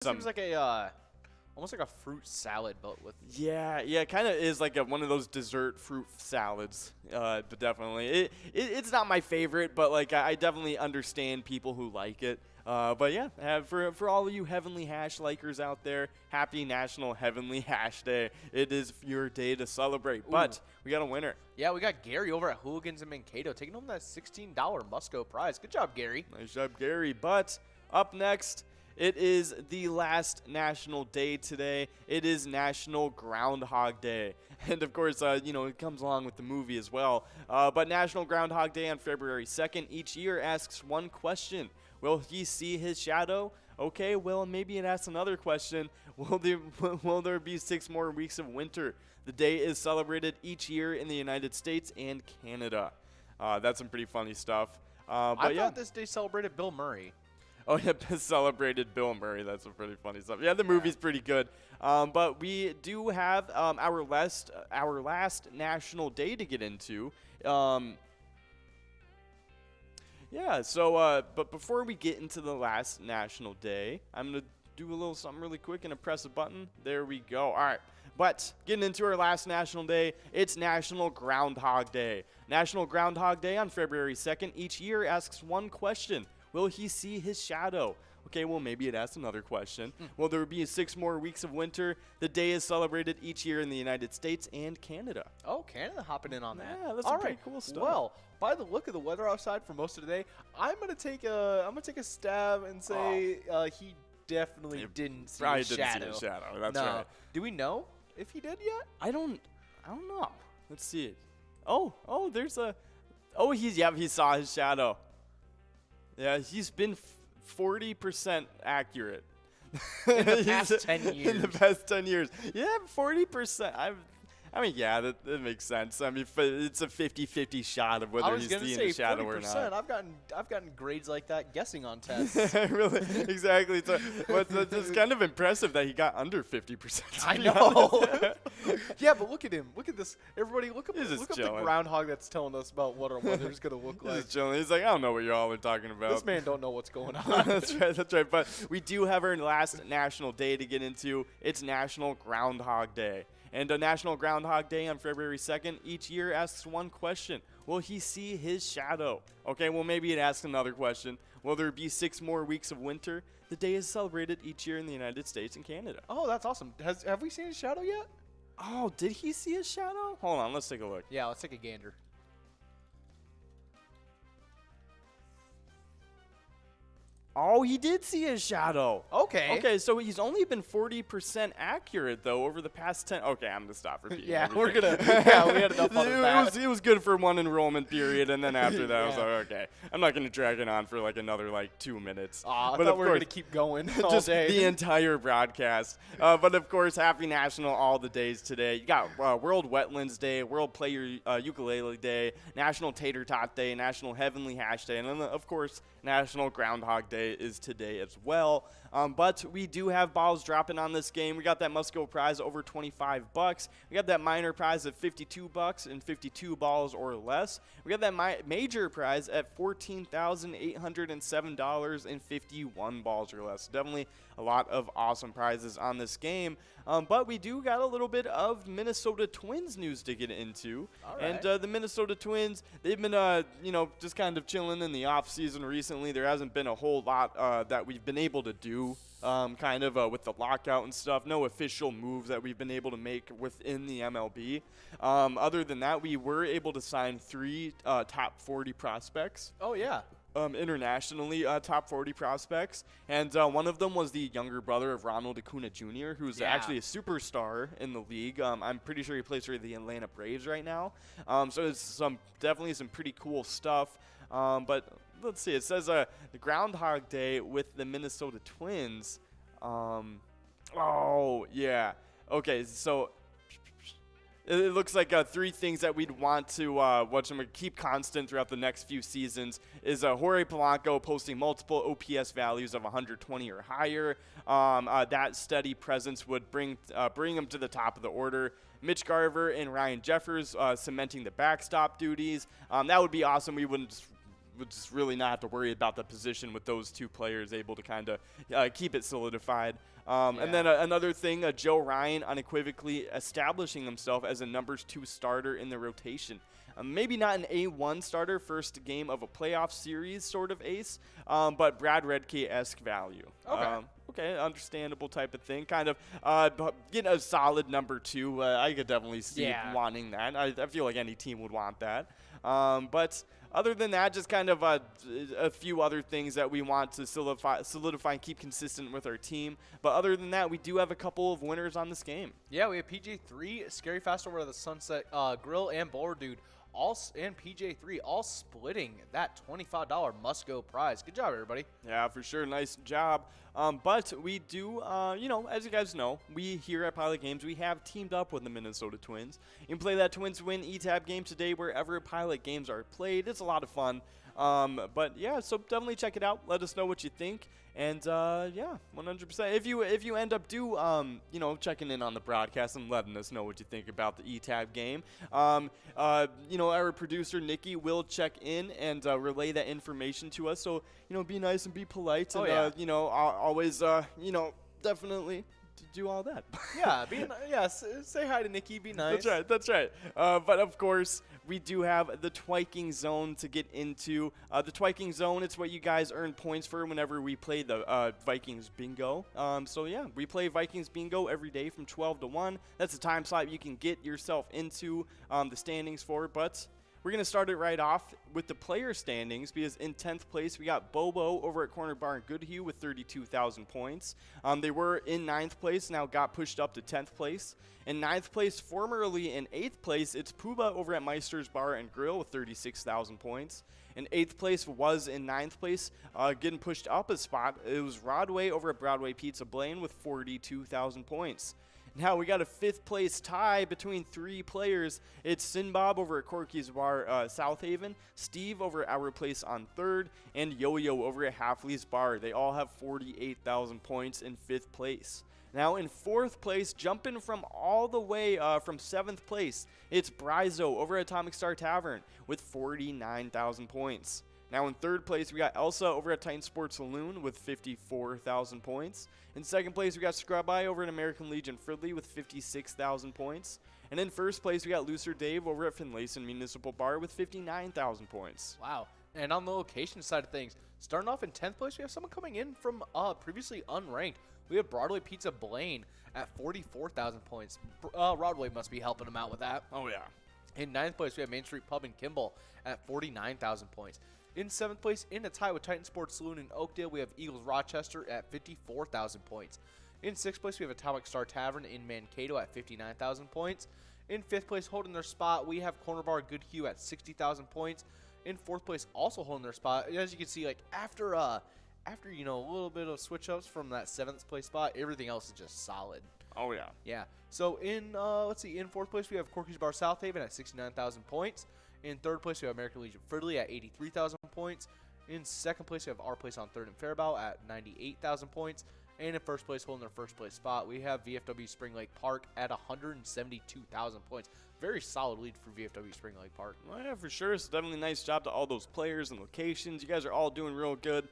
Seems like a almost like a fruit salad, but with Yeah, it kind of is like one of those dessert fruit salads. But definitely, it's not my favorite, but like I definitely understand people who like it. But yeah, for all of you Heavenly Hash likers out there, happy National Heavenly Hash Day. It is your day to celebrate. Ooh. But we got a winner. Yeah, we got Gary over at Hooligans in Mankato taking home that $16 Musco prize. Good job, Gary. Nice job, Gary. But up next, it is the last national day today. It is National Groundhog Day. And of course, it comes along with the movie as well. But National Groundhog Day on February 2nd each year asks one question. Will he see his shadow? Okay, well, maybe it asks another question. Will there be 6 more weeks of winter? The day is celebrated each year in the United States and Canada. That's some pretty funny stuff. I thought this day celebrated Bill Murray. Oh, yeah, celebrated Bill Murray. That's some pretty funny stuff. Yeah, the movie's pretty good. But we do have our last national day to get into. But before we get into the last national day, I'm going to do a little something really quick and press a button. There we go. All right. But getting into our last national day, it's National Groundhog Day. National Groundhog Day on February 2nd each year asks one question. Will he see his shadow? Okay, well, maybe it asks another question. Will there be 6 more weeks of winter? The day is celebrated each year in the United States and Canada. Oh, Canada hopping in on that. Yeah, that's some pretty cool stuff. Well, by the look of the weather outside for most of the day, I'm gonna take a stab and say he definitely didn't see his shadow. Didn't see his shadow. That's no. right. Do we know if he did yet? I don't know. Let's see it. He saw his shadow. Yeah, he's been 40% accurate. In the past 10 years. In the past 10 years. Yeah, 40%. That makes sense. I mean, it's a 50-50 shot of whether he's seeing the shadow or not. I've gotten grades like that guessing on tests. Really, exactly. So, but it's kind of impressive that he got under 50%. I know. Yeah, but look at him. Look at this. Everybody, look up the groundhog that's telling us about what our weather's gonna look like. He's just chilling. He's like, I don't know what y'all are talking about. This man don't know what's going on. That's right. But we do have our last national day to get into. It's National Groundhog Day. And a National Groundhog Day on February 2nd each year asks one question. Will he see his shadow? Okay, well, maybe it asks another question. Will there be 6 more weeks of winter? The day is celebrated each year in the United States and Canada. Oh, that's awesome. Have we seen his shadow yet? Oh, did he see his shadow? Hold on, let's take a look. Yeah, let's take a gander. Oh, he did see his shadow. Okay. Okay, so he's only been 40% accurate, though, over the past 10. Okay, I'm going to stop repeating. Yeah, everything. we had enough fun with that. It was good for one enrollment period, and then after that, I was Yeah. like, okay. I'm not going to drag it on for like another 2 minutes. I but thought we were going to keep going all just day. the entire broadcast. But of course, happy National all the days today. You got World Wetlands Day, World Play Your Ukulele Day, National Tater Tot Day, National Heavenly Hash Day, and then, of course, National Groundhog Day is today as well. But we do have balls dropping on this game. We got that Musco prize over $25. We got that minor prize at $52 and 52 balls or less. We got that major prize at $14,807 and 51 balls or less. Definitely a lot of awesome prizes on this game. But we do got a little bit of Minnesota Twins news to get into. All right. And the Minnesota Twins, they've been, just kind of chilling in the offseason recently. There hasn't been a whole lot that we've been able to do, with the lockout and stuff. No official moves that we've been able to make within the MLB. Other than that, we were able to sign 3 top 40 prospects. Oh, yeah. Internationally, top 40 prospects, and one of them was the younger brother of Ronald Acuna Jr., who's actually a superstar in the league. I'm pretty sure he plays for the Atlanta Braves right now. So it's definitely some pretty cool stuff. But let's see. It says the Groundhog Day with the Minnesota Twins. Oh yeah. Okay, so it looks like 3 things that we'd want to keep constant throughout the next few seasons is Jorge Polanco posting multiple OPS values of 120 or higher. That steady presence would bring him to the top of the order. Mitch Garver and Ryan Jeffers cementing the backstop duties. That would be awesome. We wouldn't would just really not have to worry about the position with those two players able to kind of keep it solidified. And then another thing, Joe Ryan unequivocally establishing himself as a numbers 2 starter in the rotation. Maybe not an A1 starter, first game of a playoff series sort of ace, but Brad Redke-esque value. Okay, understandable type of thing. Kind of getting a solid number 2. I could definitely see wanting that. I feel like any team would want that. But other than that, just kind of a few other things that we want to solidify and keep consistent with our team. But other than that, we do have a couple of winners on this game. Yeah, we have PJ3, Scary Fast Over the Sunset Grill, and Bowler Dude, and PJ3 all splitting that $25 must-go prize. Good job, everybody. Yeah, for sure. Nice job. But we do, as you guys know, we here at Pilot Games, we have teamed up with the Minnesota Twins. You can play that Twins Win eTab game today wherever Pilot Games are played. It's a lot of fun. But yeah, so definitely check it out. Let us know what you think. And yeah, 100%. If you end up checking in on the broadcast and letting us know what you think about the eTab game, our producer Nikki will check in and relay that information to us. So be nice and be polite, and always definitely do all that. Say hi to Nikki. Be nice. That's right. But of course, we do have the Twiking Zone to get into. The Twiking Zone, it's what you guys earn points for whenever we play the Vikings Bingo. So yeah, we play Vikings Bingo every day from 12 to 1. That's a time slot you can get yourself into the standings for. But we're going to start it right off with the player standings, because in 10th place, we got Bobo over at Corner Bar in Goodhue with 32,000 points. They were in 9th place, now got pushed up to 10th place. In 9th place, formerly in 8th place, it's Puba over at Meister's Bar and Grill with 36,000 points. In 8th place was in 9th place, getting pushed up a spot. It was Rodway over at Broadway Pizza Blaine with 42,000 points. Now we got a 5th place tie between 3 players. It's Sinbob over at Corky's Bar South Haven, Steve over at Our Place on 3rd, and Yo-Yo over at Halfley's Bar. They all have 48,000 points in 5th place. Now in 4th place, jumping from all the way from 7th place, it's Bryzo over at Atomic Star Tavern with 49,000 points. Now in 3rd place, we got Elsa over at Titan Sports Saloon with 54,000 points. In 2nd place, we got Scrub Eye over at American Legion Fridley with 56,000 points. And in 1st place, we got Looser Dave over at Finlayson Municipal Bar with 59,000 points. Wow. And on the location side of things, starting off in 10th place, we have someone coming in from previously unranked. We have Broadway Pizza Blaine at 44,000 points. Broadway must be helping him out with that. Oh, yeah. In 9th place, we have Main Street Pub in Kimball at 49,000 points. In 7th place, in a tie with Titan Sports Saloon in Oakdale, we have Eagles Rochester at 54,000 points. In 6th place, we have Atomic Star Tavern in Mankato at 59,000 points. In 5th place, holding their spot, we have Corner Bar Goodhue at 60,000 points. In 4th place, also holding their spot, as you can see, like after a little bit of switch ups from that 7th place spot, everything else is just solid. Oh yeah. Yeah. So in in 4th place, we have Corky's Bar South Haven at 69,000 points. In 3rd place, we have American Legion Fridley at 83,000 points. In 2nd place, we have Our Place on 3rd and Faribault at 98,000 points. And in 1st place, holding their 1st place spot, we have VFW Spring Lake Park at 172,000 points. Very solid lead for VFW Spring Lake Park. Well, yeah, for sure. It's definitely a nice job to all those players and locations. You guys are all doing real good.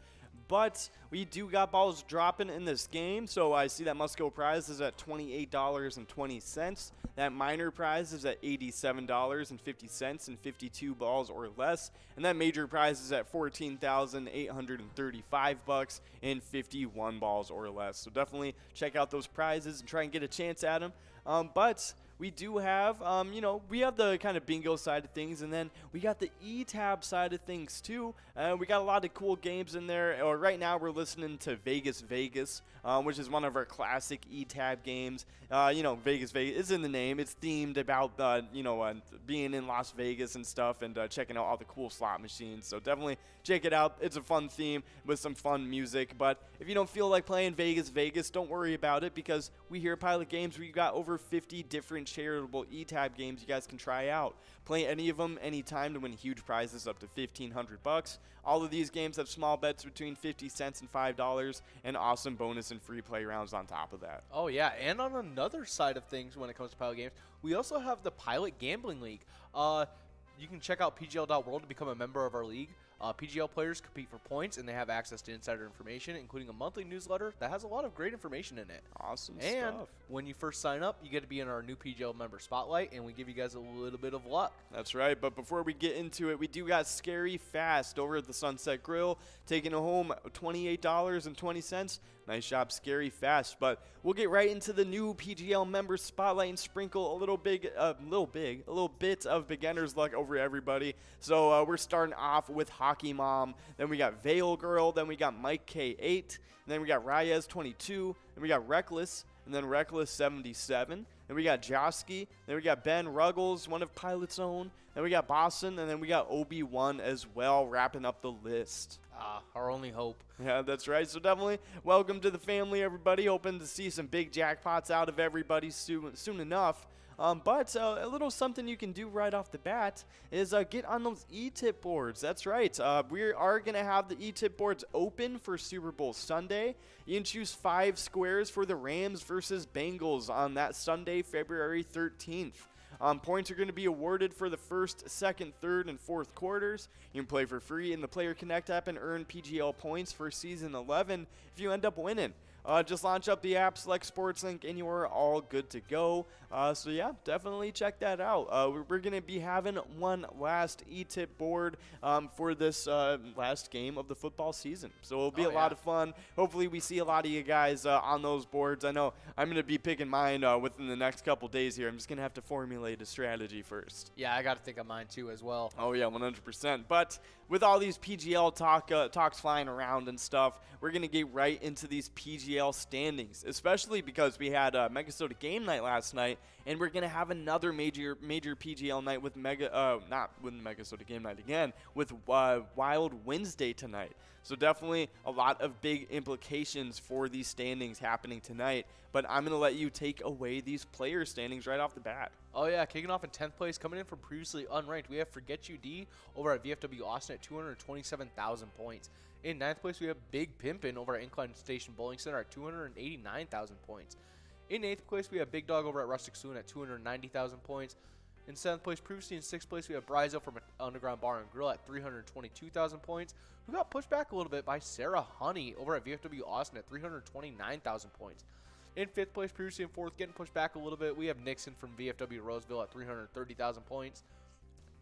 But we do got balls dropping in this game. So I see that must-go prize is at $28.20. That minor prize is at $87.50 and 52 balls or less. And that major prize is at $14,835 and 51 balls or less. So definitely check out those prizes and try and get a chance at them. But we do have, we have the kind of bingo side of things, and then we got the eTab side of things too. We got a lot of cool games in there. Right now we're listening to Vegas, which is one of our classic eTab games. Vegas is in the name. It's themed about, being in Las Vegas and stuff, and checking out all the cool slot machines. So definitely check it out. It's a fun theme with some fun music. But if you don't feel like playing Vegas, don't worry about it, because we here at Pilot Games, we got over 50 different charitable eTab games you guys can try out. Play any of them anytime to win huge prizes up to $1,500. All of these games have small bets between 50 cents and $5, and awesome bonus and free play rounds on top of that. Oh yeah, and on another side of things when it comes to Pilot Games, we also have the Pilot Gambling League. You can check out pgl.world to become a member of our league. PGL players compete for points, and they have access to insider information, including a monthly newsletter that has a lot of great information in it. Awesome And stuff. when you first sign up, you get to be in our new PGL member spotlight, and we give you guys a little bit of luck. That's right, but before we get into it, we do got Scary Fast over at the Sunset Grill, taking home $28.20. Nice job, Scary Fast. But we'll get right into the new PGL member spotlight and sprinkle a little bit of beginner's luck over everybody. So we're starting off with Hockey Mom, then we got Veil Girl, then we got Mike K8, and then we got Reyes 22, then we got Reckless, and then Reckless 77. Then we got Josky. Then we got Ben Ruggles, one of Pilot's own. Then we got Boston, and then we got Obi-Wan as well, wrapping up the list. Our only hope. Yeah, that's right. So definitely welcome to the family, everybody. Hoping to see some big jackpots out of everybody soon enough. But a little something you can do right off the bat is get on those e-tip boards. That's right. We are going to have the e-tip boards open for Super Bowl Sunday. You can choose 5 squares for the Rams versus Bengals on that Sunday, February 13th. Points are going to be awarded for the first, second, third, and fourth quarters. You can play for free in the Player Connect app and earn PGL points for Season 11 if you end up winning. Just launch up the app, select Sports Link, and you are all good to go. So yeah, definitely check that out. We're going to be having one last e-tip board for this last game of the football season. So it'll be a lot of fun. Hopefully we see a lot of you guys on those boards. I know I'm going to be picking mine within the next couple days here. I'm just going to have to formulate a strategy first. Yeah, I got to think of mine too as well. Oh yeah, 100%. But with all these PGL talks flying around and stuff, we're going to get right into these PGL standings, especially because we had MegaSota game night last night, and we're going to have another major PGL night with not with MegaSota game night again, with Wild Wednesday tonight. So definitely a lot of big implications for these standings happening tonight, but I'm going to let you take away these player standings right off the bat. Oh yeah, kicking off in 10th place, coming in from previously unranked, we have Forget You D over at VFW Austin at 227,000 points. In 9th place, we have Big Pimpin' over at Incline Station Bowling Center at 289,000 points. In 8th place, we have Big Dog over at Rustic Saloon at 290,000 points. In 7th place, previously in 6th place, we have Bryzo from Underground Bar and Grill at 322,000 points, who got pushed back a little bit by Sarah Honey over at VFW Austin at 329,000 points. In 5th place, previously in 4th, getting pushed back a little bit, we have Nixon from VFW Roseville at 330,000 points.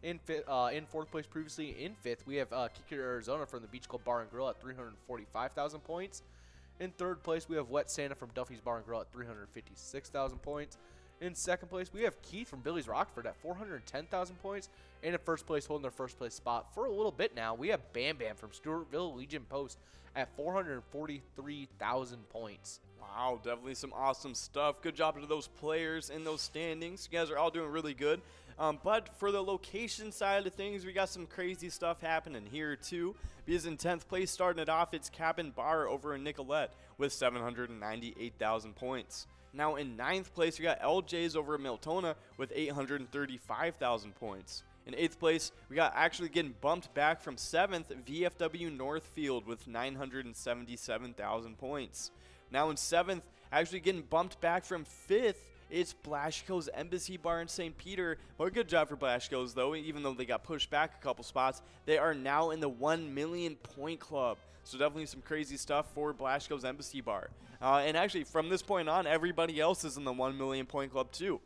In 4th place, previously in 5th, we have Kikir, Arizona from the Beach Club Bar and Grill at 345,000 points. In 3rd place, we have Wet Santa from Duffy's Bar and Grill at 356,000 points. In 2nd place, we have Keith from Billy's Rockford at 410,000 points. And in 1st place, holding their 1st place spot for a little bit now, we have Bam Bam from Stewartville Legion Post at 443,000 points. Wow, definitely some awesome stuff. Good job to those players in those standings. You guys are all doing really good. But for the location side of things, we got some crazy stuff happening here too. Because in 10th place, starting it off, it's Cabin Bar over in Nicolette with 798,000 points. Now in 9th place, we got LJ's over at Miltona with 835,000 points. In 8th place, we got actually getting bumped back from 7th, VFW Northfield with 977,000 points. Now in 7th, actually getting bumped back from 5th, it's Blashko's Embassy Bar in St. Peter. Well, good job for Blashko's, though. Even though they got pushed back a couple spots, they are now in the 1 million point club. So definitely some crazy stuff for Blashko's Embassy Bar. And actually, from this point on, everybody else is in the 1 million point club, too.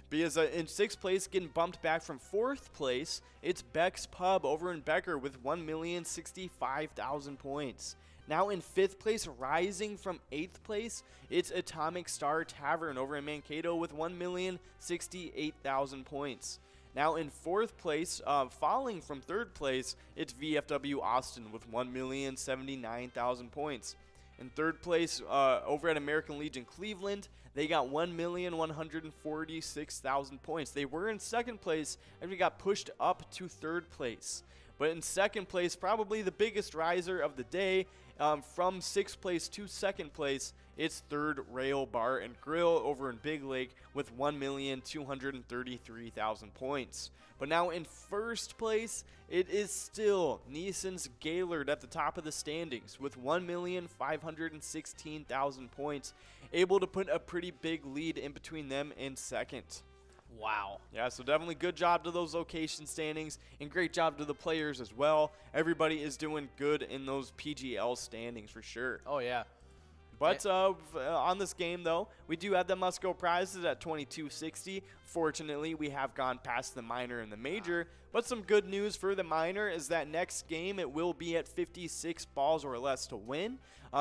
Because in 6th place, getting bumped back from 4th place, it's Beck's Pub over in Becker with 1,065,000 points. Now in 5th place, rising from 8th place, it's Atomic Star Tavern over in Mankato with 1,068,000 points. Now in 4th place, falling from 3rd place, it's VFW Austin with 1,079,000 points. In 3rd place, over at American Legion Cleveland, they got 1,146,000 points. They were in 2nd place and we got pushed up to 3rd place. But in 2nd place, probably the biggest riser of the day, from 6th place to 2nd place, it's Third Rail Bar and Grill over in Big Lake with 1,233,000 points. But now in 1st place, it is still Neeson's Gaylord at the top of the standings with 1,516,000 points, able to put a pretty big lead in between them and 2nd. Wow. Yeah, so definitely good job to those location standings, and great job to the players as well. Everybody is doing good in those PGL standings for sure. Oh, yeah. But on this game, though, we do have the must-go prizes at 2260. Fortunately, we have gone past the minor and the major. But some good news for the minor is that next game, it will be at 56 balls or less to win.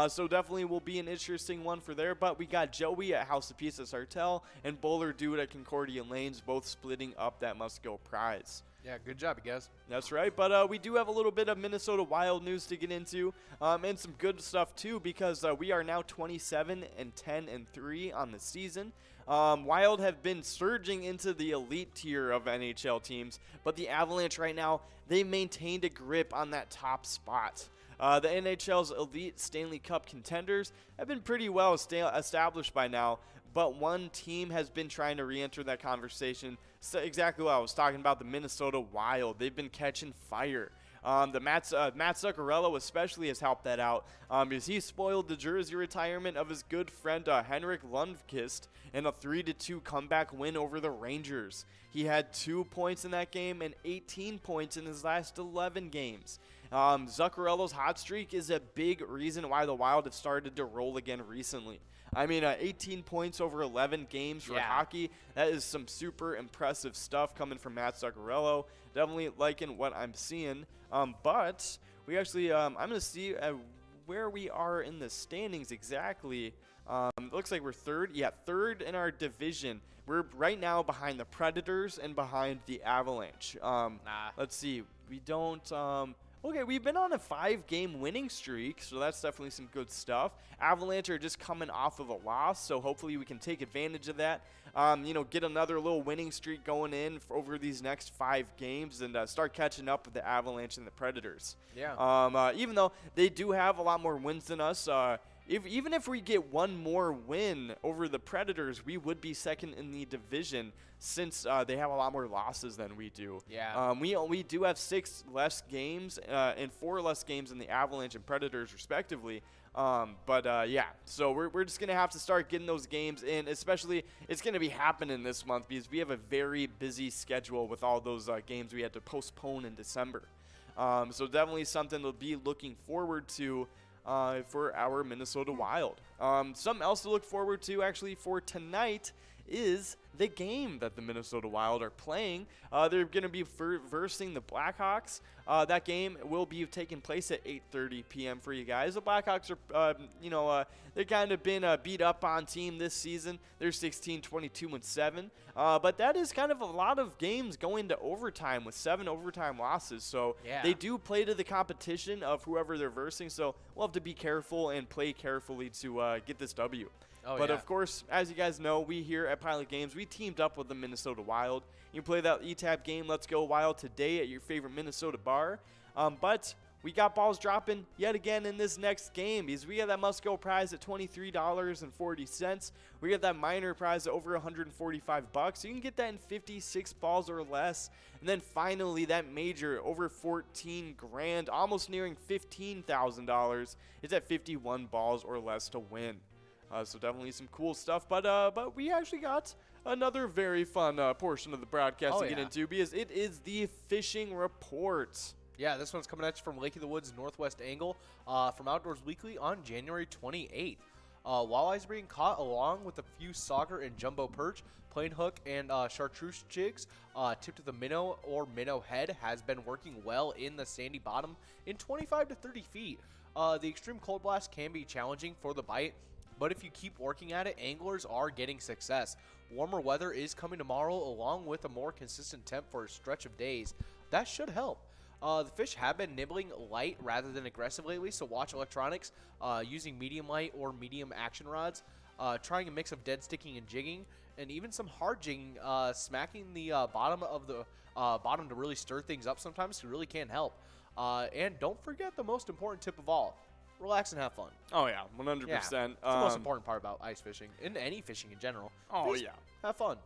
So definitely will be an interesting one for there. But we got Joey at House of Peace at Sartell and Bowler Dude at Concordia Lanes, both splitting up that must-go prize. Yeah, good job, you guys. That's right, but we do have a little bit of Minnesota Wild news to get into, and some good stuff too, because we are now 27-10-3 on the season. Wild have been surging into the elite tier of NHL teams, but the Avalanche right now, they maintained a grip on that top spot. The NHL's elite Stanley Cup contenders have been pretty well established by now, but one team has been trying to re-enter that conversation. So exactly what I was talking about, the Minnesota Wild. They've been catching fire. The Matt Zuccarello especially has helped that out, because he spoiled the jersey retirement of his good friend Henrik Lundqvist in a 3-2 comeback win over the Rangers. He had 2 points in that game and 18 points in his last 11 games. Zuccarello's hot streak is a big reason why the Wild have started to roll again recently. I mean, 18 points over 11 games for hockey, that is some super impressive stuff coming from Matt Zuccarello. Definitely liking what I'm seeing. But we actually, I'm going to see where we are in the standings exactly. Looks like we're third. Yeah, third in our division. We're right now behind the Predators and behind the Avalanche. Let's see. We don't... Okay, we've been on a 5-game winning streak, so that's definitely some good stuff. Avalanche are just coming off of a loss, so hopefully we can take advantage of that. Get another little winning streak going in over these next 5 games and start catching up with the Avalanche and the Predators. Yeah. Even though they do have a lot more wins than us, even if we get one more win over the Predators, we would be second in the division since they have a lot more losses than we do. Yeah. We do have 6 less games and 4 less games than the Avalanche and Predators respectively. Yeah, so we're just going to have to start getting those games in, especially it's going to be happening this month because we have a very busy schedule with all those games we had to postpone in December. So definitely something to be looking forward to for our Minnesota Wild. Something else to look forward to actually for tonight is the game that the Minnesota Wild are playing. They're going to be versing the Blackhawks. That game will be taking place at 8:30 p.m. for you guys. The Blackhawks are, they've kind of been a beat-up on team this season. They're 16-22-7. But that is kind of a lot of games going to overtime with 7 overtime losses. So they do play to the competition of whoever they're versing. So we'll have to be careful and play carefully to get this W. But of course, as you guys know, we here at Pilot Games, we teamed up with the Minnesota Wild. You can play that ETAP game, Let's Go Wild, today at your favorite Minnesota bar. But we got balls dropping yet again in this next game because we got that must-go prize at $23.40. We got that minor prize at over $145. You can get that in 56 balls or less. And then finally, that major over 14 grand, almost nearing $15,000, is at 51 balls or less to win. So definitely some cool stuff, but we actually got another very fun portion of the broadcast to get into because it is the fishing report. Yeah, this one's coming at you from Lake of the Woods Northwest Angle from Outdoors Weekly on January 28th. Walleyes being caught along with a few sauger and jumbo perch, plain hook, and chartreuse jigs tipped to the minnow or minnow head has been working well in the sandy bottom in 25 to 30 feet. The extreme cold blast can be challenging for the bite, but if you keep working at it, anglers are getting success. Warmer weather is coming tomorrow along with a more consistent temp for a stretch of days. That should help. The fish have been nibbling light rather than aggressive lately, so watch electronics using medium light or medium action rods, trying a mix of dead sticking and jigging, and even some hard jigging, smacking the bottom of the bottom to really stir things up sometimes really can help. And don't forget the most important tip of all. Relax and have fun. Oh, yeah, 100%. Yeah, it's the most important part about ice fishing and any fishing in general. Oh, Just have fun.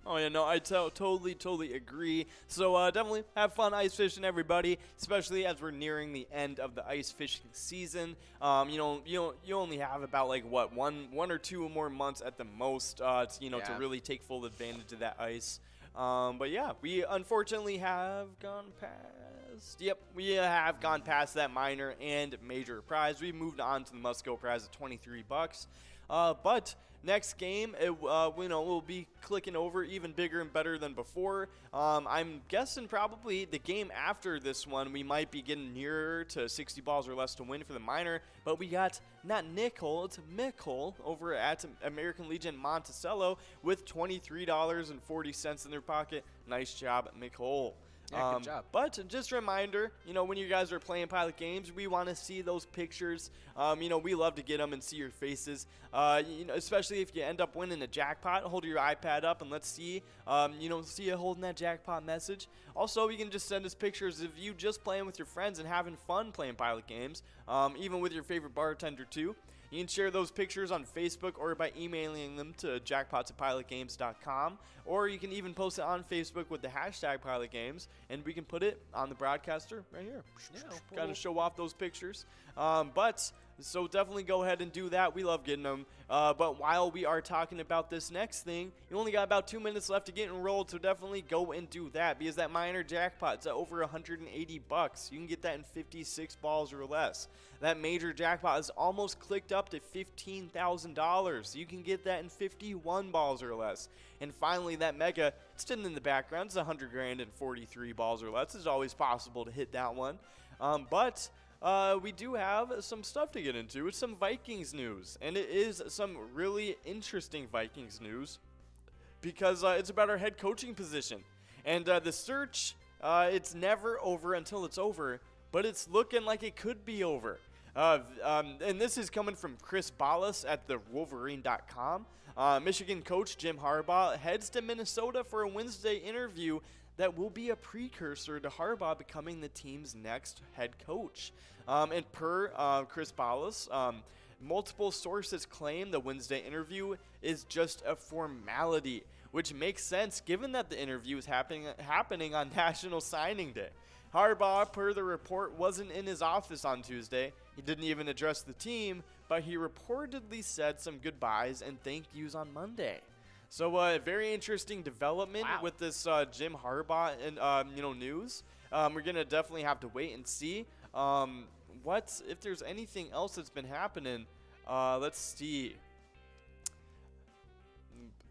Oh, yeah, no, I totally agree. So definitely have fun ice fishing, everybody, especially as we're nearing the end of the ice fishing season. You only have about, like, what, one or two more months at the most, to really take full advantage of that ice. But yeah, we unfortunately have gone past. Yep, we have gone past that minor and major prize. We moved on to the must-go prize at $23. But next game, we'll be clicking over even bigger and better than before. I'm guessing probably the game after this one, we might be getting nearer to 60 balls or less to win for the minor. But we got not nickel, it's Mickle over at American Legion Monticello with $23.40 in their pocket. Nice job, Mickle. Yeah, good job. But just a reminder, when you guys are playing Pilot games, we want to see those pictures. We love to get them and see your faces. Especially if you end up winning a jackpot, hold your iPad up and let's see, see you holding that jackpot message. Also, you can just send us pictures of you just playing with your friends and having fun playing Pilot games, even with your favorite bartender too. You can share those pictures on Facebook or by emailing them to jackpots@pilotgames.com, or you can even post it on Facebook with the hashtag PilotGames, and we can put it on the broadcaster right here. Yeah, Kind of show off those pictures. So definitely go ahead and do that. We love getting them. But while we are talking about this next thing, you only got about 2 minutes left to get enrolled, so definitely go and do that because that minor jackpot's at over $180. You can get that in 56 balls or less. That major jackpot is almost clicked up to $15,000. You can get that in 51 balls or less. And finally, that mega, it's sitting in the background. It's 100 grand and 43 balls or less. It's always possible to hit that one. But we do have some stuff to get into. It's some Vikings news, and it is some really interesting Vikings news because it's about our head coaching position. And the search, it's never over until it's over, but it's looking like it could be over. And this is coming from Chris Ballas at thewolverine.com. Michigan coach Jim Harbaugh heads to Minnesota for a Wednesday interview that will be a precursor to Harbaugh becoming the team's next head coach. And per Chris Ballas, multiple sources claim the Wednesday interview is just a formality, which makes sense given that the interview is happening on National Signing Day. Harbaugh, per the report, wasn't in his office on Tuesday. He didn't even address the team, but he reportedly said some goodbyes and thank yous on Monday. So a very interesting development with this Jim Harbaugh and news. We're gonna definitely have to wait and see if there's anything else that's been happening. Let's see.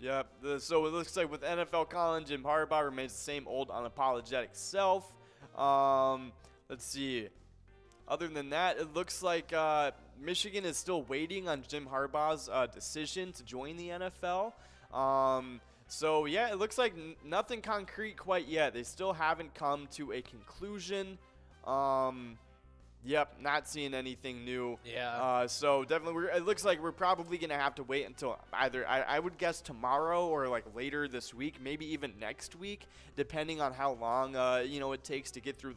Yeah, so it looks like with NFL Colin, Jim Harbaugh remains the same old unapologetic self. Let's see. Other than that, it looks like Michigan is still waiting on Jim Harbaugh's decision to join the NFL. So yeah, it looks like nothing concrete quite yet. They still haven't come to a conclusion. Yep, not seeing anything new. Yeah. So definitely, it looks like we're probably gonna have to wait until either I would guess tomorrow or like later this week, maybe even next week, depending on how long it takes to get through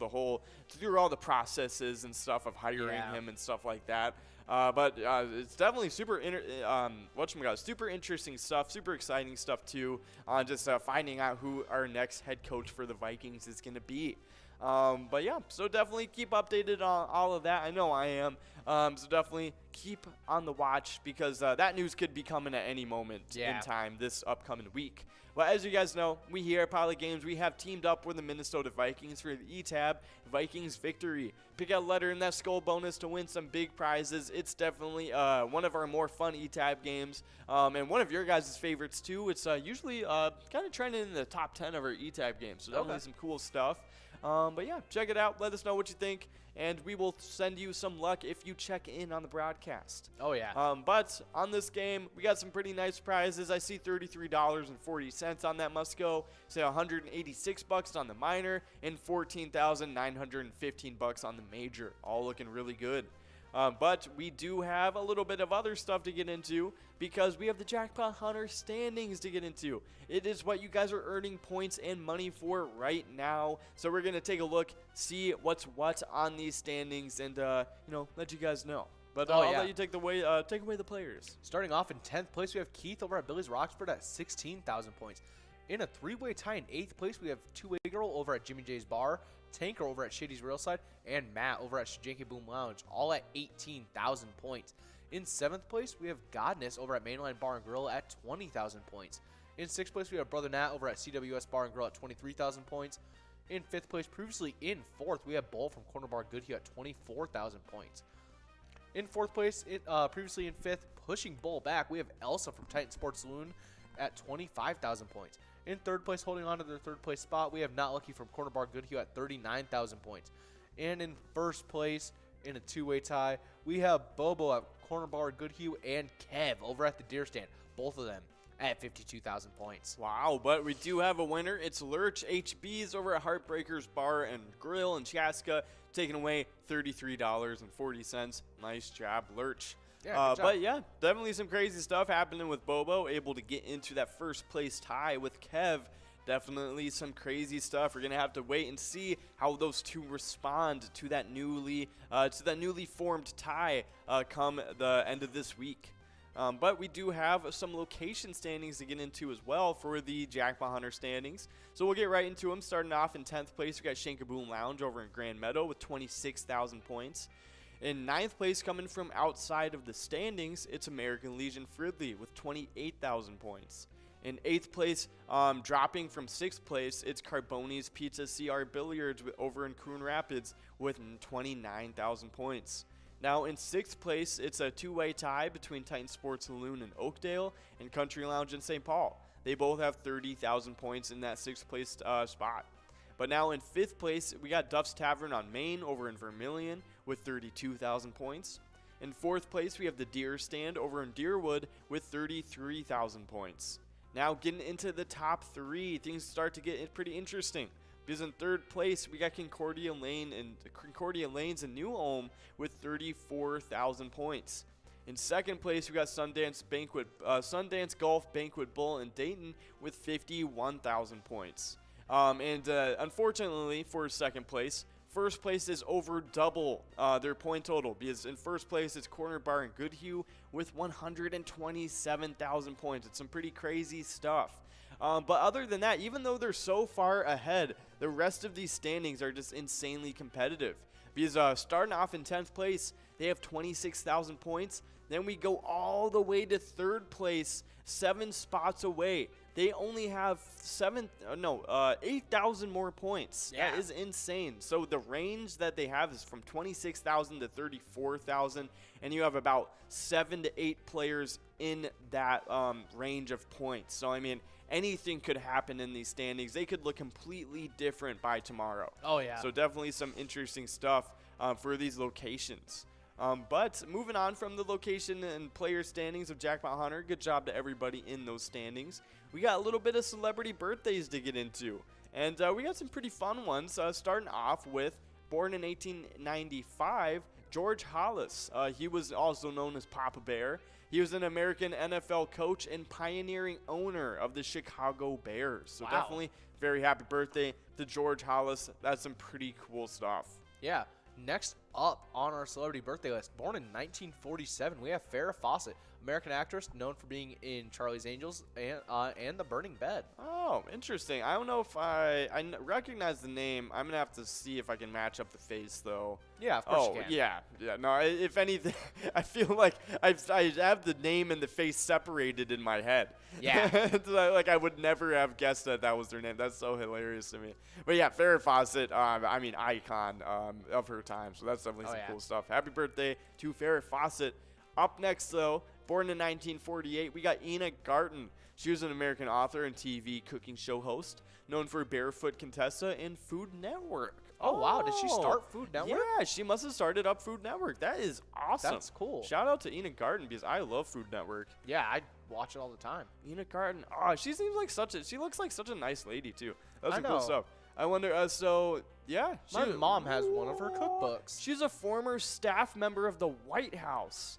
through all the processes and stuff of hiring him and stuff like that. But it's definitely super interesting stuff, super exciting stuff too, on just finding out who our next head coach for the Vikings is going to be. But yeah, so definitely keep updated on all of that. I know I am. So definitely keep on the watch because that news could be coming at any moment in time this upcoming week. Well, as you guys know, we here at Pilot Games, we have teamed up with the Minnesota Vikings for the E-Tab Vikings Victory. Pick out a letter in that skull bonus to win some big prizes. It's definitely one of our more fun E-Tab games, and one of your guys' favorites too. It's usually kind of trending in the top 10 of our E-Tab games, so definitely some cool stuff. But yeah, check it out. Let us know what you think, and we will send you some luck if you check in on the broadcast. Oh, yeah. But on this game, we got some pretty nice prizes. I see $33.40 on that must-go, say $186 on the minor, and $14,915 on the major. All looking really good. But we do have a little bit of other stuff to get into because we have the Jackpot Hunter standings to get into. It is what you guys are earning points and money for right now. So we're going to take a look, see what's what on these standings, and let you guys know. But I'll let you take away the players. Starting off in 10th place, we have Keith over at Billy's Roxford at 16,000 points. In a three-way tie in 8th place, we have Two-Way Girl over at Jimmy J's Bar, Tanker over at Shady's Rail Side, and Matt over at Janky Boom Lounge, all at 18,000 points. In 7th place, we have Godness over at Mainline Bar and Grill at 20,000 points. In 6th place, we have Brother Nat over at CWS Bar and Grill at 23,000 points. In 5th place, previously in 4th, we have Bull from Corner Bar Goodhue at 24,000 points. In 4th place, previously in 5th, pushing Bull back, we have Elsa from Titan Sports Saloon at 25,000 points. In 3rd place, holding on to their 3rd place spot, we have Not Lucky from Corner Bar Goodhue at 39,000 points. And in 1st place, in a two-way tie, we have Bobo at Corner Bar Goodhue and Kev over at the Deer Stand, both of them at 52,000 points. Wow, but we do have a winner. It's Lurch HB's over at Heartbreakers Bar and Grill in Chaska, taking away $33.40. Nice job, Lurch. Yeah, good job. But yeah, definitely some crazy stuff happening with Bobo, able to get into that 1st place tie with Kev. Definitely some crazy stuff. We're gonna have to wait and see how those two respond to that newly formed tie come the end of this week. But we do have some location standings to get into as well for the Jackpot Hunter standings. So we'll get right into them. Starting off in 10th place, we got Shankaboom Lounge over in Grand Meadow with 26,000 points. In 9th place, coming from outside of the standings, it's American Legion Fridley with 28,000 points. In 8th place, dropping from 6th place, it's Carboni's Pizza CR Billiards over in Coon Rapids with 29,000 points. Now in 6th place, it's a two-way tie between Titan Sports Saloon in Oakdale and Country Lounge in St. Paul. They both have 30,000 points in that 6th place spot. But now in 5th place, we got Duff's Tavern on Main over in Vermilion with 32,000 points. In 4th place, we have the Deer Stand over in Deerwood with 33,000 points. Now getting into the top 3, things start to get pretty interesting. Because in 3rd place, we got Concordia Lanes in New Ulm with 34,000 points. In 2nd place, we got Sundance Golf Banquet Bowl in Dayton with 51,000 points. Unfortunately for 2nd place, 1st place is over double their point total, because in 1st place it's Corner Bar and Goodhue with 127,000 points. It's some pretty crazy stuff. But other than that, even though they're so far ahead, the rest of these standings are just insanely competitive. Because starting off in 10th place, they have 26,000 points. Then we go all the way to 3rd place, 7 spots away. They only have 8,000 more points. Yeah. That is insane. So the range that they have is from 26,000 to 34,000, and you have about 7 to 8 players in that range of points. So I mean, anything could happen in these standings. They could look completely different by tomorrow. Oh yeah. So definitely some interesting stuff for these locations. But moving on from the location and player standings of Jackpot Hunter, good job to everybody in those standings. We got a little bit of celebrity birthdays to get into. And we got some pretty fun ones, starting off with, born in 1895, George Hollis. He was also known as Papa Bear. He was an American NFL coach and pioneering owner of the Chicago Bears. So Wow. Definitely very happy birthday to George Hollis. That's some pretty cool stuff. Yeah. Next up on our celebrity birthday list, born in 1947, we have Farrah Fawcett, American actress known for being in Charlie's Angels and The Burning Bed. Oh, interesting. I don't know if I recognize the name. I'm going to have to see if I can match up the face, though. Yeah, of course Oh, you can. yeah. No, if anything, I feel like I have the name and the face separated in my head. Yeah. Like, I would never have guessed that was their name. That's so hilarious to me. But yeah, Farrah Fawcett, icon of her time. So that's definitely some cool stuff. Happy birthday to Farrah Fawcett. Up next, though, born in 1948, we got Ina Garten. She was an American author and TV cooking show host, known for Barefoot Contessa and Food Network. Oh, wow. Did she start Food Network? Yeah, she must have started up Food Network. That is awesome. That's cool. Shout out to Ina Garten, because I love Food Network. Yeah, I watch it all the time. Ina Garten. Oh, she seems like she looks like such a nice lady, too. That's some cool know. stuff. I wonder, yeah. My mom has one of her cookbooks. She's a former staff member of the White House.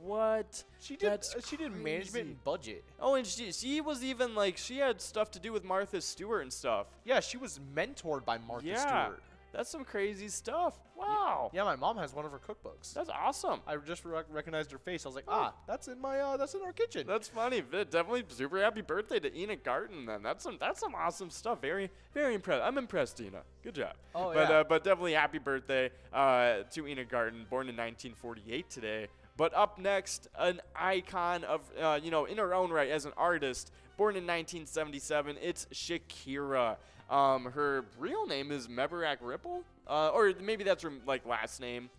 What? She did. That's She did crazy. management and budget. Oh, and she was even like, she had stuff to do with Martha Stewart and stuff. Yeah, she was mentored by Martha Yeah. Stewart. That's some crazy stuff. Wow. Yeah, my mom has one of her cookbooks. That's awesome. I just recognized her face. I was like, that's in my that's in our kitchen. That's funny. Definitely super happy birthday to Ina Garten. Then that's some awesome stuff. Very impressed. I'm impressed, Ina. Good job. Oh, but yeah. But definitely happy birthday to Ina Garten, born in 1948 today. But up next, an icon of, in her own right as an artist, born in 1977, it's Shakira. Her real name is Mebarak Ripple, or maybe that's her last name,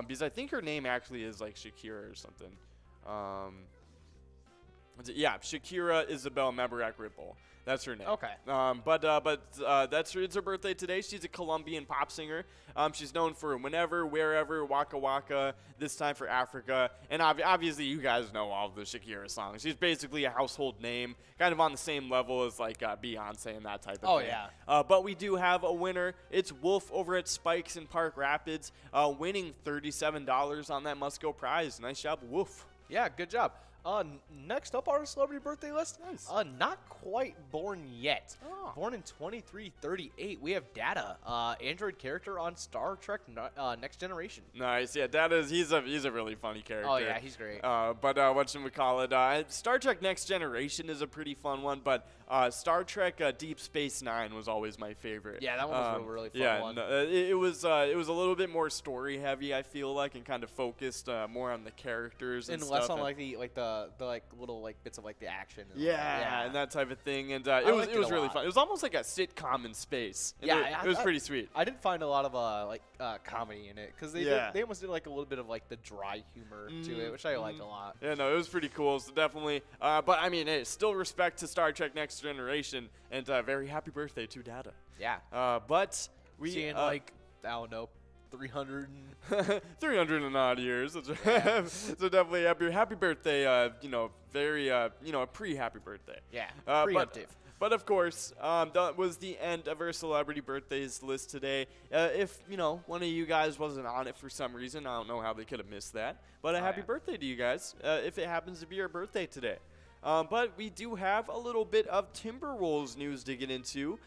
because I think her name actually is Shakira or something. Yeah, Shakira Isabel Mebarak Ripple. That's her name. Okay. It's her birthday today. She's a Colombian pop singer. She's known for Whenever, Wherever, Waka Waka, This Time for Africa, and obviously you guys know all of the Shakira songs. She's basically a household name, kind of on the same level as Beyonce and that type of thing. Yeah. But we do have a winner. It's Wolf over at Spikes in Park Rapids, winning $37 on that Must Go prize. Nice job, Wolf. Yeah, good job. Next up on our celebrity birthday list, Nice. Not quite born yet. Oh. Born in 2338, we have Data, android character on Star Trek Next Generation. Nice. Yeah, he's a really funny character. Oh yeah, he's great. But whatchamacallit, Star Trek Next Generation is a pretty fun one, but Star Trek Deep Space Nine was always my favorite. Yeah, that one was a really fun one. No, it was a little bit more story heavy, I feel like, and kind of focused more on the characters and less stuff. on the little bits of the action. And that type of thing, and I it liked was it a really lot. fun. It was almost like a sitcom in space. And Yeah, it was pretty sweet. I did find a lot of comedy in it because they almost did a little bit of the dry humor to it, which I liked a lot. Yeah, no, it was pretty cool. So definitely, but I mean, hey, still respect to Star Trek Next Generation, and very happy birthday to Data. Yeah. but we Seeing I don't know, 300 300 and odd years. So definitely happy birthday. Very a pre-happy birthday. Yeah. But Preemptive. But of course, that was the end of our celebrity birthdays list today. If one of you guys wasn't on it for some reason, I don't know how they could have missed that. But a happy birthday to you guys if it happens to be your birthday today. But we do have a little bit of Timberwolves news to get into.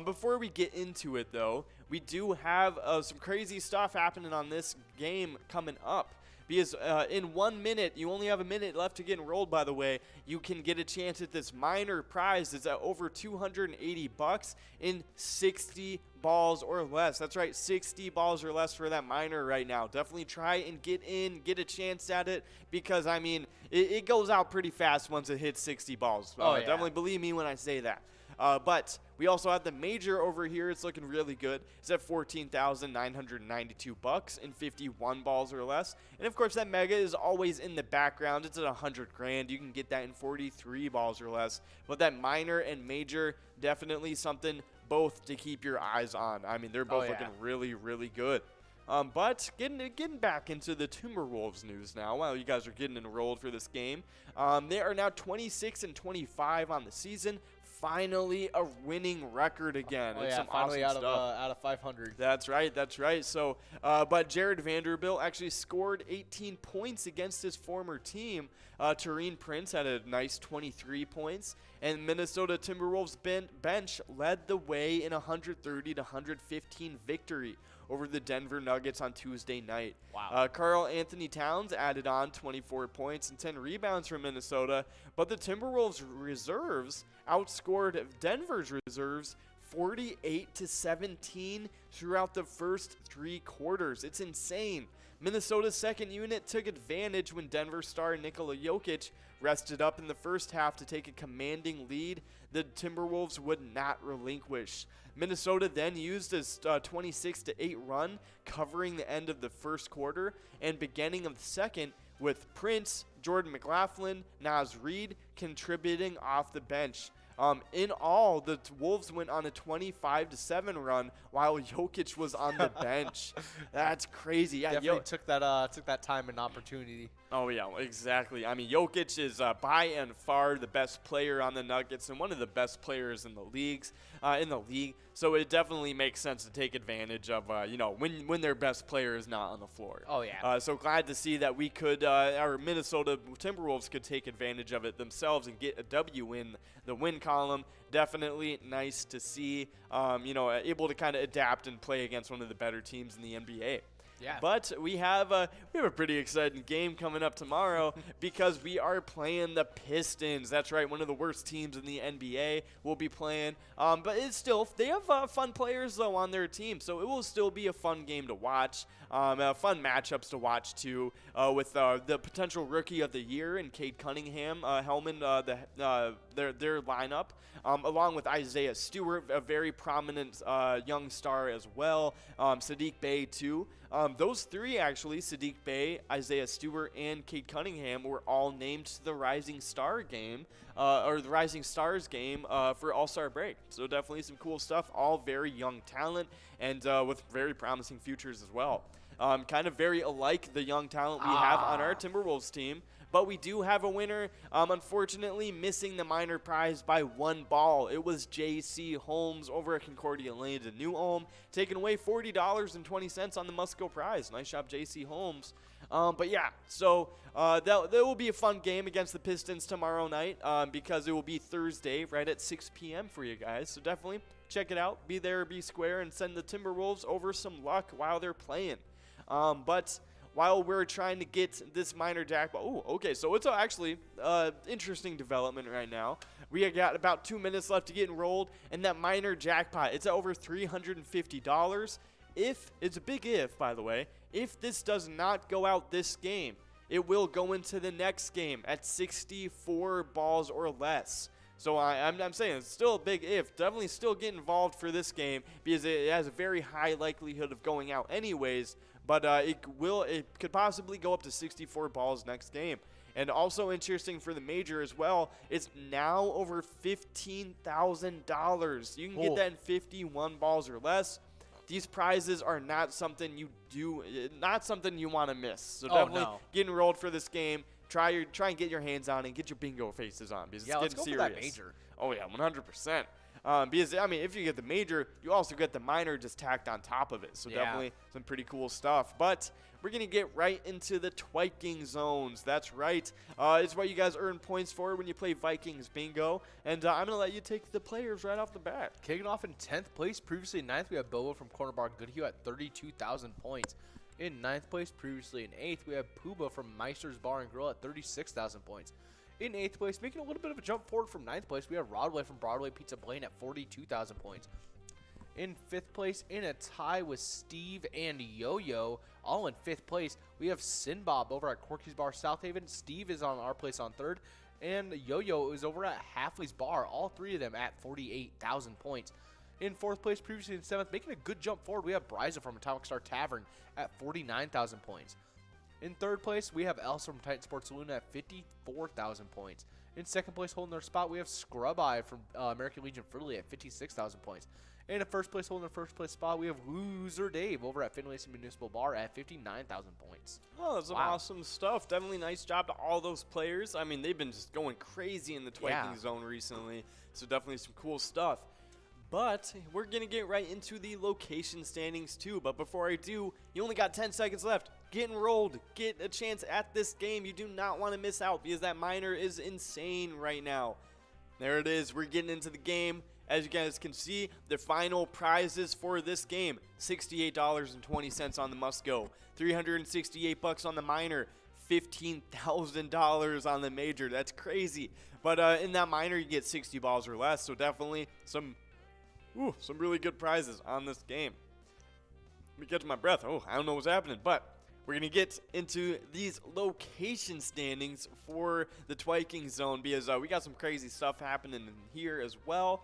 Before we get into it, though, we do have some crazy stuff happening on this game coming up. Because in 1 minute, you only have a minute left to get enrolled, by the way, you can get a chance at this minor prize. It's at over $280 in 60 balls or less. That's right, 60 balls or less for that minor right now. Definitely try and get in, get a chance at it, because, I mean, it goes out pretty fast once it hits 60 balls. Definitely believe me when I say that. But we also have the major over here. It's looking really good. It's at $14,992 in 51 balls or less. And of course, that mega is always in the background. It's at $100,000. You can get that in 43 balls or less. But that minor and major, definitely something both to keep your eyes on. I mean, they're both looking really, really good. But getting back into the Timberwolves news now, while you guys are getting enrolled for this game, they are now 26-25 on the season. Finally, a winning record again. It's some finally awesome stuff. out of 500. That's right. So, but Jared Vanderbilt actually scored 18 points against his former team. Taurean Prince had a nice 23 points, and Minnesota Timberwolves bench led the way in a 130-115 victory over the Denver Nuggets on Tuesday night. Wow. Karl Anthony Towns added on 24 points and 10 rebounds from Minnesota, but the Timberwolves reserves outscored Denver's reserves 48-17 throughout the first 3 quarters. It's insane. Minnesota's second unit took advantage when Denver star Nikola Jokic rested up in the first half to take a commanding lead the Timberwolves would not relinquish. Minnesota then used a 26-8 run, covering the end of the first quarter and beginning of the second, with Prince, Jordan McLaughlin, Naz Reid contributing off the bench. In all, the Wolves went on a 25-7 run while Jokic was on the bench. That's crazy. Yeah, Definitely took that time and opportunity. Oh, yeah, exactly. I mean, Jokic is by and far the best player on the Nuggets and one of the best players in the league. So it definitely makes sense to take advantage of, when their best player is not on the floor. Oh, yeah. So glad to see that we could, our Minnesota Timberwolves could take advantage of it themselves and get a W in the win column. Definitely nice to see, able to kind of adapt and play against one of the better teams in the NBA. Yeah. But we have a pretty exciting game coming up tomorrow because we are playing the Pistons. That's right, one of the worst teams in the NBA will be playing. But it's still, they have fun players though on their team, so it will still be a fun game to watch. Fun matchups to watch too, with the potential rookie of the year and Cade Cunningham, Hellman, their lineup, along with Isaiah Stewart, a very prominent young star as well. Sadiq Bey too. Those three actually, Sadiq Bey, Isaiah Stewart, and Cade Cunningham, were all named to the Rising Star game, or the Rising Stars game for All-Star break. So definitely some cool stuff. All very young talent and with very promising futures as well. Kind of very alike the young talent we have on our Timberwolves team. But we do have a winner, unfortunately missing the minor prize by 1 ball. It was J.C. Holmes over at Concordia Lane to New Ulm, taking away $40.20 on the Musco prize. Nice job, J.C. Holmes. But yeah, so that will be a fun game against the Pistons tomorrow night because it will be Thursday right at 6 p.m. for you guys. So definitely check it out. Be there, be square, and send the Timberwolves over some luck while they're playing. But while we're trying to get this minor jackpot. Oh, okay, so it's actually interesting development right now. We have got about 2 minutes left to get enrolled, and that minor jackpot, it's at over $350. If, it's a big if, by the way, if this does not go out this game, it will go into the next game at 64 balls or less. So I'm saying it's still a big if. Definitely still get involved for this game because it has a very high likelihood of going out anyways. But it could possibly go up to 64 balls next game. And also interesting for the major as well, it's now over $15,000. You can get that in 51 balls or less. These prizes are not something you want to miss. So definitely get enrolled for this game. Try and get your hands on it and get your bingo faces on because it's getting serious. For that major. Oh yeah, 100%. Because I mean, if you get the major, you also get the minor just tacked on top of it. So definitely some pretty cool stuff. But we're gonna get right into the twiking zones. That's right. It's what you guys earn points for when you play Vikings bingo. And I'm gonna let you take the players right off the bat. Kicking off in 10th place, previously in 9th, we have Bobo from Corner Bar Goodhue at 32,000 points. In 9th place, previously in 8th, we have Pooba from Meister's Bar and Grill at 36,000 points. In 8th place, making a little bit of a jump forward from 9th place, we have Rodway from Broadway Pizza Blaine at 42,000 points. In 5th place, in a tie with Steve and Yo-Yo, all in 5th place, we have Sinbob over at Corky's Bar South Haven. Steve is on our place on 3rd, and Yo-Yo is over at Halfley's Bar, all three of them at 48,000 points. In 4th place, previously in 7th, making a good jump forward, we have Bryza from Atomic Star Tavern at 49,000 points. In 3rd place, we have Elsa from Titan Sports Saloon at 54,000 points. In 2nd place, holding their spot, we have Scrub Eye from American Legion Fridley at 56,000 points. And in 1st place, holding their 1st place spot, we have Loser Dave over at Finlayson Municipal Bar at 59,000 points. Oh, that's some awesome stuff. Definitely nice job to all those players. I mean, they've been just going crazy in the twiking zone recently. So definitely some cool stuff. But we're going to get right into the location standings too. But before I do, you only got 10 seconds left. Get enrolled. Get a chance at this game. You do not want to miss out because that minor is insane right now. There it is. We're getting into the game. As you guys can see, the final prizes for this game, $68.20 on the Musco, $368 on the minor, $15,000 on the major. That's crazy. But in that minor, you get 60 balls or less. So definitely some really good prizes on this game. Let me catch my breath. Oh, I don't know what's happening, but we're going to get into these location standings for the twiking zone because we got some crazy stuff happening in here as well.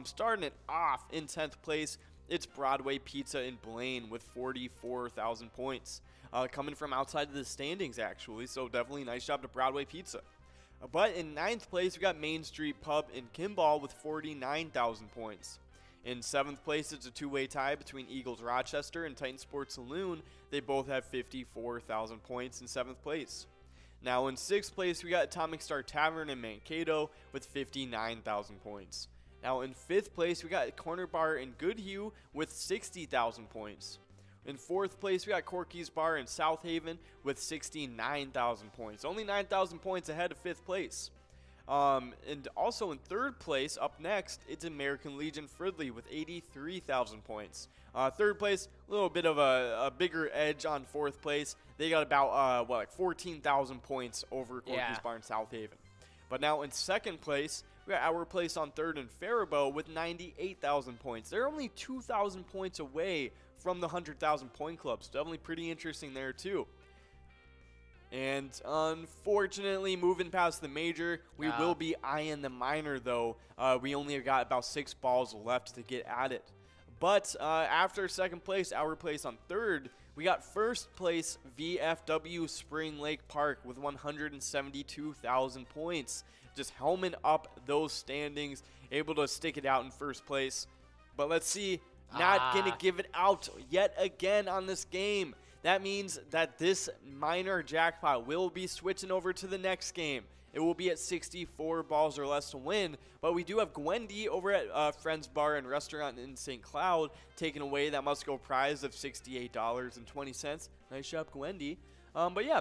Starting it off in 10th place, it's Broadway Pizza in Blaine with 44,000 points. Coming from outside of the standings, actually, so definitely nice job to Broadway Pizza. But in 9th place, we got Main Street Pub in Kimball with 49,000 points. In 7th place, it's a two-way tie between Eagles Rochester and Titan Sports Saloon. They both have 54,000 points in 7th place. Now in 6th place, we got Atomic Star Tavern in Mankato with 59,000 points. Now in 5th place, we got Corner Bar in Goodhue with 60,000 points. In 4th place, we got Corky's Bar in South Haven with 69,000 points. Only 9,000 points ahead of 5th place. And also in third place, up next, it's American Legion Fridley with 83,000 points. Third place, a little bit of a bigger edge on fourth place. They got about, like 14,000 points over Corky's Barn South Haven. But now in second place, we got our place on third in Faribault with 98,000 points. They're only 2,000 points away from the 100,000 point club. So definitely pretty interesting there too. And unfortunately, moving past the major, we will be eyeing the minor though. We only have got about 6 balls left to get at it. But after second place, our place on third, we got first place VFW Spring Lake Park with 172,000 points. Just helming up those standings, able to stick it out in first place. But let's see, not going to give it out yet again on this game. That means that this minor jackpot will be switching over to the next game. It will be at 64 balls or less to win. But we do have Gwendy over at Friends Bar and Restaurant in St. Cloud taking away that must-go prize of $68.20. Nice job, Gwendy. But yeah,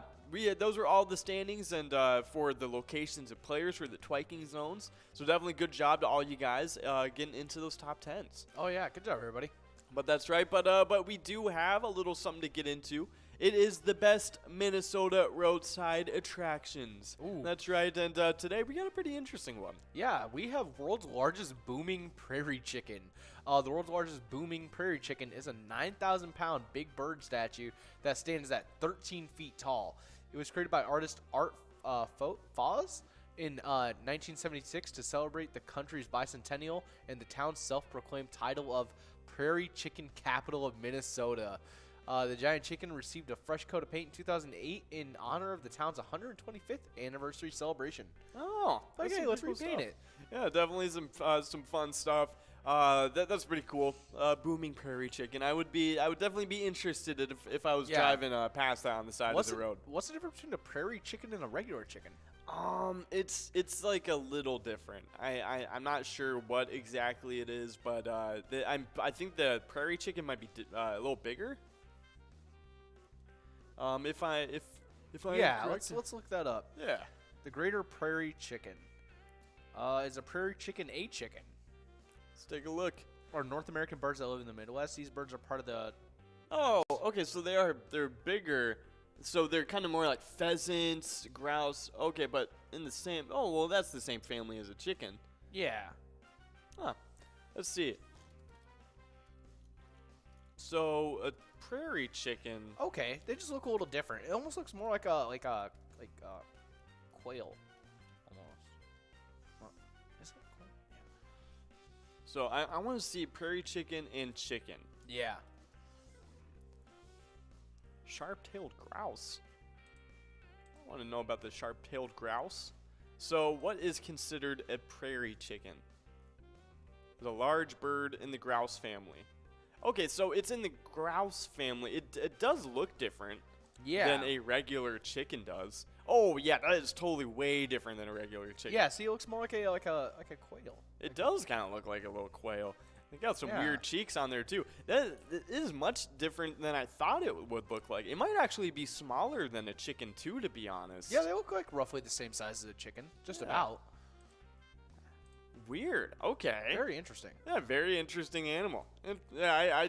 those are all the standings and for the locations of players for the twiking zones. So definitely good job to all you guys getting into those top 10s. Oh yeah, good job everybody. But that's right. But we do have a little something to get into. It is the best Minnesota roadside attractions. Ooh. That's right. And today we got a pretty interesting one. Yeah, we have world's largest booming prairie chicken. The world's largest booming prairie chicken is a 9,000-pound big bird statue that stands at 13 feet tall. It was created by artist Art Foz in 1976 to celebrate the country's bicentennial and the town's self-proclaimed title of Prairie Chicken Capital of Minnesota. The giant chicken received a fresh coat of paint in 2008 in honor of the town's 125th anniversary celebration. Oh, okay, let's repaint it. Yeah, definitely some fun stuff. That's pretty cool. Booming prairie chicken. I would definitely be interested if I was driving past that on the side of the road. What's the difference between a prairie chicken and a regular chicken? It's like a little different. I'm not sure what exactly it is, but I think the prairie chicken might be a little bigger. If I let's look that up. Yeah. The greater prairie chicken. Is a prairie chicken a chicken? Let's take a look. Or North American birds that live in the Midwest. These birds are part of the. Oh, okay. So they're bigger. So they're kind of more like pheasants, grouse. Okay, but in the same. Oh, well, that's the same family as a chicken. Yeah. Huh. Let's see. So a prairie chicken. Okay, they just look a little different. It almost looks more like a quail, almost. Is it quail? Yeah. So I want to see prairie chicken and chicken. Yeah. Sharp-tailed grouse. I want to know about the sharp-tailed grouse. So what is considered a prairie chicken? The large bird in the grouse family. Okay, so it's in the grouse family. It does look different than a regular chicken does. Oh yeah, that is totally way different than a regular chicken. Yeah, see, it looks more like a quail. It does kind of look like a little quail. They got some weird cheeks on there too. That is much different than I thought it would look like. It might actually be smaller than a chicken too, to be honest. Yeah, they look like roughly the same size as a chicken, just about. Weird. Okay. Very interesting. Yeah, very interesting animal. And, yeah,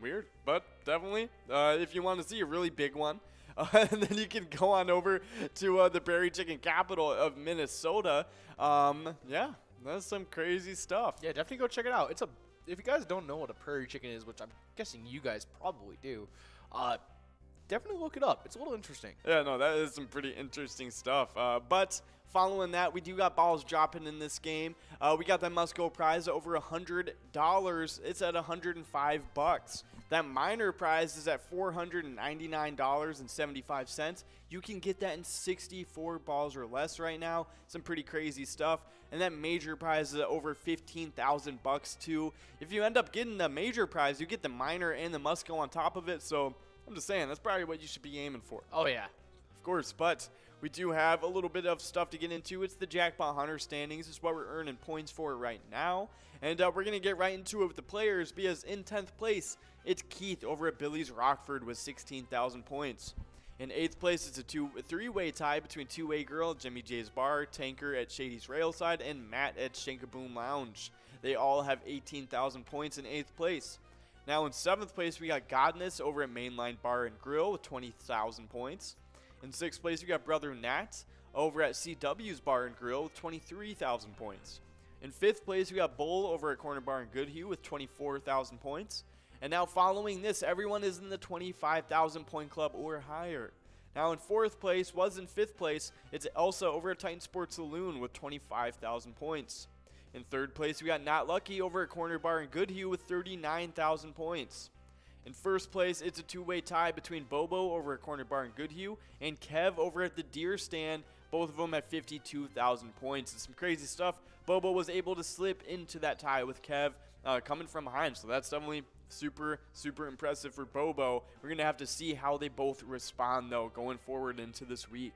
weird, but definitely. If you want to see a really big one, and then you can go on over to the prairie chicken capital of Minnesota. Yeah, that's some crazy stuff. Yeah, definitely go check it out. If you guys don't know what a prairie chicken is, which I'm guessing you guys probably do, definitely look it up. It's a little interesting. Yeah, no, that is some pretty interesting stuff. But following that, we do got balls dropping in this game. We got that must-go prize over $100. It's at $105. That minor prize is at $499.75. You can get that in 64 balls or less right now. Some pretty crazy stuff. And that major prize is at over $15,000 too. If you end up getting the major prize, you get the minor and the must-go on top of it. So I'm just saying, that's probably what you should be aiming for. Oh, yeah. Of course, but we do have a little bit of stuff to get into. It's the Jackpot Hunter standings. This is what we're earning points for right now. And we're going to get right into it with the players because in 10th place, it's Keith over at Billy's Rockford with 16,000 points. In 8th place, it's a three-way tie between Two-Way Girl, Jimmy J's Bar, Tanker at Shady's Railside, and Matt at Shankaboom Lounge. They all have 18,000 points in 8th place. Now in 7th place, we got Godness over at Mainline Bar and Grill with 20,000 points. In 6th place, we got Brother Nat over at CW's Bar and Grill with 23,000 points. In 5th place, we got Bull over at Corner Bar and Goodhue with 24,000 points. And now following this, everyone is in the 25,000 point club or higher. Now in 4th place, was in 5th place, it's Elsa over at Titan Sports Saloon with 25,000 points. In 3rd place, we got Not Lucky over at Corner Bar and Goodhue with 39,000 points. In 1st place, it's a two-way tie between Bobo over at Corner Bar and Goodhue and Kev over at the Deer Stand, both of them at 52,000 points. It's some crazy stuff. Bobo was able to slip into that tie with Kev coming from behind, so that's definitely super impressive for Bobo. We're going to have to see how they both respond, though, going forward into this week.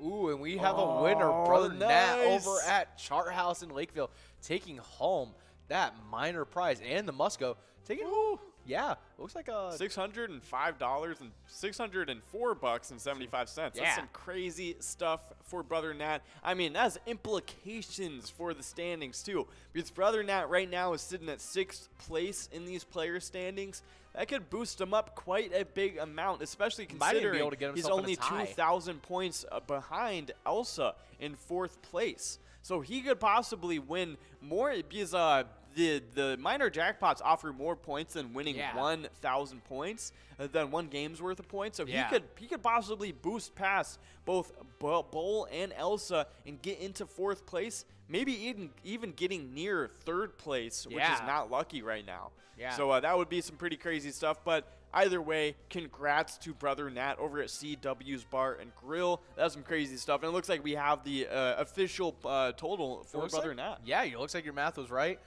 Ooh, and we have a winner, Brother Nat, over at Chart House in Lakeville, taking home that minor prize and the Musco. Taking home, yeah, looks like a $605 and $604.75. Yeah. That's some crazy stuff for Brother Nat. I mean, that has implications for the standings too, because Brother Nat right now is sitting at 6th place in these player standings. That could boost him up quite a big amount, especially considering he's only 2,000 points behind Elsa in 4th place. So he could possibly win more because the minor jackpots offer more points than winning 1,000 points, than one game's worth of points. So he could possibly boost past both Bull and Elsa and get into 4th place, maybe even getting near 3rd place, which is not lucky right now. Yeah. So that would be some pretty crazy stuff. But either way, congrats to Brother Nat over at CW's Bar and Grill. That's some crazy stuff. And it looks like we have the official total for Brother Nat. Yeah, it looks like your math was right.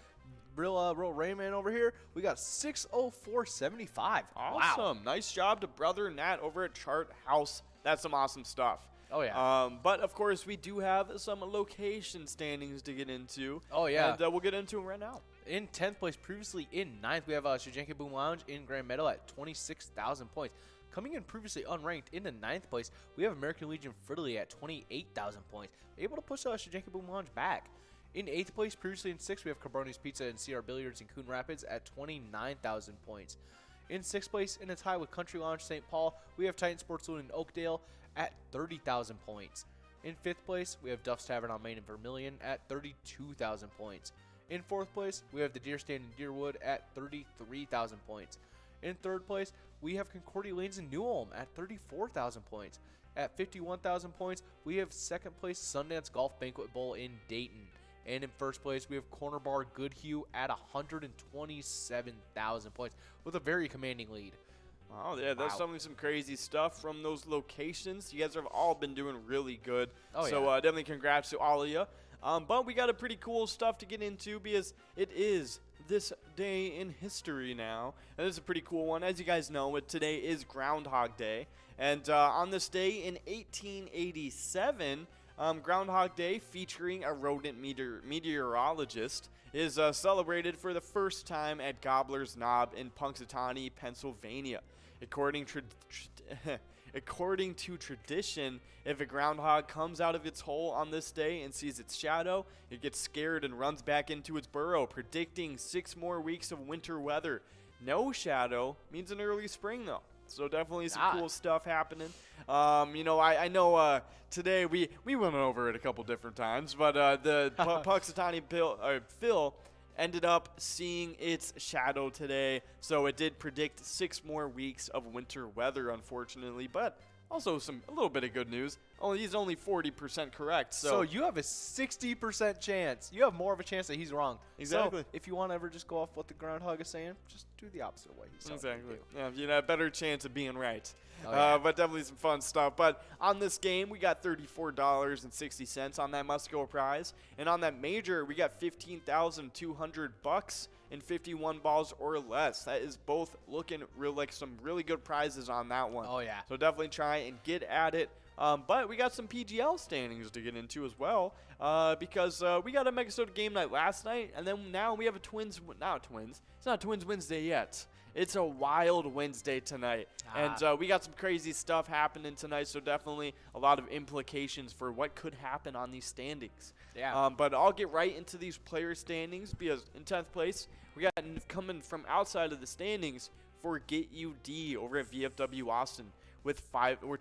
Real Rayman over here. We got 604.75. Awesome. Wow. Nice job to Brother Nat over at Chart House. That's some awesome stuff. Oh, yeah. But, of course, we do have some location standings to get into. Oh, yeah. And we'll get into them right now. In 10th place, previously in 9th, we have Shajanka Boom Lounge in Grand Meadow at 26,000 points. Coming in previously unranked into 9th place, we have American Legion Fridley at 28,000 points. Able to push Shajanka Boom Lounge back. In 8th place, previously in 6th, we have Cabrone's Pizza and CR Billiards in Coon Rapids at 29,000 points. In 6th place, in a tie with Country Lounge St. Paul, we have Titan Sports Saloon in Oakdale at 30,000 points. In 5th place, we have Duff's Tavern on Main and Vermilion at 32,000 points. In 4th place, we have the Deer Stand in Deerwood at 33,000 points. In 3rd place, we have Concordia Lanes in New Ulm at 34,000 points. At 51,000 points, we have 2nd place Sundance Golf Banquet Bowl in Dayton. And in 1st place, we have Corner Bar Goodhue at 127,000 points with a very commanding lead. Oh, yeah, that's definitely some crazy stuff from those locations. You guys have all been doing really good. Oh, so definitely congrats to all of you. But we got a pretty cool stuff to get into because it is this day in history now. And this is a pretty cool one. As you guys know, today is Groundhog Day. And on this day in 1887, Groundhog Day, featuring a rodent meteorologist, is celebrated for the first time at Gobbler's Knob in Punxsutawney, Pennsylvania. According to tradition, if a groundhog comes out of its hole on this day and sees its shadow, it gets scared and runs back into its burrow, predicting 6 more weeks of winter weather. No shadow means an early spring, though. So definitely some cool stuff happening. I know today we went over it a couple different times, but the Punxsutawney Phil ended up seeing its shadow today, so it did predict 6 more weeks of winter weather, unfortunately, but also a little bit of good news. He's only 40% correct. So you have a 60% chance. You have more of a chance that he's wrong. Exactly. So if you want to ever just go off what the groundhog is saying, just do the opposite of what he's saying. Exactly. Yeah, you know, a better chance of being right. Oh, yeah. But definitely some fun stuff. But on this game, we got $34.60 on that Musco prize, and on that major, we got $15,200 in 51 balls or less. That is both looking like some really good prizes on that one. Oh yeah. So definitely try and get at it. But we got some PGL standings to get into as well, because we got a MegaSota game night last night, and then now we have a Twins. Not Twins. It's not TwinsWinsDay yet. It's a wild Wednesday tonight. And we got some crazy stuff happening tonight, so definitely a lot of implications for what could happen on these standings. Yeah. But I'll get right into these player standings because in 10th place, we got coming from outside of the standings, Forget You D over at VFW Austin with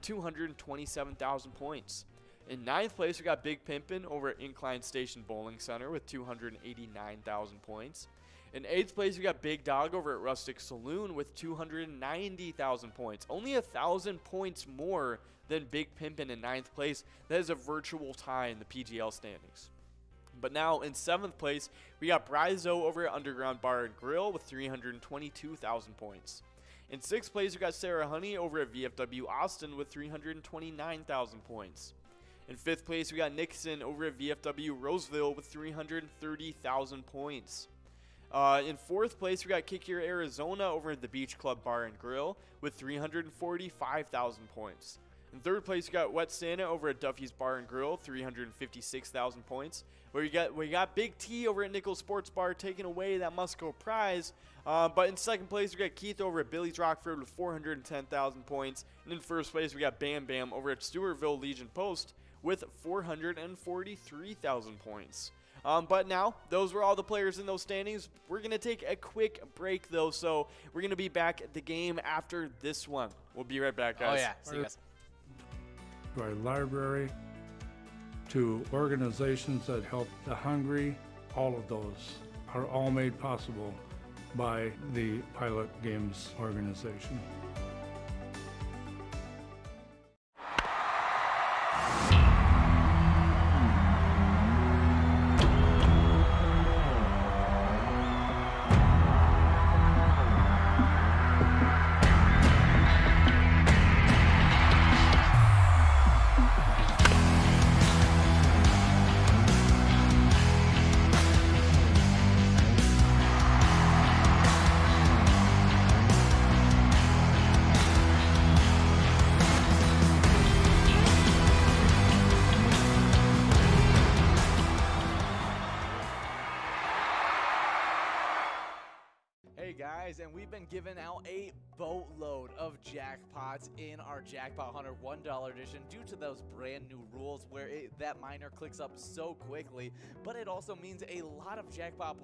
227,000 points. In 9th place, we got Big Pimpin' over at Incline Station Bowling Center with 289,000 points. In 8th place, we got Big Dog over at Rustic Saloon with 290,000 points. Only 1,000 points more than Big Pimpin' in 9th place. That is a virtual tie in the PGL standings. But now in 7th place, we got Bryzo over at Underground Bar and Grill with 322,000 points. In 6th place, we got Sarah Honey over at VFW Austin with 329,000 points. In 5th place, we got Nixon over at VFW Roseville with 330,000 points. In 4th place, we got Kick Your Arizona over at the Beach Club Bar and Grill with 345,000 points. In 3rd place, we got Wet Santa over at Duffy's Bar and Grill, 356,000 points. We got Big T over at Nichols Sports Bar taking away that Musco prize. But in 2nd place, we got Keith over at Billy's Rockford with 410,000 points. And in 1st place, we got Bam Bam over at Stewartville Legion Post with 443,000 points. But now, those were all the players in those standings. We're going to take a quick break, though, so we're going to be back at the game after this one. We'll be right back, guys. Oh, yeah. See you guys. To our library, to organizations that help the hungry, all of those are all made possible by the Pilot Games organization. Guys, and we've been giving out a boatload of jackpots in our Jackpot Hunter $1 edition due to those brand new rules where that miner clicks up so quickly, but it also means a lot of Jackpot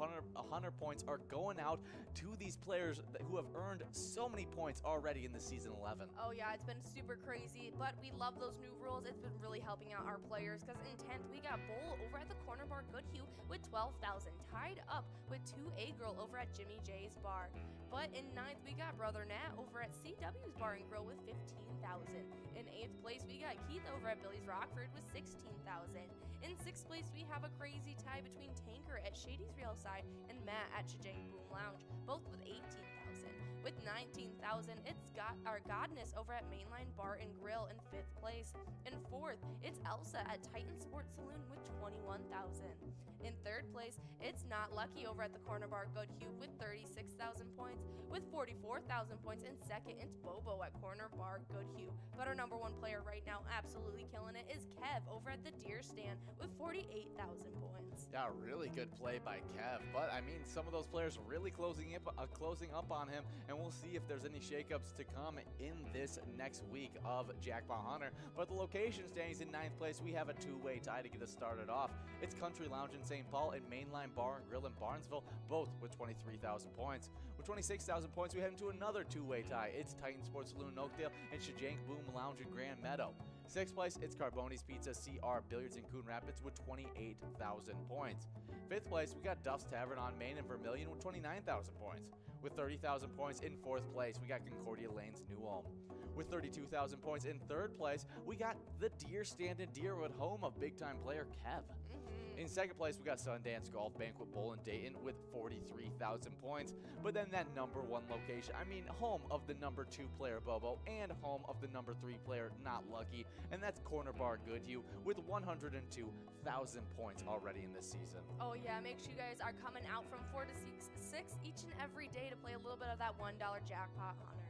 Hunter points are going out to these players who have earned so many points already in the Season 11. Oh yeah, it's been super crazy, but we love those new rules. It's been really helping out our players because in 10th we got Bull over at the Corner Bar Goodhue with 12,000, tied up with 2A Girl over at Jimmy J's Bar. But in 9th, we got Brother Nat over at CW's Bar and Grill with 15,000. In 8th place, we got Keith over at Billy's Rockford with 16,000. In 6th place, we have a crazy tie between Tanker at Shady's Real Side and Matt at Chajang Boom Lounge, both with 18,000. With 19,000, it's got our Godness over at Mainline Bar and Grill in 5th place. In 4th, it's Elsa at Titan Sports Saloon with 21,000. In 3rd place, it's Not Lucky over at the Corner Bar Goodhue with 36,000 points. With 44,000 points in 2nd, it's Bobo at Corner Bar Goodhue. But our number one player right now, absolutely killing it, is Kev over at the Deer Stand with 48,000 points. Yeah, really good play by Kev. But I mean, some of those players really closing up on him, and we'll see if there's any shakeups to come in this next week of Jackpot Hunter. But the location standings in 9th place, we have a two-way tie to get us started off. It's Country Lounge in St. Paul and Mainline Bar and Grill in Barnesville, both with 23,000 points. With 26,000 points, we head into another two-way tie. It's Titan Sports Saloon in Oakdale and Shajang Boom Lounge in Grand Meadow. 6th place, it's Carboni's Pizza CR Billiards in Coon Rapids with 28,000 points. 5th place, we got Duff's Tavern on Main and Vermilion with 29,000 points. With 30,000 points in 4th place, we got Concordia Lanes New Ulm. With 32,000 points in 3rd place, we got the Deer Stand in Deerwood, home of big-time player Kev. In 2nd place, we got Sundance Golf Banquet Bowl in Dayton with 43,000 points. But then that number 1 location, I mean, home of the number 2 player Bobo and home of the number 3 player Not Lucky, and that's Corner Bar Goodhue with 102,000 points already in this season. Oh yeah, make sure you guys are coming out from 4 to 6 each and every day to play a little bit of that $1 Jackpot Hunter.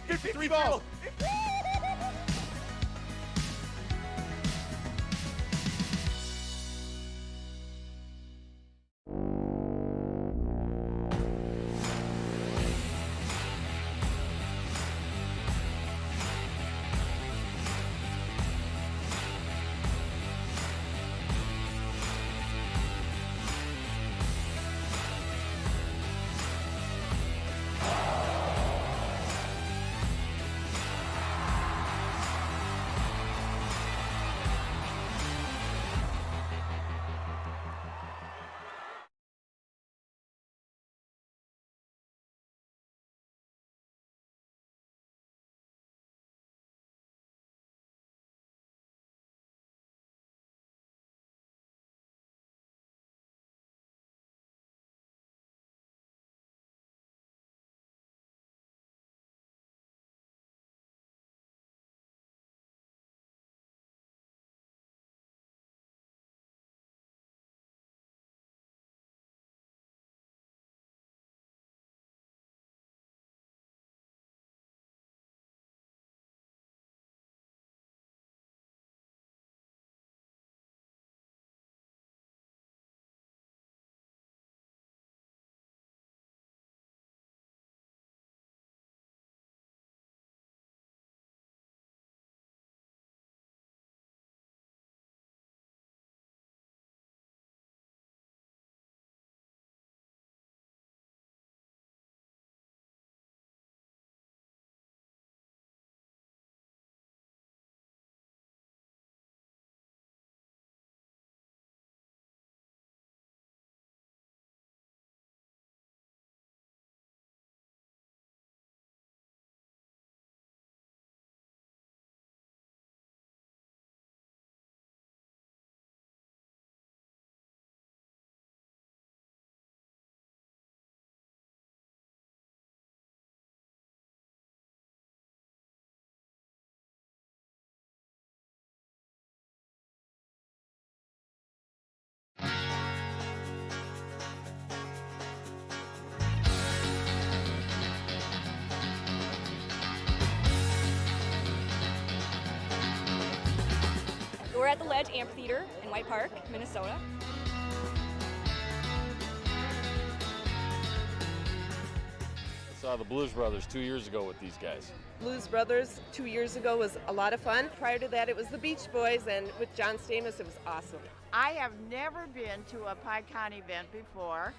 53 balls. We're at the Ledge Amphitheater in White Park, Minnesota. I saw the Blues Brothers 2 years ago with these guys. Blues Brothers 2 years ago was a lot of fun. Prior to that, it was the Beach Boys, and with John Stamos, it was awesome. I have never been to a PyCon event before.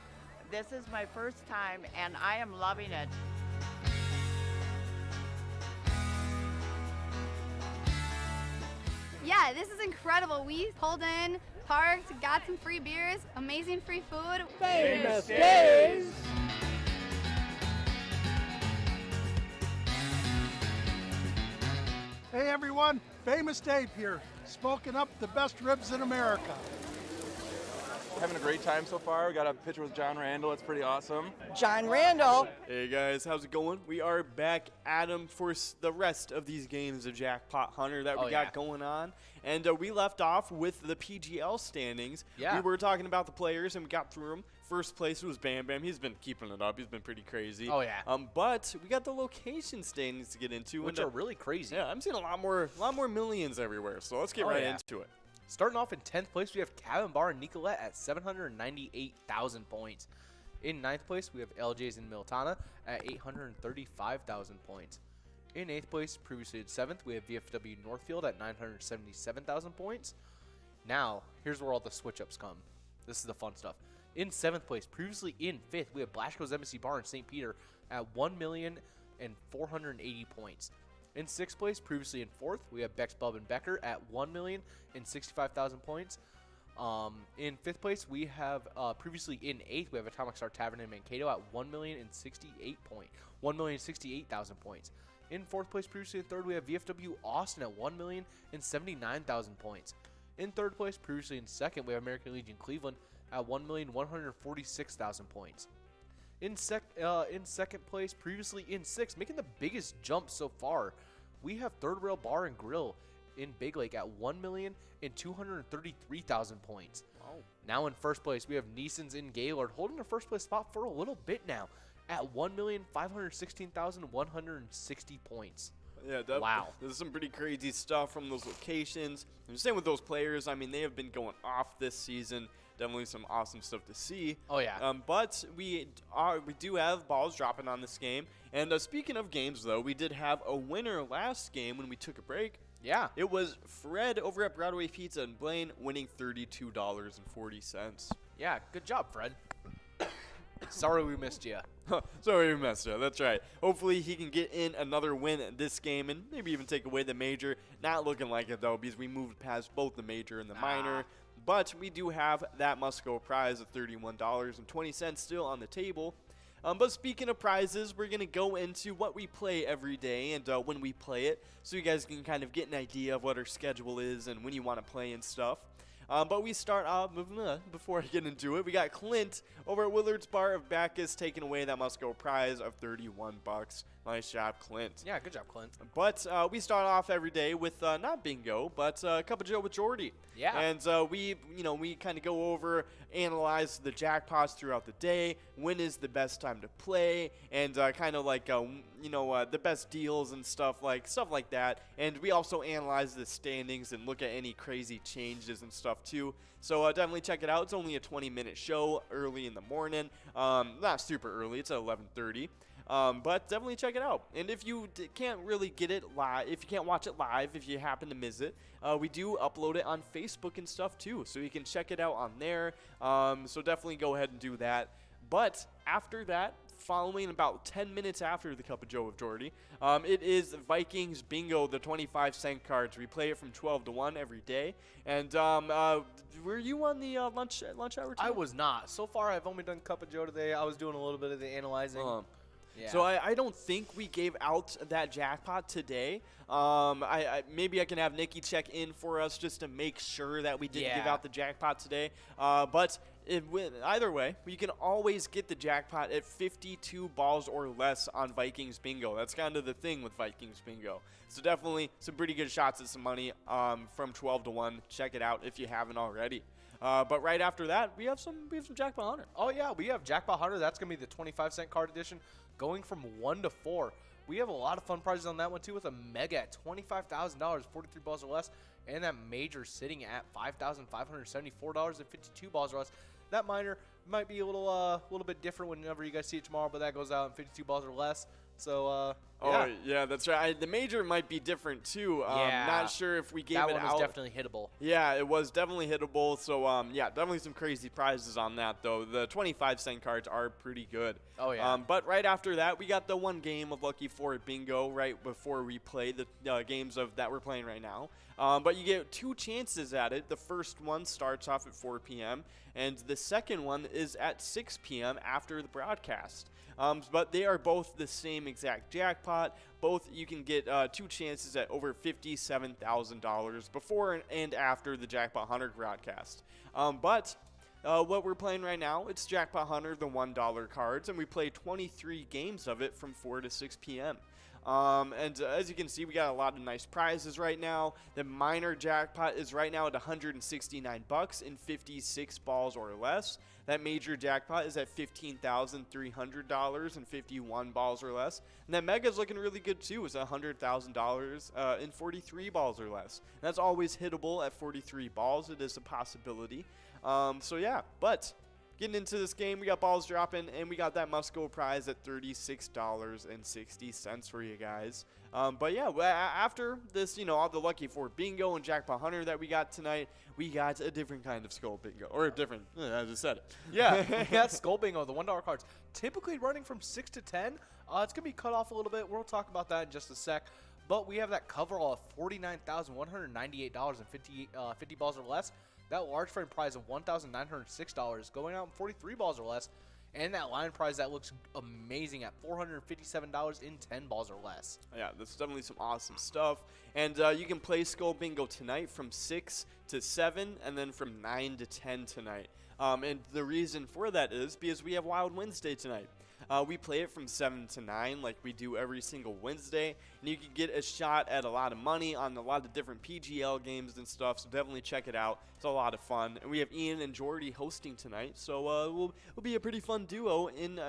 This is my first time, and I am loving it. Yeah, this is incredible. We pulled in, parked, got some free beers, amazing free food. Famous days! Hey everyone, Famous Dave here, smoking up the best ribs in America. Having a great time so far. We got a picture with John Randall. It's pretty awesome. John Randall. Hey guys, how's it going? We are back at 'em for the rest of these games of Jackpot Hunter that we got going on. And we left off with the PGL standings. Yeah. We were talking about the players and we got through them. First place was Bam Bam. He's been keeping it up. He's been pretty crazy. Oh, yeah. But we got the location standings to get into. Which are really crazy. Yeah, I'm seeing a lot more millions everywhere. So let's get into it. Starting off in 10th place, we have Cabin Bar and Nicolette at 798,000 points. In 9th place, we have LJ's in Miltana at 835,000 points. In 8th place, previously in 7th, we have VFW Northfield at 977,000 points. Now, here's where all the switch-ups come. This is the fun stuff. In 7th place, previously in 5th, we have Blashko's Embassy Bar in St. Peter at 1,480,000 points. In 6th place, previously in 4th, we have Beck's Bub and Becker at 1,065,000 points. In 5th place, we have previously in 8th, we have Atomic Star Tavern in Mankato at 1,068,000 points. In 4th place, previously in 3rd, we have VFW Austin at 1,079,000 points. In 3rd place, previously in 2nd, we have American Legion Cleveland at 1,146,000 points. In 2nd place, previously in 6th, making the biggest jump so far, we have Third Rail Bar and Grill in Big Lake at 1,233,000 points. Wow. Now in 1st place, we have Neeson's in Gaylord holding the 1st place spot for a little bit now at 1,516,160 points. Yeah, wow. There's some pretty crazy stuff from those locations. And same with those players. I mean, they have been going off this season. Definitely some awesome stuff to see. Oh, yeah. But we do have balls dropping on this game. And speaking of games, though, we did have a winner last game when we took a break. Yeah. It was Fred over at Broadway Pizza in Blaine winning $32.40. Yeah, good job, Fred. Sorry we missed you. Sorry we missed you. That's right. Hopefully he can get in another win this game and maybe even take away the major. Not looking like it, though, because we moved past both the major and the minor. But we do have that must-go prize of $31.20 still on the table. But speaking of prizes, we're going to go into what we play every day and when we play it, so you guys can kind of get an idea of what our schedule is and when you want to play and stuff. But we start off, before I get into it, we got Clint over at Willard's Bar of Bacchus taking away that must-go prize of $31. Nice job, Clint. Yeah, good job, Clint. But we start off every day with not bingo, but Cup of Joe with Jordy. Yeah. And we kind of go over, analyze the jackpots throughout the day, when is the best time to play, and kind of like the best deals and stuff like that. And we also analyze the standings and look at any crazy changes and stuff too. So definitely check it out. It's only a 20-minute show early in the morning. Not super early. It's at 11:30. But definitely check it out. And if you can't really get it live, if you can't watch it live, if you happen to miss it, we do upload it on Facebook and stuff too. So you can check it out on there. So definitely go ahead and do that. But after that, following about 10 minutes after the Cup of Joe with Jordy, it is Vikings Bingo, the 25-cent cards. We play it from 12 to 1 every day. And were you on the lunch hour too? I was not. So far, I've only done Cup of Joe today. I was doing a little bit of the analyzing. Yeah. So I don't think we gave out that jackpot today. Maybe I can have Nikki check in for us just to make sure that we didn't give out the jackpot today. But either way, you can always get the jackpot at 52 balls or less on Vikings Bingo. That's kind of the thing with Vikings Bingo. So definitely some pretty good shots at some money from 12 to 1. Check it out if you haven't already. But right after that, we have some Jackpot Hunter. Oh, yeah, we have Jackpot Hunter. That's going to be the 25-cent card edition, going from 1 to 4. We have a lot of fun prizes on that one, too, with a mega at $25,000, 43 balls or less, and that major sitting at $5,574 and 52 balls or less. That minor might be a little bit different whenever you guys see it tomorrow, but that goes out in 52 balls or less. So, Oh, yeah, that's right. The major might be different, too. Not sure if we gave it out. That one was definitely hittable. Yeah, it was definitely hittable. So, yeah, definitely some crazy prizes on that, though. The 25-cent cards are pretty good. Oh, yeah. But right after that, we got the one game of Lucky 4 Bingo right before we play the games that we're playing right now. But you get 2 chances at it. The first one starts off at 4 p.m., and the second one is at 6 p.m. after the broadcast. But they are both the same exact jackpot. Both you can get 2 chances at over $57,000 before and after the Jackpot Hunter broadcast. But what we're playing right now, it's Jackpot Hunter, the $1 cards, and we play 23 games of it from 4 to 6 p.m. And as you can see, we got a lot of nice prizes right now. The minor jackpot is right now at $169 in 56 balls or less. That major jackpot is at $15,300 and 51 balls or less. And that mega's looking really good too. It's $100,000 in 43 balls or less. And that's always hittable at 43 balls. It is a possibility. So yeah, but getting into this game, we got balls dropping, and we got that must-go prize at $36.60 for you guys. But yeah, after this, all the Lucky 4 Bingo and Jackpot Hunter that we got tonight, we got a different kind of Skull Bingo. Or a different, I just said it. Yeah, yeah, Skull Bingo, the $1 cards. Typically running from 6 to 10. It's going to be cut off a little bit. We'll talk about that in just a sec. But we have that coverall of $49,198 and 50 balls or less. That large frame prize of $1,906 going out in 43 balls or less. And that line prize that looks amazing at $457 in 10 balls or less. Yeah, that's definitely some awesome stuff. And you can play Skull Bingo tonight from 6 to 7 and then from 9 to 10 tonight. And the reason for that is because we have Wild Wednesday tonight. We play it from 7 to 9 like we do every single Wednesday, and you can get a shot at a lot of money on a lot of different PGL games and stuff, so definitely check it out. It's a lot of fun. And we have Ian and Jordy hosting tonight, so we'll be a pretty fun duo in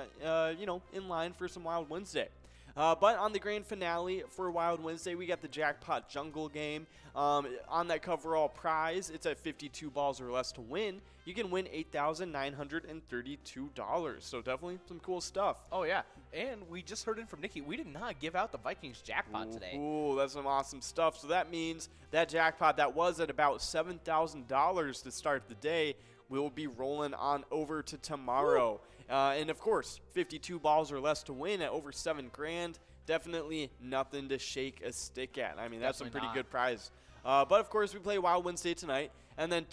line for some Wild Wednesday. But on the grand finale for Wild Wednesday, we got the Jackpot Jungle game. On that coverall prize, it's at 52 balls or less to win. You can win $8,932. So definitely some cool stuff. Oh, yeah. And we just heard in from Nikki, we did not give out the Vikings jackpot today. Ooh, that's some awesome stuff. So that means that jackpot that was at about $7,000 to start the day will be rolling on over to tomorrow. And of course, 52 balls or less to win at over $7,000. Definitely nothing to shake a stick at. I mean, that's some pretty good prize. But of course, we play Wild Wednesday tonight. And then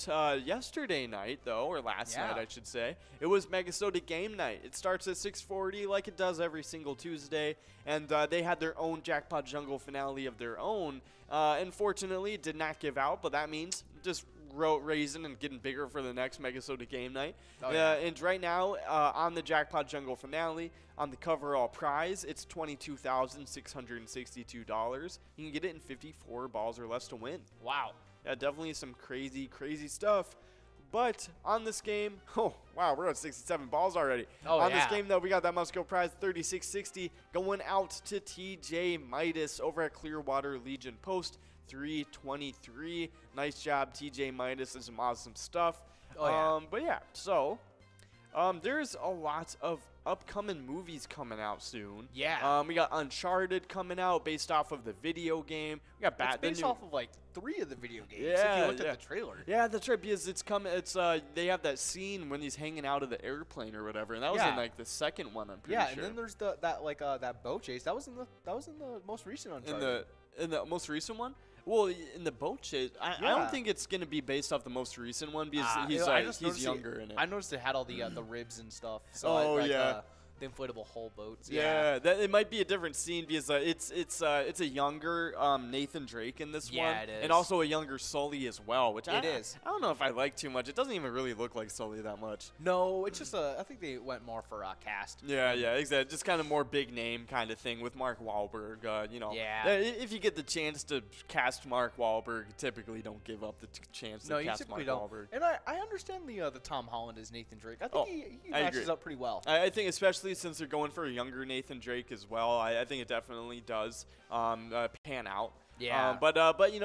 yesterday night, though, or last night, I should say, it was MegaSota game night. It starts at 6:40 like it does every single Tuesday. And they had their own Jackpot Jungle finale of their own. Unfortunately, it did not give out, but that means just raising and getting bigger for the next MegaSota game night. And right now, on the Jackpot Jungle finale, on the coverall prize, it's $22,662. You can get it in 54 balls or less to win. Wow. Yeah, definitely some crazy, crazy stuff. But on this game, oh, wow, we're at 67 balls already. On this game, though, we got that must-go prize, $36.60, going out to TJ Midas over at Clearwater Legion Post, $323. Nice job, TJ Midas, and some awesome stuff. But yeah, so there's a lot of upcoming movies coming out soon. Yeah. We got Uncharted coming out based off of the video game. We got It's based off of like 3 of the video games. Yeah, if you looked at the trailer. Yeah, that's right, because it's coming. It's they have that scene when he's hanging out of the airplane or whatever, and that was in like the second one. I'm pretty sure. Yeah, and then there's that boat chase. That was in the most recent Uncharted. In the most recent one. Well, in the boat chase, I don't think it's gonna be based off the most recent one because he's younger in it. I noticed it had all the ribs and stuff. So the inflatable hull boats. Yeah, that it might be a different scene because it's a younger Nathan Drake in this one. Yeah, it is. And also a younger Sully as well, which it is. I don't know if I like too much. It doesn't even really look like Sully that much. No, it's just I think they went more for cast. Yeah, exactly. Just kind of more big name kind of thing with Mark Wahlberg. If you get the chance to cast Mark Wahlberg, you typically don't give up the chance to cast Mark Wahlberg. And I understand the Tom Holland as Nathan Drake. I think he matches up pretty well. I think especially since they're going for a younger Nathan Drake as well, I think it definitely does pan out. Yeah.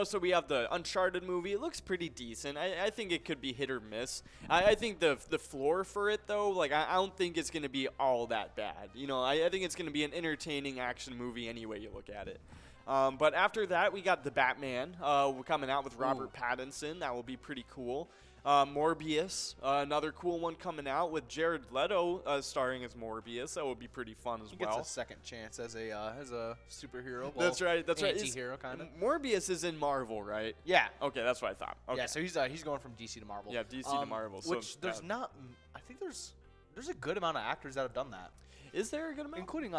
So we have the Uncharted movie. It looks pretty decent. I think it could be hit or miss. I think the floor for it, though, like I don't think it's going to be all that bad. I think it's going to be an entertaining action movie any way you look at it. But after that, we got the Batman coming out with Robert Pattinson. That will be pretty cool. Morbius, another cool one coming out with Jared Leto starring as Morbius. That would be pretty fun as well. He gets a second chance as a superhero. Well, that's right. Anti-hero kind of. Morbius is in Marvel, right? Yeah. Okay, that's what I thought. Okay. Yeah, so he's going from DC to Marvel. Yeah, DC to Marvel. Which there's not. I think there's a good amount of actors that have done that. Is there a good amount? Including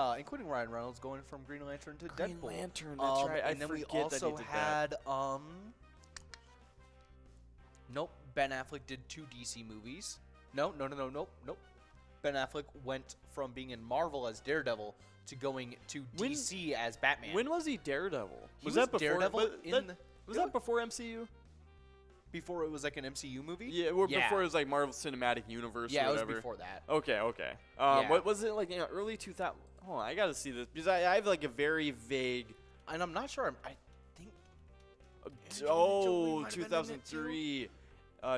Ryan Reynolds going from Green Lantern to Deadpool. Green Lantern, that's right. And then we also had nope. Ben Affleck did 2 DC movies. Nope. Ben Affleck went from being in Marvel as Daredevil to going to DC as Batman. When was he Daredevil? Was that before Daredevil? Was that before MCU? Before it was like an MCU movie? Yeah, before it was like Marvel Cinematic Universe or whatever. It was before that. Okay. What was it like early 2000? Oh, I got to see this because I have like a very vague. And I'm not sure. I think. 2003.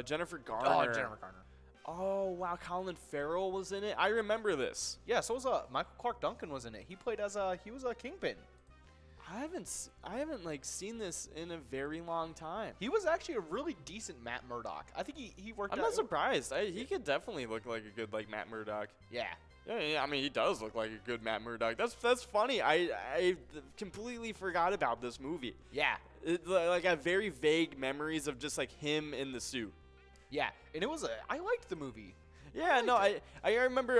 Jennifer Garner. Oh, Jennifer Garner. Oh, wow. Colin Farrell was in it. I remember this. Yeah, so was Michael Clark Duncan was in it. He played he was a Kingpin. I haven't like seen this in a very long time. He was actually a really decent Matt Murdock. I think he worked. I'm not surprised. He could definitely look like a good like Matt Murdock. Yeah. Yeah, I mean, he does look like a good Matt Murdock. That's funny. I completely forgot about this movie. Yeah. I have very vague memories of just like him in the suit. Yeah, and I liked the movie. Yeah, no, I remember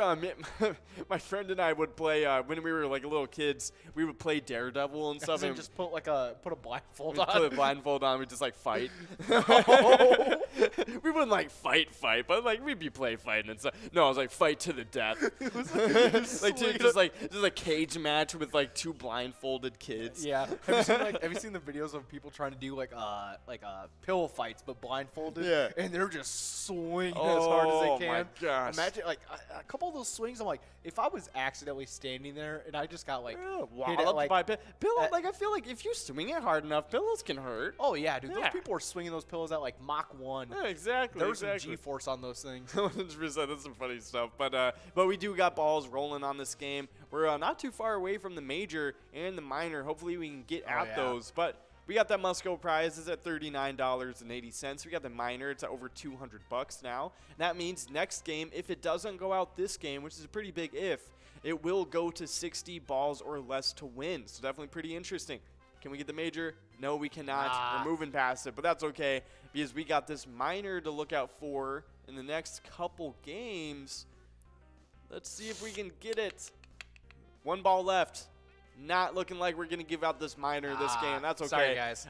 my friend and I would play when we were like little kids. We would play Daredevil and stuff. And just put a blindfold on. Put a blindfold on. We just like fight. We wouldn't like fight, but like we'd be fighting and stuff. No, I was like fight to the death. Like just a cage match with like 2 blindfolded kids. Yeah. Have you seen the videos of people trying to do like pillow fights but blindfolded? Yeah. And they're just swinging as hard as they can. Oh my gosh. Imagine like a couple of those swings. I'm like, if I was accidentally standing there and I just got like hit it, like pillow, like I feel like if you swing it hard enough, pillows can hurt. Oh yeah, dude. Those people are swinging those pillows at like Mach 1. Yeah, exactly. There's some G-force on those things. 100%. That's some funny stuff. But we do got balls rolling on this game. We're not too far away from the major and the minor. Hopefully we can get at those. But we got that Musco prize is at $39.80. We got the minor. It's at over $200 now. And that means next game, if it doesn't go out this game, which is a pretty big if, it will go to 60 balls or less to win. So definitely pretty interesting. Can we get the major? No, we cannot. We're moving past it, but that's okay because we got this minor to look out for in the next couple games. Let's see if we can get it. 1 ball left. Not looking like we're going to give out this minor this game. That's okay. Sorry, guys.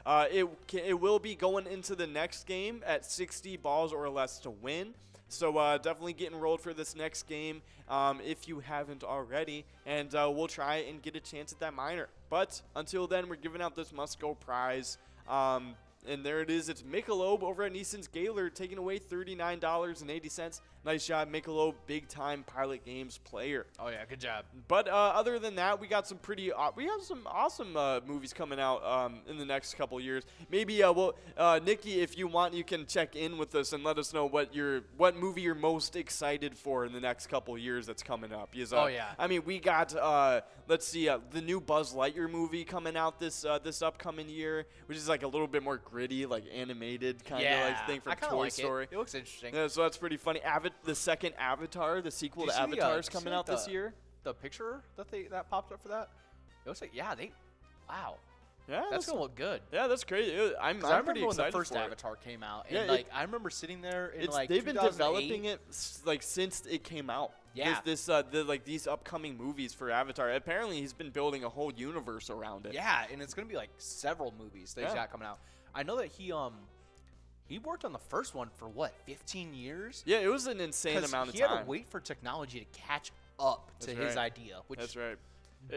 It will be going into the next game at 60 balls or less to win. So definitely get enrolled for this next game if you haven't already. And we'll try and get a chance at that minor. But until then, we're giving out this must-go prize. And there it is. It's Michelob over at Neeson's Gaylord taking away $39.80. Nice job, Michelob, big-time Pilot Games player. Oh, yeah, good job. But other than that, we got some we have some awesome movies coming out in the next couple years. Maybe, Nikki, if you want, you can check in with us and let us know what movie you're most excited for in the next couple years that's coming up. Because, I mean, we got, let's see, the new Buzz Lightyear movie coming out this upcoming year, which is like a little bit more gritty, like animated kind of like thing from Toy Story. It looks interesting. Yeah, so that's pretty funny. The second Avatar, the sequel to Avatar is coming out this year. The picture that popped up for that, it looks like wow. Yeah, that's gonna look good. Yeah, that's crazy. I'm pretty excited when the first Avatar came out, and I remember sitting there in they've been developing it like since it came out. Yeah, these upcoming movies for Avatar. Apparently, he's been building a whole universe around it. Yeah, and it's gonna be like several movies that he's got coming out. I know that he worked on the first one for 15 years? Yeah, it was an insane amount of time. He had to wait for technology to catch up to his idea. Which that's right.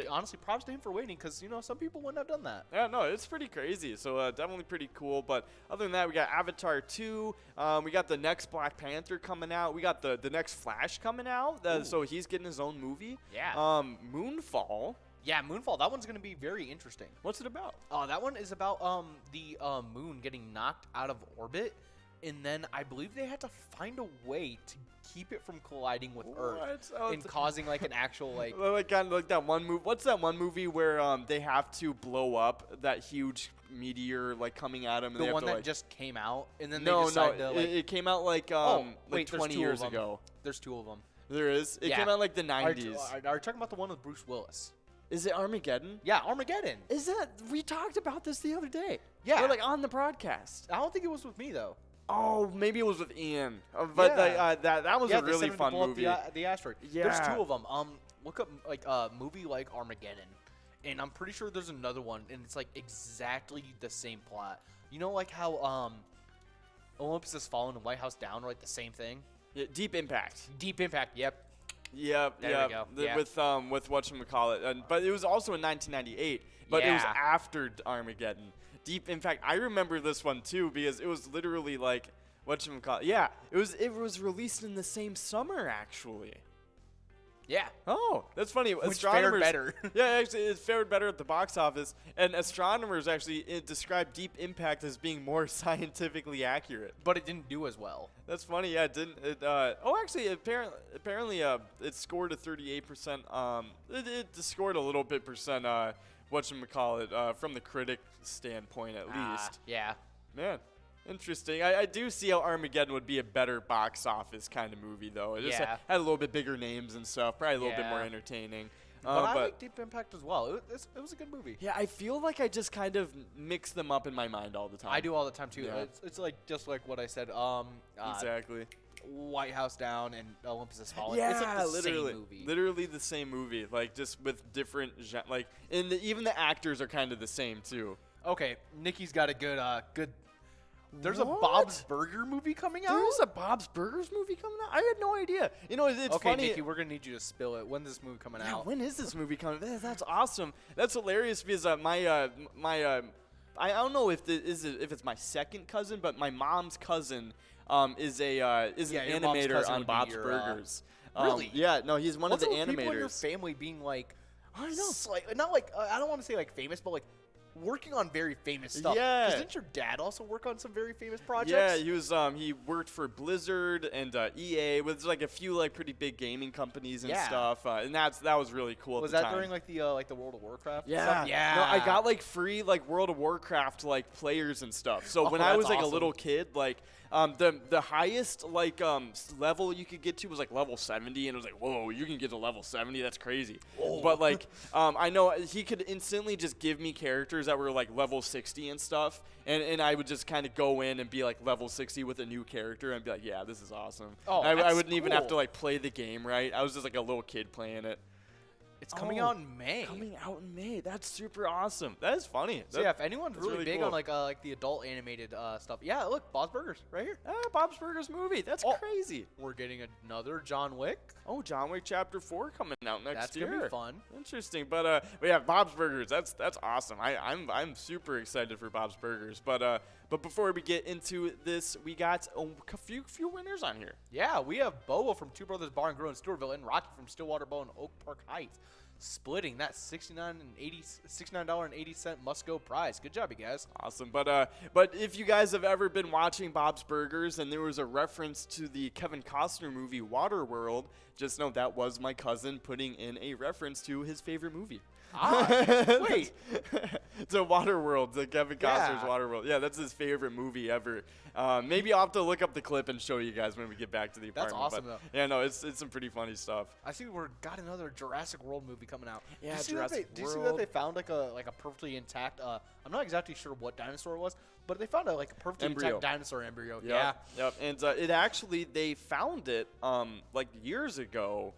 Honestly, props to him for waiting because, some people wouldn't have done that. Yeah, no, it's pretty crazy. So definitely pretty cool. But other than that, we got Avatar 2. We got the next Black Panther coming out. We got the next Flash coming out. So he's getting his own movie. Yeah. Moonfall. Yeah, Moonfall. That one's going to be very interesting. What's it about? That one is about the moon getting knocked out of orbit. And then I believe they had to find a way to keep it from colliding with Earth and causing like an actual like kind of like that one movie. What's that one movie where they have to blow up that huge meteor like coming at them? And the they one have to, that just came out, and then no, they decided to like it came out like 20 years ago. There's 2 of them. There is. It came out like the 90s. Are you talking about the one with Bruce Willis? Is it Armageddon? Yeah, Armageddon. Is that? We talked about this the other day. Yeah, or like on the broadcast. I don't think it was with me though. Oh, maybe it was with Ian. But that was a really fun movie. The asteroid. Yeah. There's 2 of them. Look up like a movie like Armageddon, and I'm pretty sure there's another one, and it's like exactly the same plot. You know, like how Olympus Has Fallen and White House Down are like the same thing. Yeah, Deep Impact. Deep Impact. Yep. Yep. There we go. With whatchamacallit. But it was also in 1998. But it was after Armageddon. Deep Impact. I remember this one too because it was literally like whatchamacallit. Yeah, it was released in the same summer actually. Yeah. Oh, that's funny. Which fared better. Yeah, actually, it fared better at the box office. And astronomers actually described Deep Impact as being more scientifically accurate. But it didn't do as well. That's funny. Yeah, it didn't. Actually, apparently, it scored a 38%. It scored a little bit percent. Whatchamacallit, from the critic standpoint at least. Yeah. Man. Interesting. I do see how Armageddon would be a better box office kind of movie, though. It just had a little bit bigger names and stuff. Probably a little bit more entertaining. But I like Deep Impact as well. It was a good movie. Yeah, I feel like I just kind of mix them up in my mind all the time. I do all the time, too. Yeah. It's like just like what I said. Exactly. White House Down and Olympus Has Fallen. Yeah, it's like the literally, same movie. literally the same movie, like just with different like, and even the actors are kind of the same too. Okay, Nikki's got a good. There's What? a Bob's Burger movie coming out. There's a Bob's Burgers movie coming out. I had no idea. You know, it's okay, funny. Nikki, we're gonna need you to spill it. When's this movie coming Yeah, out? when is this movie coming? That's awesome. That's hilarious because I don't know if it's my second cousin, but my mom's cousin is an your mom's animator cousin on would be Bob's your, Burgers. Really? Yeah, no, he's one What's of the up with people in your animators. family being like, I know. not like I don't want to say like famous, but like working on very famous stuff. Yeah. 'Cause didn't your dad also work on some very famous projects? Yeah, he was. He worked for Blizzard and EA with like a few like pretty big gaming companies and Yeah. stuff. And that was really cool. Was at the that time. during like the World of Warcraft? Yeah, stuff? Yeah. No, I got like free like World of Warcraft like players and stuff. So Oh, when I that's was like a awesome. little kid, like the highest like level you could get to was like level 70, and it was like, whoa, you can get to level 70? That's crazy. Whoa. But like I know he could instantly just give me characters that were like level 60 and stuff, and I would just kind of go in and be like level 60 with a new character and be like, yeah, this is awesome. Oh, I that's wouldn't even have to cool. like play the game, right? I was just like a little kid playing it. It's coming Oh, out in May. Coming out in May. That's super awesome. That is funny. So yeah, if anyone's that's really big cool. on like the adult animated stuff, yeah, look, Bob's Burgers right here. Bob's Burgers movie. That's Oh. crazy. We're getting another John Wick. Oh, John Wick Chapter 4 coming out next That's year. gonna be fun. Interesting, but yeah, Bob's Burgers. That's awesome. I'm super excited for Bob's Burgers. But before we get into this, we got a few winners on here. Yeah, we have Bobo from Two Brothers Bar and Grill in Stewartville and Rocky from Stillwater Bow in Oak Park Heights, splitting that $69.80 must-go prize. Good job, you guys. Awesome, but if you guys have ever been watching Bob's Burgers and there was a reference to the Kevin Costner movie Waterworld, just know that was my cousin putting in a reference to his favorite movie. Wait. So Waterworld, the Kevin Costner's Yeah. Waterworld. Yeah, that's his favorite movie ever. Maybe I'll have to look up the clip and show you guys when we get back to the That's apartment. awesome, but, yeah, no, it's some pretty funny stuff. I see we've got another Jurassic World movie coming out. Yeah, do you see Jurassic Do you see that World. they found like a perfectly intact? I'm not exactly sure what dinosaur it was, but they found a perfectly Embryo. intact dinosaur embryo. Yep, Yeah. Yep. And it actually, they found it like years ago,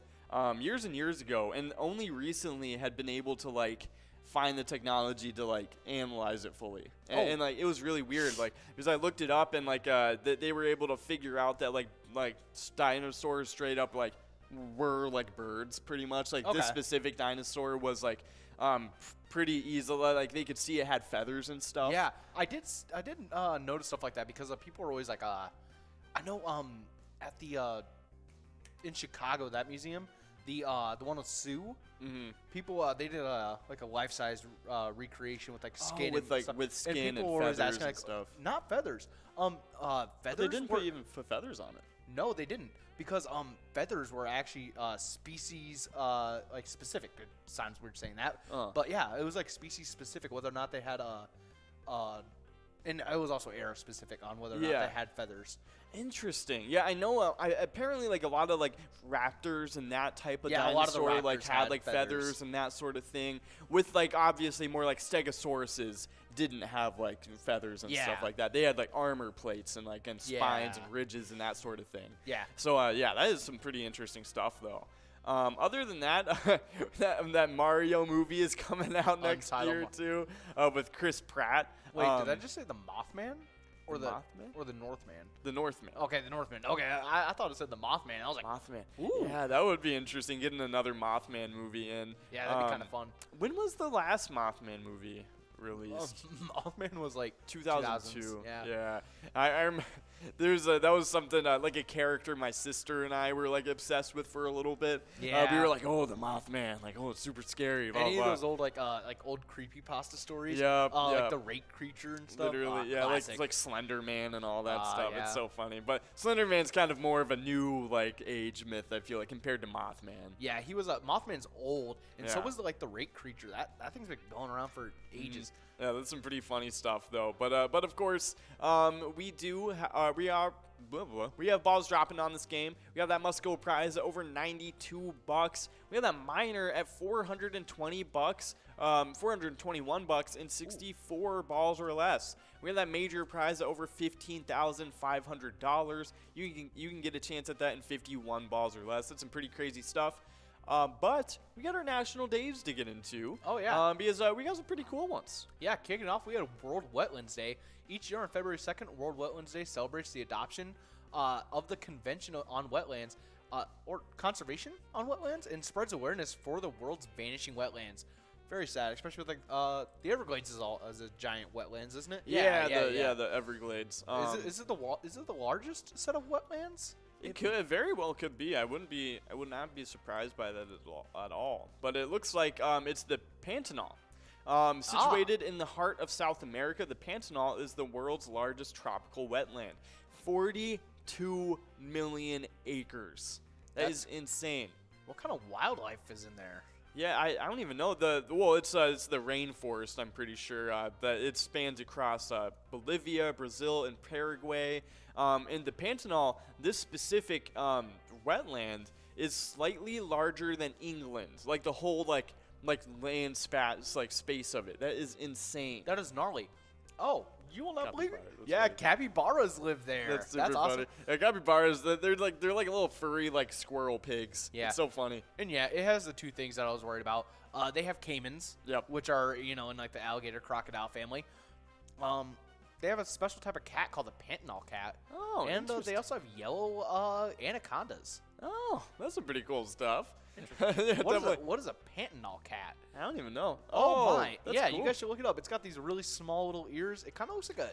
years and years ago, and only recently had been able to like find the technology to like analyze it fully. And like it was really weird, like because I looked it up and like they were able to figure out that like dinosaurs straight up like were like birds pretty much. Like this specific dinosaur was like pretty easily, like they could see it had feathers and stuff. Yeah, I didn't notice stuff like that because people are always like, I know at the in Chicago, that museum, the one with Sue, people they did like a life-size recreation with like skin with and like stuff. with skin people and were always feathers asking, and stuff. Not feathers. Feathers. They didn't were, put even feathers on it. No, they didn't, because feathers were actually species like specific. It sounds weird saying that, but yeah, it was like species specific, whether or not they had and it was also era specific on whether or not they had feathers. Interesting. Yeah, I know. Apparently, like a lot of like raptors and that type of Yeah, a lot of the dinosaur like raptors had had like feathers. feathers and that sort of thing. With like obviously more like stegosauruses didn't have like feathers and stuff like that. They had like armor plates and like spines and ridges and that sort of thing. Yeah. So yeah, that is some pretty interesting stuff though. Other than that, that Mario movie is coming out next year too, with Chris Pratt. Wait, did I just say the Mothman? Or the Mothman? Or the Northman? The Northman. Okay, the Northman. Okay, I thought it said the Mothman. I was like, Mothman. Ooh. Yeah, that would be interesting, getting another Mothman movie in. Yeah, that'd be kind of fun. When was the last Mothman movie released? Mothman was like 2002. 2000s, yeah. Yeah. I remember that was something like a character my sister and I were like obsessed with for a little bit. Yeah. We were like, oh, the Mothman, like, oh, it's super scary. Blah, Any blah. of those old like old creepypasta stories? Yep, like the rake creature and stuff. Literally, yeah, classic. like Slender Man and all that stuff. yeah. It's so funny. But Slender Man's kind of more of a new like age myth, I feel like, compared to Mothman. Yeah, he was Mothman's old, and so Yeah. was the rake creature. That thing's been going around for ages. Yeah, that's some pretty funny stuff though. But of course, we have balls dropping on this game. We have that must-go prize at over $92. We have that minor at $420. $421 in 64 balls or less. We have that major prize at over $15,500. You can get a chance at that in 51 balls or less. That's some pretty crazy stuff. But we got our national days to get into. Oh, yeah. Because we got some pretty cool ones. Yeah, kicking off, we had World Wetlands Day. Each year on February 2nd, World Wetlands Day celebrates the adoption of the Convention on Wetlands, or conservation on wetlands, and spreads awareness for the world's vanishing wetlands. Very sad, especially with the Everglades is a giant wetlands, isn't it? The Everglades. Is it the largest set of wetlands? It very well could be. I would not be surprised by that at all. But it looks like it's the Pantanal. Situated in the heart of South America, the Pantanal is the world's largest tropical wetland. 42 million acres. That's insane. What kind of wildlife is in there? Yeah, I don't even know. It's the rainforest, I'm pretty sure. That it spans across Bolivia, Brazil, and Paraguay. In the Pantanal, this specific wetland is slightly larger than England. Like the whole land space of it. That is insane. That is gnarly. Oh, you will not believe it. Yeah, capybaras live there. That's super awesome. funny. Yeah, capybaras, they're like little furry squirrel pigs. Yeah, it's so funny. And yeah, it has the two things that I was worried about. They have caimans, which are in the alligator crocodile family. They have a special type of cat called the Pantanal cat. Oh, and they also have yellow anacondas. Oh, that's some pretty cool stuff. What is a Pantanal cat? I don't even know. Oh my! Yeah, cool. You guys should look it up. It's got these really small little ears. It kind of looks like a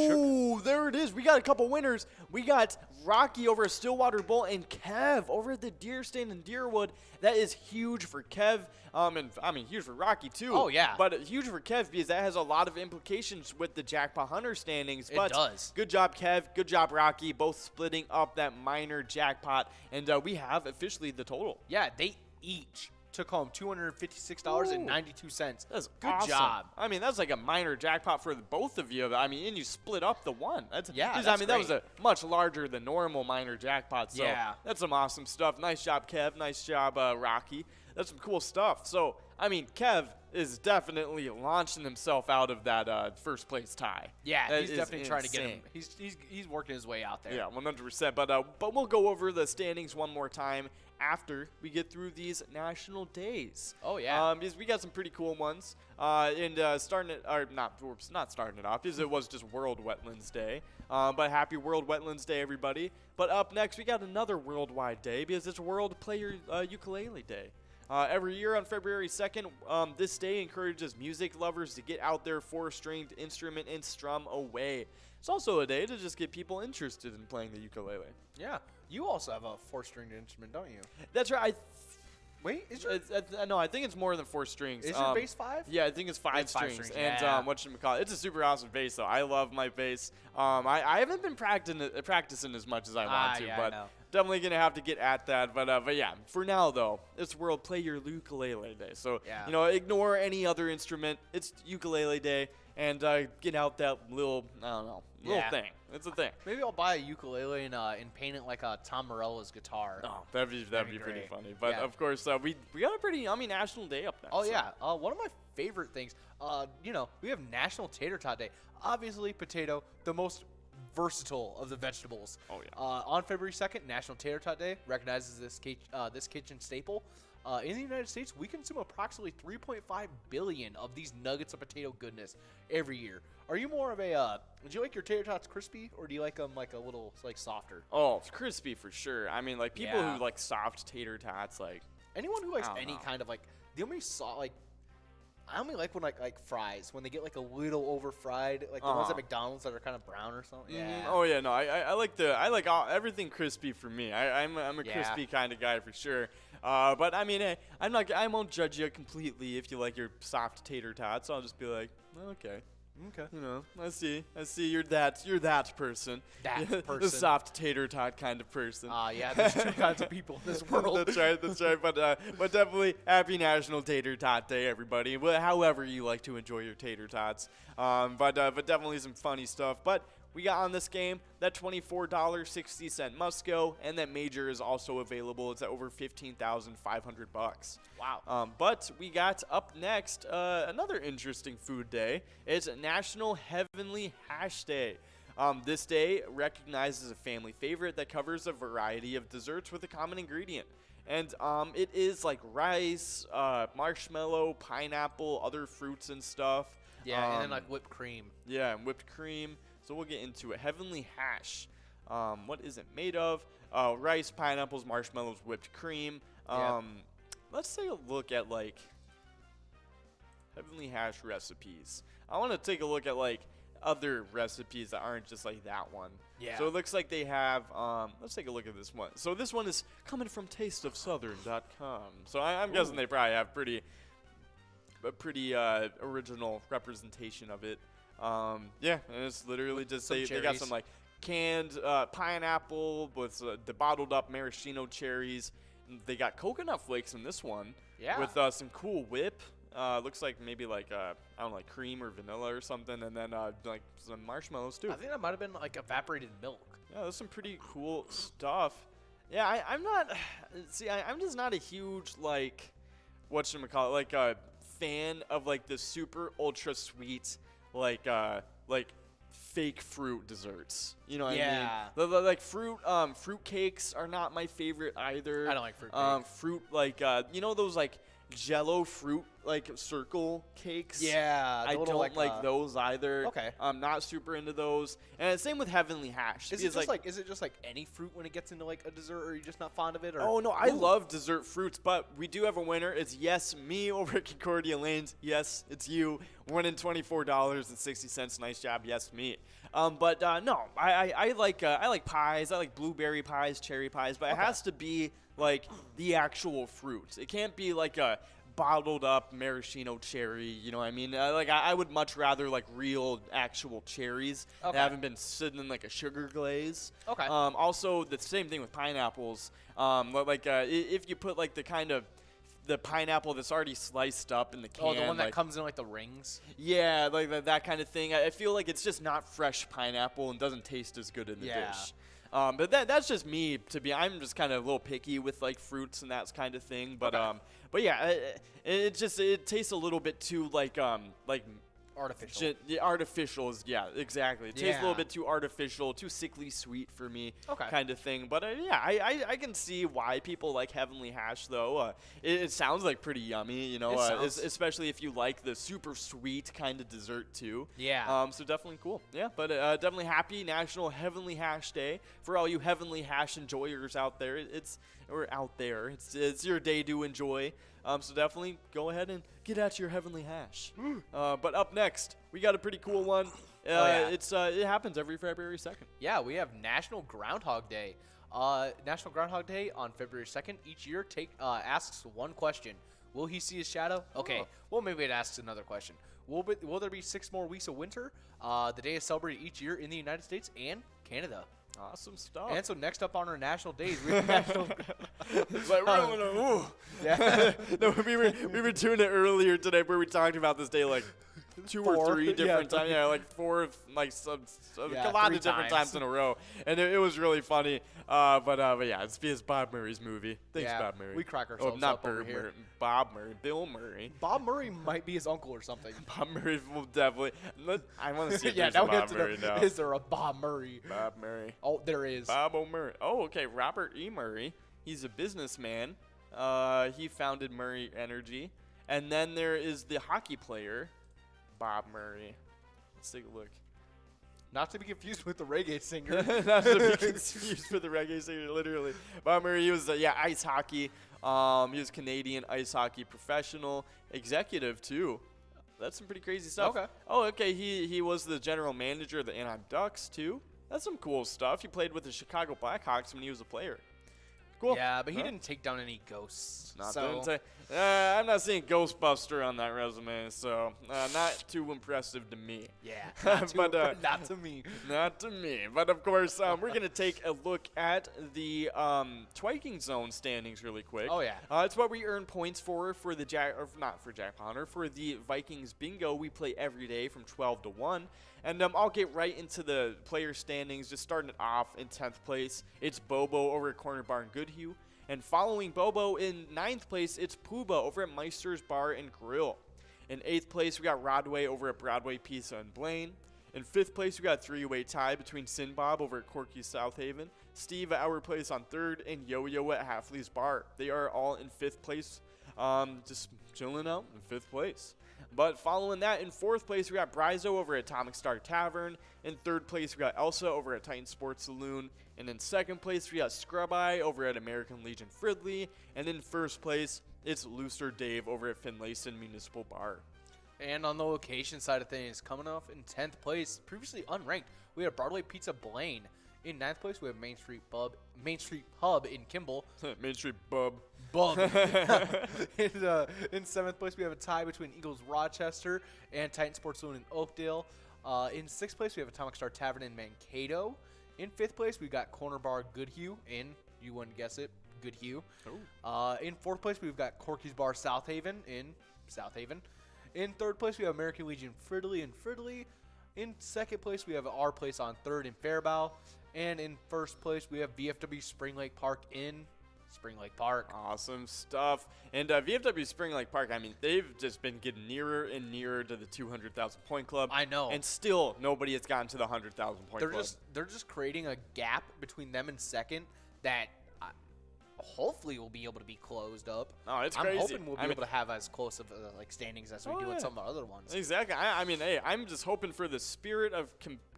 sugar. There it is. We got a couple winners. We got Rocky over at Stillwater Bowl and Kev over at the Deer Stand in Deerwood. That is huge for Kev. And I mean huge for Rocky too. Oh yeah. But huge for Kev because that has a lot of implications with the Jackpot Hunter standings. It does. Good job, Kev. Good job, Rocky. Both splitting up that minor jackpot, and we have officially the total. Yeah, they each took home $256.92. That's good awesome. job. I mean, that's like a minor jackpot for both of you. I mean, and you split up the one. That was a much larger than normal minor jackpot. So that's some awesome stuff. Nice job, Kev. Nice job, Rocky. That's some cool stuff. So, I mean, Kev is definitely launching himself out of that first place tie. Yeah, that he's definitely trying to get him. insane. He's working his way out there. Yeah, 100%. But we'll go over the standings one more time after we get through these national days. Oh yeah, because we got some pretty cool ones. And not starting it off because it was just World Wetlands Day. But happy World Wetlands Day, everybody. But up next, we got another worldwide day because it's World Player Ukulele Day. Every year on February 2nd, this day encourages music lovers to get out their four-stringed instrument and strum away. It's also a day to just get people interested in playing the ukulele. Yeah. You also have a four-stringed instrument, don't you? That's right. Wait, is no, I think it's more than 4 strings. Is your bass 5? Yeah, I think it's 5 strings. And whatchamacallit, it's a super awesome bass, though. I love my bass. I haven't been practicing as much as I want to, but definitely going to have to get at that. But yeah, for now, though, it's World Play Your Ukulele Day. So, ignore any other instrument. It's Ukulele Day. And get out that little thing. It's a thing. Maybe I'll buy a ukulele and paint it like Tom Morella's guitar. Oh, that'd be pretty funny. But of course, we got a pretty National Day up next. Oh yeah, one of my favorite things. We have National Tater Tot Day. Obviously, potato, the most versatile of the vegetables. Oh yeah. On February 2nd, National Tater Tot Day recognizes this kitchen staple. In the United States, we consume approximately 3.5 billion of these nuggets of potato goodness every year. Are you more of a, would you like your tater tots crispy, or do you like them like a little softer? Oh, it's crispy for sure. I mean, people who like soft tater tots, anyone who likes any kind of the only I only like when like fries, when they get a little over fried, the ones at McDonald's that are kind of brown or something. Yeah. Oh yeah, no, I like everything crispy for me. I'm a crispy kind of guy for sure. But I mean, hey, I won't judge you completely if you like your soft tater tots. I'll just be like, okay. I see you're that person. The soft tater tot kind of person. Yeah, there's two kinds of people in this world. That's right. But definitely happy National Tater Tot Day, everybody. However you like to enjoy your tater tots. But definitely some funny stuff. But we got on this game, that $24.60 must go, and that major is also available. It's at over $15,500. Wow. But we got up next another interesting food day. It's National Heavenly Hash Day. This day recognizes a family favorite that covers a variety of desserts with a common ingredient. And it is like rice, marshmallow, pineapple, other fruits and stuff. Yeah, and then like whipped cream. Yeah, and whipped cream. So we'll get into it. Heavenly Hash. What is it made of? Rice, pineapples, marshmallows, whipped cream. Let's take a look at like Heavenly Hash recipes. I want to take a look at like other recipes that aren't just like that one. Yeah. So it looks like they have, let's take a look at this one. So this one is coming from tasteofsouthern.com. So I'm guessing they probably have a pretty original representation of it. Yeah, and it's literally just, they got some like canned pineapple with the bottled up maraschino cherries. They got coconut flakes in this one. Yeah. With some cool whip. Looks like maybe like I don't know, like cream or vanilla or something, and then like some marshmallows too. I think that might have been like evaporated milk. Yeah, that's some pretty cool stuff. Yeah, I'm not. See, I'm just not a huge like whatchamacallit, like a fan of like the super ultra sweet like fake fruit desserts. You know what I mean? Like fruit cakes are not my favorite either. I don't like fruit cakes. Fruit like you know those like Jello fruit like circle cakes. Yeah, I don't like those either. Okay. I'm not super into those. And same with Heavenly Hash. Is it just like any fruit when it gets into like a dessert, or are you just not fond of it? Or? Oh no, I love dessert fruits, but we do have a winner. It's yes, me over at Concordia Lanes. Yes, it's you. Winning $24.60. Nice job, yes, me. But no, I like pies. I like blueberry pies, cherry pies, but it has to be like the actual fruit. It can't be like a bottled up maraschino cherry, you know what I mean? I would much rather like real actual cherries that haven't been sitting in like a sugar glaze. Okay. Also, the same thing with pineapples. If you put like the pineapple that's already sliced up in the can. Oh, the one that comes in like the rings? Yeah, like that kind of thing. I feel like it's just not fresh pineapple and doesn't taste as good in the dish. But that's just me. I'm just kind of a little picky with like fruits and that kind of thing. But yeah, it tastes a little bit too like artificial. Artificial is, yeah, exactly. It tastes a little bit too artificial, too sickly sweet for me, kind of thing. But yeah, I can see why people like Heavenly Hash though. It sounds like pretty yummy, you know, especially if you like the super sweet kind of dessert too. Yeah. So definitely cool. Yeah, but definitely happy National Heavenly Hash Day for all you Heavenly Hash enjoyers out there. It's your day to enjoy. So definitely go ahead and get at your Heavenly Hash. But up next, we got a pretty cool one. It happens every February 2nd. Yeah, we have National Groundhog Day. National Groundhog Day on February 2nd each year asks one question. Will he see his shadow? Okay, well, maybe it asks another question. Will there be 6 more weeks of winter? The day is celebrated each year in the United States and Canada. Awesome stuff. And so next up on our national days, we have national. Yeah. No, we were doing it earlier today where we talked about this day like 2 or 3 different times. Yeah, like 4, like a lot of different times in a row, and it was really funny. But yeah, it's because Bob Murray's movie. Thanks, Bob Murray. We crack ourselves not up over here. Bob Murray, Bill Murray. Bob Murray might be his uncle or something. Bob Murray will definitely. I want to see if yeah, there's a Bob Murray now. Is there a Bob Murray? Bob Murray. Oh, there is. Bob O'Murray. Oh, okay. Robert E. Murray. He's a businessman. He founded Murray Energy. And then there is the hockey player, Bob Murray. Let's take a look. Not to be confused with the reggae singer. Not to be confused with the reggae singer, literally. Bob Murray, he was, ice hockey. He was Canadian ice hockey professional, executive, too. That's some pretty crazy stuff. Okay. Oh, okay. He was the general manager of the Anaheim Ducks, too. That's some cool stuff. He played with the Chicago Blackhawks when he was a player. Cool. Yeah, but he didn't take down any ghosts. I'm not seeing Ghostbuster on that resume, so not too impressive to me. Yeah, not to me. Not to me. But of course, we're going to take a look at the Twiking Zone standings really quick. Oh, yeah. It's what we earn points for the not for Jack Hunter, for the Vikings bingo we play every day from 12 to 1. And I'll get right into the player standings, just starting it off in 10th place. It's Bobo over at Corner Bar and Goodhue. And following Bobo in 9th place, it's Pooba over at Meister's Bar and Grill. In 8th place, we got Rodway over at Broadway Pizza and Blaine. In 5th place, we got a 3-way tie between Sin Bob over at Corky South Haven, Steve at Our Place on 3rd, and Yo-Yo at Halfley's Bar. They are all in 5th place, just chilling out in 5th place. But following that, in 4th place, we got Bryzo over at Atomic Star Tavern. In 3rd place, we got Elsa over at Titan Sports Saloon. And in 2nd place, we got Scrub Eye over at American Legion Fridley. And in 1st place, it's Looster Dave over at Finlayson Municipal Bar. And on the location side of things, coming off in 10th place, previously unranked, we have Broadway Pizza Blaine. In 9th place, we have Main Street Pub in Kimball. Main Street Bub. In 7th place, we have a tie between Eagles Rochester and Titan Sports Saloon in Oakdale. In 6th place, we have Atomic Star Tavern in Mankato. In 5th place, we've got Corner Bar Goodhue in, you wouldn't guess it, Goodhue. In 4th place, we've got Corky's Bar South Haven in South Haven. In 3rd place, we have American Legion Fridley in Fridley. In 2nd place, we have Our Place on 3rd in Faribault. And in 1st place, we have VFW Spring Lake Park in Spring Lake Park. Awesome stuff. And VFW Spring Lake Park, I mean, they've just been getting nearer and nearer to the 200,000 point club. I know. And still, nobody has gotten to the 100,000 point club. They're just creating a gap between them and second that hopefully we'll be able to be closed up. Oh, it's I'm crazy. hoping we'll be able to have as close of standings as we do in some of our other ones. Exactly. I mean, hey, I'm just hoping for the spirit of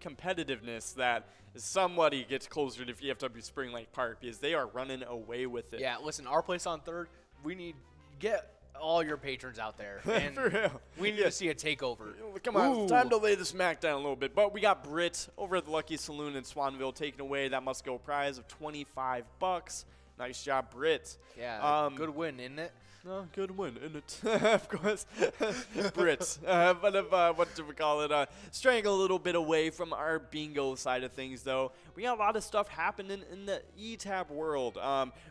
competitiveness that somebody gets closer to VFW Spring Lake Park because they are running away with it. Yeah, listen, Our Place on 3rd, we need get all your patrons out there. And For real. we need to see a takeover. Come on, it's time to lay the smack down a little bit. But we got Britt over at the Lucky Saloon in Swanville taking away that must-go prize of $25. Nice job, Britt. Yeah, good win, isn't it? No, good win, isn't it? Of course. Brits. But what do we call it? Straying a little bit away from our bingo side of things, though. We got a lot of stuff happening in the E-Tab world.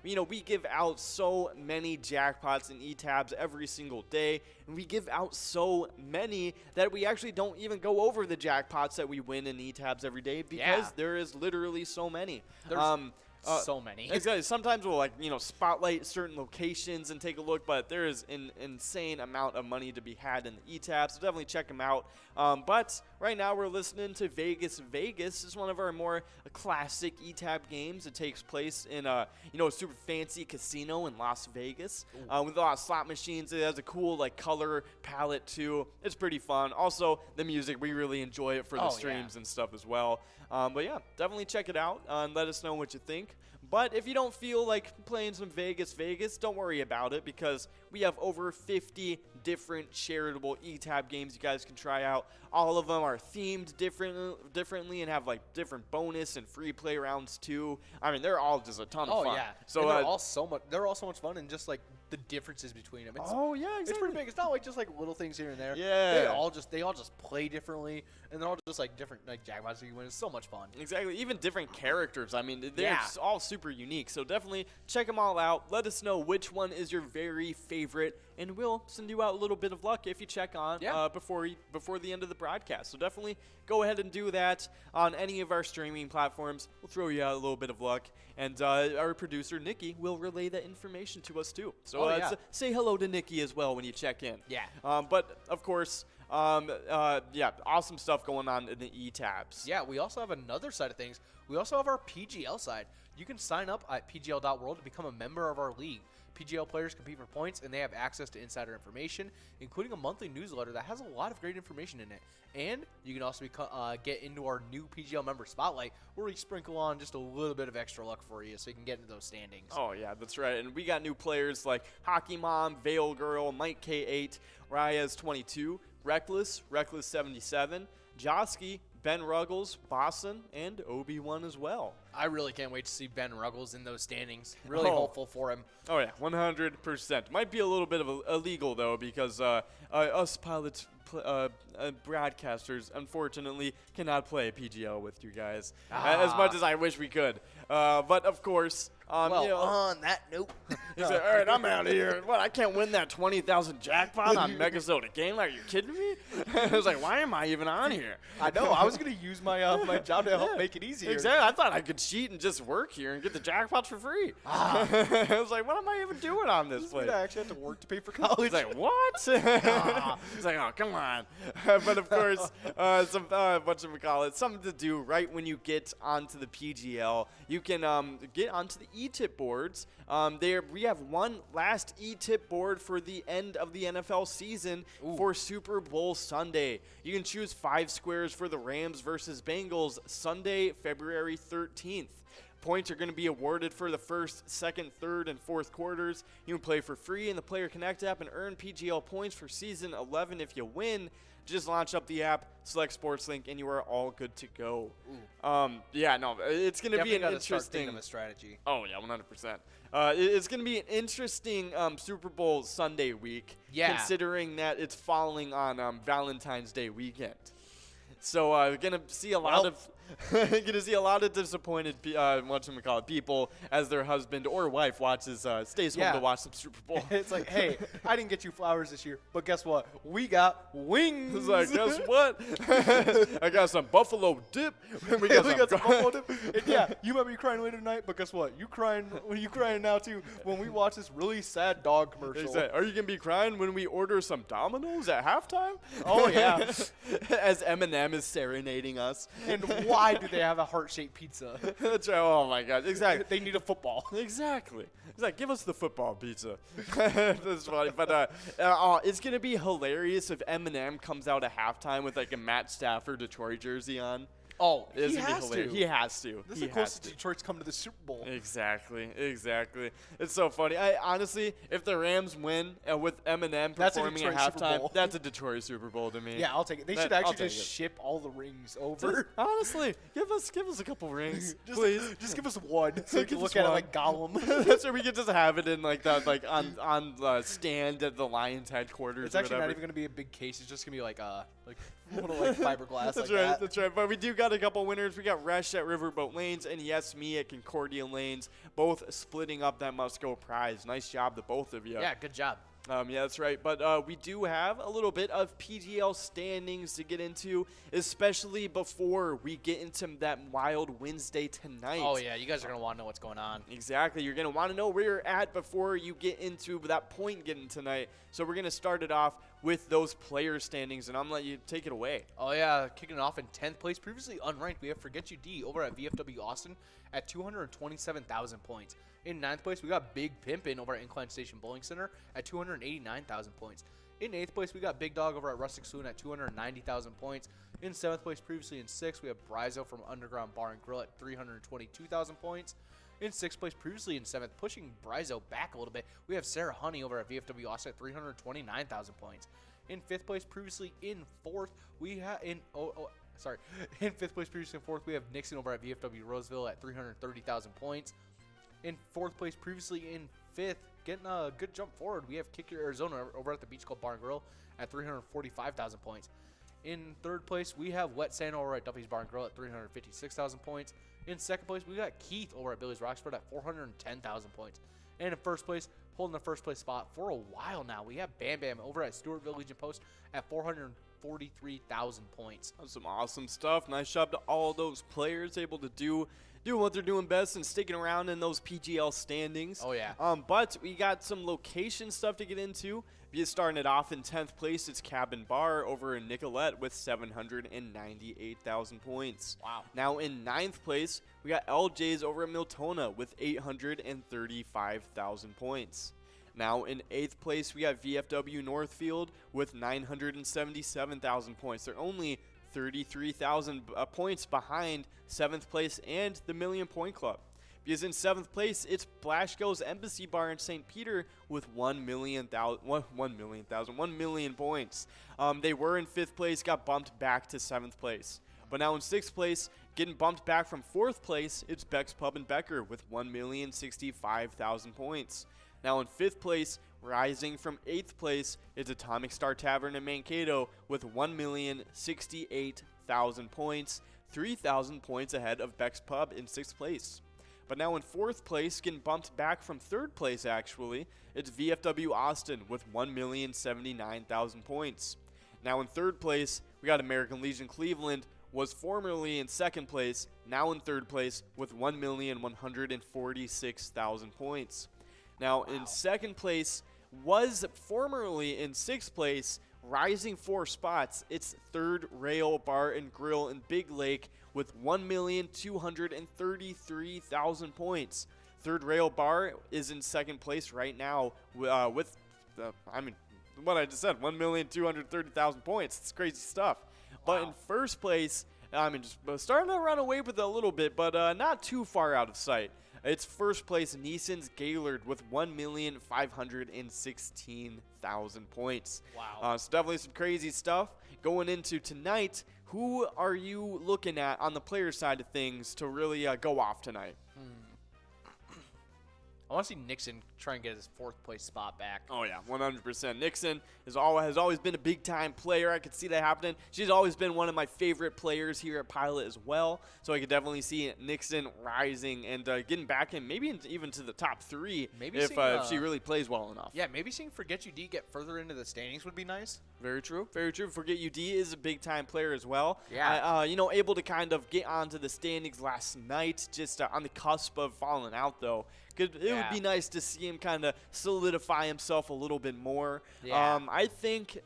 We give out so many jackpots and E-Tabs every single day. And we give out so many that we actually don't even go over the jackpots that we win in E-Tabs every day because there is literally so many. So many. Exactly. Sometimes we'll spotlight certain locations and take a look, but there is an insane amount of money to be had in the E-Tab, so definitely check them out. But right now we're listening to Vegas. Vegas is one of our more classic E-Tab games. It takes place in a super fancy casino in Las Vegas with a lot of slot machines. It has a cool color palette too. It's pretty fun. Also, the music, we really enjoy it for the streams and stuff as well. But yeah, definitely check it out and let us know what you think. But if you don't feel like playing some Vegas, don't worry about it because we have over 50 different charitable E-Tab games you guys can try out. All of them are themed differently and have different bonus and free play rounds too. I mean, they're all just a ton of fun. Oh yeah, so they're all so much fun, and just the differences between them. Exactly. It's pretty big. It's not just little things here and there. Yeah. They all just play differently, and they're all just different jackpots that you win. It's so much fun. Exactly. Even different characters. I mean, they're all super unique. So definitely check them all out. Let us know which one is your very favorite, and we'll send you out a little bit of luck if you check on before the end of the broadcast. So definitely go ahead and do that on any of our streaming platforms. We'll throw you out a little bit of luck, and our producer Nikki will relay that information to us too. So say hello to Nikki as well when you check in. Yeah. But of course, awesome stuff going on in the E-Tabs. Yeah, we also have another side of things. We also have our PGL side. You can sign up at pgl.world to become a member of our league. PGL players compete for points, and they have access to insider information, including a monthly newsletter that has a lot of great information in it. And you can also get into our new PGL member spotlight, where we sprinkle on just a little bit of extra luck for you so you can get into those standings. Oh, yeah, that's right. And we got new players like Hockey Mom, Veil Girl, Mike K8, Reyes 22, Reckless 77, Josky, Ben Ruggles, Boston, and Obi-Wan as well. I really can't wait to see Ben Ruggles in those standings. Really hopeful for him. Oh, yeah, 100%. Might be a little bit of illegal, though, because us pilots, broadcasters, unfortunately, cannot play PGL with you guys as much as I wish we could. But, of course... on that note, He's like, all right, I'm out of here. What, I can't win that 20,000 jackpot on MegaSota game? Are you kidding me? I was like, why am I even on here? I know. I was going to use my my job to help make it easier. Exactly. I thought I could cheat and just work here and get the jackpots for free. I was like, what am I even doing on this place? I actually have to work to pay for college. He's like, what? He's like, oh, come on. But of course, something to do right when you get onto the PGL. You can get onto the e-tip boards. We have one last e-tip board for the end of the NFL season for Super Bowl Sunday. You can choose 5 squares for the Rams versus Bengals Sunday, February 13th. Points are going to be awarded for the first, second, third, and fourth quarters. You can play for free in the Player Connect app and earn PGL points for Season 11 if you win. Just launch up the app, select Sports Link, and you are all good to go. It's going to be an interesting of a strategy. Oh, yeah, 100%. It's going to be an interesting Super Bowl Sunday week, considering that it's falling on Valentine's Day weekend. So we're going to see a lot of disappointed people as their husband or wife stays home to watch some Super Bowl. It's like, hey, I didn't get you flowers this year, but guess what? We got wings. It's like, guess what? I got some buffalo dip. We got some buffalo dip. And yeah, you might be crying later tonight, but guess what? You crying now too when we watch this really sad dog commercial. Are you gonna be crying when we order some Domino's at halftime? Oh yeah. As Eminem is serenading us. And why do they have a heart-shaped pizza? That's right. Oh my God. Exactly. They need a football. Exactly. It's like, give us the football pizza. That's funny. But it's gonna be hilarious if Eminem comes out at halftime with like a Matt Stafford Detroit jersey on. Oh, he has to. He has to. This is the closest Detroit's come to the Super Bowl. Exactly. It's so funny. Honestly, if the Rams win with Eminem performing at halftime, that's a Detroit Super Bowl to me. Yeah, I'll take it. They should actually just ship all the rings over. Honestly, give us a couple rings, please. Just give us one, so we can look at it like Gollum. That's where we can just have it in like that, like on the stand at the Lions headquarters. It's actually not even gonna be a big case. It's just gonna be like little like fiberglass. That's right. But we do got a couple winners. We got Resh at Riverboat Lanes and Yes Me at Concordia Lanes, both splitting up that must-go prize. Nice job to both of you. Yeah, good job. Yeah, that's right. But we do have a little bit of PGL standings to get into, especially before we get into that wild Wednesday tonight. Oh, yeah. You guys are going to want to know what's going on. Exactly. You're going to want to know where you're at before you get into that point getting tonight. So we're going to start it off with those player standings, and I'm going to let you take it away. Oh, yeah. Kicking it off in 10th place, previously unranked, we have Forget You D over at VFW Austin at 227,000 points. In 9th place, we got Big Pimpin' over at Incline Station Bowling Center at 289,000 points. In 8th place, we got Big Dog over at Rustic Saloon at 290,000 points. In 7th place, previously in 6th, we have Brizo from Underground Bar and Grill at 322,000 points. In 6th place, previously in 7th, pushing Brizo back a little bit, we have Sarah Honey over at VFW Austin at 329,000 points. In 5th place, previously in 4th, we have in 5th place, previously in 4th, we have Nixon over at VFW Roseville at 330,000 points. In 4th place, previously in 5th, getting a good jump forward, we have Kick Your Arizona over at the Beach Club Bar and Grill at 345,000 points. In 3rd place, we have Wet Sand over at Duffy's Bar and Grill at 356,000 points. In 2nd place, we got Keith over at Billy's Roxford at 410,000 points. And in 1st place, holding the 1st place spot for a while now, we have Bam Bam over at Stewartville Legion Post at 443,000 points. That's some awesome stuff. Nice job to all those players able to do what they're doing best and sticking around in those PGL standings. Oh, yeah. But we got some location stuff to get into. Be starting it off in 10th place, it's Cabin Bar over in Nicolette with 798,000 points. Wow. Now in 9th place, we got LJ's over at Miltona with 835,000 points. Now in 8th place, we got VFW Northfield with 977,000 points. They're only 33,000 points behind 7th place and the Million Point Club. Because in 7th place, it's Blashko's Embassy Bar in St. Peter with 1 million points. They were in 5th place, got bumped back to 7th place. But now in 6th place, getting bumped back from 4th place, it's Beck's Pub and Becker with 1,065,000 points. Now in 5th place, rising from 8th place, it's Atomic Star Tavern in Mankato with 1,068,000 points, 3,000 points ahead of Beck's Pub in 6th place. But now in 4th place, getting bumped back from 3rd place actually, it's VFW Austin with 1,079,000 points. Now in 3rd place, we got American Legion Cleveland, was formerly in 2nd place, now in 3rd place with 1,146,000 points. Now in 2nd place, was formerly in 6th place, rising 4 spots. It's Third Rail Bar and Grill in Big Lake with 1,233,000 points. Third Rail Bar is in 2nd place right now with, what I just said, 1,230,000 points. It's crazy stuff. But in 1st place, just starting to run away with it a little bit, but not too far out of sight. It's 1st place Neeson's Gaylord with 1,516,000 points. Wow. So definitely some crazy stuff. Going into tonight, who are you looking at on the player side of things to really go off tonight? I want to see Nixon try and get his 4th place spot back. Oh, yeah, 100%. Nixon has always been a big-time player. I could see that happening. She's always been one of my favorite players here at Pilot as well. So I could definitely see Nixon rising and getting back in, maybe even to the top 3 if she really plays well enough. Yeah, maybe seeing Forget UD get further into the standings would be nice. Very true. Very true. Forget UD is a big-time player as well. Yeah. Able to kind of get onto the standings last night, just on the cusp of falling out, though. It would be nice to see him kind of solidify himself a little bit more. Yeah. I think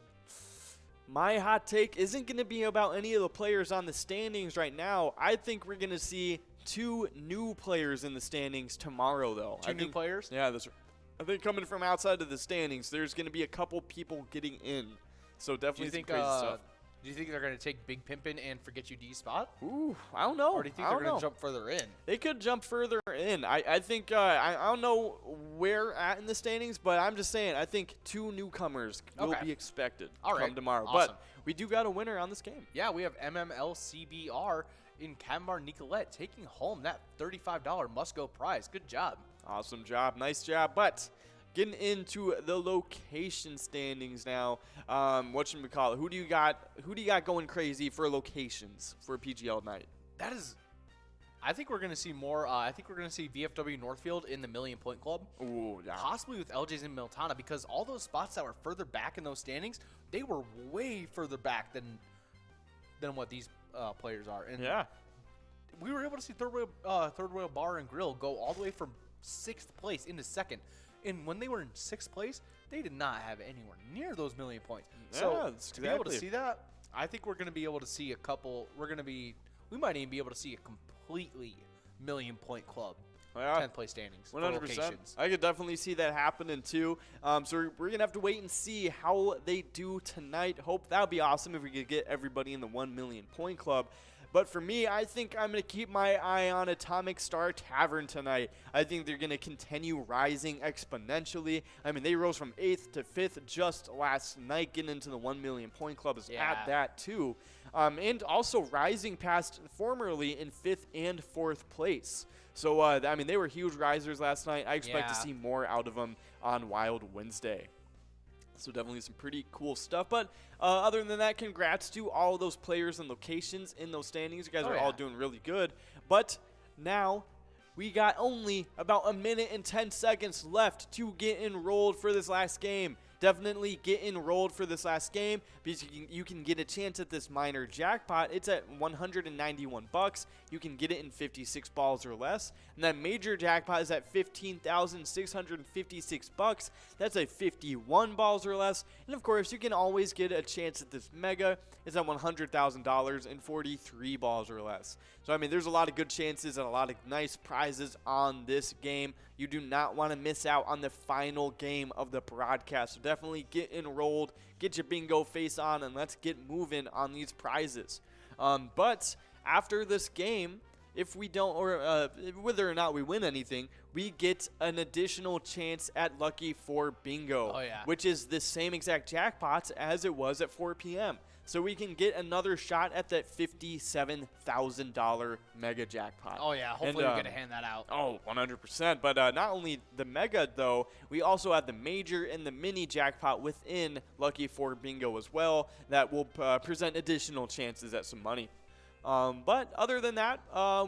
my hot take isn't going to be about any of the players on the standings right now. I think we're going to see 2 new players in the standings tomorrow, though. 2 new players? Yeah, that's right. I think coming from outside of the standings, there's going to be a couple people getting in. So definitely some crazy stuff. Do you think they're going to take Big Pimpin' and Forget UD's spot? Ooh, I don't know. Or do you think they're going to jump further in? They could jump further in. I think, I don't know where at in the standings, but I'm just saying, I think 2 newcomers will be expected come tomorrow. Awesome. But we do got a winner on this game. Yeah, we have MMLCBR in Kamar Nicolette taking home that $35 must-go prize. Good job. Awesome job. Nice job. But getting into the location standings now, whatchamacallit, who do you got going crazy for locations for PGL night? I think we're going to see more. I think we're going to see VFW Northfield in the Million Point Club. Ooh, yeah. Possibly with LJ's in Miltana, because all those spots that were further back in those standings, they were way further back than what these players are. And yeah. We were able to see Third Royal Bar and Grill go all the way from 6th place into 2nd. And when they were in 6th place, they did not have anywhere near those million points. Yeah, so to be able to see that, I think we're going to be able to see a couple. We might even be able to see a completely million point club. 10th place standings. 100%. I could definitely see that happening too. So we're going to have to wait and see how they do tonight. Hope that would be awesome if we could get everybody in the 1 million point club. But for me, I think I'm going to keep my eye on Atomic Star Tavern tonight. I think they're going to continue rising exponentially. I mean, they rose from 8th to 5th just last night. Getting into the 1 million point club is at that too. And also rising past formerly in 5th and 4th place. So, I mean, they were huge risers last night. I expect to see more out of them on Wild Wednesday. So definitely some pretty cool stuff. But other than that, congrats to all of those players and locations in those standings. You guys are all doing really good. But now we got only about 1 minute and 10 seconds left to get enrolled for this last game. Definitely get enrolled for this last game because you can get a chance at this minor jackpot. It's at $191. You can get it in 56 balls or less. And that major jackpot is at $15,656. That's at 51 balls or less. And of course, you can always get a chance at this mega. It's at $100,000 and 43 balls or less. So, I mean, there's a lot of good chances and a lot of nice prizes on this game. You do not want to miss out on the final game of the broadcast. So definitely get enrolled, get your bingo face on, and let's get moving on these prizes. But after this game, if we don't, or whether or not we win anything, we get an additional chance at Lucky 4 Bingo, which is the same exact jackpot as it was at 4 p.m. So we can get another shot at that $57,000 mega jackpot. Oh, yeah. Hopefully we get to hand that out. Oh, 100%. But not only the mega, though, we also have the major and the mini jackpot within Lucky 4 Bingo as well that will present additional chances at some money. But other than that,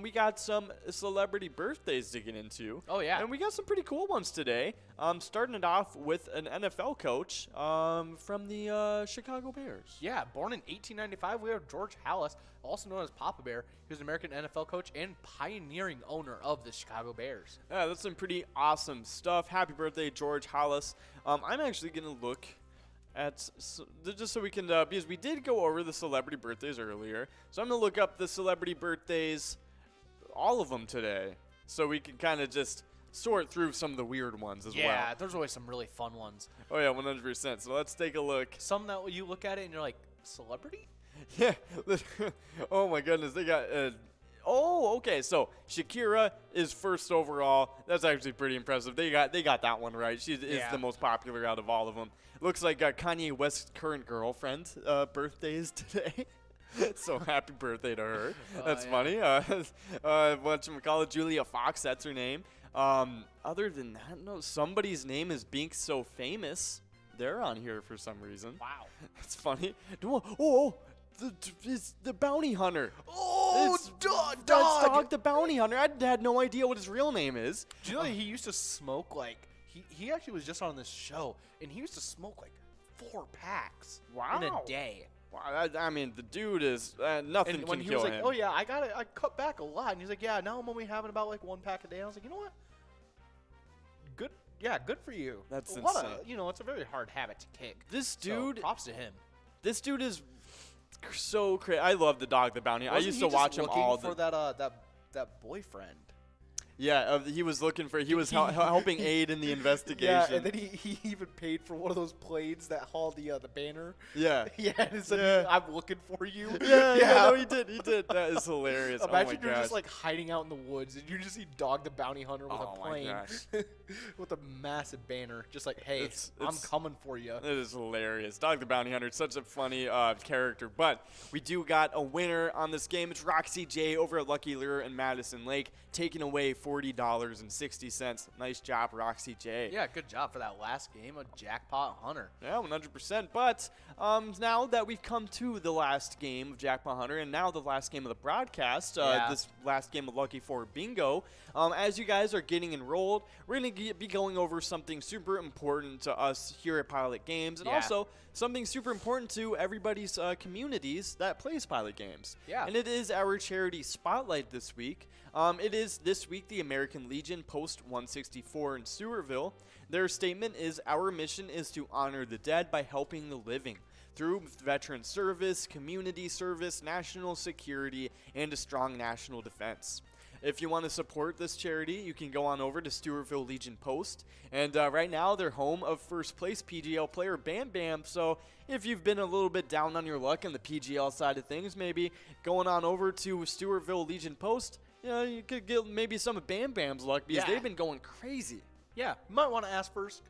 we got some celebrity birthdays to get into. Oh, yeah. And we got some pretty cool ones today. Starting it off with an NFL coach from the Chicago Bears. Yeah, born in 1895, we have George Halas, also known as Papa Bear. He was an American NFL coach and pioneering owner of the Chicago Bears. Yeah, that's some pretty awesome stuff. Happy birthday, George Halas. I'm actually going to look at, just so we can, because we did go over the celebrity birthdays earlier. So I'm going to look up the celebrity birthdays, all of them today, so we can kind of just sort through some of the weird ones as well. Yeah, there's always some really fun ones. Oh, yeah, 100%. So let's take a look. Some that you look at it and you're like, celebrity? Yeah. Oh, my goodness. They got... oh, okay. So Shakira is first overall. That's actually pretty impressive. They got that one right. She is the most popular out of all of them. Looks like Kanye West's current girlfriend birthdays today. So happy birthday to her. That's funny. Whatchamacallit, Julia Fox, that's her name. Other than that, no, somebody's name is Being So Famous. They're on here for some reason. Wow. That's funny. It's the bounty hunter. Oh, it's Dog the bounty hunter. I had no idea what his real name is. Do you know he used to smoke like he actually was just on this show and he used to smoke like 4 packs in a day. Wow, I mean the dude is nothing and can when he kill was like, him. oh yeah, I cut back a lot, and he's like, yeah, now I'm only having about like 1 pack a day. I was like, you know what? Good, yeah, good for you. That's insane. It's a very hard habit to kick. This dude, so, props to him. This dude is so crazy. I love the Dog the Bounty. I used to watch him all for that boyfriend. Yeah, he was looking for. He was helping aid in the investigation. Yeah, and then he even paid for one of those planes that hauled the banner. Yeah. Yeah, and said, I'm looking for you. Yeah, no, he did. He did. That is hilarious. Imagine oh you're just like hiding out in the woods and you just see Dog the Bounty Hunter with a plane with a massive banner, just like, hey, I'm coming for you. It is hilarious. Dog the Bounty Hunter, such a funny character. But we do got a winner on this game. It's Roxy J over at Lucky Lure and Madison Lake, taking away $40.60. Nice job, Roxy J. Yeah, good job for that last game, a jackpot hunter. Yeah, 100%. But now that we've come to the last game of Jackpot Hunter and now the last game of the broadcast, this last game of Lucky 4 Bingo, as you guys are getting enrolled, we're going to be going over something super important to us here at Pilot Games and also something super important to everybody's communities that plays Pilot Games. Yeah. And it is our charity spotlight this week. It is this week the American Legion Post 164 in Stewartville. Their statement is, our mission is to honor the dead by helping the living through veteran service, community service, national security, and a strong national defense. If you want to support this charity, you can go on over to Stewartville Legion Post. And right now, they're home of first place PGL player Bam Bam. So if you've been a little bit down on your luck on the PGL side of things, maybe going on over to Stewartville Legion Post, you could get maybe some of Bam Bam's luck because they've been going crazy. Yeah, you might want to ask first.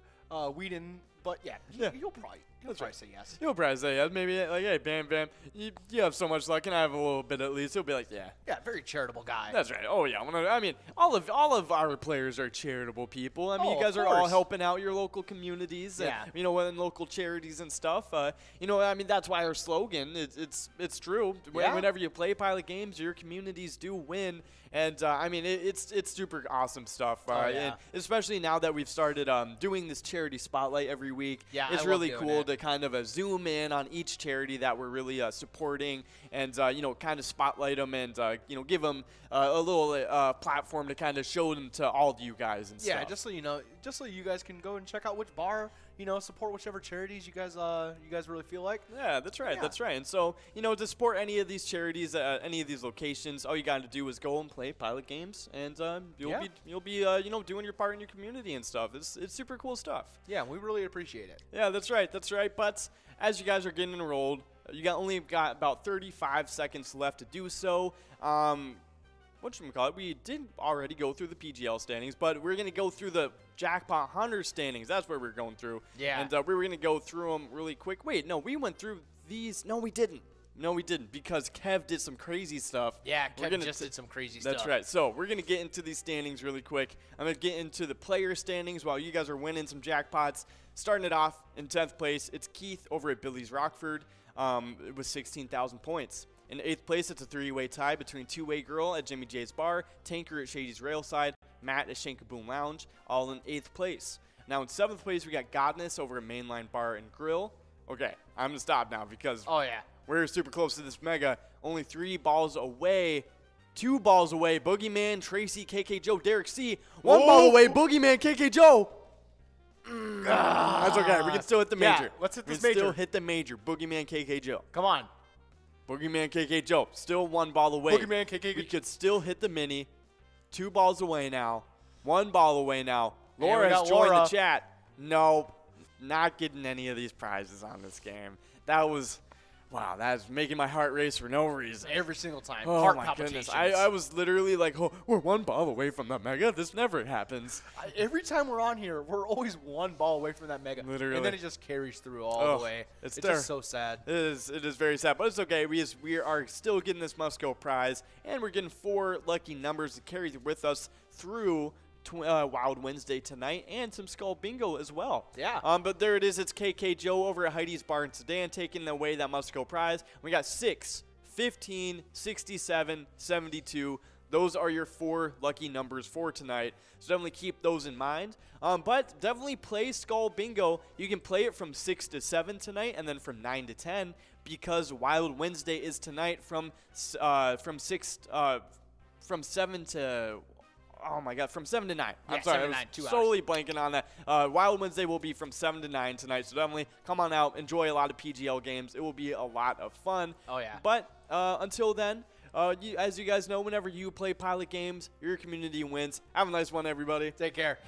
We didn't, but you'll probably say yes. You'll probably say yes. Maybe like, hey, Bam Bam, you have so much luck, and I have a little bit at least. He'll be like, yeah. Yeah, very charitable guy. That's right. Oh yeah. I mean, all of our players are charitable people. I mean, you guys are all helping out your local communities. And, and local charities and stuff. I mean, that's why our slogan. It's true. Whenever you play Pilot Games, your communities do win. And I mean, it's super awesome stuff. And especially now that we've started doing this charity spotlight every week. Yeah, it's really cool to kind of zoom in on each charity that we're really supporting, and kind of spotlight them and give them a little platform to kind of show them to all of you guys and stuff. Yeah, just so you guys can go and check out which bar. Support whichever charities you guys really feel like. Yeah, that's right. Yeah. That's right. And so, to support any of these charities, any of these locations, all you got to do is go and play Pilot Games, and you'll be doing your part in your community and stuff. It's super cool stuff. Yeah, we really appreciate it. Yeah, that's right. That's right. But as you guys are getting enrolled, only got about 35 seconds left to do so. We did already go through the PGL standings, but we're going to go through the Jackpot Hunter standings. That's where we're going through. Yeah. And we were going to go through them really quick. Wait, no, we went through these. No, we didn't. No, we didn't, because Kev did some crazy stuff. Yeah, Kev just did some crazy stuff. That's right. So we're going to get into these standings really quick. I'm going to get into the player standings while you guys are winning some jackpots. Starting it off in 10th place, it's Keith over at Billy's Rockford with 16,000 points. In 8th place, it's a 3-way tie between Two-Way Girl at Jimmy J's Bar, Tanker at Shady's Railside, Matt at Shankaboom Lounge, all in 8th place. Now in 7th place, we got Godness over at Mainline Bar and Grill. Okay, I'm going to stop now because we're super close to this mega. Only 3 balls away. 2 balls away. Boogeyman, Tracy, KK Joe, Derek C. 1 ball away. Boogeyman, KK Joe. That's okay. We can still hit the major. Yeah, let's hit this we can major. still hit the major. Boogeyman, KK Joe. Come on. Boogeyman, KK Joe. Still 1 ball away. Boogeyman, KK. We could still hit the mini. 2 balls away now. 1 ball away now. Laura has joined the chat. No, not getting any of these prizes on this game. That was... Wow, that's making my heart race for no reason. Every single time. Oh, Heart my palpitations. goodness. I was literally like, oh, we're 1 ball away from the mega. This never happens. Every time we're on here, we're always 1 ball away from that mega. Literally. And then it just carries through all the way. It's just so sad. It is very sad, but it's okay. We are still getting this must-go prize, and we're getting 4 lucky numbers to carry with us through Wild Wednesday tonight, and some Skull Bingo as well. Yeah. But there it is. It's KK Joe over at Heidi's Bar in Sedan taking away that must-go prize. We got 6, 15, 67, 72. Those are your 4 lucky numbers for tonight. So definitely keep those in mind. But definitely play Skull Bingo. You can play it from 6 to 7 tonight, and then from 9 to 10, because Wild Wednesday is tonight from 7 to... Oh, my God, from 7 to 9. Yeah, I'm sorry, 7 to I was 9, 2 hours. solely blanking on that. Wild Wednesday will be from 7 to 9 tonight, so definitely come on out, enjoy a lot of PGL games. It will be a lot of fun. Oh, yeah. But until then, as you guys know, whenever you play pilot games, your community wins. Have a nice one, everybody. Take care.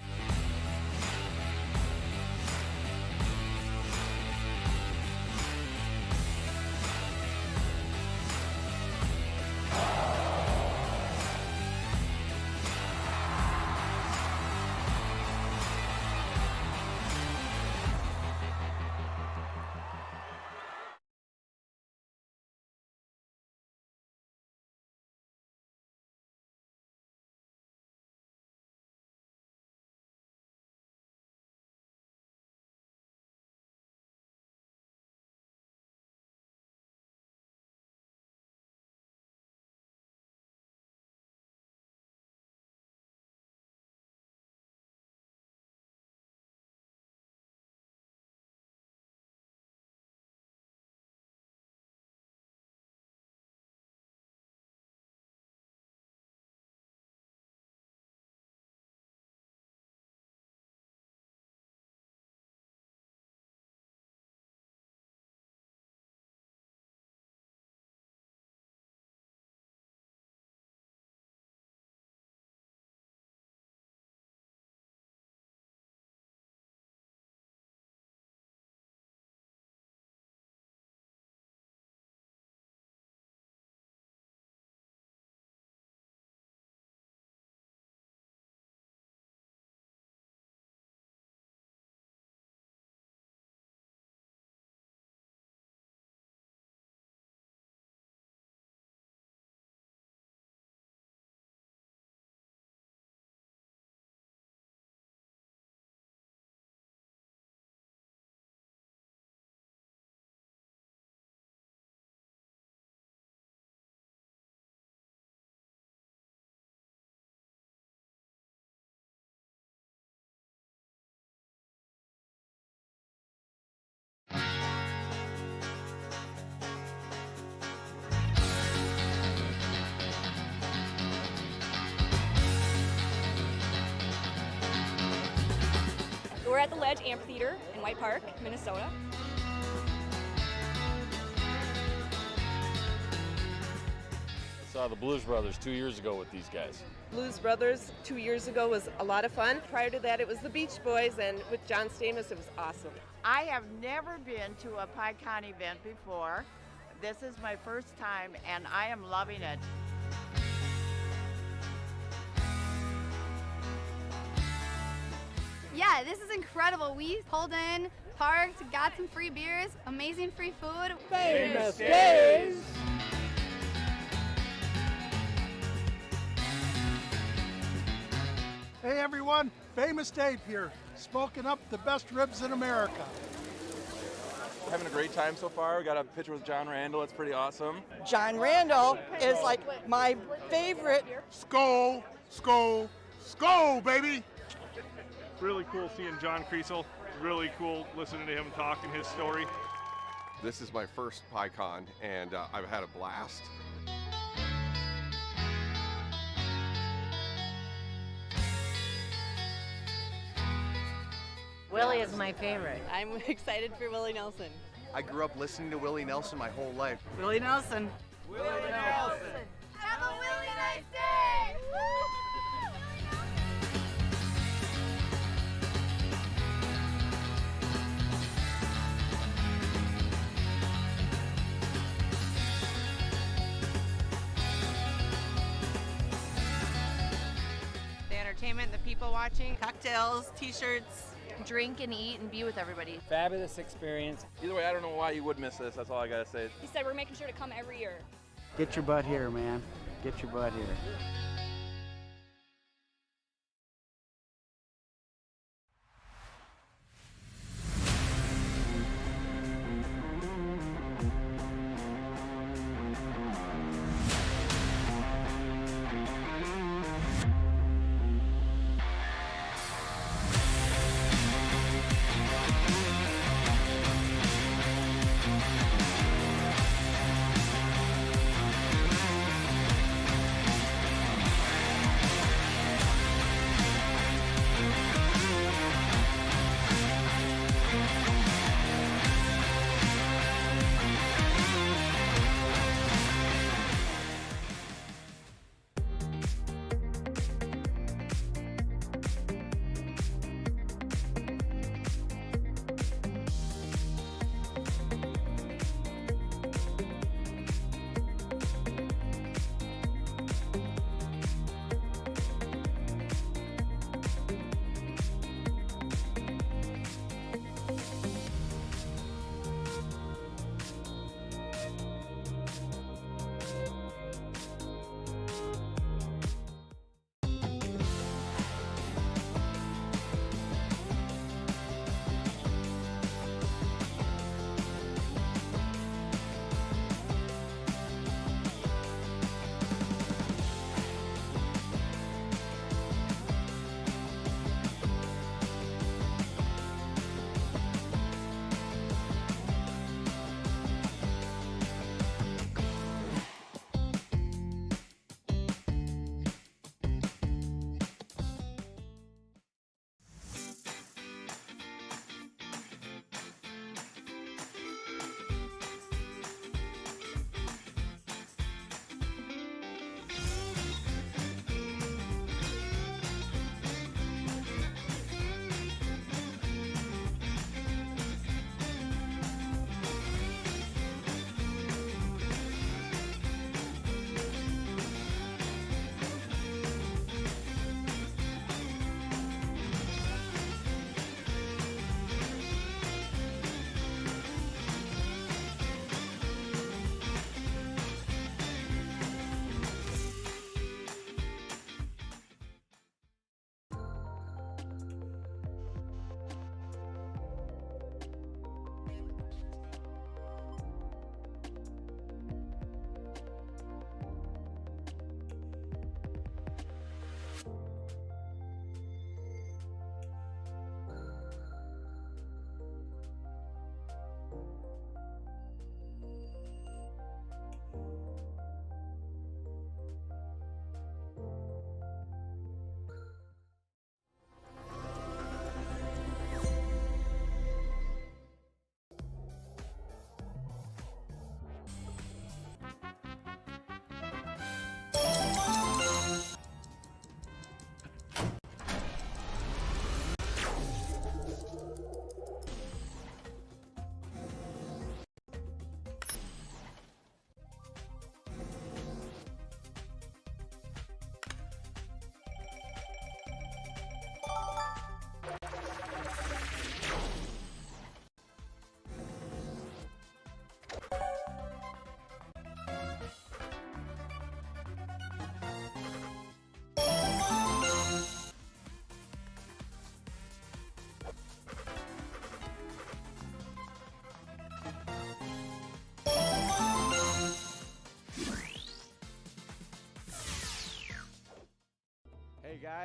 We're at the Ledge Amphitheater in White Park, Minnesota. I saw the Blues Brothers 2 years ago with these guys. Blues Brothers 2 years ago was a lot of fun. Prior to that, it was the Beach Boys, and with John Stamos, it was awesome. I have never been to a PyCon event before. This is my first time, and I am loving it. Yeah, this is incredible. We pulled in, parked, got some free beers, amazing free food. Famous days. Hey everyone, Famous Dave here, smoking up the best ribs in America. Having a great time so far. We got a picture with John Randall. It's pretty awesome. John Randall is like my favorite. Skol, skol, skol, baby! Really cool seeing John Kriesel. Really cool listening to him talking his story. This is my first PyCon, and I've had a blast. Willie is my favorite. I'm excited for Willie Nelson. I grew up listening to Willie Nelson my whole life. Willie Nelson. Willie Nelson. Have a really nice day! The entertainment, the people watching, cocktails, t-shirts. Drink and eat and be with everybody. Fabulous experience. Either way, I don't know why you would miss this. That's all I gotta say. He said we're making sure to come every year. Get your butt here, man. Get your butt here.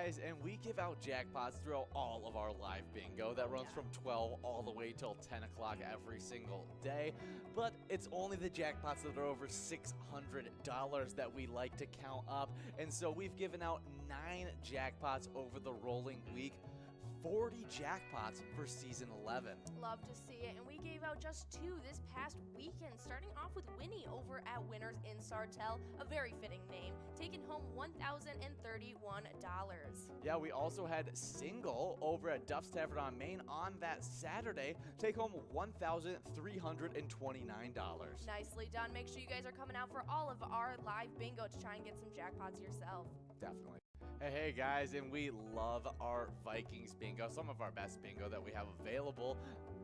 guys, and we give out jackpots throughout all of our live bingo that runs from 12 all the way till 10 o'clock every single day. But it's only the jackpots that are over $600 that we like to count up. And so we've given out 9 jackpots over the rolling week. 40 jackpots for season 11. Love to see it, and we gave out just 2 this past weekend, starting off with Winnie over at Winners in Sartell, a very fitting name, taking home $1,031. Yeah, we also had Single over at Duff's Tavern on Main on that Saturday, take home $1,329. Nicely done. Make sure you guys are coming out for all of our live bingo to try and get some jackpots yourself. Definitely. Hey guys, and we love our Vikings bingo, some of our best bingo that we have available,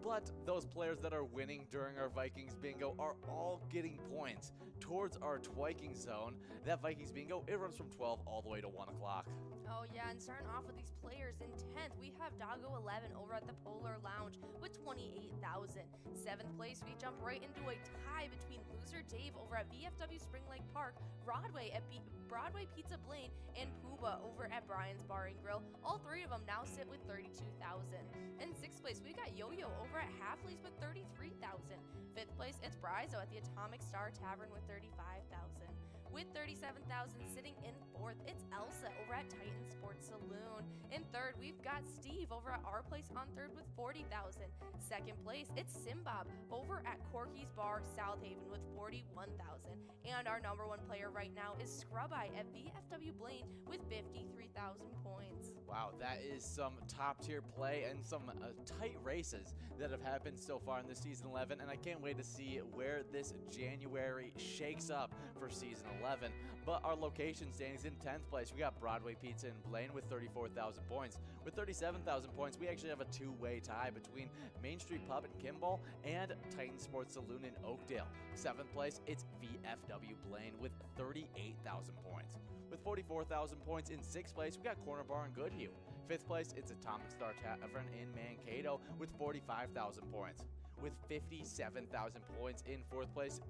but those players that are winning during our Vikings bingo are all getting points towards our Twiking zone. That Vikings bingo, it runs from 12 all the way to 1 o'clock. Oh yeah, and starting off with these players in 10th, we have Doggo 11 over at the Polar Lounge with 28,000. 7th place, we jump right into a tie between Loser Dave over at VFW Spring Lake Park, Broadway at Broadway Pizza Blaine, and Pooba over at Brian's Bar and Grill. All 3 of them now sit with 32,000. In 6th place, we got Yo-Yo over at Halfleys with 33,000. 5th place, it's Brizo at the Atomic Star Tavern with 35,000. With 37,000 sitting in 4th, it's Elsa over at Titan Sports Saloon. In 3rd, we've got Steve over at Our Place on 3rd with 40,000. 2nd place, it's Simbob over at Corky's Bar South Haven with 41,000. And our number 1 player right now is Scrub-Eye at VFW Blaine with 53,000 points. Wow, that is some top tier play and some tight races that have happened so far in this season 11, and I can't wait to see where this January shakes up for season 11. But our location standings in 10th place, we got Broadway Pizza in Blaine with 34,000 points. With 37,000 points, we actually have a 2-way tie between Main Street Pub in Kimball and Titan Sports Saloon in Oakdale. 7th place, it's VFW Blaine with 38,000 points. With 44,000 points in 6th place, we got Corner Bar in Goodhue. 5th place, it's Atomic Star Tavern in Mankato with 45,000 points. With 57,000 points in 4th place,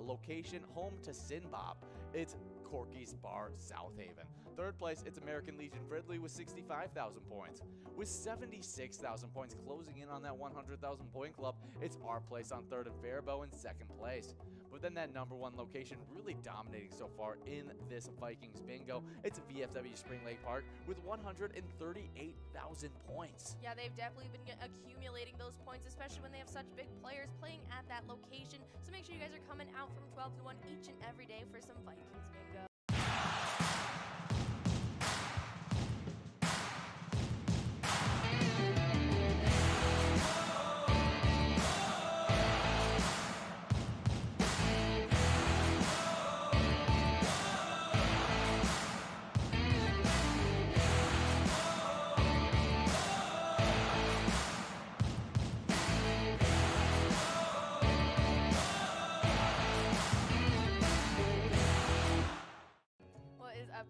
location home to Sinbob, it's Corky's Bar South Haven. 3rd place, it's American Legion Fridley with 65,000 points. With 76,000 points closing in on that 100,000 point club, it's Our Place on 3rd and Faribault in 2nd place. But then that number 1 location really dominating so far in this Vikings bingo, it's VFW Spring Lake Park with 138,000 points. Yeah, they've definitely been accumulating those points, especially when they have such big players playing at that location. So make sure you guys are coming out from 12 to 1 each and every day for some Vikings bingo.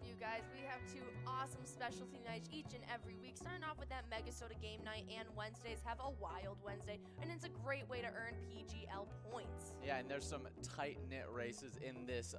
You guys, we have 2 awesome specialty nights each and every week, starting off with that MegaSota game night, and Wednesdays have a Wild Wednesday, and it's a great way to earn PGL points. Yeah, and there's some tight-knit races in this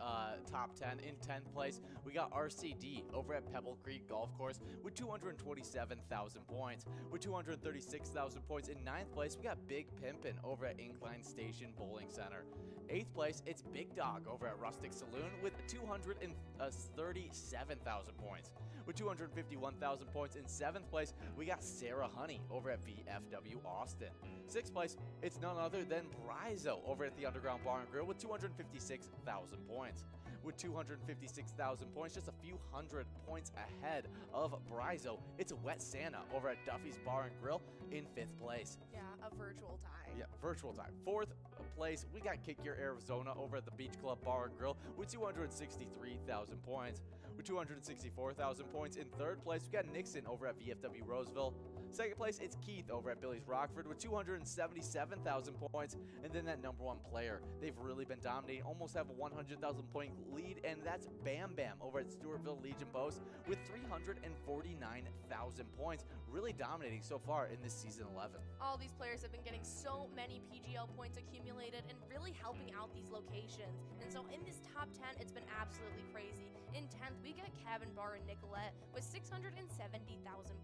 top 10. In 10th place, we got RCD over at Pebble Creek Golf Course with 227,000 points. With 236,000 points in 9th place, we got Big Pimpin' over at Incline Station Bowling Center. 8th place, it's Big Dog over at Rustic Saloon with 237,000 points. With 251,000 points in 7th place, we got Sarah Honey over at VFW Austin. 6th place, it's none other than Brizo over at the Underground Bar and Grill with 256,000 points. With 256,000 points, just a few hundred points ahead of Brizo, it's Wet Santa over at Duffy's Bar and Grill in 5th place. Yeah, a virtual tie. Yeah, virtual tie. 4th place, we got Kick Your Arizona over at the Beach Club Bar and Grill with 263,000 points. With 264,000 points in 3rd place, we got Nixon over at VFW Roseville. 2nd place, it's Keith over at Billy's Rockford with 277,000 points. And then that number 1 player, they've really been dominating, almost have a 100,000 point lead, and that's Bam Bam over at Stewartville Legion Post with 349,000 points, really dominating so far in this season 11. All these players have been getting so many PGL points accumulated and really helping out these locations. And so in this top 10, it's been absolutely crazy. In 10th, we got Cabin Bar and Nicolette with 670,000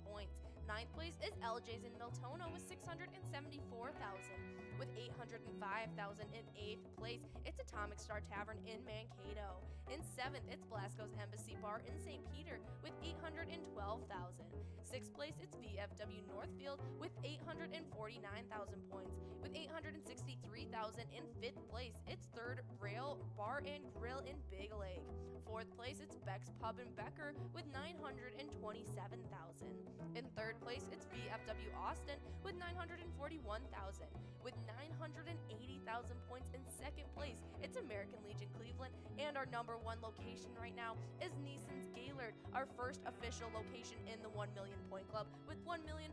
points. 9th place is LJ's in Miltono with 674,000. With 805,000 in 8th place, it's Atomic Star Tavern in Mankato. In 7th, it's Blasco's Embassy Bar in St. Peter with 812,000. 6th place, it's VFW Northfield with 849,000 points. With 863,000 in 5th place, it's 3rd Rail Bar and Grill in Big Lake. 4th place, it's Beck's Pub and Becker with 927,000. In 3rd place, it's VFW Austin with 941,000. With 980,000 points in 2nd place, it's American Legion Cleveland, and our number 1 location right now is Neeson's Gaylord, our first official location in the 1 million point club with 1,112,000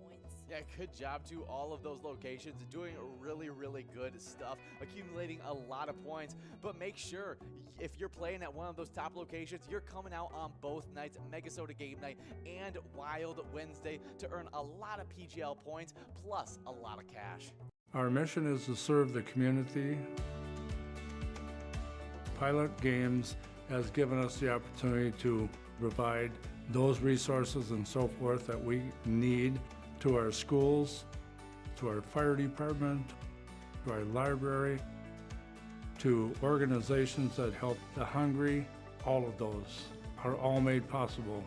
points. Yeah, good job to all of those locations, doing really, really good stuff, accumulating a lot of points. But make sure, if you're playing at one of those top locations, you're coming out on both nights, MegaSota Game Night and Wild Wednesday, to earn a lot of PGL points, plus a lot of cash. Our mission is to serve the community. Pilot Games has given us the opportunity to provide those resources and so forth that we need to our schools, to our fire department, to our library, to organizations that help the hungry. All of those are all made possible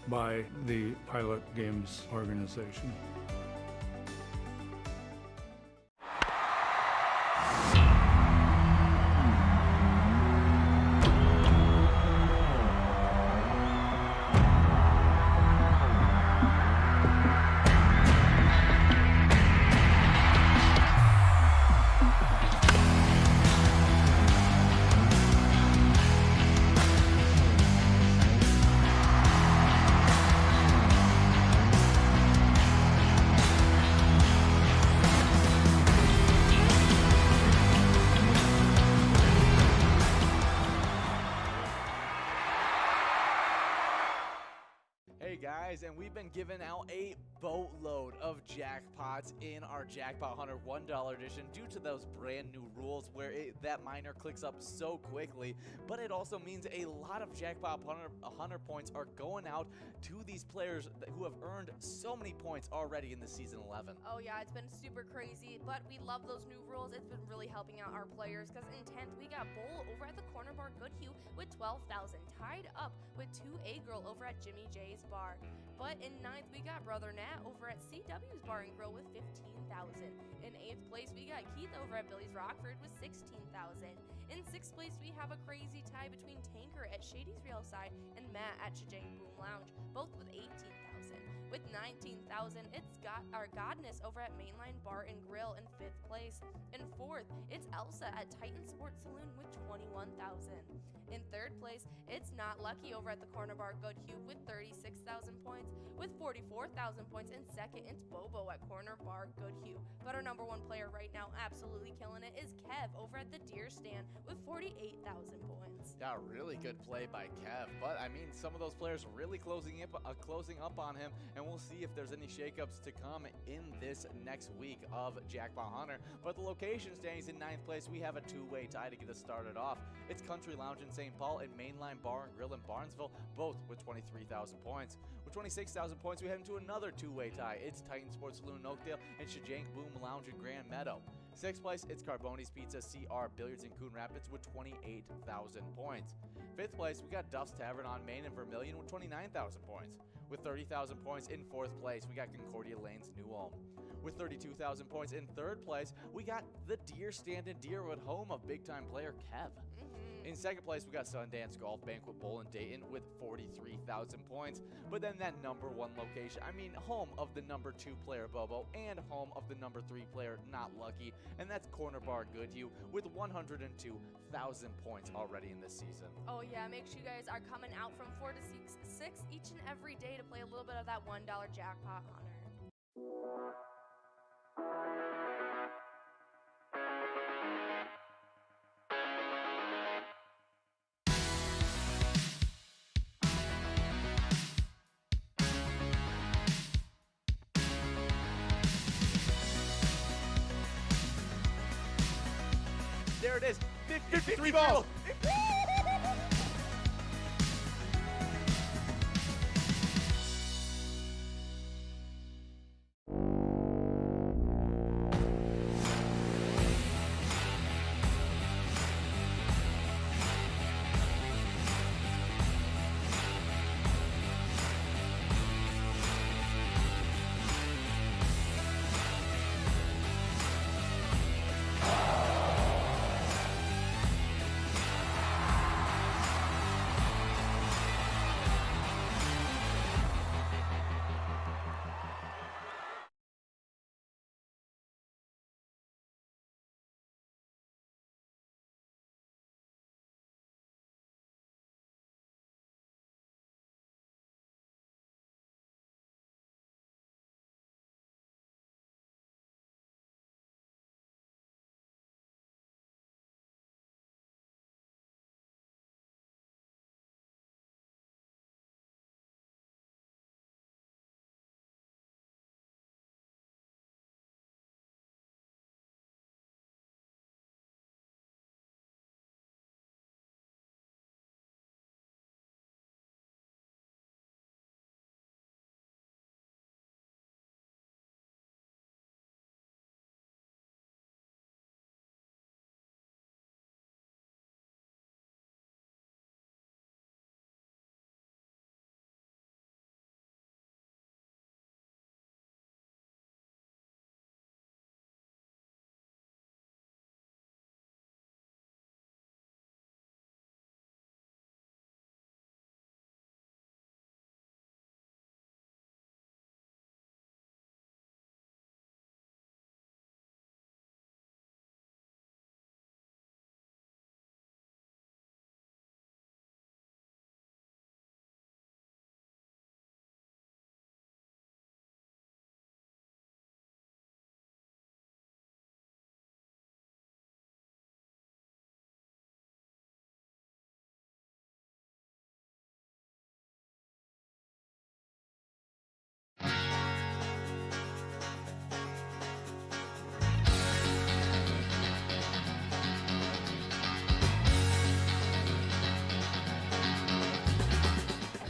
by the Pilot Games organization. Hey guys, and we've been giving out a boatload of jackpots in our Jackpot Hunter $1 edition due to those brand new rules where that miner clicks up so quickly, but it also means a lot of Jackpot Hunter points are going out to these players who have earned so many points already in the season 11. Oh yeah, it's been super crazy, but we love those new rules. It's been really helping out our players, because in 10th, we got Bowl over at the Corner Bar Goodhue with 12,000, tied up with 2A Girl over at Jimmy J's Bar. But in 9th, we got Brother Nat over at CW's Bar and Grill with 15,000. In 8th place, we got Keith over at Billy's Rockford with 16,000. In 6th place, we have a crazy tie between Tanker at Shady's Real Side and Matt at Chajang Boom Lounge, both with 18,000. With 19,000, it's got our Godness over at Mainline Bar and Grill in 5th place. In 4th, it's Elsa at Titan Sports Saloon with 21,000. In 3rd place, it's Not Lucky over at the Corner Bar Goodhue with 36,000 points. With 44,000 points in 2nd, it's Bobo at Corner Bar Goodhue. But our number 1 player right now, absolutely killing it, is Kev over at the Deer Stand with 48,000 points. Yeah, really good play by Kev, but I mean, some of those players really closing up on him, and we'll see if there's any shakeups to come in this next week of Jackpot Hunter. But the location standings in 9th place, we have a two-way tie to get us started off. It's Country Lounge in St. Paul and Mainline Bar and Grill in Barnesville, both with 23,000 points. With 26,000 points, we head into another two-way tie. It's Titan Sports Saloon in Oakdale and Chajang Boom Lounge in Grand Meadow. 6th place, it's Carboni's Pizza CR Billiards in Coon Rapids with 28,000 points. 5th place, we got Duff's Tavern on Main and Vermilion with 29,000 points. With 30,000 points in 4th place, we got Concordia Lanes New Ulm. With 32,000 points in 3rd place, we got the Deer Stand in Deerwood, home of big-time player Kev. In 2nd place, we got Sundance Golf Banquet Bowl in Dayton with 43,000 points. But then that number 1 location, I mean, home of the number 2 player Bobo and home of the number 3 player Not Lucky, and that's Corner Bar Goodhue with 102,000 points already in this season. Oh yeah, make sure you guys are coming out from 4 to 6 each and every day to play a little bit of that $1 Jackpot Hunter. There it is. 53 balls.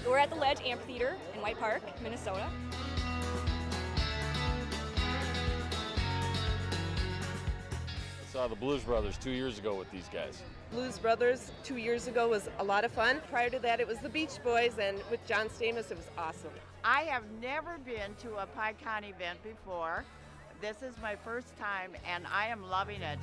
We're at the Ledge Amphitheater in White Park, Minnesota. I saw the Blues Brothers 2 years ago with these guys. Blues Brothers 2 years ago was a lot of fun. Prior to that, it was the Beach Boys, and with John Stamos, it was awesome. I have never been to a PyCon event before. This is my first time, and I am loving it.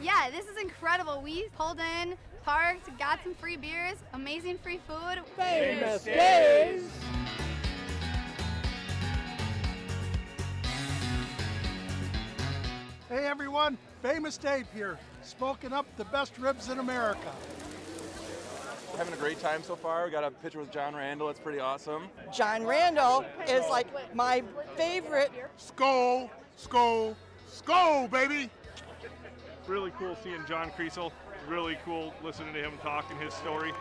Yeah, this is incredible. We pulled in, parked, got some free beers, amazing free food. Famous days. Hey everyone, Famous Dave here, smoking up the best ribs in America. Having a great time so far. We got a picture with John Randall. It's pretty awesome. John Randall is like my favorite. Skol, skol, skol, baby! Really cool seeing John Creasel. Really cool listening to him talk and his story.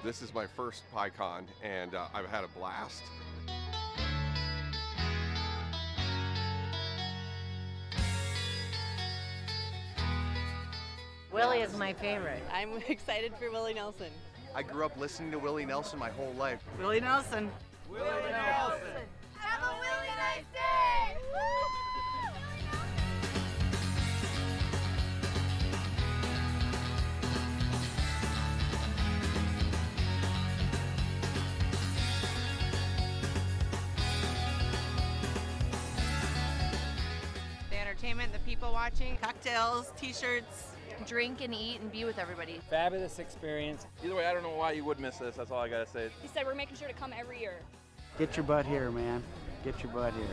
This is my first PyCon, and I've had a blast. Willie is my favorite. I'm excited for Willie Nelson. I grew up listening to Willie Nelson my whole life. Willie Nelson. Willie Nelson. Have a really nice day! The entertainment, the people watching, cocktails, t-shirts. Drink and eat and be with everybody. Fabulous experience. Either way, I don't know why you would miss this. That's all I gotta say. He said we're making sure to come every year. Get your butt here, man. Get your butt here.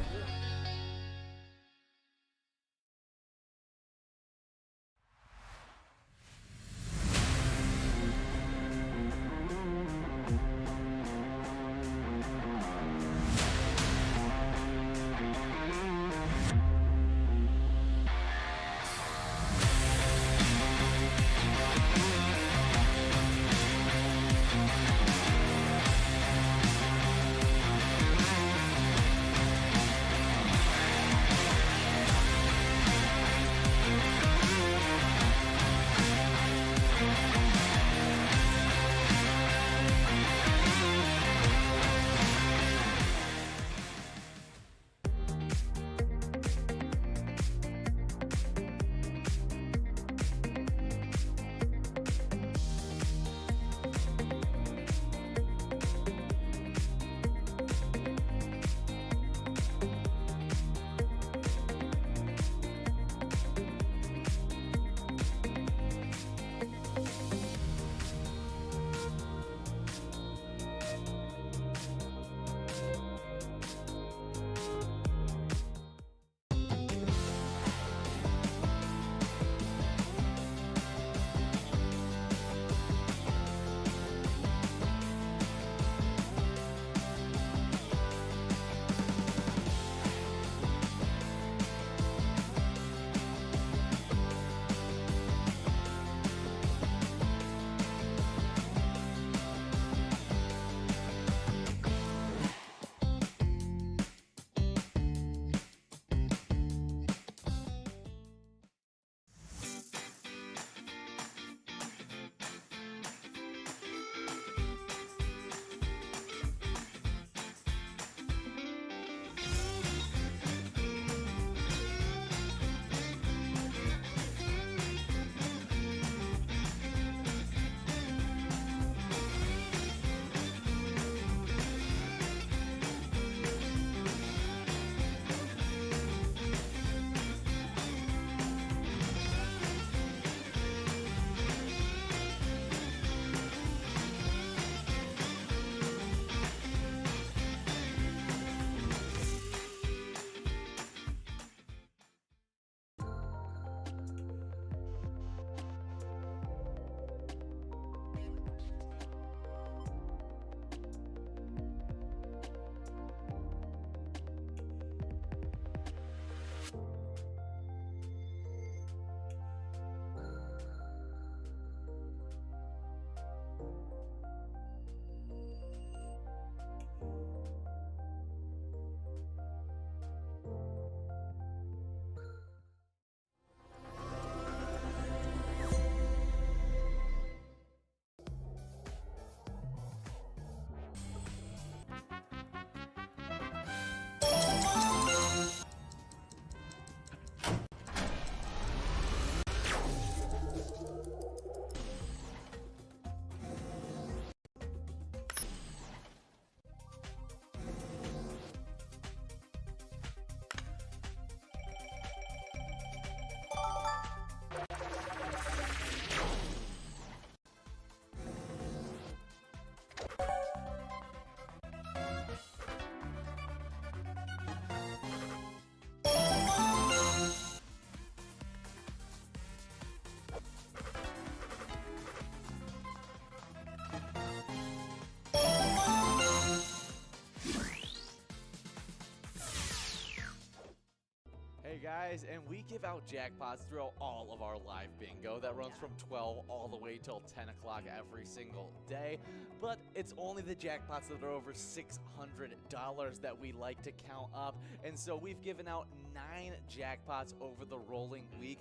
guys, and we give out jackpots throughout all of our live bingo that runs from 12 all the way till 10 o'clock every single day. But it's only the jackpots that are over $600 that we like to count up. And so we've given out 9 jackpots over the rolling week.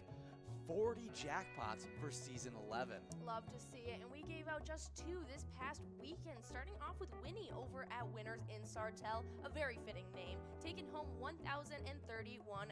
40 jackpots for season 11. Love to see it, and we gave out just 2 this past weekend, starting off with Winnie over at Winners in Sartell, a very fitting name, taking home $1,031.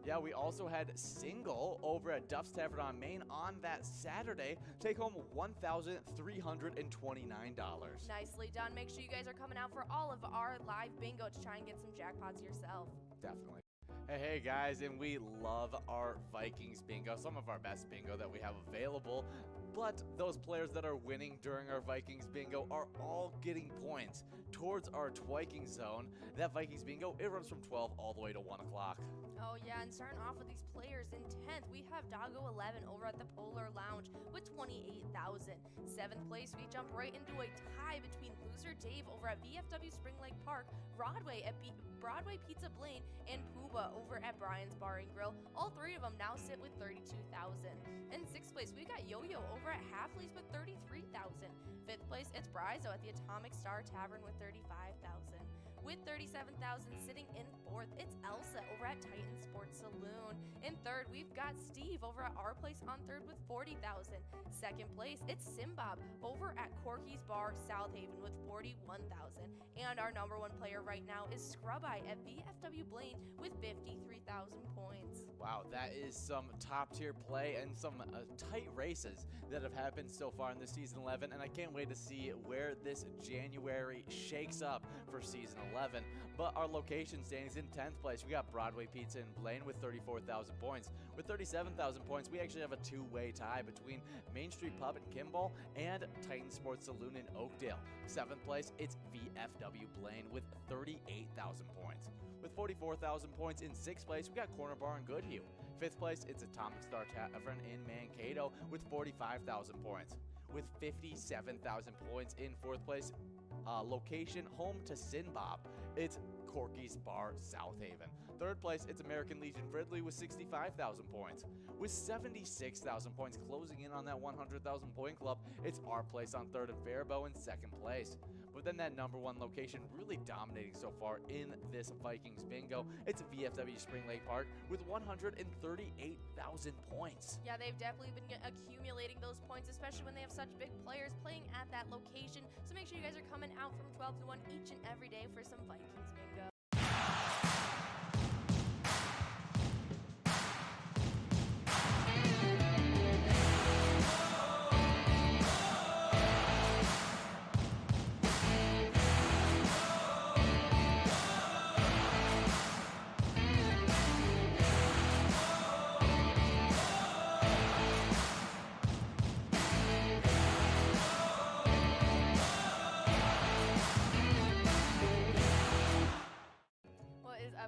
Yeah, we also had Single over at Duff's Tavern on Main on that Saturday, take home $1,329. Nicely done. Make sure you guys are coming out for all of our live bingo to try and get some jackpots yourself. Definitely. Hey guys, and we love our Vikings bingo, some of our best bingo that we have available, but those players that are winning during our Vikings bingo are all getting points towards our Twiking zone. That Vikings bingo, it runs from 12 all the way to 1 o'clock. Oh yeah, and starting off with these players in 10th, we have Doggo 11 over at the Polar Lounge with 28,000. 7th place, we jump right into a tie between Loser Dave over at VFW Spring Lake Park, Broadway at Broadway Pizza Blaine, and Pooba over at Brian's Bar and Grill. All 3 of them now sit with 32,000. In 6th place, we got Yo-Yo over at Halfley's with 33,000. 5th place, it's Brizo at the Atomic Star Tavern with 35,000. With 37,000 sitting in 4th, it's Elsa over at Titan Sports Saloon. In 3rd, we've got Steve over at Our Place on 3rd with 40,000. 2nd place, it's Simbob over at Corky's Bar South Haven with 41,000. And our number 1 player right now is Scrub-Eye at VFW Blaine with 53,000 points. Wow, that is some top tier play and some tight races that have happened so far in this season 11, and I can't wait to see where this January shakes up for season 11. But our location standings in 10th place, we got Broadway Pizza in Blaine with 34,000 points. With 37,000 points, we actually have a 2-way tie between Main Street Pub in Kimball and Titan Sports Saloon in Oakdale. 7th place, it's VFW Blaine with 38,000 points. With 44,000 points in 6th place, we got Corner Bar in Goodhue. 5th place, it's Atomic Star Tavern in Mankato with 45,000 points. With 57,000 points in 4th place, location home to Sinbob, it's Corky's Bar South Haven. 3rd place, it's American Legion Fridley with 65,000 points. With 76,000 points closing in on that 100,000 point club, it's Our Place on 3rd and Faribault in 2nd place. But then that number 1 location really dominating so far in this Vikings bingo, it's VFW Spring Lake Park with 138,000 points. Yeah, they've definitely been accumulating those points, especially when they have such big players playing at that location. So make sure you guys are coming out from 12 to 1 each and every day for some Vikings bingo.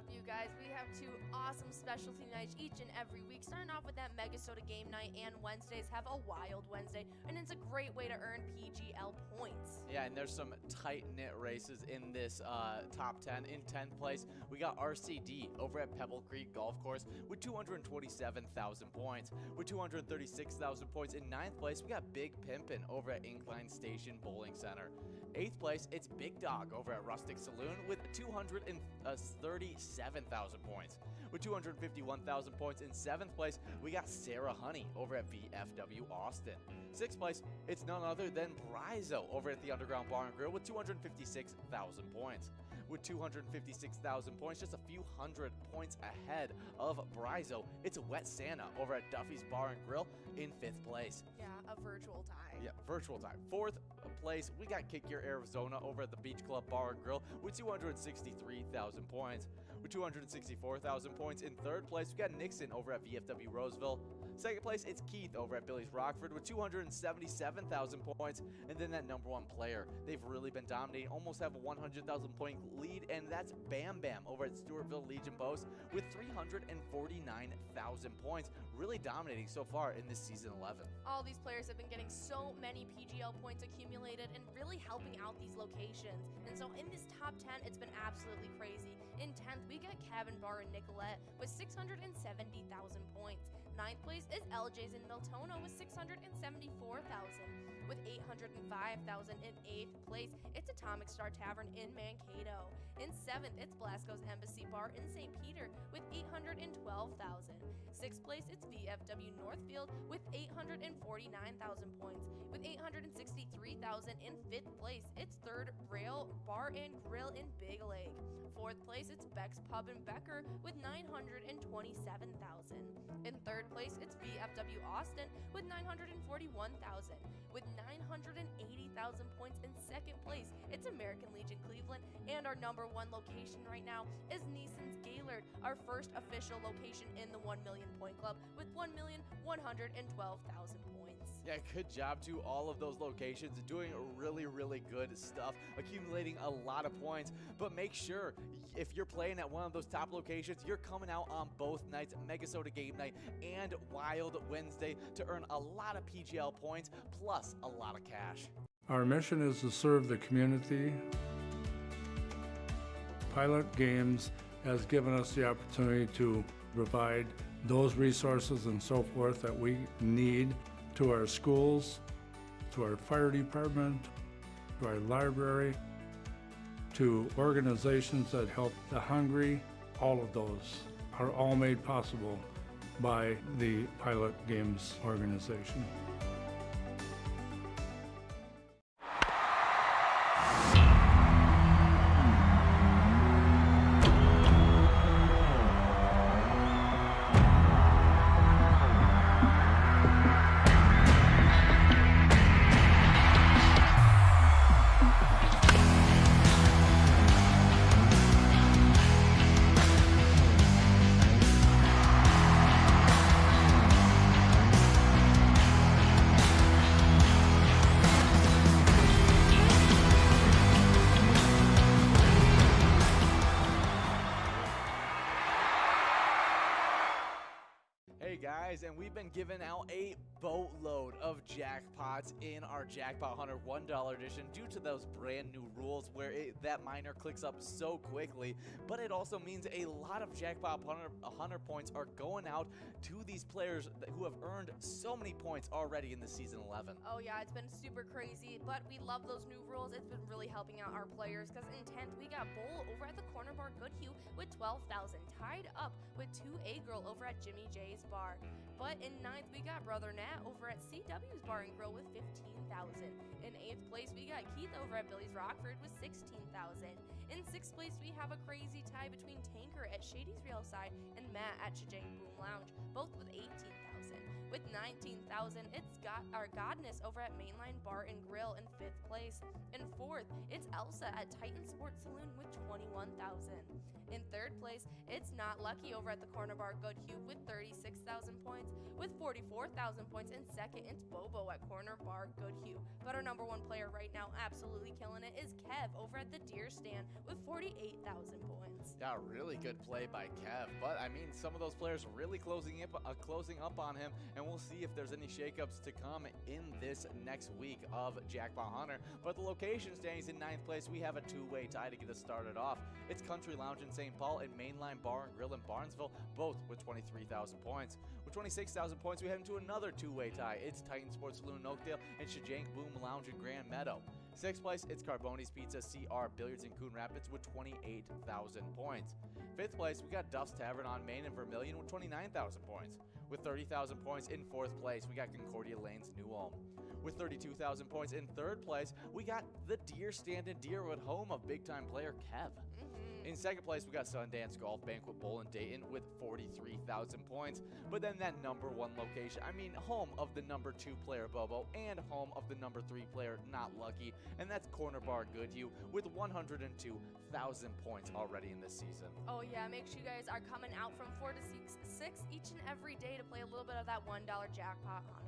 You guys, we have 2 awesome specialty nights each and every week, starting off with that MegaSota game night, and Wednesdays have a Wild Wednesday, and it's a great way to earn PGL points. Yeah, and there's some tight-knit races in this top 10. In 10th place, we got RCD over at Pebble Creek Golf Course with 227,000 points. With 236,000 points in 9th place, we got Big Pimpin' over at Incline Station Bowling Center. 8th place, it's Big Dog over at Rustic Saloon with 237,000 points. With 251,000 points in 7th place, we got Sarah Honey over at VFW Austin. 6th place, it's none other than Brizo over at the Underground Bar and Grill with 256,000 points. With 256,000 points, just a few hundred points ahead of Brizo, it's Wet Santa over at Duffy's Bar and Grill in 5th place. Yeah, a virtual tie. Yeah, virtual tie. 4th place, we got Kick Your Arizona over at the Beach Club Bar and Grill with 263,000 points. With 264,000 points in 3rd place, we got Nixon over at VFW Roseville. Second place, it's Keith over at Billy's Rockford with 277,000 points. And then that number one player, they've really been dominating, almost have a 100,000 point lead, and that's Bam Bam over at Stewartville Legion Post with 349,000 points. Really dominating so far in this season 11. All these players have been getting so many PGL points accumulated and really helping out these locations. And so in this top 10, it's been absolutely crazy. In 10th, we got Cabin Bar and Nicolette with 670,000 points. 9th place is LJ's in Miltono with 674,000. With 805,000 in 8th place, it's Atomic Star Tavern in Mankato. In 7th, it's Blasco's Embassy Bar in St. Peter with 812,000. 6th place, it's VFW Northfield with 849,000 points. With 863,000 in 5th place, it's 3rd Rail Bar and Grill in Big Lake. 4th place, it's Beck's Pub in Becker with 927,000. In 3rd place, it's VFW Austin with 941,000. With 980,000 points in 2nd place, it's American Legion Cleveland, and our number one location right now is Neeson's Gaylord, our first official location in the 1 million point club with 1,112,000 points. Yeah, good job to all of those locations, doing really, really good stuff, accumulating a lot of points. But make sure, if you're playing at one of those top locations, you're coming out on both nights, MegaSota Game Night and Wild Wednesday, to earn a lot of PGL points, plus a lot of cash. Our mission is to serve the community. Pilot Games has given us the opportunity to provide those resources and so forth that we need to our schools, to our fire department, to our library, to organizations that help the hungry. All of those are all made possible by the Pilot Games organization. Hey guys, and we've been giving out a boatload of jackpots in our Jackpot Hunter $1 edition due to those brand new rules where that miner clicks up so quickly, but it also means a lot of Jackpot Hunter points are going out to these players who have earned so many points already in the season 11. Oh yeah, it's been super crazy, but we love those new rules. It's been really helping out our players because in 10th, we got Bull over at the Corner Bar Goodhue with 12,000, tied up with 2A Girl over at Jimmy J's Bar. But in 9th, we got Brother Nat over at CW's Bar and Grill with 15,000. In 8th place, we got Keith over at Billy's Rockford with 16,000. In 6th place, we have a crazy tie between Tanker at Shady's Real Side and Matt at Chajang Boom Lounge, both with 18,000. With 19,000, it's got our Godness over at Mainline Bar and Grill in 5th place. In 4th, it's Elsa at Titan Sports Saloon with 21,000. In 3rd place, it's Not Lucky over at the Corner Bar Goodhue with 36,000 points. With 44,000 points in 2nd, it's Bobo at Corner Bar Goodhue. But our number one player right now, absolutely killing it, is Kev over at the Deer Stand with 48,000 points. Yeah, really good play by Kev. But I mean, some of those players really closing up on him, and we'll see if there's any shakeups to come in this next week of Jackpot Hunter. But the location standings in 9th place, we have a two-way tie to get us started off. It's Country Lounge in St. Paul and Mainline Bar and Grill in Barnesville, both with 23,000 points. With 26,000 points, we head into another two-way tie. It's Titan Sports Saloon in Oakdale and Shajank Boom Lounge in Grand Meadow. 6th place, it's Carboni's Pizza CR Billiards in Coon Rapids with 28,000 points. 5th place, we got Duff's Tavern on Main and Vermilion with 29,000 points. With 30,000 points in 4th place, we got Concordia Lanes New Ulm. With 32,000 points in 3rd place, we got the Deer Stand in Deerwood, home of big-time player Kev. In second place, we got Sundance Golf Banquet Bowl in Dayton with 43,000 points. But then that number 1 location, home of the number 2 player Bobo and home of the number 3 player Not Lucky, and that's Corner Bar Goodhue with 102,000 points already in this season. Oh yeah, make sure you guys are coming out from 4 to 6 each and every day to play a little bit of that $1 jackpot hunter.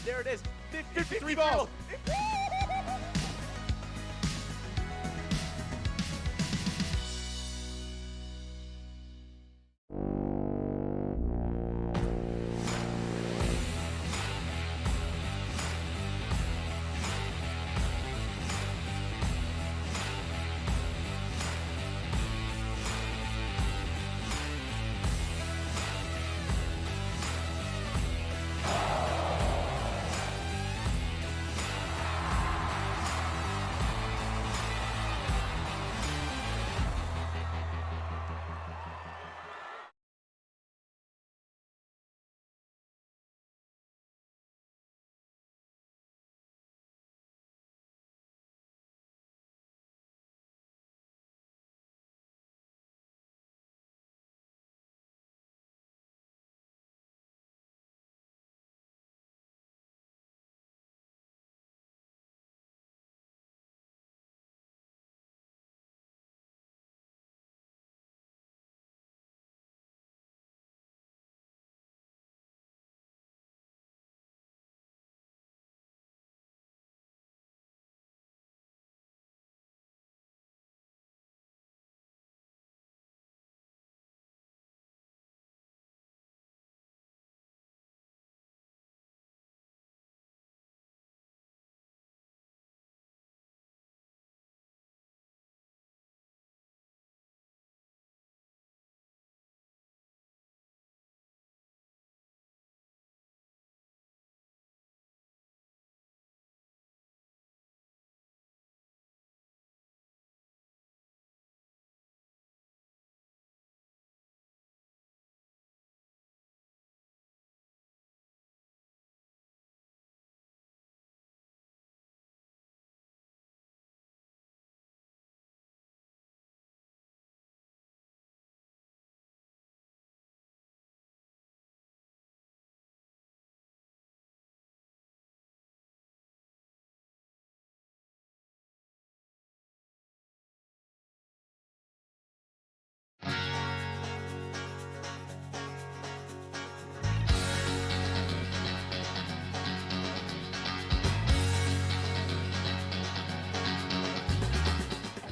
There it is, 53 balls.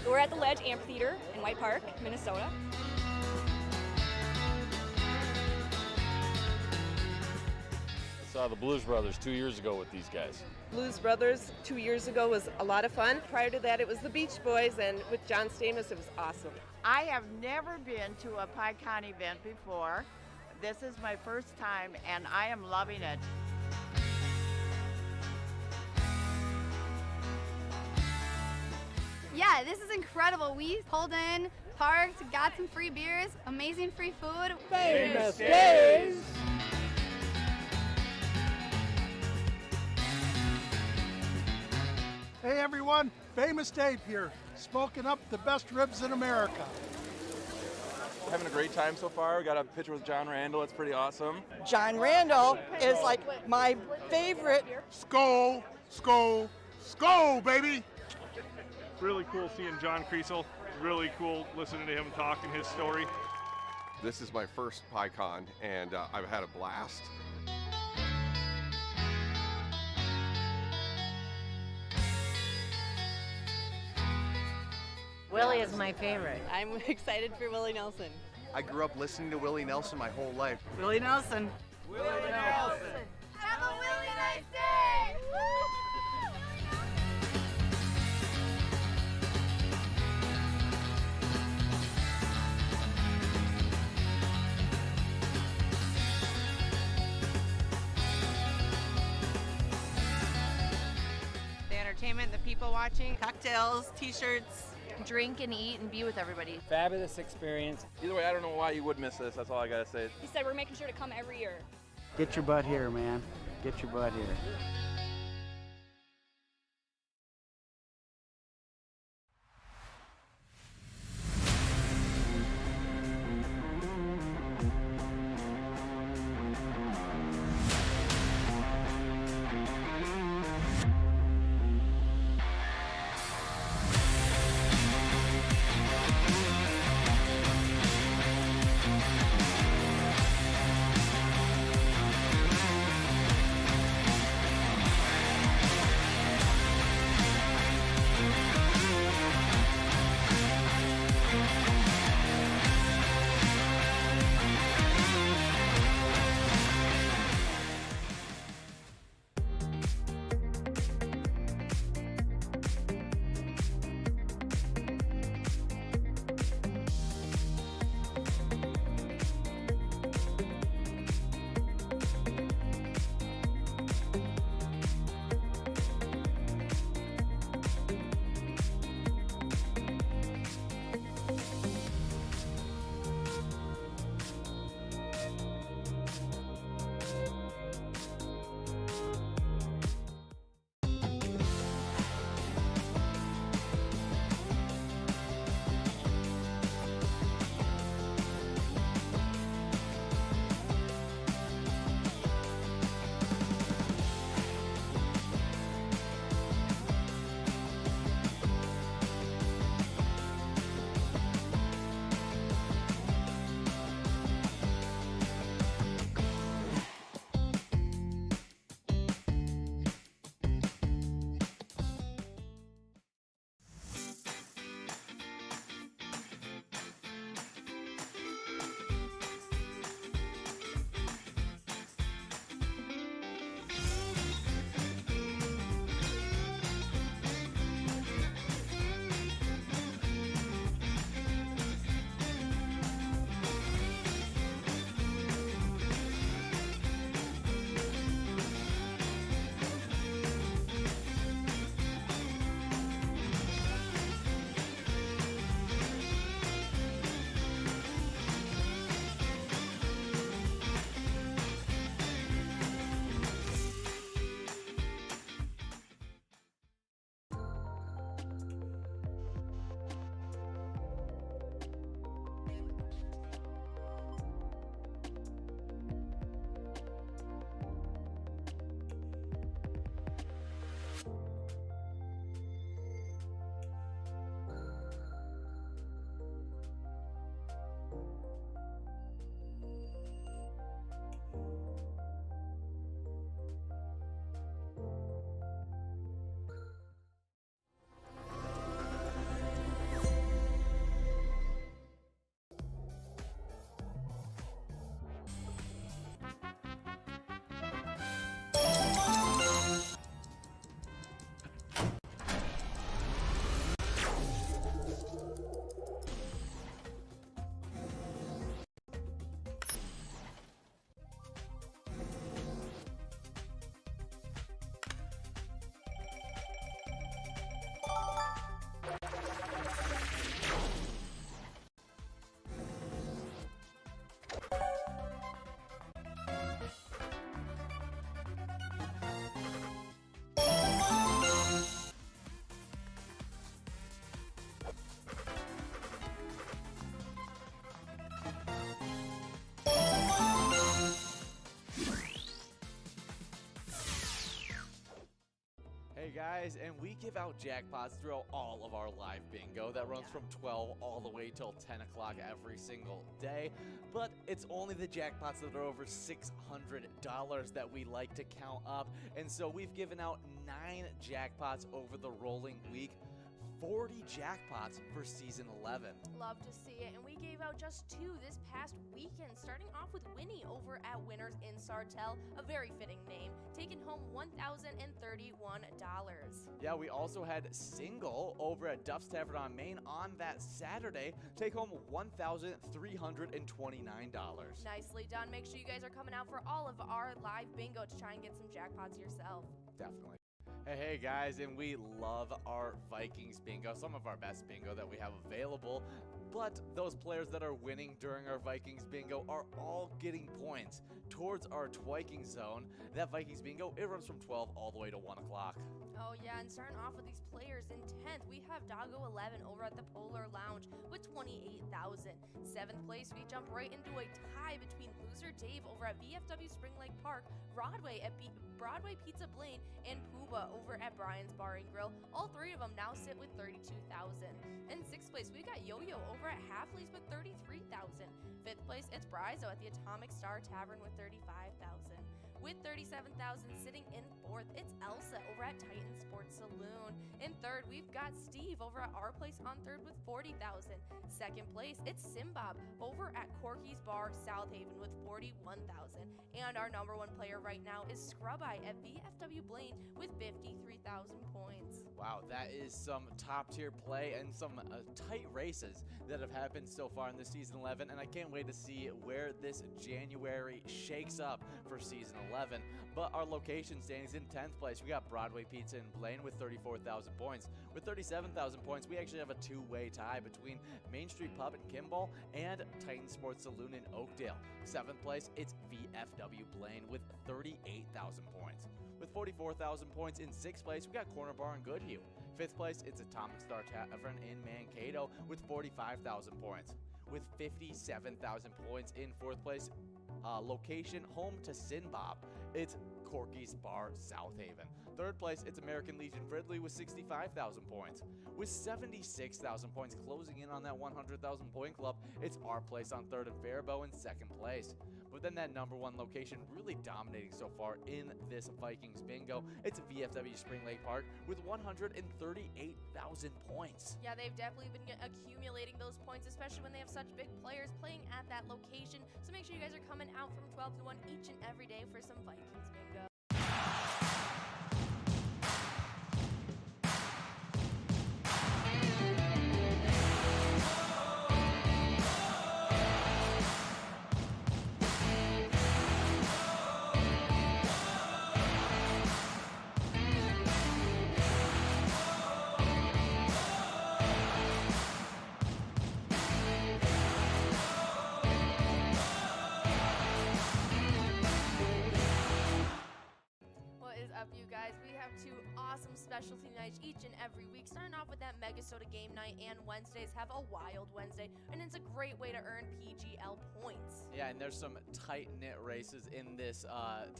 We're at the Ledge Amphitheater in White Park, Minnesota. I saw the Blues Brothers 2 years ago with these guys. Blues Brothers 2 years ago was a lot of fun. Prior to that, it was the Beach Boys, and with John Stamos, it was awesome. I have never been to a PyCon event before. This is my first time, and I am loving it. Yeah, this is incredible. We pulled in, parked, got some free beers, amazing free food. Famous days. Hey everyone, Famous Dave here, smoking up the best ribs in America. Having a great time so far. We got a picture with John Randall. It's pretty awesome. John Randall is like my favorite. Skol, skol, skol, baby! Really cool seeing John Creasel. Really cool listening to him talking his story. This is my first PyCon, and I've had a blast. Willie is my favorite. I'm excited for Willie Nelson. I grew up listening to Willie Nelson my whole life. Willie Nelson. Willie Nelson. Have a really nice day! entertainment, the people watching, cocktails, t-shirts. Drink and eat and be with everybody. Fabulous experience. Either way, I don't know why you would miss this. That's all I gotta say. He said we're making sure to come every year. Get your butt here, man. Get your butt here. Hey guys, and we give out jackpots throughout all of our live bingo that runs from 12 all the way till 10 o'clock every single day. But it's only the jackpots that are over $600 that we like to count up. And so we've given out 9 jackpots over the rolling week. 40 jackpots for season 11. Love to see it, and we gave out just 2 this past weekend, starting off with Winnie over at Winners in Sartell, a very fitting name, taking home $1,031. Yeah, we also had Single over at Duff's Tavern on Main on that Saturday, take home $1,329. Nicely done. Make sure you guys are coming out for all of our live bingo to try and get some jackpots yourself. Definitely. Hey guys, and we love our Vikings bingo, some of our best bingo that we have available. But those players that are winning during our Vikings bingo are all getting points towards our Twiking zone. That Vikings bingo, it runs from 12 all the way to 1 o'clock. Oh yeah, and starting off with these players in 10th, we have Doggo 11 over at the Polar Lounge with 28,000. 7th place, we jump right into a tie between Loser Dave over at VFW Spring Lake Park, Broadway at Broadway Pizza Blaine, and Pooba over at Brian's Bar and Grill. All three of them now sit with 32,000. In 6th place, we got Yo-Yo over at Halfleys with 33,000. 5th place, it's Brizo at the Atomic Star Tavern with 35,000. With 37,000 sitting in 4th, it's Elsa over at Titan Sports Saloon. In 3rd, we've got Steve over at Our Place on 3rd with 40,000. 2nd place, it's Simbob over at Corky's Bar South Haven with 41,000. And our number one player right now is Scrub Eye at VFW Blaine with 53,000 points. Wow, that is some top tier play and some tight races that have happened so far in this season 11, and I can't wait to see where this January shakes up for season 11. But our location standings in 10th place, we got Broadway Pizza in Blaine with 34,000 points. With 37,000 points, we actually have a two-way tie between Main Street Pub in Kimball and Titan Sports Saloon in Oakdale. 7th place, it's VFW Blaine with 38,000 points. With 44,000 points in 6th place, we got Corner Bar in Goodhue. 5th place, it's Atomic Star Tavern in Mankato with 45,000 points. With 57,000 points in 4th place, location home to Sinbob, it's Corky's Bar South Haven. 3rd place, it's American Legion Fridley with 65,000 points. With 76,000 points closing in on that 100,000 point club, it's Our Place on 3rd and Faribault in 2nd place. But then that number one location really dominating so far in this Vikings bingo, it's VFW Spring Lake Park with 138,000 points. Yeah, they've definitely been accumulating those points, especially when they have such big players playing at that location. So make sure you guys are coming out from 12 to 1 each and every day for some Vikings bingo. Up, you guys, we have two awesome specialty nights each and every week, starting off with that MegaSota game night, and Wednesdays have a Wild Wednesday, and it's a great way to earn PGL points. Yeah, and there's some tight-knit races in this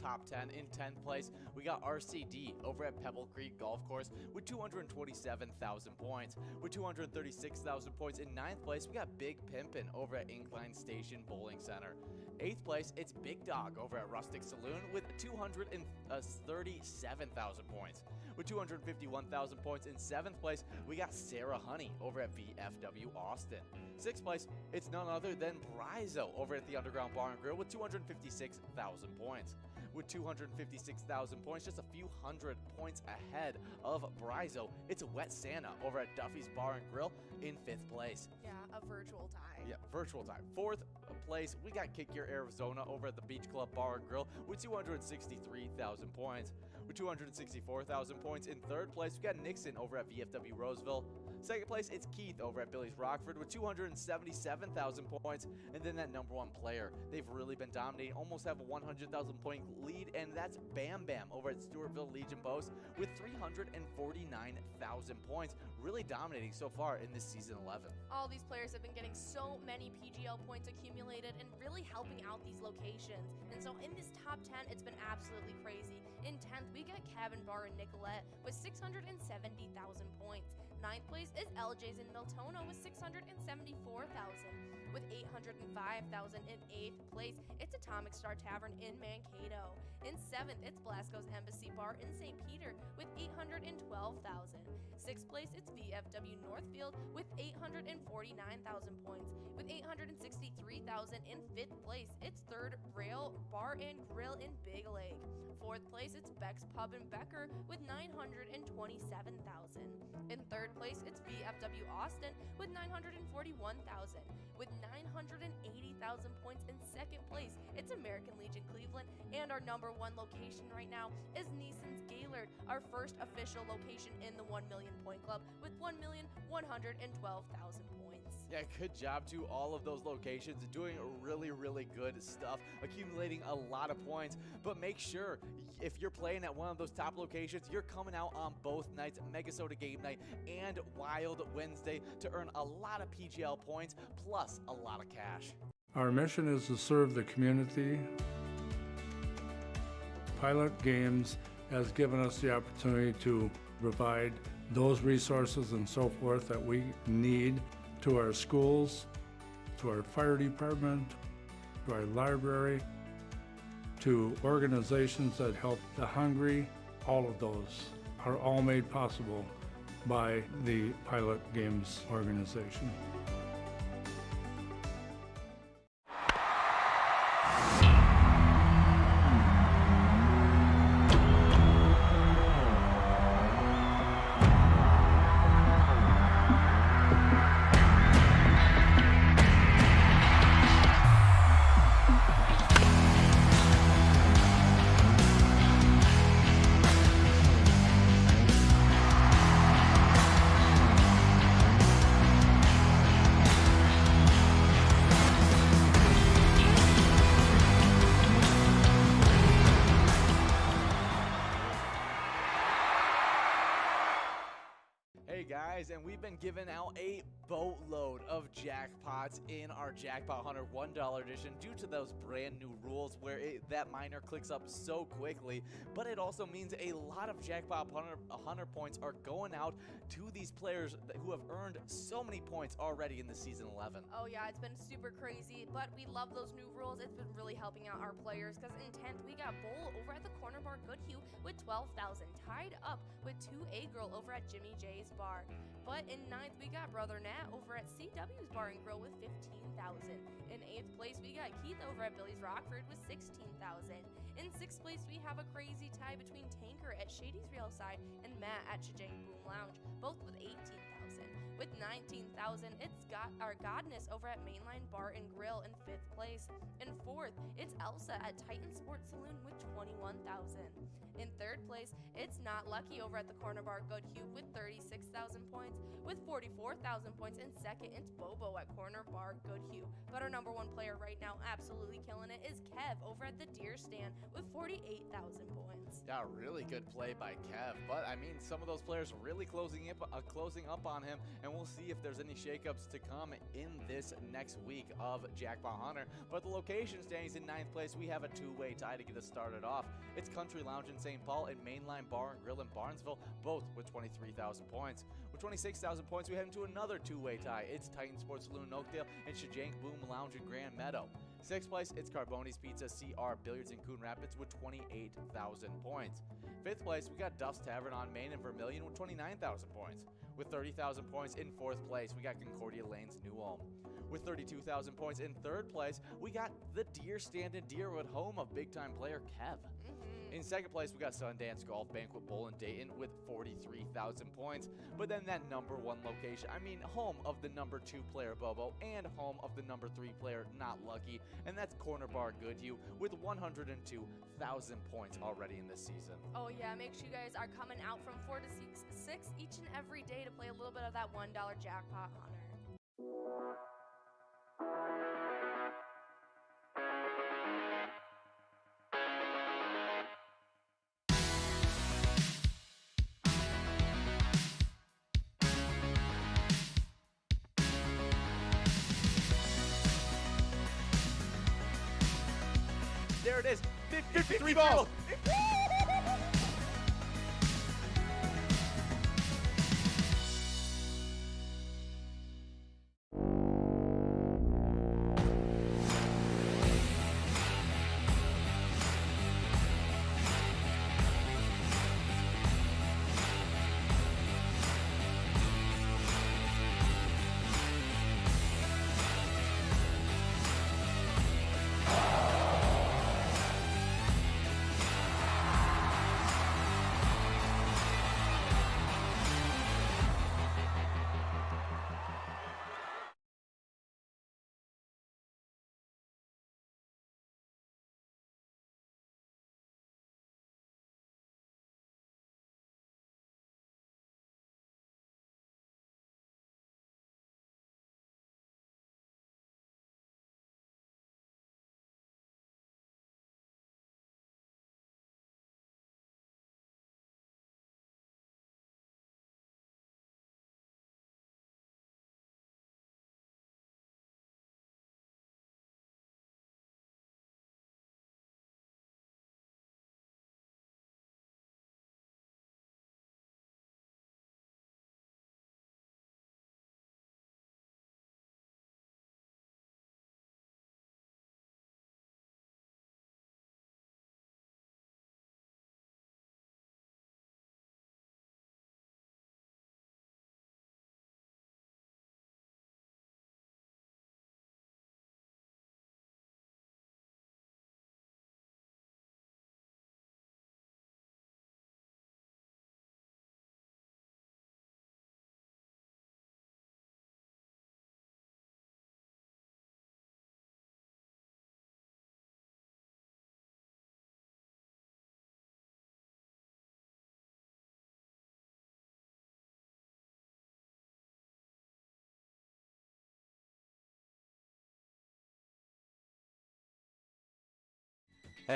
top 10. In 10th place, we got RCD over at Pebble Creek Golf Course with 227,000 points. With 236,000 points in 9th place, we got Big Pimpin' over at Incline Station Bowling Center. 8th place, it's Big Dog over at Rustic Saloon with 237,000 points. With 251,000 points in 7th place, we got Sarah Honey over at VFW Austin. 6th place, it's none other than Brizo over at the Underground Bar and Grill with 256,000 points. With 256,000 points, just a few hundred points ahead of Brizo, it's Wet Santa over at Duffy's Bar and Grill in 5th place. Yeah, a virtual tie. Yeah, virtual tie. 4th place, we got Kick Your Arizona over at the Beach Club Bar and Grill with 263,000 points. With 264,000 points in 3rd place, we got Nixon over at VFW Roseville. 2nd place, it's Keith over at Billy's Rockford with 277,000 points. And then that number one player, they've really been dominating, almost have a 100,000 point lead, and that's Bam Bam over at Stewartville Legion Post with 349,000 points, really dominating so far in this season 11. All these players have been getting so many PGL points accumulated and really helping out these locations. And so in this top 10, it's been absolutely crazy. In 10th, we got Cabin Bar in Nicolette with 670,000 points. 9th place is LJ's in Miltono with 674,000. With 805,000 in 8th place, it's Atomic Star Tavern in Mankato. In 7th, it's Blasco's Embassy Bar in St. Peter with 812,000. 6th place, it's VFW Northfield with 849,000 points. With 863,000 in 5th place, it's 3rd Rail Bar and Grill in Big Lake. fourth place, it's Beck's Pub and Becker with 927,000. In third place, it's VFW Austin with 941,000. With 980,000 points in second place, it's American Legion Cleveland, and our number one location right now is Neeson's Gaylord, our first official location in the 1 million point club with 1,112,000 points. Yeah, good job to all of those locations, doing really, really good stuff, accumulating a lot of points. But make sure, if you're playing at one of those top locations, you're coming out on both nights, MegaSota Game Night and Wild Wednesday, to earn a lot of PGL points, plus a lot of cash. Our mission is to serve the community. Pilot Games has given us the opportunity to provide those resources and so forth that we need to our schools, to our fire department, to our library, to organizations that help the hungry. All of those are all made possible by the Pilot Games organization. Hey guys, and we've been giving out a boatload of jackpots in our Jackpot Hunter $1 edition due to those brand new rules where that miner clicks up so quickly, but it also means a lot of Jackpot Hunter points are going out to these players who have earned so many points already in the Season 11. Oh yeah, it's been super crazy, but we love those new rules. It's been really helping out our players, because in 10th, we got Bull over at the Corner Bar Goodhue with 12,000, tied up with 2A Girl over at Jimmy J's Bar. But in 9th, we got Brother Nat over at CW's Bar and Grill with 15,000. In 8th place, we got Keith over at Billy's Rockford with 16,000. In 6th place, we have a crazy tie between Tanker at Shady's Real Side and Matt at Chajang Boom Lounge, both with 18,000. With 19,000, it's got our Godness over at Mainline Bar and Grill in 5th place. In 4th, it's Elsa at Titan Sports Saloon with 21,000. In 3rd place, it's Not Lucky over at the Corner Bar Goodhue with 36,000 points. With 44,000 points in 2nd, it's Bobo at Corner Bar Goodhue. But our number one player right now, absolutely killing it, is Kev over at the Deer Stand with 48,000 points. Yeah, really good play by Kev, but I mean, some of those players really closing up on him, and we'll see if there's any shakeups to come in this next week of Jackpot Hunter. But the location standings in 9th place, we have a two-way tie to get us started off. It's Country Lounge in St. Paul and Mainline Bar and Grill in Barnesville, both with 23,000 points. With 26,000 points, we head into another two-way tie. It's Titan Sports Saloon in Oakdale and Chajang Boom Lounge in Grand Meadow. 6th place, it's Carboni's Pizza CR Billiards in Coon Rapids with 28,000 points. 5th place, we got Duff's Tavern on Main and Vermilion with 29,000 points. With 30,000 points in 4th place, we got Concordia Lanes New Ulm. With 32,000 points in 3rd place, we got the Deer Stand in Deerwood, home of big-time player Kev. In 2nd place, we got Sundance Golf Banquet Bowl in Dayton with 43,000 points. But then that number one location, I mean, home of the number 2 player Bobo and home of the number 3 player Not Lucky, and that's Corner Bar Goodhue with 102,000 points already in this season. Oh yeah, make sure you guys are coming out from 4 to 6 each and every day to play a little bit of that $1 Jackpot Hunter. There it is, 53 balls.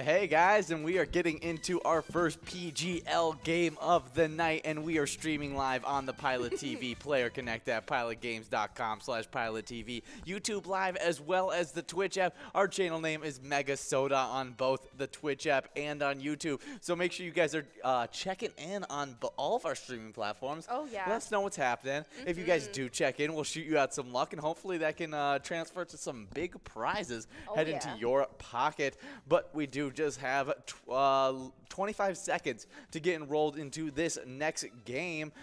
Hey guys, and we are getting into our first PGL game of the night, and we are streaming live on the Pilot TV Player Connect at pilotgames.com/PilotTV, YouTube Live, as well as the Twitch app. Our channel name is MegaSota on both the Twitch app and on YouTube, so make sure you guys are checking in on all of our streaming platforms. Oh, yeah. Let us know what's happening. If you guys do check in, we'll shoot you out some luck, and hopefully that can transfer to some big prizes head into your pocket. But we do just have 25 seconds to get enrolled into this next game,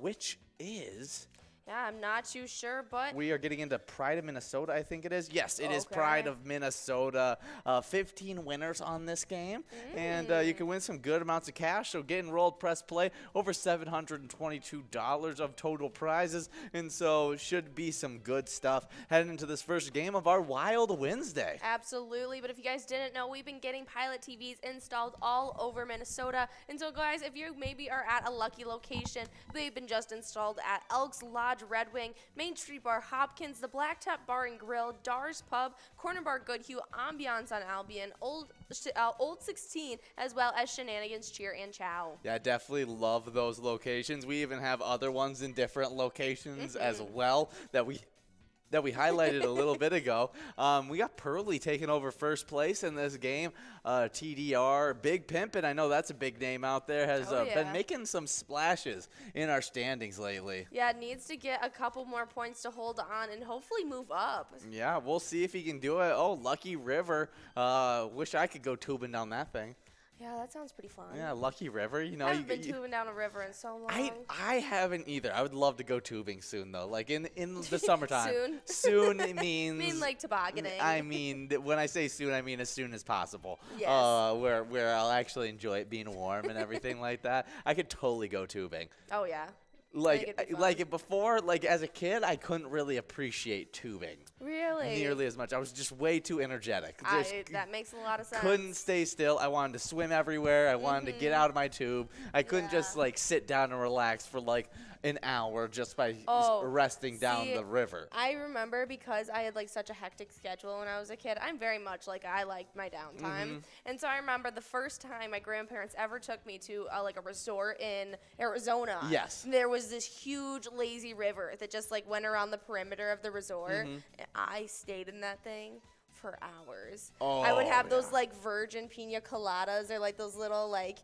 which is... Yeah, I'm not too sure, but... We are getting into Pride of Minnesota, I think it is. Yes, it is Pride of Minnesota. 15 winners on this game, and you can win some good amounts of cash. So get enrolled, press play. Over $722 of total prizes, and so should be some good stuff heading into this first game of our Wild Wednesday. Absolutely, but if you guys didn't know, we've been getting Pilot TVs installed all over Minnesota. And so, guys, if you maybe are at a lucky location, they've been just installed at Elks Lodge, Red Wing, Main Street Bar, Hopkins, the Blacktop Bar and Grill, Dar's Pub, Corner Bar Goodhue, Ambiance on Albion, Old 16, as well as Shenanigans Cheer and Chow. Yeah, definitely love those locations. We even have other ones in different locations as well that we highlighted a little bit ago. We got Pearly taking over first place in this game. TDR, Big Pimpin', I know that's a big name out there, has been making some splashes in our standings lately. Yeah, needs to get a couple more points to hold on and hopefully move up. Yeah, we'll see if he can do it. Oh, Lucky River. Wish I could go tubing down that thing. Yeah, that sounds pretty fun. Yeah, Lucky River. You know, I haven't been tubing down a river in so long. I haven't either. I would love to go tubing soon, though. Like in the summertime. Soon? Soon means... mean like tobogganing. I mean, when I say soon, I mean as soon as possible. Yes. Where I'll actually enjoy it being warm and everything like that. I could totally go tubing. Oh, yeah. Like before, like as a kid, I couldn't really appreciate tubing. Really? Nearly as much. I was just way too energetic. That makes a lot of sense. Couldn't stay still. I wanted to swim everywhere. I wanted to get out of my tube. I couldn't just like sit down and relax for like an hour just by resting down the river. I remember because I had like such a hectic schedule when I was a kid. I'm very much like I liked my downtime. And so I remember the first time my grandparents ever took me to like a resort in Arizona. Yes. There was this huge lazy river that just like went around the perimeter of the resort. And I stayed in that thing for hours. I would have those like virgin pina coladas or like those little like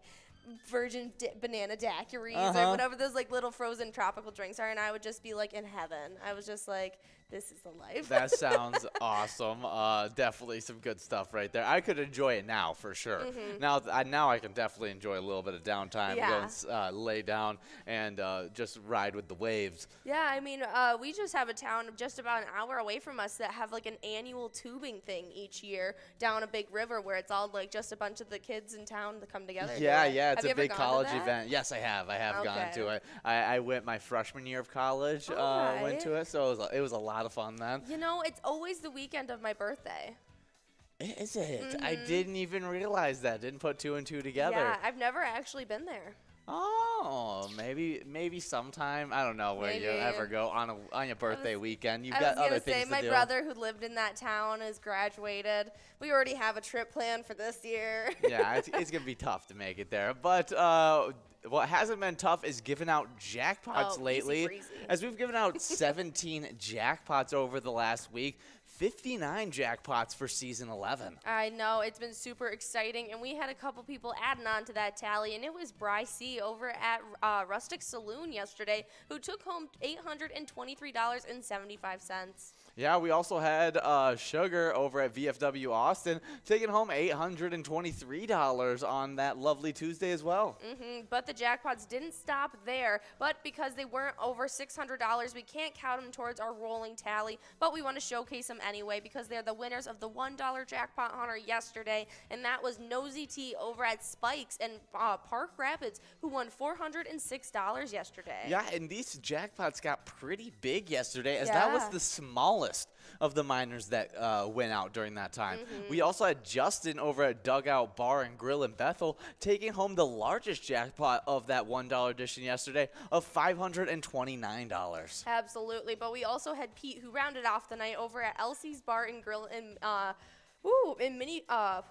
virgin banana daiquiris or whatever those like little frozen tropical drinks are, and I would just be like in heaven. I was just like, this is the life. That sounds awesome. Definitely some good stuff right there. I could enjoy it now for sure. Now I can definitely enjoy a little bit of downtime, go and lay down and just ride with the waves. Yeah, I mean, we just have a town just about an hour away from us that have like an annual tubing thing each year down a big river where it's all like just a bunch of the kids in town that come together. Yeah, it's a big college event. Yes, I have. I have gone to it. I went my freshman year of college. Went to it, so it was a lot of fun then. You know, it's always the weekend of my birthday. Is it? I didn't even realize that. Didn't put two and two together. Yeah, I've never actually been there. Oh, maybe sometime. I don't know where you ever go on your birthday weekend. You've got other things to do. My brother who lived in that town is graduated. We already have a trip planned for this year. Yeah, it's going to be tough to make it there. But what hasn't been tough is giving out jackpots lately. Easy. As we've given out 17 jackpots over the last week. 59 jackpots for season 11. I know, it's been super exciting, and we had a couple people adding on to that tally, and it was Bryce C. over at Rustic Saloon yesterday who took home $823.75. Yeah, we also had Sugar over at VFW Austin taking home $823 on that lovely Tuesday as well. But the jackpots didn't stop there. But because they weren't over $600, we can't count them towards our rolling tally. But we want to showcase them anyway because they're the winners of the $1 jackpot hunter yesterday. And that was Nosy T over at Spikes and Park Rapids, who won $406 yesterday. Yeah, and these jackpots got pretty big yesterday as that was the smallest of the minors that went out during that time. We also had Justin over at Dugout Bar and Grill in Bethel taking home the largest jackpot of that $1 edition yesterday of $529. Absolutely, but we also had Pete who rounded off the night over at Elsie's Bar and Grill in Ooh, in oh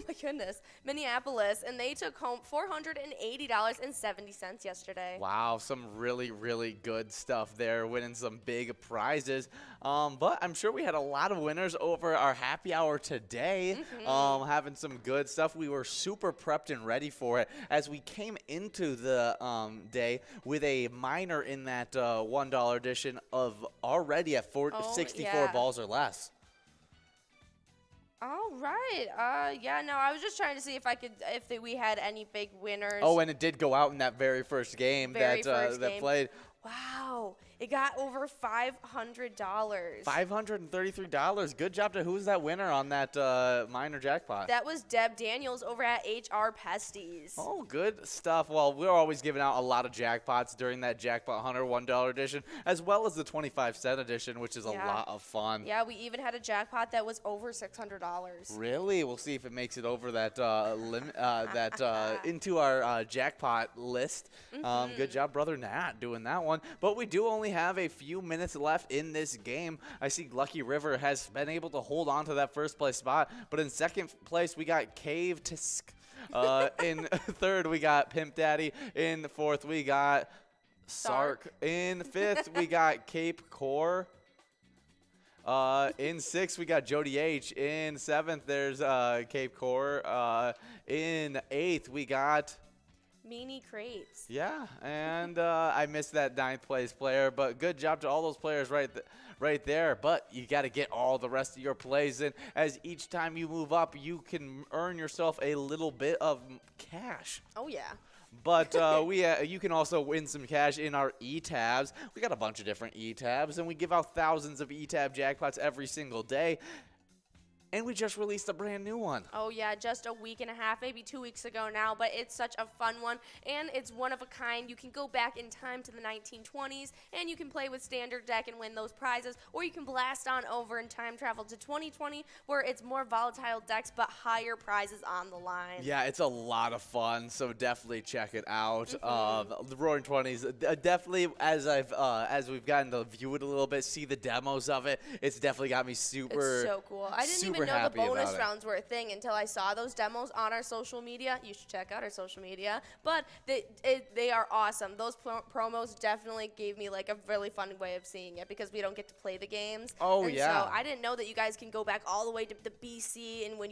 my goodness, Minneapolis, and they took home $480.70 yesterday. Wow, some really, really good stuff there, winning some big prizes. But I'm sure we had a lot of winners over our happy hour today, having some good stuff. We were super prepped and ready for it as we came into the day with a minor in that $1 edition of already at 64 balls or less. All right. Yeah, no, I was just trying to see if we had any big winners. Oh, and it did go out in that very first game that played. Wow, it got over $500. $533. Good job to who's that winner on that minor jackpot? That was Deb Daniels over at HR Pesties. Oh, good stuff. Well, we're always giving out a lot of jackpots during that Jackpot Hunter $1 edition, as well as the 25-cent edition, which is a lot of fun. Yeah, we even had a jackpot that was over $600. Really? We'll see if it makes it over that limit, into our jackpot list. Good job, Brother Nat, doing that one. But we do only have a few minutes left in this game. I see Lucky River has been able to hold on to that first place spot, but in second place we got Cave Tisk. In third we got Pimp Daddy. In fourth we got Sark. In fifth we got Cape Core. In sixth we got Jody H. In seventh there's Cape Core. In eighth we got Meanie Crates. Yeah, and I missed that ninth place player, but good job to all those players right there. But you got to get all the rest of your plays in, as each time you move up, you can earn yourself a little bit of cash. Oh, yeah. But you can also win some cash in our E-tabs. We got a bunch of different E-tabs, and we give out thousands of E-tab jackpots every single day. And we just released a brand new one. Oh, yeah, just a week and a half, maybe 2 weeks ago now, but it's such a fun one, and it's one of a kind. You can go back in time to the 1920s, and you can play with standard deck and win those prizes, or you can blast on over and time travel to 2020, where it's more volatile decks, but higher prizes on the line. Yeah, it's a lot of fun, so definitely check it out. The Roaring 20s, definitely, as we've gotten to view it a little bit, see the demos of it, it's definitely got me super. It's so cool. I didn't even know the bonus rounds were a thing until I saw those demos on our social media. You should check out our social media. But they are awesome. Those promos definitely gave me like a really fun way of seeing it, because we don't get to play the games. Oh, and yeah. So I didn't know that you guys can go back all the way to the BC and win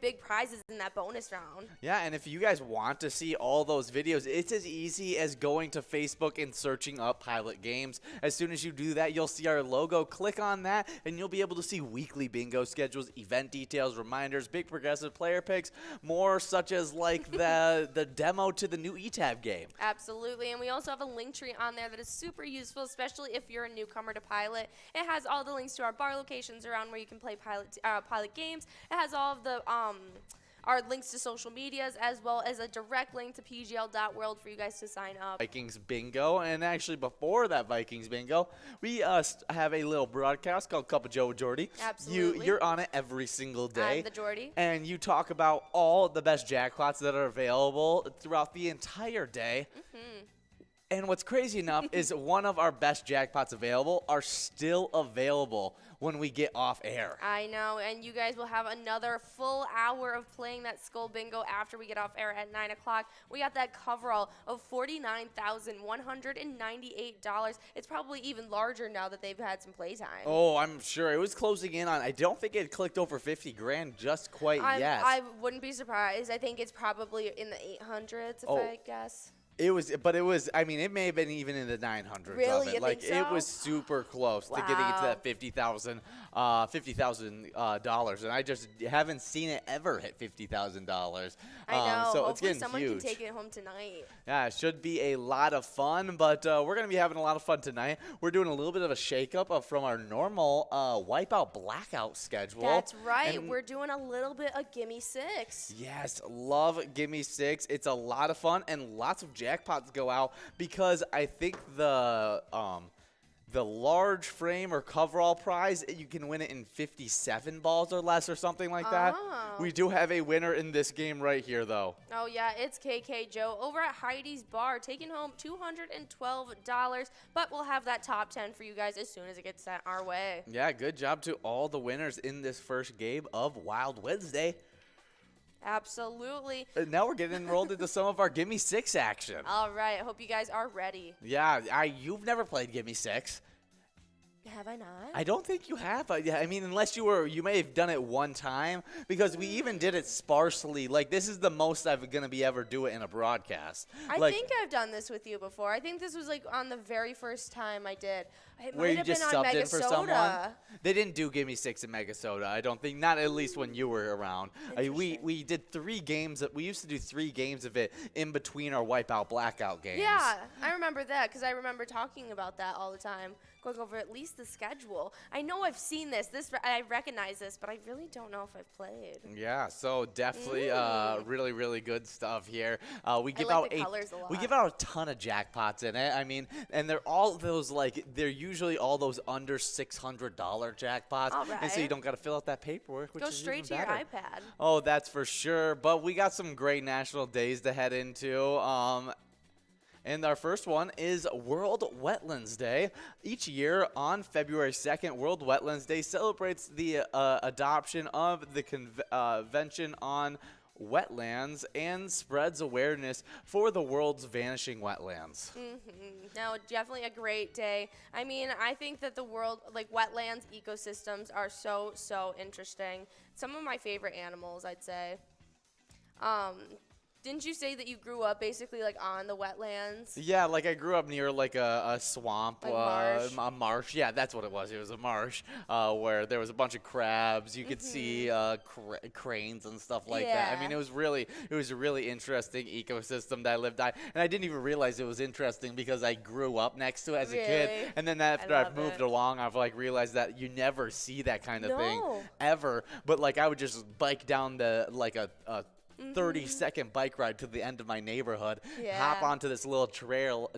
big prizes in that bonus round. Yeah, and if you guys want to see all those videos, it's as easy as going to Facebook and searching up Pilot Games. As soon as you do that, you'll see our logo. Click on that, and you'll be able to see weekly bingo schedules, event details, reminders, big progressive player picks, more such as like the demo to the new ETAB game. Absolutely, and we also have a link tree on there that is super useful, especially if you're a newcomer to Pilot. It has all the links to our bar locations around where you can play Pilot Games. It has all of the our links to social medias, as well as a direct link to pgl.world for you guys to sign up. Vikings Bingo, and actually before that Vikings Bingo, we have a little broadcast called Cup of Joe with Jordy. Absolutely. You're on it every single day. I'm the Jordy. And you talk about all the best jackpots that are available throughout the entire day. And what's crazy enough is one of our best jackpots available are still available when we get off air. I know, and you guys will have another full hour of playing that Skull Bingo after we get off air at 9 o'clock. We got that coverall of $49,198. It's probably even larger now that they've had some playtime. Oh, I'm sure. It was closing in on, I don't think it clicked over 50 grand just quite yet. I wouldn't be surprised. I think it's probably in the 800s, if I guess. It may have been even in the 900s really? of it. You like, think so? It was super close to getting into that $50,000, and I just haven't seen it ever hit $50,000. I know. So hopefully it's getting someone huge. can take it home tonight. Yeah, it should be a lot of fun, but we're going to be having a lot of fun tonight. We're doing a little bit of a shakeup from our normal Wipeout Blackout schedule. That's right. We're doing a little bit of Gimme 6. Yes, love Gimme 6. It's a lot of fun, and lots of jackpots go out, because I think the the large frame or coverall prize, you can win it in 57 balls or less or something like that. Oh. We do have a winner in this game right here, though. Oh, yeah, it's KK Joe over at Heidi's Bar, taking home $212, but we'll have that top 10 for you guys as soon as it gets sent our way. Yeah, good job to all the winners in this first game of Wild Wednesday. Absolutely. Now we're getting enrolled into some of our Gimme 6 action. All right, I hope you guys are ready. Yeah, you've never played Gimme 6. Have I not? I don't think you have. Yeah, I mean, unless you may have done it one time, because we even did it sparsely. Like, this is the most I'm going to be ever do it in a broadcast. I think I've done this with you before. I think this was like on the very first time I did. It where might you have just been on subbed in for someone. MegaSota. They didn't do Gimme 6 in MegaSota, I don't think. Not at least when you were around. We did 3 games. We used to do 3 games of it in between our Wipeout Blackout games. Yeah, I remember that because I remember talking about that all the time, going over at least the schedule. I know I've seen this. I recognize this, but I really don't know if I've played. Yeah, so definitely really, really good stuff here. We give like out the colors a lot. We give out a ton of jackpots in it. I mean, and they're all those they're usually all those under $600 jackpots. All And so you right. don't got to fill out that paperwork, which Go is straight even to your better. iPad. Oh, that's for sure. But we got some great national days to head into. And our first one is World Wetlands Day. Each year on February 2nd, World Wetlands Day celebrates the adoption of the Convention on Wetlands and spreads awareness for the world's vanishing wetlands. No, definitely a great day. I mean, I think that the world, like wetlands ecosystems, are so interesting. Some of my favorite animals, I'd say. Didn't you say that you grew up basically like on the wetlands? Yeah, like I grew up near like a swamp, Like marsh? a marsh. Yeah, that's what it was. It was a marsh where there was a bunch of crabs. You could see cranes and stuff like that. I Yeah. mean, it was a really interesting ecosystem that I lived on, and I didn't even realize it was interesting because I grew up next to it as a kid, Really? and then after I I've love moved it. along, I've like realized that you never see that kind of thing No. ever. But like I would just bike down the like a 30-second bike ride to the end of my neighborhood, hop Yeah. onto this little trail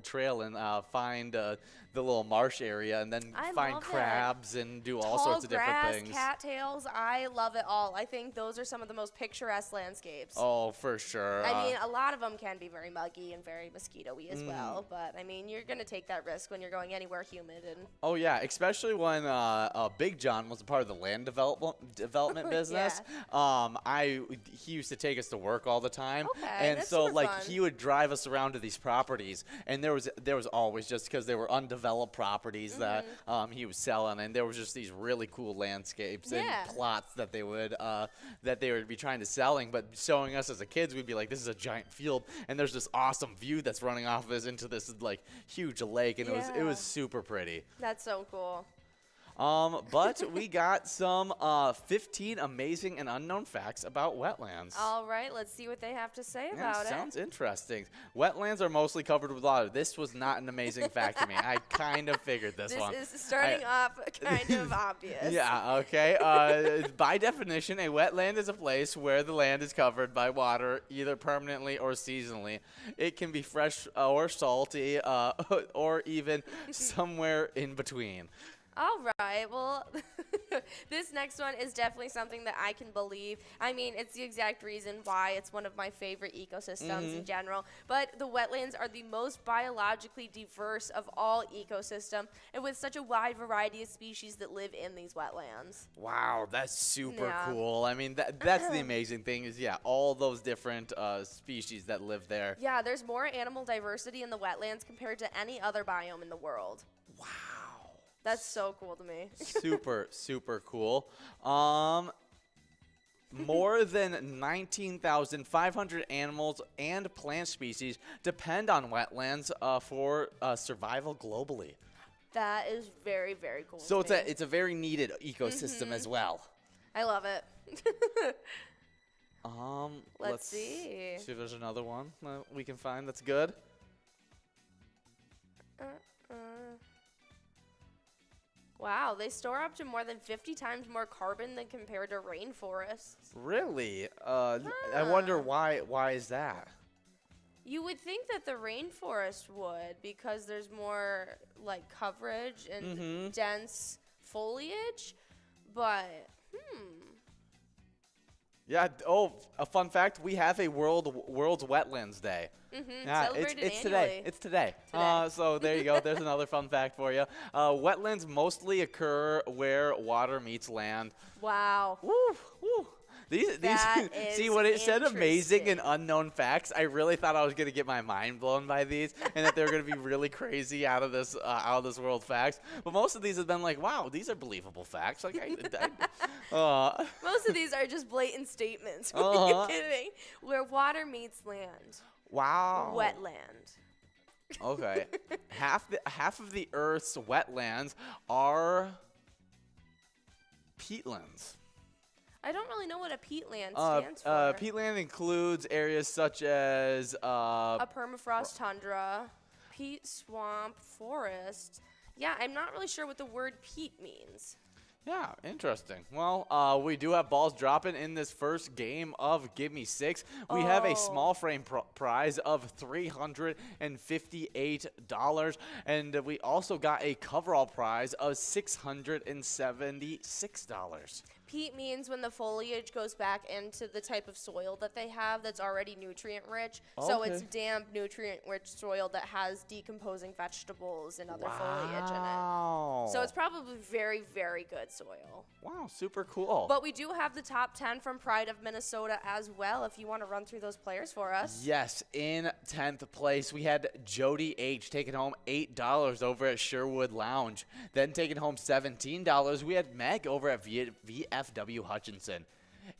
and find the little marsh area, and then I find love it. crabs and do all Tall sorts of different grass, things. cattails, I love it all. I think those are some of the most picturesque landscapes. Oh, for sure. I mean, a lot of them can be very muggy and very mosquito-y as well, but I mean, you're going to take that risk when you're going anywhere humid. And Oh yeah, especially when Big John was a part of the land development business. He used to take us to work all the time, Okay, and that's so super like fun. he would drive us around to these properties, and there was always, just because they were undeveloped properties that he was selling, and there was just these really cool landscapes Yeah. and plots that they would be trying to selling, but showing us as a kids, we'd be like, this is a giant field, and there's this awesome view that's running off of this into this like huge lake, and it Yeah. was super pretty. that's so cool. But we got some 15 amazing and unknown facts about wetlands. All right, let's see what they have to say Yeah, about sounds it. interesting. Wetlands are mostly covered with water. This was not an amazing fact to me. I kind of figured this one. This is starting off kind of obvious. Yeah, okay. By definition, a wetland is a place where the land is covered by water, either permanently or seasonally. It can be fresh or salty, or even somewhere in between. All right, well, this next one is definitely something that I can believe. I mean, it's the exact reason why it's one of my favorite ecosystems in general. But the wetlands are the most biologically diverse of all ecosystems, and with such a wide variety of species that live in these wetlands. Wow, that's super Yeah. cool. I mean, that's the amazing thing is, all those different species that live there. Yeah, there's more animal diversity in the wetlands compared to any other biome in the world. Wow. That's so cool to me. Super, super cool. More than 19,500 animals and plant species depend on wetlands for survival globally. That is very, very cool. So to me. it's a very needed ecosystem as well. I love it. Let's see. See if there's another one that we can find that's good. Wow, they store up to more than 50 times more carbon than compared to rainforests. Really? I wonder why is that? You would think that the rainforest would, because there's more like coverage and dense foliage, but Yeah. Oh, a fun fact: we have a World's Wetlands Day. Yeah, it's today. It's today. So there you go. There's another fun fact for you. Wetlands mostly occur where water meets land. Wow. Woo, woo. These That see is when it said amazing interesting. and unknown facts, I really thought I was gonna get my mind blown by these, and that they were gonna be really crazy out of this world facts. But most of these have been like, wow, these are believable facts. Like, most of these are just blatant statements. Are you kidding? Where water meets land. Wow. Wetland. Okay. half of the Earth's wetlands are peatlands. I don't really know what a peatland stands for. Peatland includes areas such as a permafrost tundra, peat swamp, forest. Yeah, I'm not really sure what the word peat means. Yeah, interesting. Well, we do have balls dropping in this first game of Give Me 6. We have a small frame prize of $358, and we also got a coverall prize of $676. Peat means when the foliage goes back into the type of soil that they have that's already nutrient rich. So it's damp, nutrient rich soil that has decomposing vegetables and other foliage in it. So it's probably very, very good soil. Wow, super cool. But we do have the top 10 from Pride of Minnesota as well, if you want to run through those players for us. Yes, in 10th place, we had Jody H. taking home $8 over at Sherwood Lounge. Then taking home $17, we had Meg over at VFW Hutchinson.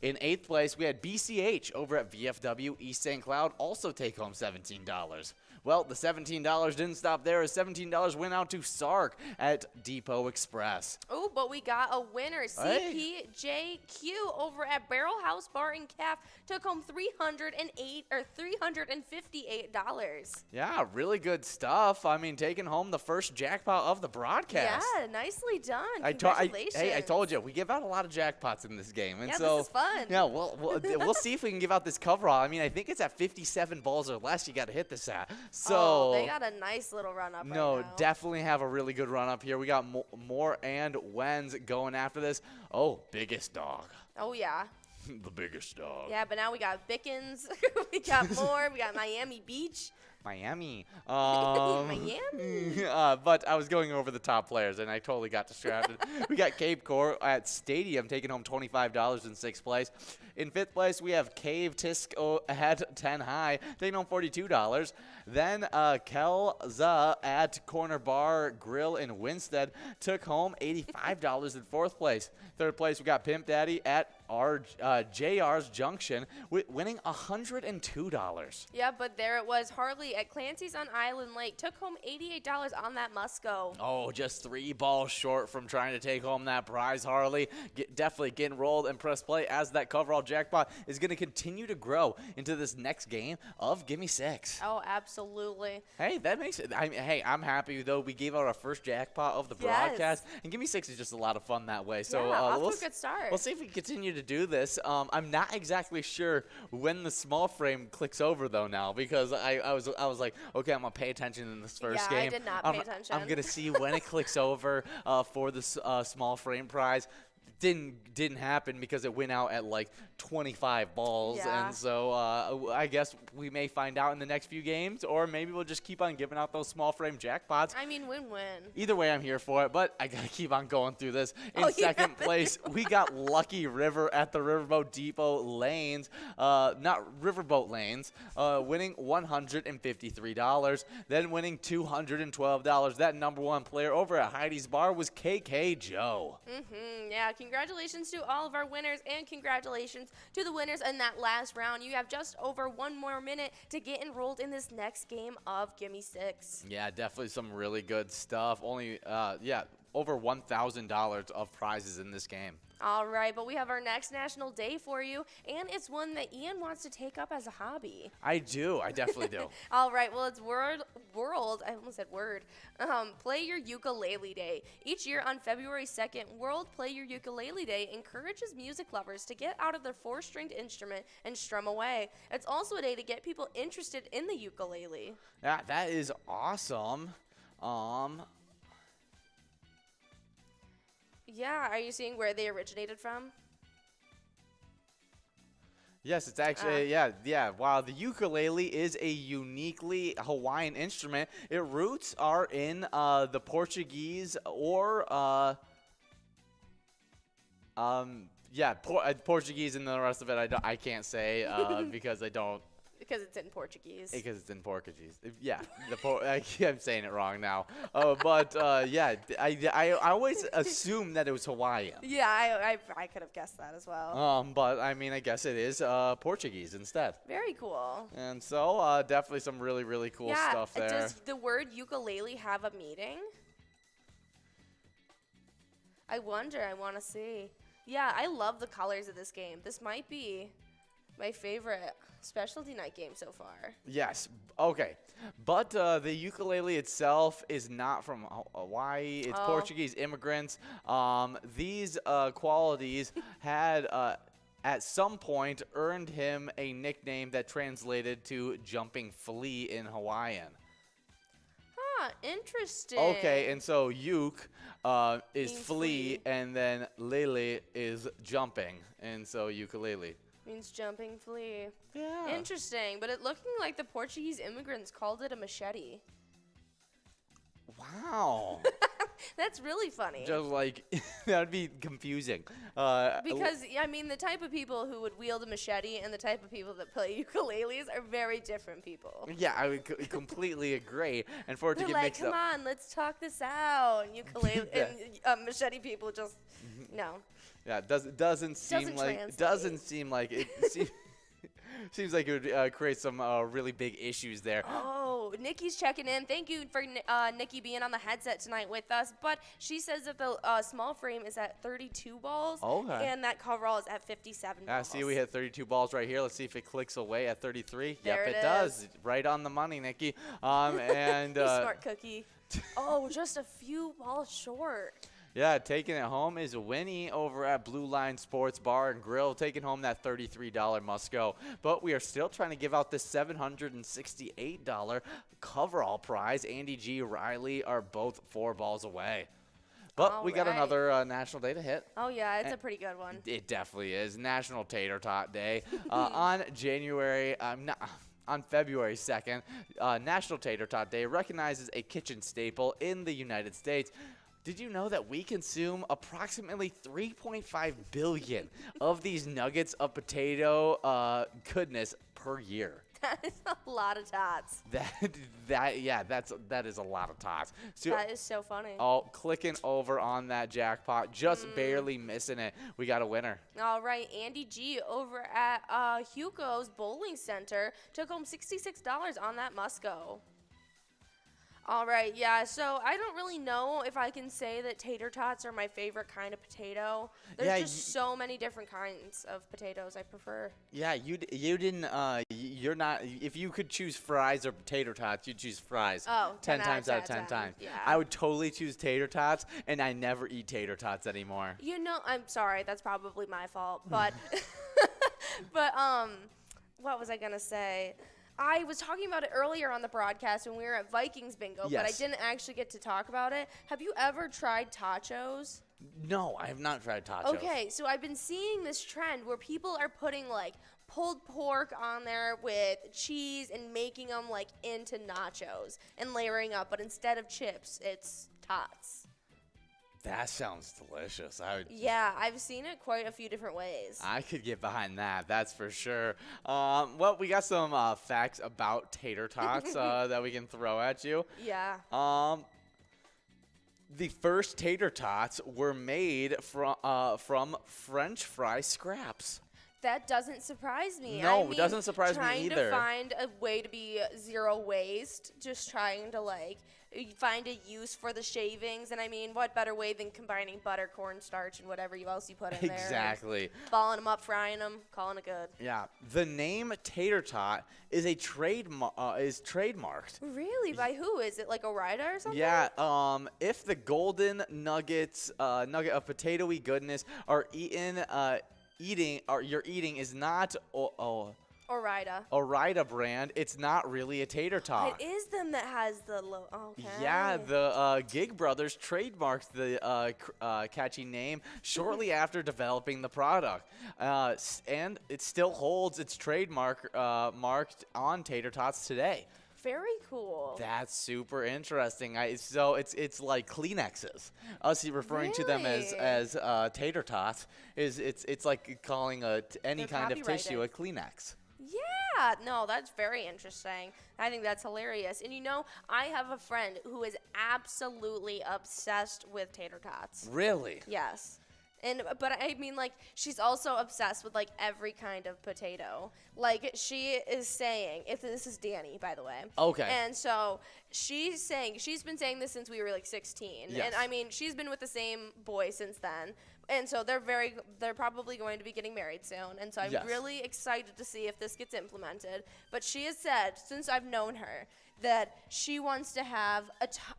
In 8th place, we had BCH over at VFW East St. Cloud, also take home $17. Well, the $17 didn't stop there, as $17 went out to Sark at Depot Express. Oh, but we got a winner. CPJQ over at Barrel House Bar and Caf took home $358. Yeah, really good stuff. I mean, taking home the first jackpot of the broadcast. Yeah, nicely done. I Congratulations. told you, we give out a lot of jackpots in this game. And Yeah, so, this is fun. Yeah, we'll see if we can give out this coverall. I mean, I think it's at 57 balls or less you got to hit this at. So they got a nice little run up right no, now. definitely have a really good run up here. We got Moore and Wenz going after this. Oh, biggest dog. Oh, yeah. The biggest dog. Yeah, but now we got Bickens. We got more. We got Miami Beach. Miami. Miami. But I was going over the top players, and I totally got distracted. We got Cape Core at Stadium taking home $25 in 6th place. In 5th place, we have Cave Tisco at 10 High taking home $42. Then Kelza at Corner Bar Grill in Winstead took home $85 in 4th place. 3rd place, we got Pimp Daddy at JR's Junction winning $102. Yeah, but there it was. Harley at Clancy's on Island Lake took home $88 on that Musco. Oh, just 3 balls short from trying to take home that prize, Harley. Definitely getting rolled and press play as that coverall jackpot is going to continue to grow into this next game of Gimme 6. Oh, absolutely. Hey, that makes it. I'm happy, though. We gave out our first jackpot of the broadcast. And Gimme 6 is just a lot of fun that way. So off to a good start. We'll see if we can continue to do this. I'm not exactly sure when the small frame clicks over, though, now, because I was like, okay, I'm going to pay attention in this first game. I did not pay attention. I'm going to see when it clicks over for the small frame prize. Didn't happen because it went out at like 25 balls, and so I guess we may find out in the next few games, or maybe we'll just keep on giving out those small frame jackpots. I mean, win-win. Either way, I'm here for it, but I gotta keep on going through this. In second place, we got Lucky River at the Riverboat Depot Lanes, not Riverboat Lanes, winning $153. Then winning $212. That number 1 player over at Heidi's Bar was KK Joe. Yeah, congratulations to all of our winners, and congratulations to the winners in that last round. You have just over 1 more minute to get enrolled in this next game of Gimme 6. Yeah, definitely some really good stuff. Only over $1,000 of prizes in this game. All right, but we have our next national day for you, and it's one that Ian wants to take up as a hobby. I do. I definitely do. All right, well, it's world, I almost said word, Play Your Ukulele Day. Each year on February 2nd, World Play Your Ukulele Day encourages music lovers to get out of their four-stringed instrument and strum away. It's also a day to get people interested in the ukulele. Yeah, that is awesome. Yeah, are you seeing where they originated from? Yes, it's actually, yeah. While the ukulele is a uniquely Hawaiian instrument, its roots are in the Portuguese or, Portuguese, and the rest of it I can't say because I don't. Because it's in Portuguese. Because it's in Portuguese. Yeah, I'm saying it wrong now. I always assumed that it was Hawaiian. Yeah, I could have guessed that as well. But I mean, I guess it is Portuguese instead. Very cool. And so definitely some really, really cool stuff there. Does the word ukulele have a meaning? I wonder. I want to see. Yeah, I love the colors of this game. This might be my favorite specialty night game so far. Yes. Okay. But the ukulele itself is not from Hawaii. It's Portuguese immigrants. These qualities had at some point earned him a nickname that translated to jumping flea in Hawaiian. Huh, interesting. Okay, and so uke is flea, and then lele is jumping, and so ukulele means jumping flea. Yeah. Interesting, but it looking like the Portuguese immigrants called it a machete. Wow. That's really funny. Just like, that would be confusing. Because, I mean, the type of people who would wield a machete and the type of people that play ukuleles are very different people. Yeah, I would completely agree. And for it to get mixed up. Come on, let's talk this out. And ukulele and machete people just, no. Yeah, doesn't seem like it seems like it would create some really big issues there. Oh, Nikki's checking in. Thank you for Nikki being on the headset tonight with us. But she says that the small frame is at 32 balls, and that coverall is at 57 balls. See, we hit 32 balls right here. Let's see if it clicks away at 33. There yep, it does. Right on the money, Nikki. And you smart cookie. Oh, just a few balls short. Yeah, taking it home is Winnie over at Blue Line Sports Bar and Grill, taking home that $33 must-go. But we are still trying to give out this $768 coverall prize. Andy G. Riley are both 4 balls away. But we got another national day to hit. Oh, yeah, it's a pretty good one. It definitely is. National Tater Tot Day. On February 2nd, National Tater Tot Day recognizes a kitchen staple in the United States. Did you know that we consume approximately 3.5 billion of these nuggets of potato goodness per year? That is a lot of tots. That is a lot of tots. So, that is so funny. Oh, clicking over on that jackpot, just barely missing it. We got a winner. All right, Andy G over at Hugo's Bowling Center took home $66 on that must-go. All right, yeah, so I don't really know if I can say that tater tots are my favorite kind of potato. There's just so many different kinds of potatoes I prefer. Yeah, you didn't, you're not, if you could choose fries or potato tots, you'd choose fries. Oh, 10 times out of 10 times. Yeah. I would totally choose tater tots, and I never eat tater tots anymore. You know, I'm sorry, that's probably my fault, but, what was I going to say? I was talking about it earlier on the broadcast when we were at Vikings Bingo, but I didn't actually get to talk about it. Have you ever tried tachos? No, I have not tried tachos. Okay, so I've been seeing this trend where people are putting like pulled pork on there with cheese and making them like into nachos and layering up, but instead of chips, it's tots. That sounds delicious. Yeah, I've seen it quite a few different ways. I could get behind that, that's for sure. Well, we got some facts about tater tots that we can throw at you. Yeah. The first tater tots were made from French fry scraps. That doesn't surprise me. No, it doesn't surprise me either. Trying to find a way to be zero waste, just trying to like find a use for the shavings. And I mean, what better way than combining butter, cornstarch, and whatever else you put in there? Exactly. Balling them up, frying them, calling it good. Yeah. The name Tater Tot is trademarked. Really? By who? Is it like Orida or something? Yeah. If the golden nuggets, nugget of potatoy goodness are you're eating is not Orida brand, it's not really a tater tot. It is them that has the okay. Yeah, the Gig Brothers trademarked the catchy name shortly after developing the product, and it still holds its trademark marked on tater tots today. Very cool. That's super interesting. So it's like Kleenexes. Us referring to them as tater tots it's like calling any kind of tissue a Kleenex. Yeah, no, that's very interesting. I think that's hilarious. And you know, I have a friend who is absolutely obsessed with tater tots. Really? Yes. But I mean, like, she's also obsessed with, like, every kind of potato. Like, she is saying, this is Danny, by the way. Okay. And so she's been saying this since we were, like, 16. Yes. And, I mean, she's been with the same boy since then. And so they're probably going to be getting married soon. And so I'm really excited to see if this gets implemented. But she has said, since I've known her, that she wants to have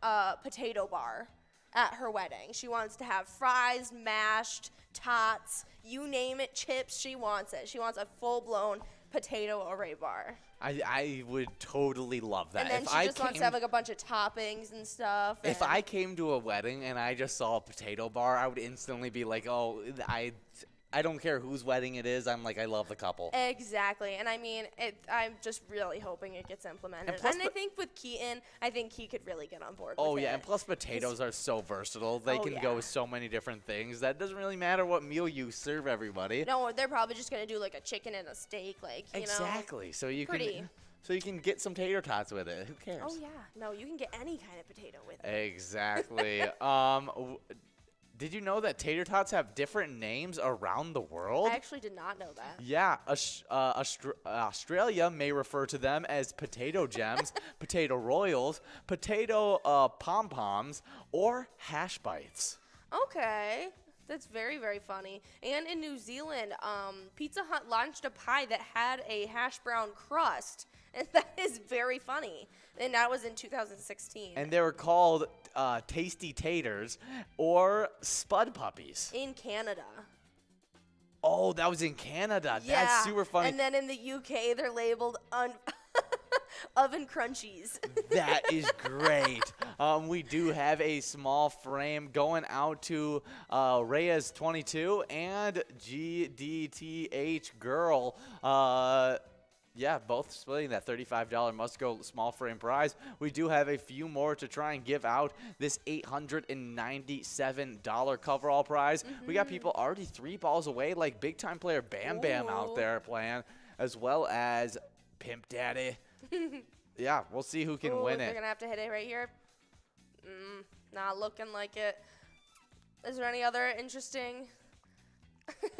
a potato bar at her wedding. She wants to have fries, mashed, tots, you name it, chips. She wants it. She wants a full-blown potato array bar. I would totally love that. And then she just wants to have like a bunch of toppings and stuff. If I came to a wedding and I just saw a potato bar, I would instantly be like, oh, I don't care whose wedding it is. I'm like, I love the couple. Exactly. And I mean, I'm just really hoping it gets implemented. And I think with Keaton, I think he could really get on board with it. Oh, yeah. And plus, potatoes are so versatile. They can go with so many different things. That doesn't really matter what meal you serve everybody. No, they're probably just going to do like a chicken and a steak. Like, you know. Exactly. So you can get some tater tots with it. Who cares? Oh, yeah. No, you can get any kind of potato with it. Exactly. Did you know that tater tots have different names around the world? I actually did not know that. Yeah, Australia may refer to them as potato gems, potato royals, potato pom-poms, or hash bites. Okay. That's very, very funny. And in New Zealand, Pizza Hut launched a pie that had a hash brown crust. And that is very funny. And that was in 2016. And they were called Tasty Taters or Spud Puppies. In Canada. Oh, that was in Canada. Yeah. That's super funny. And then in the UK, they're labeled Oven Crunchies. That is great. We do have a small frame going out to Reyes22 and GDTH Girl. Yeah, both splitting that $35 must-go small-frame prize. We do have a few more to try and give out this $897 coverall prize. We got people already 3 balls away, like big-time player Bam Bam out there playing, as well as Pimp Daddy. Yeah, we'll see who can win it. They're going to have to hit it right here. Not looking like it. Is there any other interesting...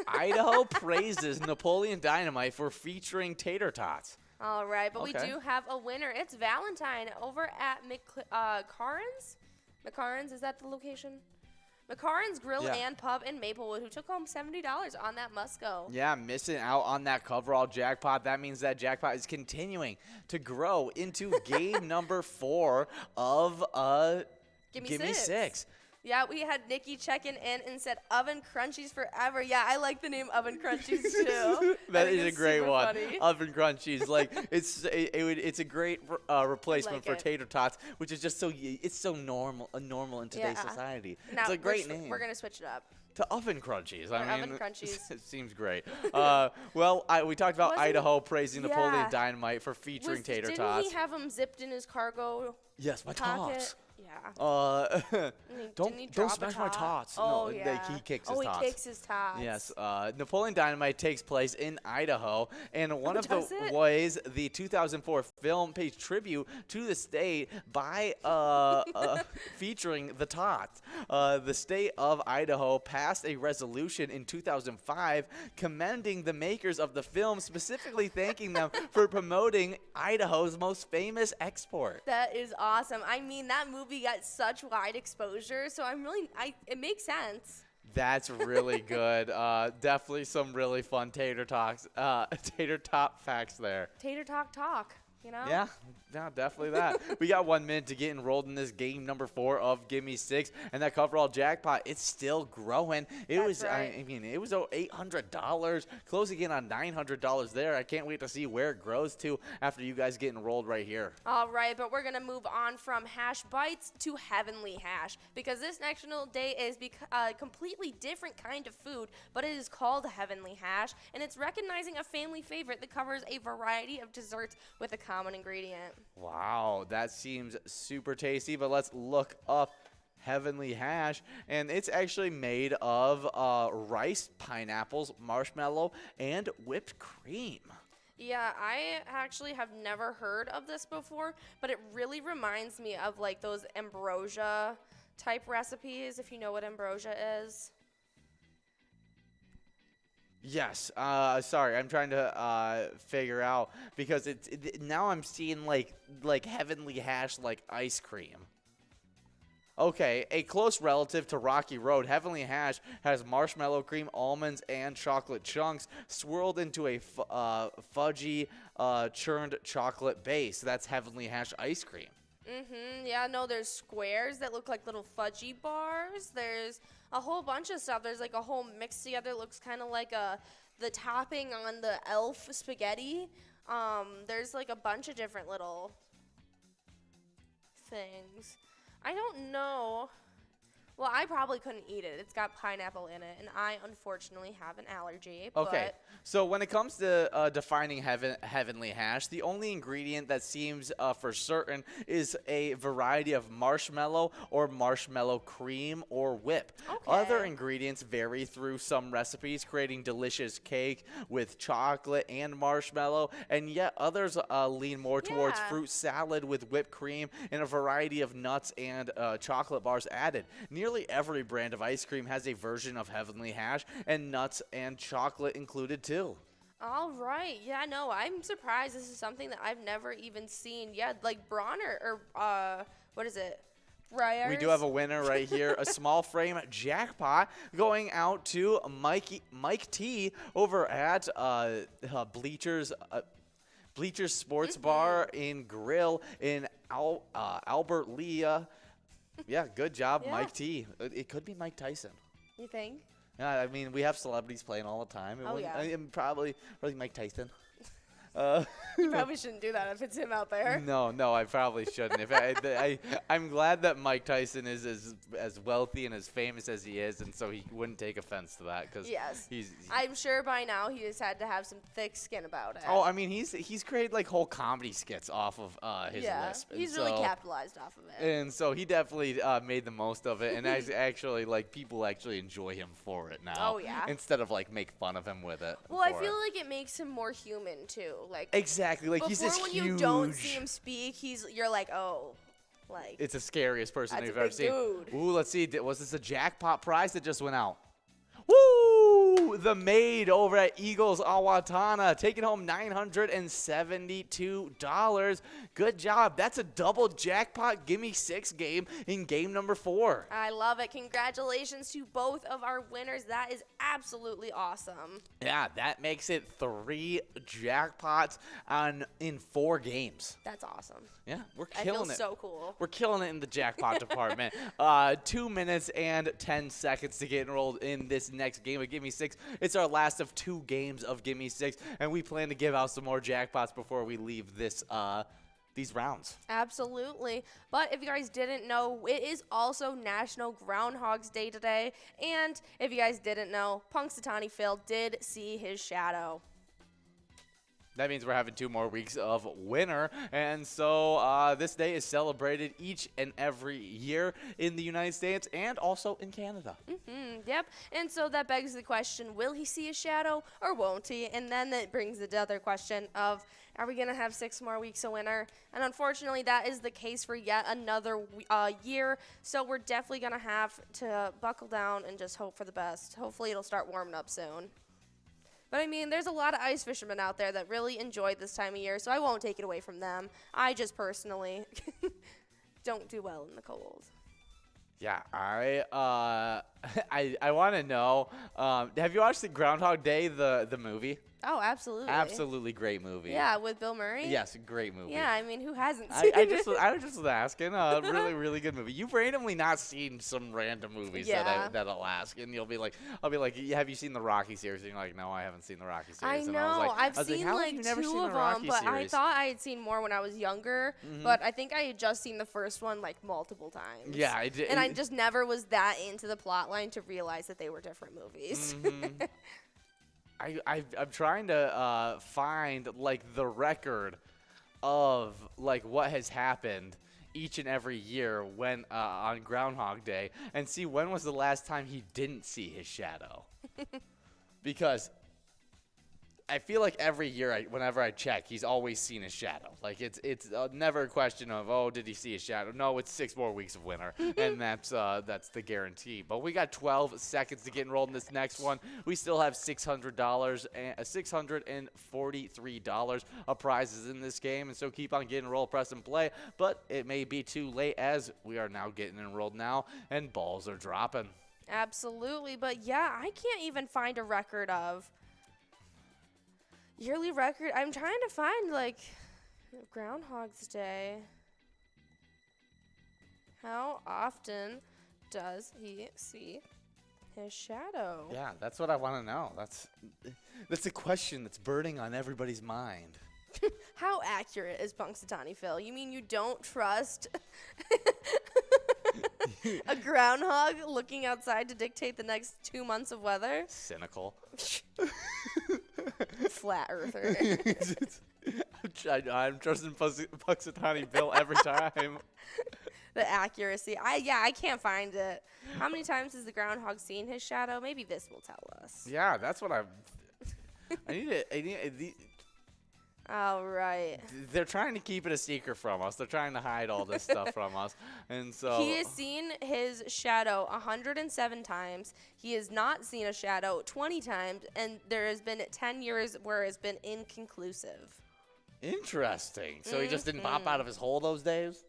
Idaho praises Napoleon Dynamite for featuring tater tots. All right, but we do have a winner. It's Valentine over at McCarran's. McCarran's, is that the location? McCarran's Grill and Pub in Maplewood, who took home $70 on that must-go. Yeah, missing out on that coverall jackpot. That means that jackpot is continuing to grow into game number 4 of Gimme 6. Yeah, we had Nikki checking in and said Oven Crunchies forever. Yeah, I like the name Oven Crunchies too. That is a great one. Funny. Oven Crunchies, like it's a great replacement for tater tots, which is just so normal in today's society. Now, it's a great name. We're gonna switch it up to Oven Crunchies. I mean, Oven Crunchies. It seems great. Well, we talked about Idaho praising Napoleon Dynamite for featuring tater tots. Didn't he have them zipped in his cargo? Yes, my tots. Yeah. Don't smash my tots. Oh, no, yeah. He kicks his tots. Oh, he kicks his tots. Yes. Napoleon Dynamite takes place in Idaho, and one of the ways the 2004 film pays tribute to the state by featuring the tots. The state of Idaho passed a resolution in 2005 commending the makers of the film, specifically thanking them for promoting Idaho's most famous export. That is awesome. I mean, that movie movie got such wide exposure, so it makes sense. That's really good. Definitely some really fun tater tot facts there. Tater talk, you know? Yeah, no, definitely that. We got 1 minute to get enrolled in this game number 4 of Gimme 6, and that coverall jackpot, it's still growing. It was, right. I mean, it was $800, closing in on $900 there. I can't wait to see where it grows to after you guys get enrolled right here. All right, but we're going to move on from Hash Bites to Heavenly Hash, because this National Day is a completely different kind of food, but it is called Heavenly Hash, and it's recognizing a family favorite that covers a variety of desserts with a common ingredient. Wow, that seems super tasty, but let's look up Heavenly Hash, and it's actually made of rice, pineapples, marshmallow, and whipped cream. Yeah, I actually have never heard of this before, but it really reminds me of like those ambrosia type recipes, if you know what ambrosia is. Yes. Sorry, I'm trying to figure out because now I'm seeing like Heavenly Hash like ice cream. Okay, a close relative to Rocky Road, Heavenly Hash has marshmallow cream, almonds, and chocolate chunks swirled into a fudgy churned chocolate base. That's Heavenly Hash ice cream. Yeah, no, there's squares that look like little fudgy bars. There's a whole bunch of stuff. There's like a whole mix together. Looks kind of like the topping on the elf spaghetti. There's like a bunch of different little things. I don't know. Well, I probably couldn't eat it. It's got pineapple in it, and I unfortunately have an allergy. Okay, so when it comes to defining Heavenly Hash, the only ingredient that seems for certain is a variety of marshmallow or marshmallow cream or whip. Okay. Other ingredients vary through some recipes, creating delicious cake with chocolate and marshmallow, and yet others lean more towards fruit salad with whipped cream and a variety of nuts and chocolate bars added. Nearly every brand of ice cream has a version of Heavenly Hash, and nuts and chocolate included too. All right. Yeah, no, I'm surprised. This is something that I've never even seen. Yeah, like Bronner or what is it? Briars? We do have a winner right here, a small frame jackpot going out to Mike T over at Bleachers Sports Bar and Grill in Albert Lea. Yeah, good job, Yeah. Mike T. It could be Mike Tyson. You think? Yeah, I mean, we have celebrities playing all the time. Oh, yeah. Probably Mike Tyson. You probably shouldn't do that if it's him out there. No, I probably shouldn't. I'm glad that Mike Tyson is as wealthy and as famous as he is, and so he wouldn't take offense to that. Cause Yes. I'm sure by now he just had to have some thick skin about it. Oh, I mean, he's created like whole comedy skits off of his lisp. He's really capitalized off of it. And so he definitely made the most of it, and actually, like, people actually enjoy him for it now. Oh, yeah. Instead of like make fun of him with it. Well, I feel like it makes him more human too. Like exactly, like he's this before when huge. you don't see him speak, you're like, oh, like It's the scariest person that's we've a ever big seen. dude. Ooh, let's see. Was this a jackpot prize that just went out? Woo! The maid over at Eagles Awatana taking home $972. Good job. That's a double jackpot Gimme 6 game in game number 4. I love it. Congratulations to both of our winners. That is absolutely awesome. Yeah, that makes it 3 jackpots in 4 games. That's awesome. Yeah, we're I killing feel it. so cool. We're killing it in the jackpot department. 2 minutes and 10 seconds to get enrolled in this next game of Gimme 6. It's our last of 2 games of Gimme 6, and we plan to give out some more jackpots before we leave this these rounds. Absolutely. But if you guys didn't know, it is also National Groundhog's Day today. And if you guys didn't know, Punxsutawney Phil did see his shadow. That means we're having 2 more weeks of winter, and so this day is celebrated each and every year in the United States and also in Canada. Yep. And so that begs the question, will he see his shadow or won't he? And then that brings the other question of, are we going to have 6 more weeks of winter? And unfortunately, that is the case for yet another year. So we're definitely going to have to buckle down and just hope for the best. Hopefully it'll start warming up soon. But I mean, there's a lot of ice fishermen out there that really enjoy this time of year, so I won't take it away from them. I just personally. don't do well in the cold. Yeah, I want to know. Have you watched the Groundhog Day, the movie? Oh, absolutely. Absolutely great movie. Yeah, with Bill Murray? Yes, great movie. Yeah, I mean, who hasn't seen I it? was just asking. Really, really good movie. You've randomly not seen some random movies Yeah. that I'll ask, and I'll be like, have you seen the Rocky series? And you're like, no, I haven't seen the Rocky I series. know. And I was like, I've like, seen how have like you never two seen of the Rocky them, but I series? thought I had seen more when I was younger. Mhm. But I think I had just seen the first one like multiple times. Yeah, I did. And I just never was that into the plot line to realize that they were different movies. Mhm. I'm trying to find like the record of like what has happened each and every year when on Groundhog Day and see when was the last time he didn't see his shadow. Because I feel like every year, whenever I check, he's always seen his shadow. Like it's never a question of, oh, did he see his shadow? No, it's 6 more weeks of winter, and that's the guarantee. But we got 12 seconds to get enrolled in this next one. We still have $600 and $643 of prizes in this game, and so keep on getting enrolled, press and play. But it may be too late as we are now getting enrolled now, and balls are dropping. Absolutely, but yeah, I can't even find a record of yearly record. I'm trying to find like Groundhog's Day. How often does he see his shadow? Yeah, that's what I want to know. That's a question that's burning on everybody's mind. How accurate is Punxsutawney Phil? You mean you don't trust a groundhog looking outside to dictate the next 2 months of weather? Cynical. Flat earther. I'm trusting Punxsutawney Bill every time. The accuracy. I can't find it. How many times has the groundhog seen his shadow? Maybe this will tell us. Yeah, that's what I need. All right. They're trying to keep it a secret from us. They're trying to hide all this stuff from us. And so he has seen his shadow 107 times. He has not seen a shadow 20 times, and there has been 10 years where it's been inconclusive. Interesting. So he just didn't pop out of his hole those days?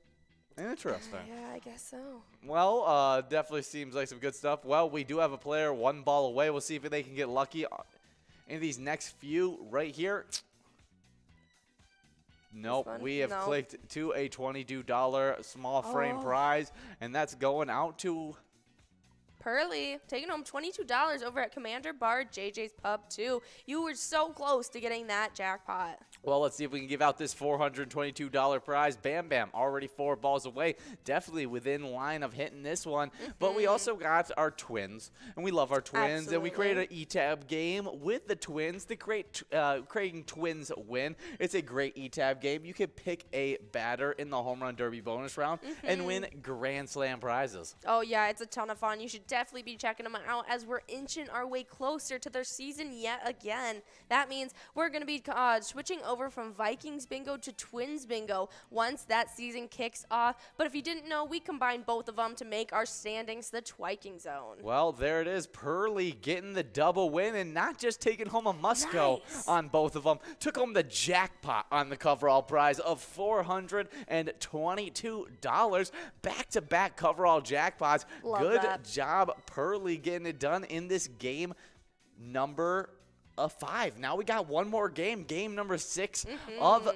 Interesting. Yeah, I guess so. Well, definitely seems like some good stuff. Well, we do have a player 1 ball away. We'll see if they can get lucky in these next few right here. Nope, we have clicked to a $22 small frame prize, and that's going out to Pearly, taking home $22 over at Commander Bar JJ's Pub 2. You were so close to getting that jackpot. Well, let's see if we can give out this $422 prize. Bam Bam, already 4 balls away. Definitely within line of hitting this one. But we also got our twins, and we love our twins. Absolutely. And we created an E-Tab game with the twins to creating Twins Win. It's a great E-Tab game. You can pick a batter in the Home Run Derby bonus round and win Grand Slam prizes. Oh, yeah, it's a ton of fun. You should definitely be checking them out as we're inching our way closer to their season yet again. That means we're going to be switching over from Vikings Bingo to Twins Bingo once that season kicks off. But if you didn't know, we combined both of them to make our standings the Twiking Zone. Well, there it is. Pearly getting the double win and not just taking home a must-go on both of them. Took home the jackpot on the coverall prize of $422. Back-to-back coverall jackpots. Love Good that. job, Pearly, getting it done in this game number 5. Now we got one more game number 6 of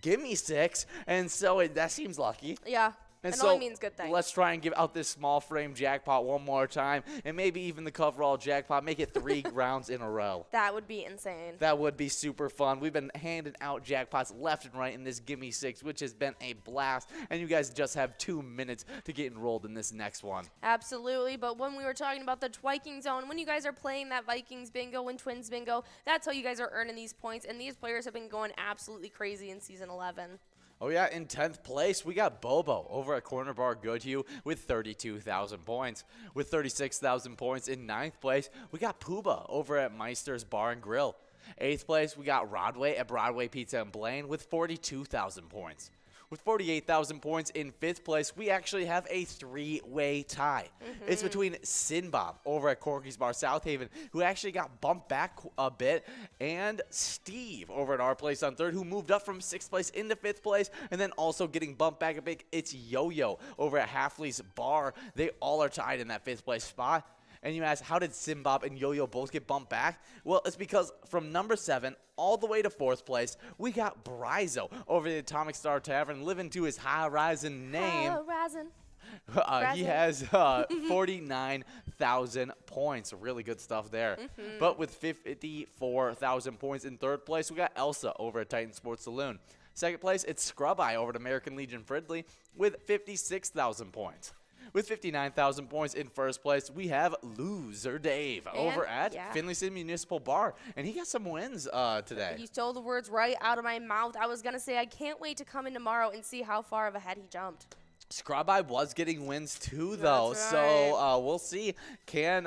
Gimme 6, and so that seems lucky. Yeah. And it so only means good things. let's try and give out this small frame jackpot one more time, and maybe even the coverall jackpot. Make it 3 rounds in a row. That would be insane. That would be super fun. We've been handing out jackpots left and right in this Gimme 6, which has been a blast. And you guys just have 2 minutes to get enrolled in this next one. Absolutely, but when we were talking about the Twiking Zone, when you guys are playing that Vikings Bingo and Twins Bingo, that's how you guys are earning these points, and these players have been going absolutely crazy in Season 11. Oh, yeah, in 10th place, we got Bobo over at Corner Bar Goodhue with 32,000 points. With 36,000 points in 9th place, we got Pooba over at Meister's Bar and Grill. 8th place, we got Rodway at Broadway Pizza and Blaine with 42,000 points. With 48,000 points in 5th place, we actually have a 3-way tie. It's between Sinbob over at Corky's Bar South Haven, who actually got bumped back a bit, and Steve over at our place on 3rd, who moved up from 6th place into 5th place, and then also getting bumped back a bit. It's Yo-Yo over at Halfley's Bar. They all are tied in that 5th place spot. And you ask, how did Simbob and Yo-Yo both get bumped back? Well, it's because from number 7 all the way to 4th place, we got Bryzo over the Atomic Star Tavern, living to his high-rising name. He has 49,000 points. Really good stuff there. But with 54,000 points in 3rd place, we got Elsa over at Titan Sports Saloon. 2nd place, it's Scrub Eye over at American Legion Fridley with 56,000 points. With 59,000 points in 1st place, we have Loser Dave over at Finlayson Municipal Bar. And he got some wins today. You stole the words right out of my mouth. I was going to say I can't wait to come in tomorrow and see how far of ahead he jumped. Scrub Eye was getting wins too, though. That's So right. we'll see. Can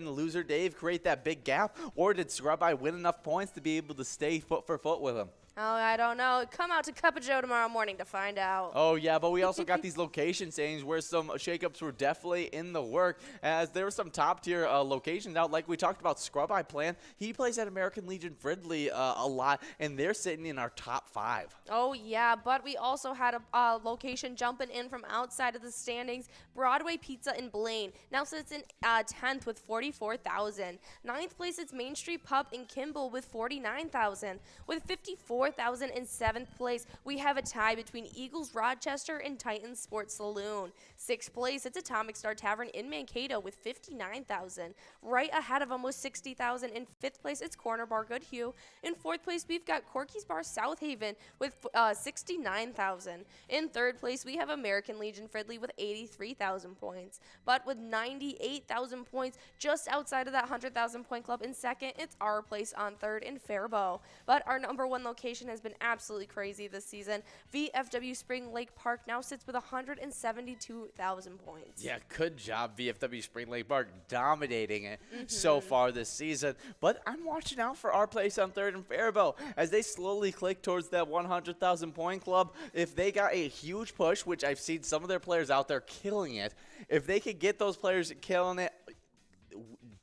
Loser Dave create that big gap? Or did Scrub Eye win enough points to be able to stay foot for foot with him? Oh, I don't know. Come out to Cup of Joe tomorrow morning to find out. Oh, yeah, but we also got these location standings where some shakeups were definitely in the work, as there were some top-tier locations out. Like we talked about Scrub Eye Plan. He plays at American Legion Fridley a lot, and they're sitting in our top 5. Oh, yeah, but we also had a location jumping in from outside of the standings. Broadway Pizza in Blaine now sits in 10th with 44,000. 9th place, it's Main Street Pub in Kimball with 49,000. With 54,000 in 7th place, we have a tie between Eagles Rochester and Titans Sports Saloon. 6th place, it's Atomic Star Tavern in Mankato with 59,000. Right ahead of them with 60,000. In 5th place, it's Corner Bar Good Hugh. In 4th place, we've got Corky's Bar South Haven with 69,000. In 3rd place, we have American Legion Fridley with 83,000 points. But with 98,000 points, just outside of that 100,000 point club in 2nd, it's our place on 3rd in Faribault. But our number 1 location has been absolutely crazy this season. VFW Spring Lake Park now sits with 172,000 points. Yeah, good job, VFW Spring Lake Park, dominating it so far this season. But I'm watching out for our place on 3rd and Faribault as they slowly click towards that 100,000 point club. If they got a huge push, which I've seen some of their players out there killing it, if they could get those players killing it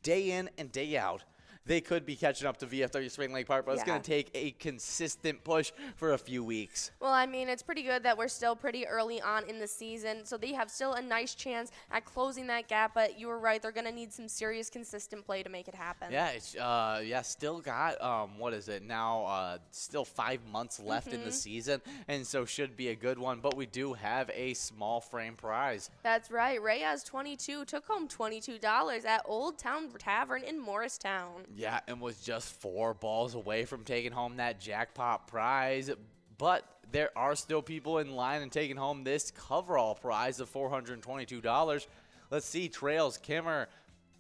day in and day out, they could be catching up to VFW Spring Lake Park, but it's going to take a consistent push for a few weeks. Well, I mean, it's pretty good that we're still pretty early on in the season, so they have still a nice chance at closing that gap, but you were right, they're going to need some serious consistent play to make it happen. Yeah, it's, still got, what is it now, still 5 months left in the season, and so should be a good one, but we do have a small frame prize. That's right, Reyes 22 took home $22 at Old Town Tavern in Morristown. Yeah, and was just 4 balls away from taking home that jackpot prize. But there are still people in line and taking home this coverall prize of $422. Let's see, Trails, Kimmer,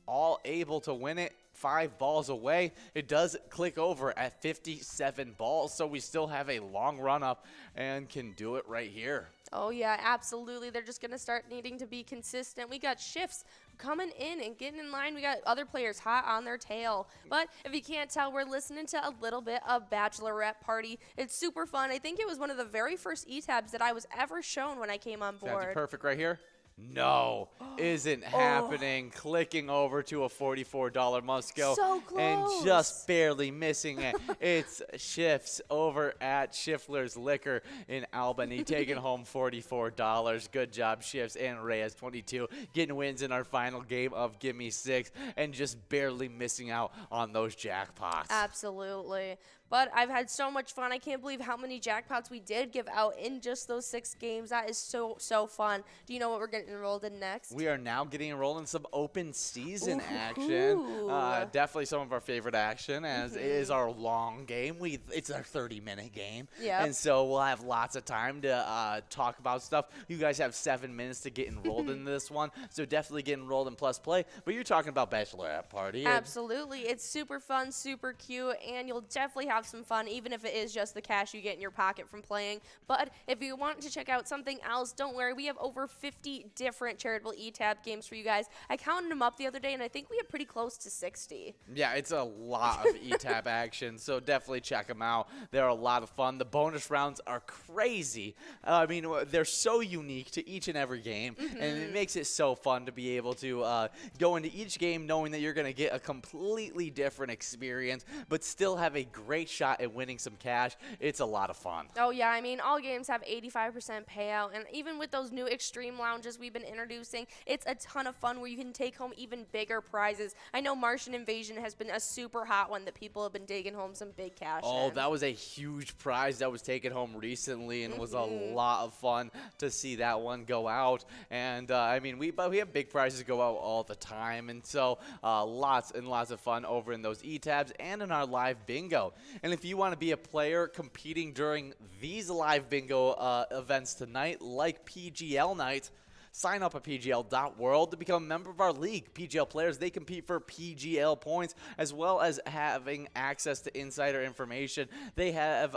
all able to win it. 5 balls away. It does click over at 57 balls, so we still have a long run up and can do it right here. Oh, yeah, absolutely. They're just going to start needing to be consistent. We got shifts coming in and getting in line. We got other players hot on their tail. But if you can't tell, we're listening to a little bit of Bachelorette Party. It's super fun. I think it was one of the very first E-tabs that I was ever shown when I came on board. Fancy Perfect right here. No, isn't happening. Clicking over to a $44 must-go. So close. And just barely missing it. It's Shifts over at Schiffler's Liquor in Albany, taking home $44. Good job, Shifts and Reyes 22, getting wins in our final game of Gimme 6 and just barely missing out on those jackpots. Absolutely. But I've had so much fun. I can't believe how many jackpots we did give out in just those 6 games. That is so fun. Do you know what we're getting enrolled in next? We are now getting enrolled in some open season action. Definitely some of our favorite action, as it is our long game. It's our 30-minute game. Yep. And so we'll have lots of time to talk about stuff. You guys have 7 minutes to get enrolled in this one, so definitely get enrolled in Plus Play. But you're talking about Bachelorette Party. Absolutely. It's super fun, super cute, and you'll definitely have have some fun, even if it is just the cash you get in your pocket from playing. But if you want to check out something else, don't worry. We have over 50 different charitable eTab games for you guys. I counted them up the other day, and I think we have pretty close to 60. Yeah, it's a lot of eTab action, so definitely check them out. They're a lot of fun. The bonus rounds are crazy. I mean, they're so unique to each and every game, and it makes it so fun to be able to go into each game knowing that you're going to get a completely different experience, but still have a great shot at winning some cash. It's a lot of fun. Oh, yeah. I mean, all games have 85% payout, and even with those new extreme lounges we've been introducing, it's a ton of fun where you can take home even bigger prizes. I know Martian Invasion has been a super hot one that people have been digging home some big cash in. That was a huge prize that was taken home recently, and was a lot of fun to see that one go out. And I mean, we have big prizes go out all the time, and so lots and lots of fun over in those eTabs and in our live bingo. And if you want to be a player competing during these live bingo events tonight, like PGL night, sign up at PGL.world to become a member of our league. PGL players, they compete for PGL points as well as having access to insider information. They get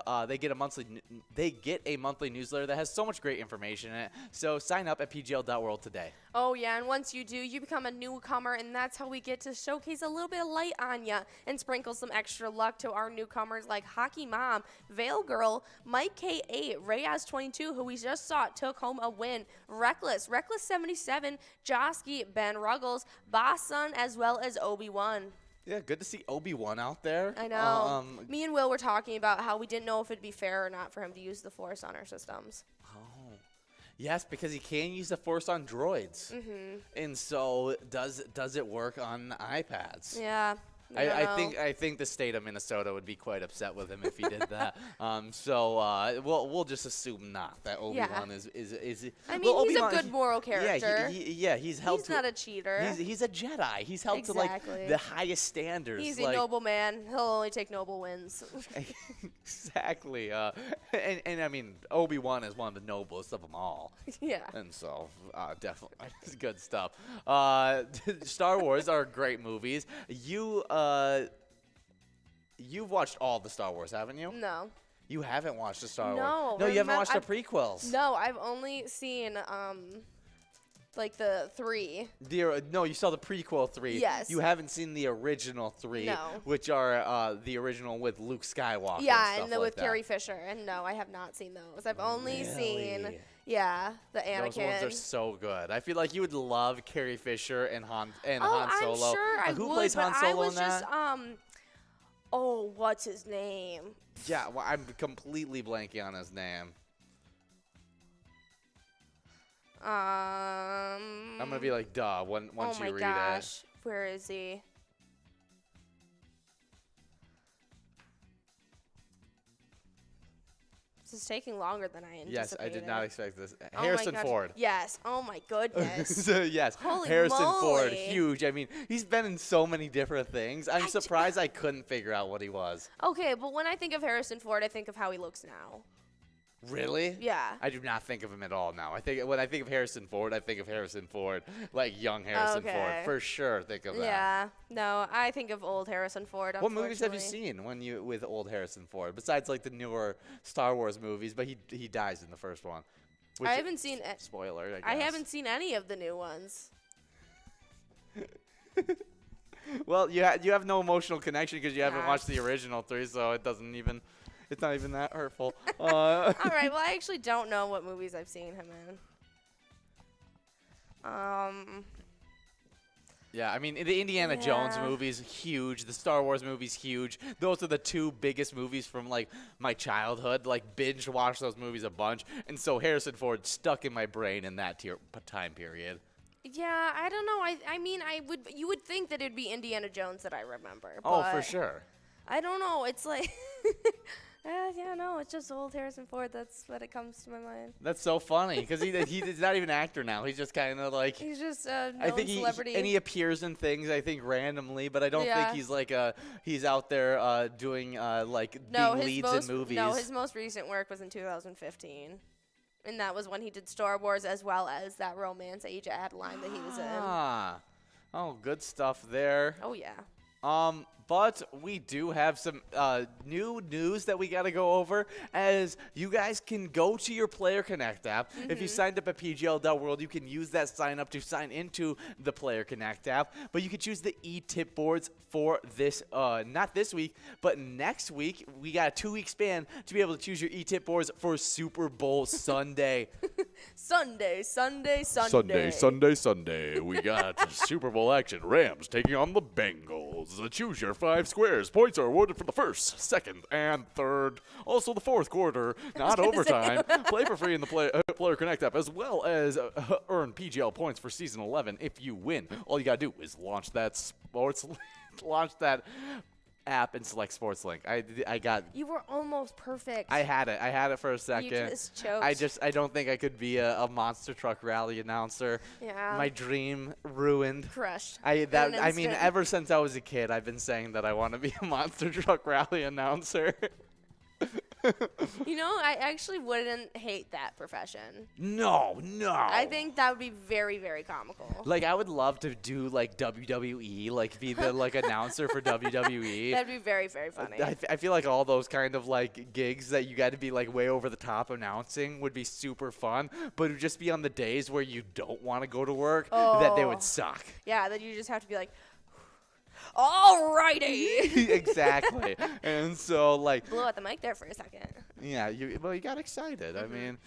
a monthly newsletter that has so much great information in it. So sign up at PGL.world today. Oh, yeah, and once you do, you become a newcomer, and that's how we get to showcase a little bit of light on you and sprinkle some extra luck to our newcomers like Hockey Mom, Veil Girl, Mike K8, Reyes22, who we just saw took home a win, Reckless 77, Josky, Ben Ruggles, Boss Son, as well as Obi-Wan. Yeah, good to see Obi-Wan out there. I know. Me and Will were talking about how we didn't know if it'd be fair or not for him to use the Force on our systems. Yes, because he can use the Force on droids. And so does it work on iPads? Yeah. I think the state of Minnesota would be quite upset with him if he did that. So we'll just assume not that Obi-Wan is. I mean, he's a good moral character. Yeah, he's held. He's not a cheater. He's a Jedi. He's held to like the highest standards. He's a noble man. He'll only take noble wins. Exactly. And I mean, Obi-Wan is one of the noblest of them all. Yeah. And so definitely it's good stuff. Star Wars are great movies. You've watched all the Star Wars, haven't you? No. You haven't watched the Star Wars? No, you haven't watched the prequels. No, I've only seen like the 3. No, you saw the prequel 3. Yes. You haven't seen the original 3, no. Which are the original with Luke Skywalker. Yeah, and with Carrie Fisher. And no, I have not seen those. I've only seen, the Anakin. Those ones are so good. I feel like you would love Carrie Fisher and Han Solo. I'm sure I Who would, plays Han Solo I was in that? Just, what's his name? Yeah, well, I'm completely blanking on his name. I'm gonna be like, duh, once you read it. Where is he? This is taking longer than I anticipated. Yes, I did not expect this. Harrison Ford. Yes. Oh my goodness. Yes. Holy Harrison moly. Ford, huge. I mean, he's been in so many different things. I'm surprised I couldn't figure out what he was. Okay, but when I think of Harrison Ford, I think of how he looks now. Really? Yeah. I do not think of him at all now. When I think of Harrison Ford, I think of Harrison Ford, like young Harrison Ford. For sure, think of that. Yeah. No, I think of old Harrison Ford. What movies have you seen with old Harrison Ford besides like the newer Star Wars movies? But he dies in the first one. I haven't seen spoiler. I guess. I haven't seen any of the new ones. Well, you have no emotional connection because you haven't watched the original 3, so it doesn't even. It's not even that hurtful. All right. Well, I actually don't know what movies I've seen him in. Yeah, I mean, the Indiana Jones movie's huge. The Star Wars movie's huge. Those are the 2 biggest movies from, like, my childhood. Like, binge watched those movies a bunch. And so Harrison Ford stuck in my brain in that time period. Yeah, I don't know. I mean, you would think that it'd be Indiana Jones that I remember. Oh, for sure. I don't know. It's like... no, it's just old Harrison Ford. That's what it comes to my mind. That's so funny because he's not even an actor now. He's just kind of like he's just a known celebrity. And he appears in things I think randomly, but I don't think he's like he's out there doing being leads in movies. No, his most recent work was in 2015, and that was when he did Star Wars as well as that Romance Age of Adeline that he was in. Oh, good stuff there. Oh yeah. But we do have some new news that we got to go over, as you guys can go to your Player Connect app. If you signed up at PGL.World, you can use that sign up to sign into the Player Connect app. But you can choose the e-tip boards for this, not this week, but next week. We got a 2-week span to be able to choose your e-tip boards for Super Bowl Sunday. Sunday. Sunday. We got Super Bowl action. Rams taking on the Bengals. Choose your 5 squares. Points are awarded for the first, second, and third. Also the fourth quarter, not overtime. Play for free in the Player Connect app, as well as earn PGL points for Season 11 if you win. All you got to do is launch that app and select Sports Link. I got. You were almost perfect. I had it for a second. You just choked. I don't think I could be a monster truck rally announcer. Yeah. My dream ruined. Crushed. I mean, ever since I was a kid, I've been saying that I want to be a monster truck rally announcer. You know, I actually wouldn't hate that profession. No. I think that would be very, very comical. Like, I would love to do, like, WWE, like, be the, like, announcer for WWE. That'd be very, very funny. I feel like all those kind of, like, gigs that you got to be, like, way over the top announcing would be super fun, but it would just be on the days where you don't want to go to work that they would suck. Yeah, that you just have to be like, alrighty. Exactly. And so, like, blew out the mic there for a second. Yeah, you got excited. I mean,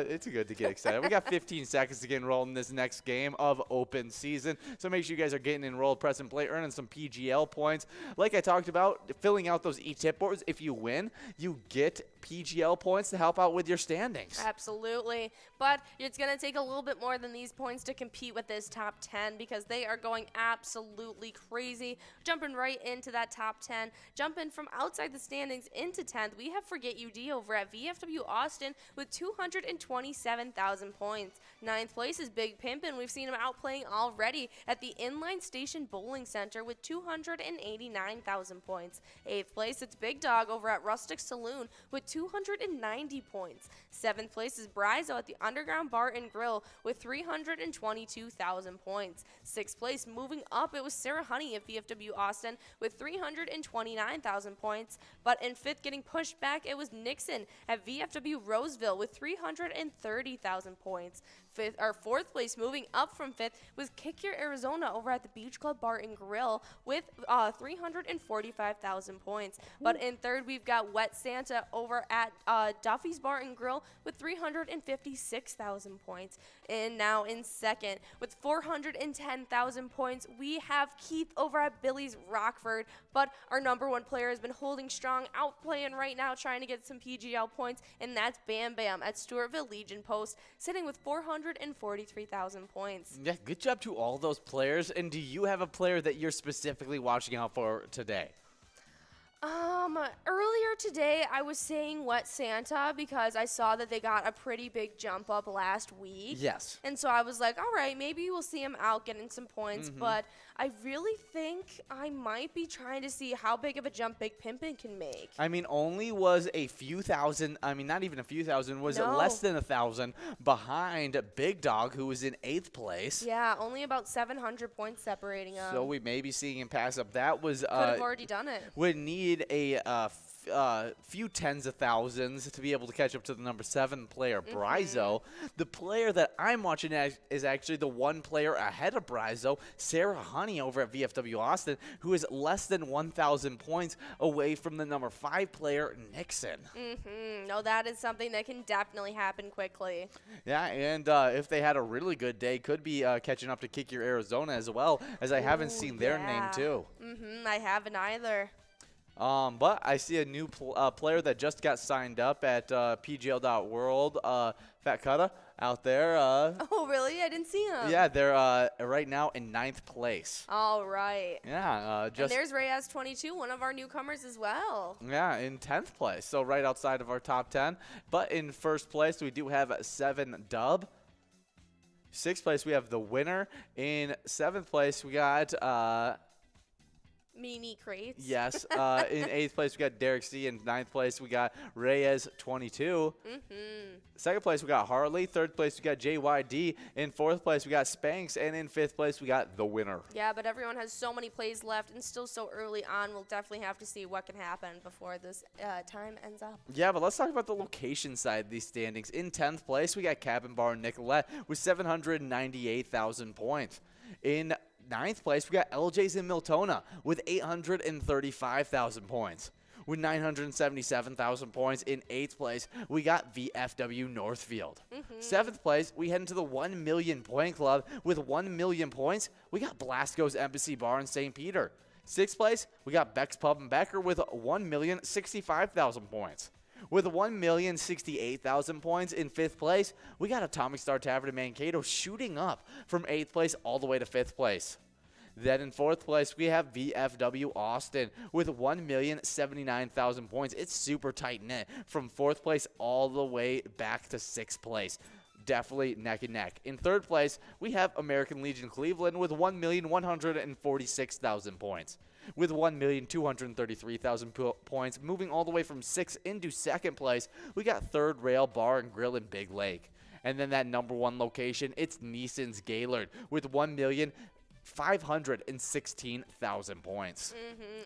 it's good to get excited. We got 15 seconds to get enrolled in this next game of open season. So make sure you guys are getting enrolled, press and play, earning some PGL points. Like I talked about, filling out those e-tip boards. If you win, you get PGL points to help out with your standings. Absolutely. But it's going to take a little bit more than these points to compete with this top 10, because they are going absolutely crazy. Jumping right into that top 10. Jumping from outside the standings into 10th, we have Forget UD over at VFW Austin with 227,000 points. 9th place is Big Pimpin'. We've seen him outplaying already at the Inline Station Bowling Center with 289,000 points. 8th place, it's Big Dog over at Rustic Saloon with 290 points. 7th place is Brizo at the Underground Bar and Grill with 322,000 points. 6th place, moving up, it was Sarah Honey at VFW Austin with 329,000 points. But in 5th, getting pushed back, it was Nixon at VFW Roseville with 330,000 points. 4th place, moving up from 5th, was Kick Your Arizona over at the Beach Club Bar and Grill with 345,000 points. But in 3rd, we've got Wet Santa over at Duffy's Bar and Grill with 356,000 points. And now in 2nd, with 410,000 points, we have Keith over at Billy's Rockford. But our number 1 player has been holding strong, outplaying right now, trying to get some PGL points, and that's Bam Bam at Stewartville Legion Post, sitting with 443,000 points. Yeah, good job to all those players. And do you have a player that you're specifically watching out for today? Earlier today, I was saying Wet Santa because I saw that they got a pretty big jump up last week. Yes. And so I was like, all right, maybe we'll see him out getting some points. But I really think I might be trying to see how big of a jump Big Pimpin' can make. I mean, only was a few thousand, I mean, not even a few thousand, was less than 1,000 behind Big Dog, who was in 8th place. Yeah, only about 700 points separating them. So we may be seeing him pass up. That was could have already done it. Would need a few tens of thousands to be able to catch up to the number 7 player, Brizo. The player that I'm watching is actually the 1 player ahead of Brizo, Sarah Honey over at VFW Austin, who is less than 1,000 points away from the number 5 player, Nixon. No, that is something that can definitely happen quickly. Yeah, and if they had a really good day, could be catching up to Kick Your Arizona as well, as I haven't seen their name too. I haven't either. But I see a new player that just got signed up at PGL.World, Fat Cutta, out there. Oh, really? I didn't see him. Yeah, they're right now in 9th place. All right. Yeah. And there's Reyes22, one of our newcomers as well. Yeah, in 10th place, so right outside of our top 10. But in 1st place, we do have 7 Dub. 6th place, we have the winner. In 7th place, we got... Mini Crates. Yes. In 8th place, we got Derek C. In 9th place, we got Reyes22. Second place, we got Harley. Third place, we got JYD. In fourth place, we got Spanx. And in fifth place, we got the winner. Yeah, but everyone has so many plays left and still so early on. We'll definitely have to see what can happen before this time ends up. Yeah, but let's talk about the location side of these standings. In 10th place, we got Cabin Bar Nicolette with 798,000 points. In 9th place, we got LJ's in Miltona with 835,000 points. With 977,000 points. In 8th place, we got VFW Northfield. 7th place, we head into the 1 million point club. With 1 million points, we got Blasco's Embassy Bar in St. Peter. 6th place, we got Beck's Pub and Becker with 1,065,000 points. With 1,068,000 points in 5th place, we got Atomic Star Tavern in Mankato shooting up from 8th place all the way to 5th place. Then in 4th place, we have VFW Austin with 1,079,000 points. It's super tight-knit from 4th place all the way back to 6th place. Definitely neck and neck. In 3rd place, we have American Legion Cleveland with 1,146,000 points. With 1,233,000 points, moving all the way from 6th into 2nd place, we got Third Rail Bar and Grill in Big Lake. And then that number 1 location, it's Neeson's Gaylord with 1,516,000 points.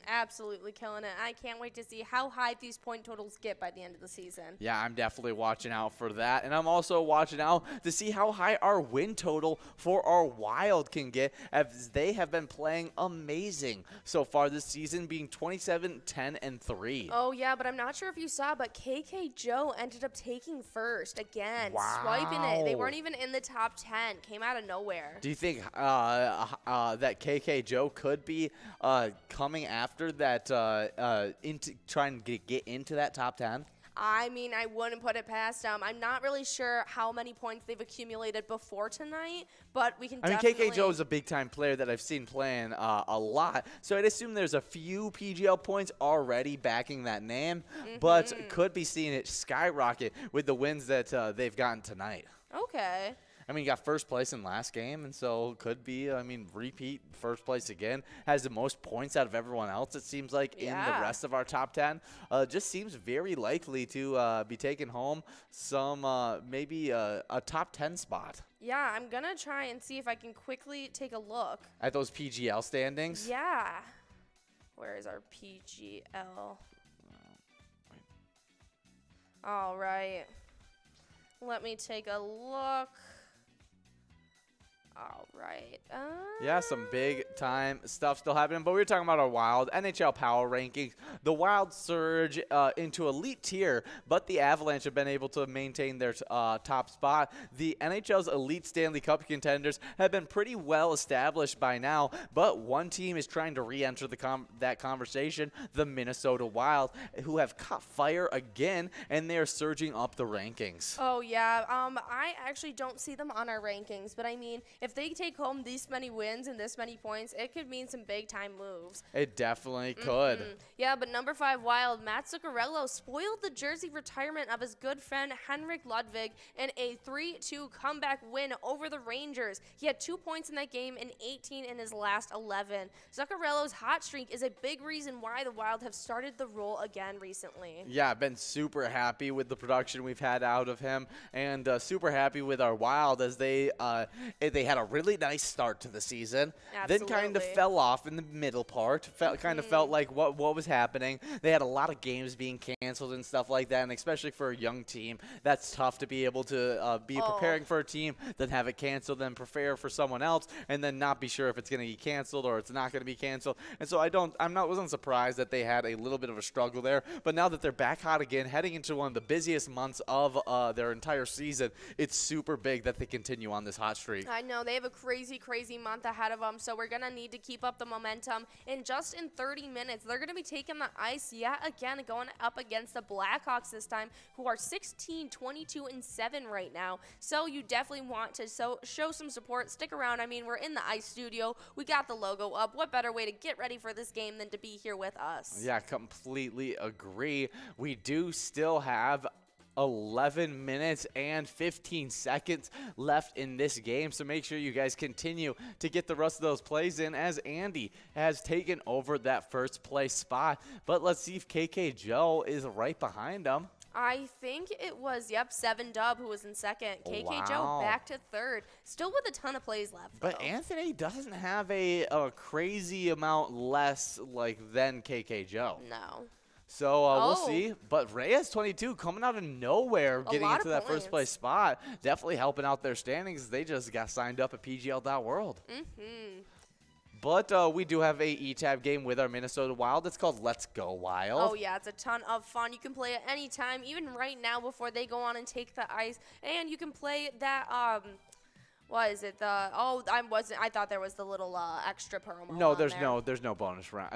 Absolutely killing it. I can't wait to see how high these point totals get by the end of the season. Yeah, I'm definitely watching out for that. And I'm also watching out to see how high our win total for our Wild can get, as they have been playing amazing so far this season, being 27, 10, and 3. Oh, yeah, but I'm not sure if you saw, but KK Joe ended up taking first again, swiping it. They weren't even in the top 10, came out of nowhere. Do you think that KK Joe could be coming after that, into trying to get into that top 10? I mean, I wouldn't put it past them. I'm not really sure how many points they've accumulated before tonight, but we can definitely... KK Joe is a big-time player that I've seen playing a lot, so I'd assume there's a few PGL points already backing that name, but could be seeing it skyrocket with the wins that they've gotten tonight. Okay. I mean, you got first place in last game, and so could be, repeat first place again. Has the most points out of everyone else, it seems like, in the rest of our top 10. Just seems very likely to be taking home some, maybe a top 10 spot. Yeah, I'm going to try and see if I can quickly take a look. At those PGL standings? Yeah. Where is our PGL? All right. Let me take a look. All right. Yeah, some big-time stuff still happening, but we were talking about our Wild NHL Power Rankings. The Wild surge into elite tier, but the Avalanche have been able to maintain their top spot. The NHL's elite Stanley Cup contenders have been pretty well established by now, but one team is trying to re-enter that conversation, the Minnesota Wild, who have caught fire again, and they are surging up the rankings. Oh, yeah. I actually don't see them on our rankings, but I mean, if they take home this many wins and this many points, it could mean some big-time moves. It definitely could. Yeah, but number 5 Wild, Matt Zuccarello spoiled the jersey retirement of his good friend Henrik Ludwig in a 3-2 comeback win over the Rangers. He had 2 points in that game and 18 in his last 11. Zuccarello's hot streak is a big reason why the Wild have started the roll again recently. Yeah, I've been super happy with the production we've had out of him, and super happy with our Wild as they had a really nice start to the season. Absolutely. Then kind of fell off in the middle part. Kind of felt like what was happening. They had a lot of games being canceled and stuff like that, and especially for a young team, that's tough to be able to be preparing for a team, then have it canceled, then prepare for someone else, and then not be sure if it's going to be canceled or it's not going to be canceled. And so wasn't surprised that they had a little bit of a struggle there. But now that they're back hot again, heading into one of the busiest months of their entire season, it's super big that they continue on this hot streak. I know. They have a crazy, crazy month ahead of them, so we're going to need to keep up the momentum. And just in 30 minutes, they're going to be taking the ice yet again, going up against the Blackhawks this time, who are 16, 22, and 7 right now. So you definitely want to show some support. Stick around. I mean, we're in the ice studio. We got the logo up. What better way to get ready for this game than to be here with us? Yeah, completely agree. We do still have 11 minutes and 15 seconds left in this game, so make sure you guys continue to get the rest of those plays in as Andy has taken over that first place spot. But let's see if KK Joe is right behind him. I think it was, 7 Dub who was in second. KK Joe Wow. back to third. Still with a ton of plays left, But though. Anthony doesn't have a crazy amount less than KK Joe. No. So we'll Oh. see. But Reyes 22 coming out of nowhere, getting lot into of that first place spot, definitely helping out their standings. They just got signed up at PGL.World. Mm-hmm. But we do have a E-Tab game with our Minnesota Wild. It's called Let's Go Wild. Oh, yeah, it's a ton of fun. You can play it anytime, even right now before they go on and take the ice. And you can play that, what is it? I thought there was the little extra promo. No, on there. there's no bonus round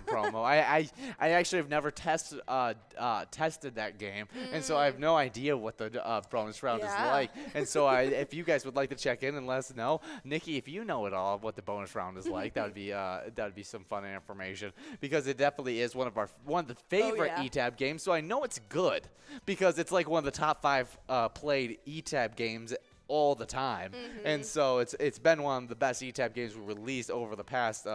promo. I actually have never tested that game, and so I have no idea what the bonus round is like. And so if you guys would like to check in and let us know, Nikki, if you know at all what the bonus round is like, that would be some fun information, because it definitely is one of the favorite E-Tab games. So I know it's good because it's like one of the top 5 played E-Tab games all the time. And so it's been one of the best E-Tab games we released over the past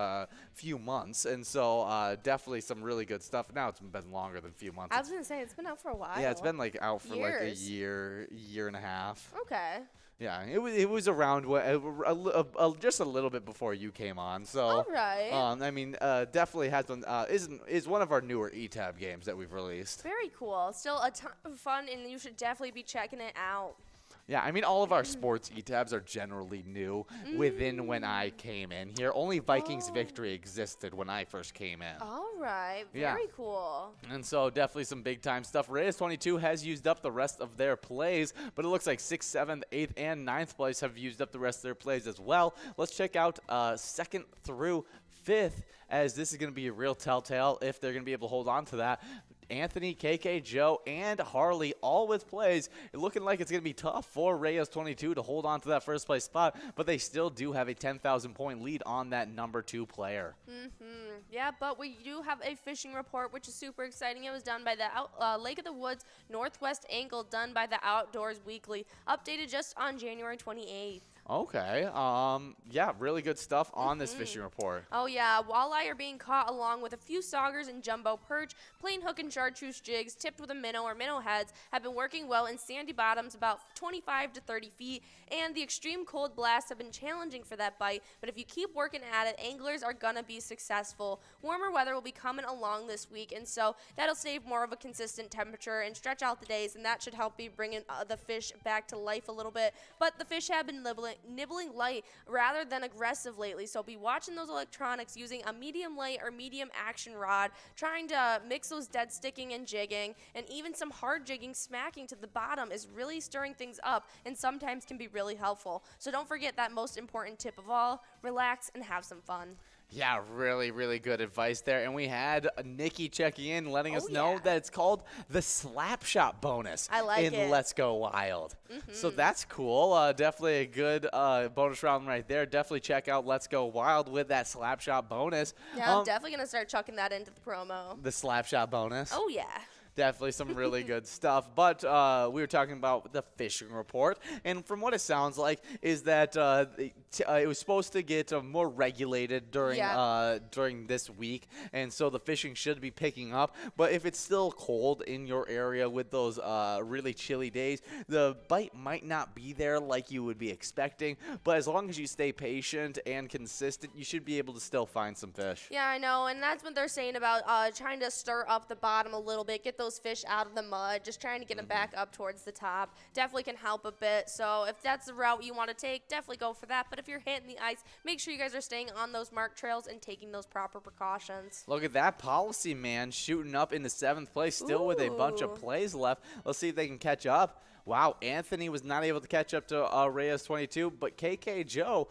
few months, and so definitely some really good stuff. Now it's been longer than a few months. I was going to say, it's been out for a while. Yeah, it's been like out for like a Years. year and a half. Okay. Yeah, it was around just a little bit before you came on. So All right. I mean, definitely has been is one of our newer E-Tab games that we've released. Very cool. Still a ton of fun, and you should definitely be checking it out. Yeah, I mean, all of our sports E-Tabs are generally new within when I came in here. Only Vikings Victory existed when I first came in. All right. Yeah. Very cool. And so definitely some big time stuff. Reyes 22 has used up the rest of their plays, but it looks like 6th, 7th, 8th, and 9th place have used up the rest of their plays as well. Let's check out 2nd through 5th, as this is going to be a real telltale if they're going to be able to hold on to that. Anthony, KK, Joe, and Harley all with plays. Looking like it's going to be tough for Reyes 22 to hold on to that first place spot, but they still do have a 10,000 point lead on that number 2 player. Yeah, but we do have a fishing report, which is super exciting. It was done by the Lake of the Woods Northwest Angle, done by the Outdoors Weekly, updated just on January 28th. Okay. Yeah, really good stuff on this fishing report. Oh, yeah. Walleye are being caught along with a few saugers and jumbo perch. Plain hook and chartreuse jigs tipped with a minnow or minnow heads have been working well in sandy bottoms about 25 to 30 feet. And the extreme cold blasts have been challenging for that bite. But if you keep working at it, anglers are going to be successful. Warmer weather will be coming along this week. And so that'll save more of a consistent temperature and stretch out the days. And that should help be bringing the fish back to life a little bit. But the fish have been nibbling light rather than aggressive lately, so be watching those electronics, using a medium light or medium action rod, trying to mix those dead sticking and jigging, and even some hard jigging smacking to the bottom is really stirring things up and sometimes can be really helpful. So don't forget that most important tip of all: relax and have some fun. Yeah, really, really good advice there. And we had Nikki checking in, letting us know that it's called the Slap Shot bonus I like in it. Let's Go Wild. So that's cool. Definitely a good bonus round right there. Definitely check out Let's Go Wild with that Slap Shot bonus. Yeah, I'm definitely going to start chucking that into the promo. The Slap Shot bonus. Oh, yeah. Definitely some really good stuff. But we were talking about the fishing report, and from what it sounds like is that it was supposed to get more regulated during this week, and so the fishing should be picking up. But if it's still cold in your area with those really chilly days, the bite might not be there like you would be expecting. But as long as you stay patient and consistent, you should be able to still find some fish. Yeah, I know, and that's what they're saying about trying to stir up the bottom a little bit, get those fish out of the mud, just trying to get them back up towards the top. Definitely can help a bit. So if that's the route you want to take, definitely go for that. But if you're hitting the ice, make sure you guys are staying on those marked trails and taking those proper precautions. Look at that policy man shooting up into 7th place, still with a bunch of plays left. Let's see if they can catch up. Wow, Anthony was not able to catch up to Reyes 22, but KK Joe,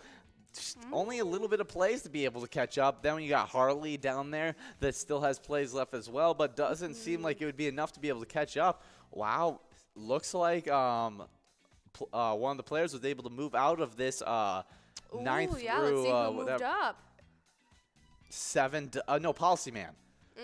just only a little bit of plays to be able to catch up. Then you got Harley down there that still has plays left as well, but doesn't seem like it would be enough to be able to catch up. Wow, looks like one of the players was able to move out of this 9th let's see through who moved up. 7. No, Policy Man.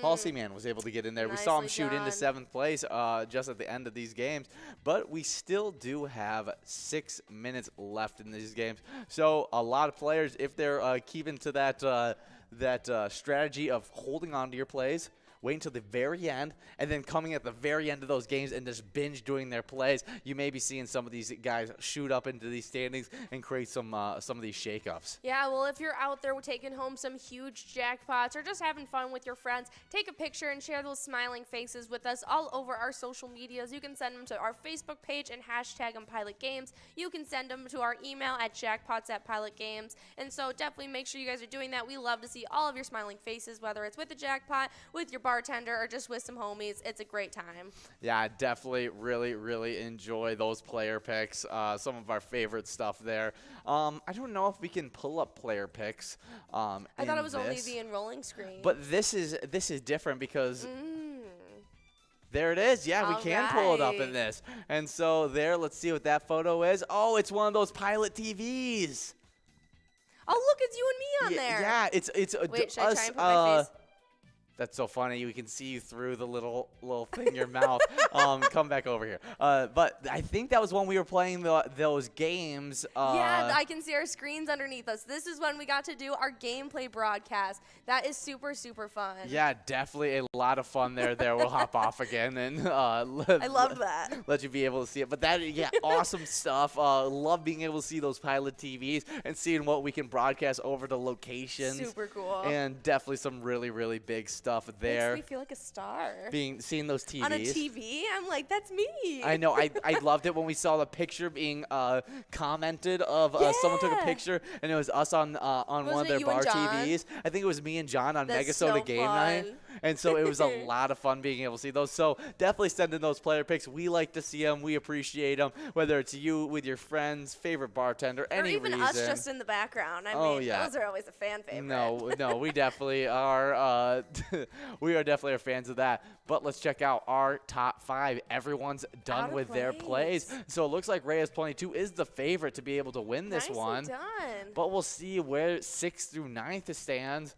Policy Man was able to get in there. We saw him shoot into 7th place just at the end of these games, but we still do have 6 minutes left in these games. So a lot of players, if they're keeping to that strategy of holding on to your plays, wait until the very end, and then coming at the very end of those games and just binge doing their plays, you may be seeing some of these guys shoot up into these standings and create some of these shakeups. Yeah, well, if you're out there taking home some huge jackpots or just having fun with your friends, take a picture and share those smiling faces with us all over our social medias. You can send them to our Facebook page and hashtag them Pilot Games. You can send them to our email at jackpots@pilotgames. And so definitely make sure you guys are doing that. We love to see all of your smiling faces, whether it's with the jackpot, with your bartender, or just with some homies. It's a great time. Yeah, definitely really enjoy those player picks. Some of our favorite stuff there. I don't know if we can pull up player picks. I thought it was only the enrolling screen. But this is different because there it is. Yeah, we can pull it up in this. And so there, let's see what that photo is. Oh, it's one of those Pilot TVs. Oh, look, it's you and me on there. Yeah, it's Wait, should us. I try and put my face? That's so funny. We can see you through the little thing in your mouth. Come back over here. But I think that was when we were playing those games. Yeah, I can see our screens underneath us. This is when we got to do our gameplay broadcast. That is super fun. Yeah, definitely a lot of fun there. We'll hop off again and I loved that. Let you be able to see it. But awesome stuff. Love being able to see those Pilot TVs and seeing what we can broadcast over the locations. Super cool. And definitely some really big stuff there. Makes me feel like a star. Seeing those TVs. On a TV, I'm like, that's me. I know. I loved it when we saw the picture being commented of someone took a picture and it was us on one of their bar TVs. I think it was me and John on MegaSota game night. And so it was a lot of fun being able to see those. So definitely send in those player picks. We like to see them. We appreciate them. Whether it's you with your friends, favorite bartender, any reason. Or even us just in the background. I mean, those are always a fan favorite. No, we definitely are. We are definitely fans of that. But let's check out our top 5. Everyone's done with their plays. So it looks like Reyes 22 is the favorite to be able to win this one. Nicely done. But we'll see where 6th through 9th stands.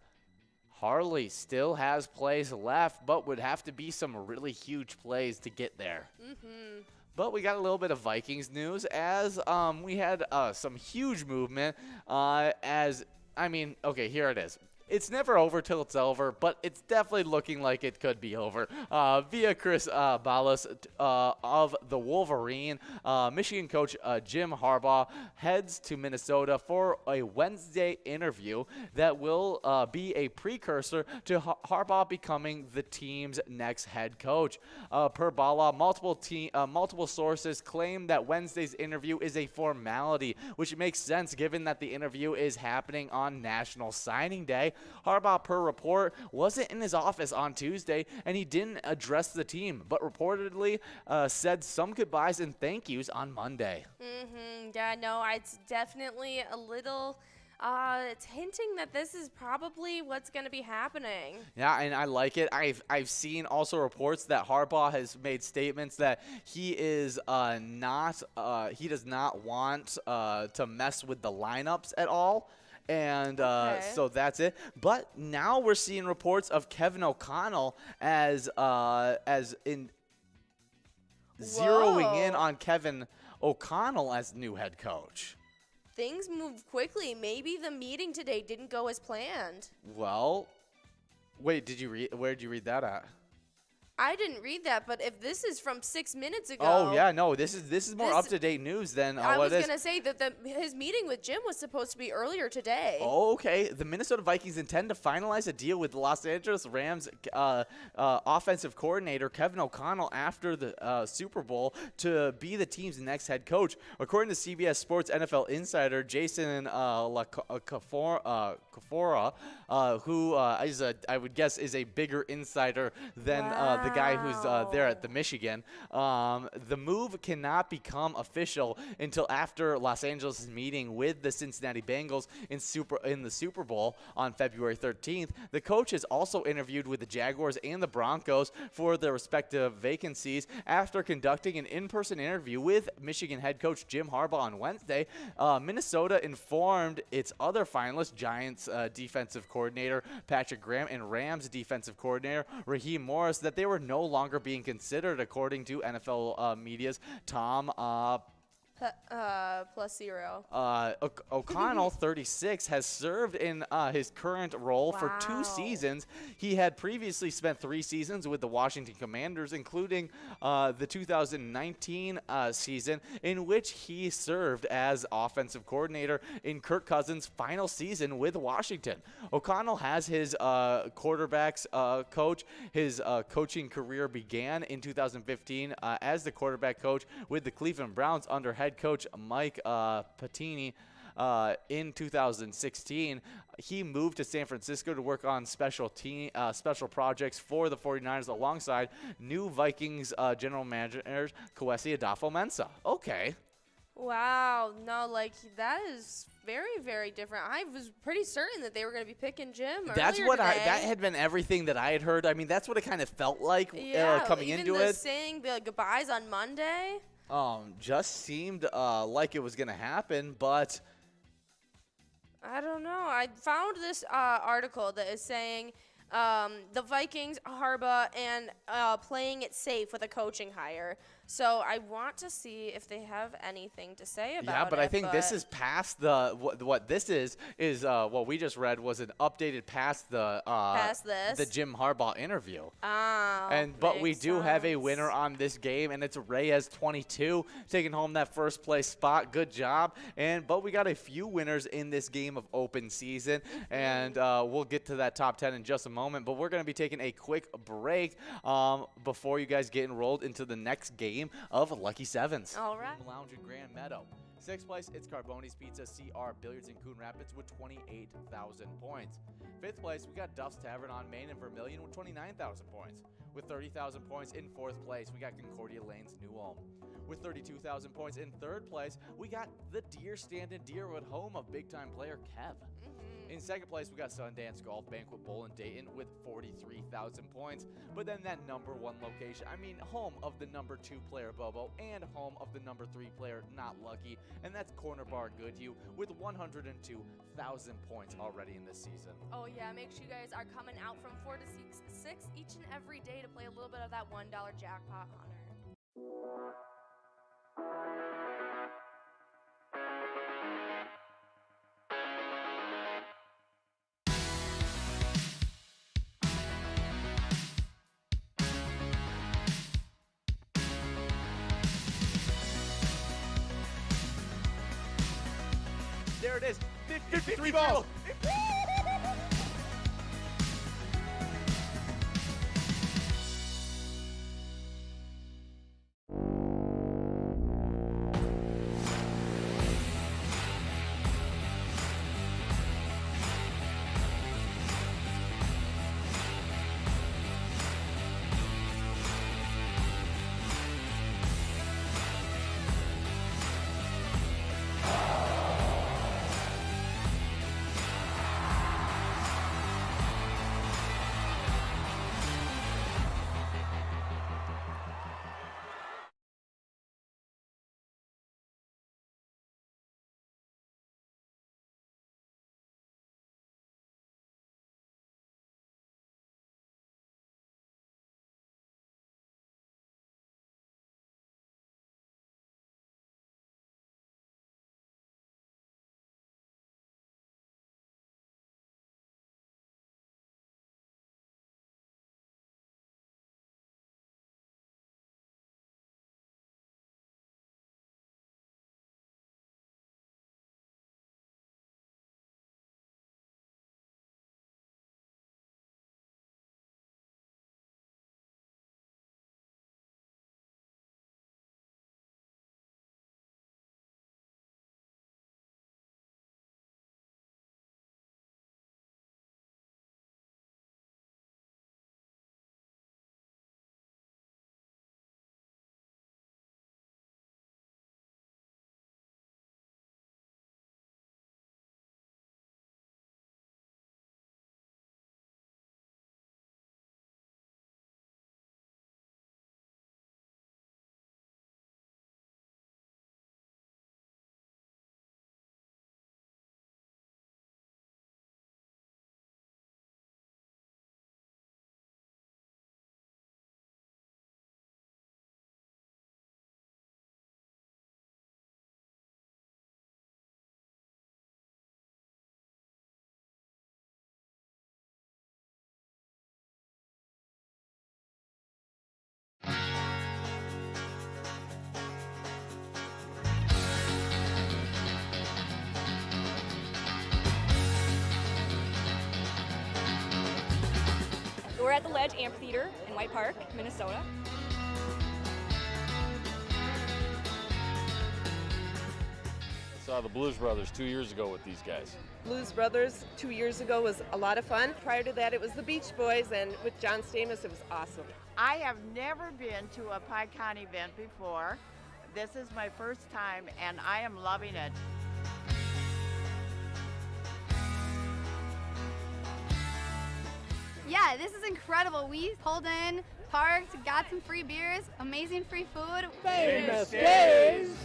Harley still has plays left, but would have to be some really huge plays to get there. But we got a little bit of Vikings news as we had some huge movement here it is. It's never over till it's over, but it's definitely looking like it could be over. Via Chris Ballas of the Wolverine, Michigan coach Jim Harbaugh heads to Minnesota for a Wednesday interview that will be a precursor to Harbaugh becoming the team's next head coach. Per Bala, multiple sources claim that Wednesday's interview is a formality, which makes sense given that the interview is happening on National Signing Day. Harbaugh, per report, wasn't in his office on Tuesday, and he didn't address the team, but reportedly said some goodbyes and thank yous on Monday. Yeah, no, it's definitely a little... it's hinting that this is probably what's going to be happening. Yeah, and I like it. I've seen also reports that Harbaugh has made statements that he is he does not want to mess with the lineups at all. And so that's it. But now we're seeing reports of Kevin O'Connell as in zeroing in on Kevin O'Connell as new head coach. Things move quickly. Maybe the meeting today didn't go as planned. Well, wait, where did you read that at? I didn't read that, but if this is from 6 minutes ago. Oh yeah, no, this is more up to date news than what it is. I was gonna say that his meeting with Jim was supposed to be earlier today. Oh, okay. The Minnesota Vikings intend to finalize a deal with the Los Angeles Rams offensive coordinator Kevin O'Connell after the Super Bowl to be the team's next head coach, according to CBS Sports NFL insider Jason Kafora, who I would guess is a bigger insider than the guy who's there at the Michigan. The move cannot become official until after Los Angeles' meeting with the Cincinnati Bengals in the Super Bowl on February 13th. The coach has also interviewed with the Jaguars and the Broncos for their respective vacancies after conducting an in-person interview with Michigan head coach Jim Harbaugh on Wednesday. Minnesota informed its other finalists, Giants defensive coordinator Patrick Graham and Rams defensive coordinator Raheem Morris, that they were no longer being considered, according to NFL media's Tom +0. O'Connell, 36, has served in his current role for 2 seasons. He had previously spent 3 seasons with the Washington Commanders, including the 2019 season, in which he served as offensive coordinator in Kirk Cousins' final season with Washington. O'Connell has his quarterbacks coach. His coaching career began in 2015 as the quarterback coach with the Cleveland Browns under head coach Mike Patini. In 2016, he moved to San Francisco to work on special projects for the 49ers alongside new Vikings general manager Kwesi Adolfo-Mensah. Okay. Wow, no, like that is very, very different. I was pretty certain that they were going to be picking Jim. That's earlier what today. that had been everything that I had heard. I mean, that's what it kind of felt like coming into even it. saying the goodbyes on Monday. Just seemed like it was going to happen, but I don't know. I found this article that is saying the Vikings, Harbaugh, and playing it safe with a coaching hire. So I want to see if they have anything to say about it. Yeah, but I think this is past the what this is what we just read was an updated past the Jim Harbaugh interview. Oh, But we do have a winner on this game, and it's Reyes 22 taking home that first place spot. Good job. But we got a few winners in this game of open season, and we'll get to that top 10 in just a moment. But we're going to be taking a quick break before you guys get enrolled into the next game of Lucky Sevens. All right. Lounge in Grand Meadow. 6th place, it's Carboni's Pizza CR Billiards in Coon Rapids with 28,000 points. 5th place, we got Duff's Tavern on Main and Vermilion with 29,000 points. With 30,000 points in 4th place, we got Concordia Lanes New Ulm. With 32,000 points in 3rd place, we got the Deer Stand in Deerwood, home of big-time player Kev. In 2nd place, we got Sundance Golf Banquet Bowl in Dayton with 43,000 points. But then that number 1 location, home of the number 2 player Bobo and home of the number 3 player Not Lucky, and that's Corner Bar Goodhue with 102,000 points already in this season. Oh yeah, make sure you guys are coming out from 4 to 6 each and every day to play a little bit of that $1 jackpot hunter. There it is, 53 balls. at the Ledge Amphitheater in White Park, Minnesota. Saw the Blues Brothers 2 years ago with these guys. Blues Brothers 2 years ago was a lot of fun. Prior to that, it was the Beach Boys, and with John Stamos, it was awesome. I have never been to a PyCon event before. This is my first time, and I am loving it. Yeah, this is incredible. We pulled in, parked, got some free beers, amazing free food. Famous days.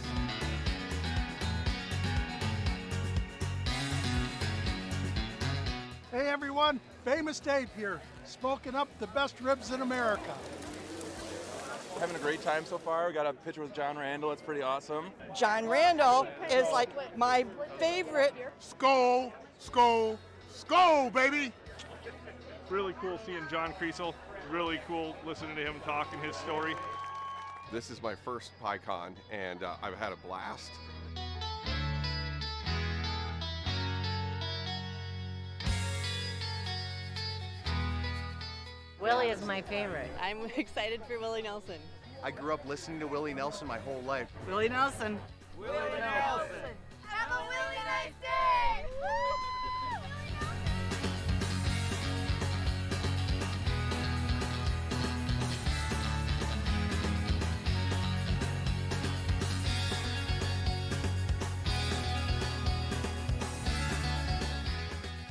Hey everyone, Famous Dave here, smoking up the best ribs in America. Having a great time so far. We got a picture with John Randall. It's pretty awesome. John Randall is like my favorite. Skol, skol, skol, baby! Really cool seeing John Creasel. Really cool listening to him talk and his story. This is my first PyCon, and I've had a blast. Willie is my favorite. I'm excited for Willie Nelson. I grew up listening to Willie Nelson my whole life. Willie Nelson. Willie Nelson. Have a really nice day!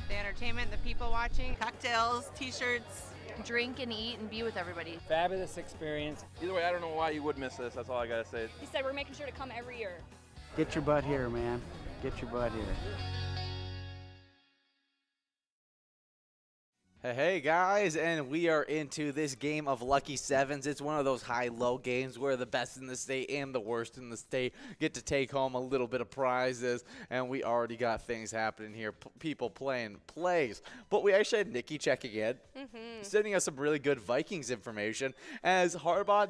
The entertainment, the people watching, cocktails, t-shirts. Drink and eat and be with everybody. Fabulous experience. Either way, I don't know why you would miss this. That's all I gotta say. He said we're making sure to come every year. Get your butt here, man. Get your butt here. Hey guys, and we are into this game of Lucky Sevens. It's one of those high-low games where the best in the state and the worst in the state get to take home a little bit of prizes, and we already got things happening here, people playing plays. But we actually had Nikki checking in, sending us some really good Vikings information, as Harbaugh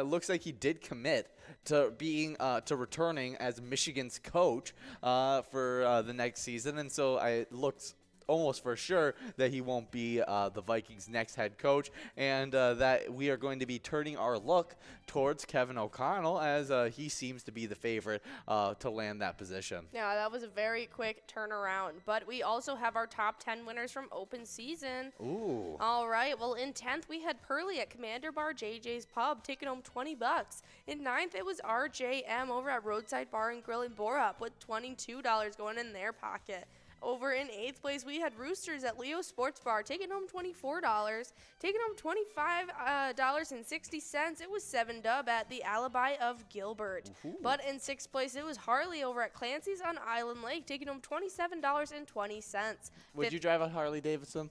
looks like he did commit to being to returning as Michigan's coach for the next season, and so it looks almost for sure that he won't be the Vikings' next head coach, and that we are going to be turning our look towards Kevin O'Connell, as he seems to be the favorite to land that position. Yeah, that was a very quick turnaround. But we also have our top 10 winners from open season. Ooh. All right. Well, in 10th, we had Pearly at Commander Bar JJ's Pub, taking home $20. In 9th, it was RJM over at Roadside Bar and Grill in Borup with $22 going in their pocket. Over in 8th place, we had Roosters at Leo Sports Bar, taking home $24, taking home $25.60. It was 7-dub at the Alibi of Gilbert. But in 6th place, it was Harley over at Clancy's on Island Lake, taking home $27.20. Would you drive a Harley Davidson?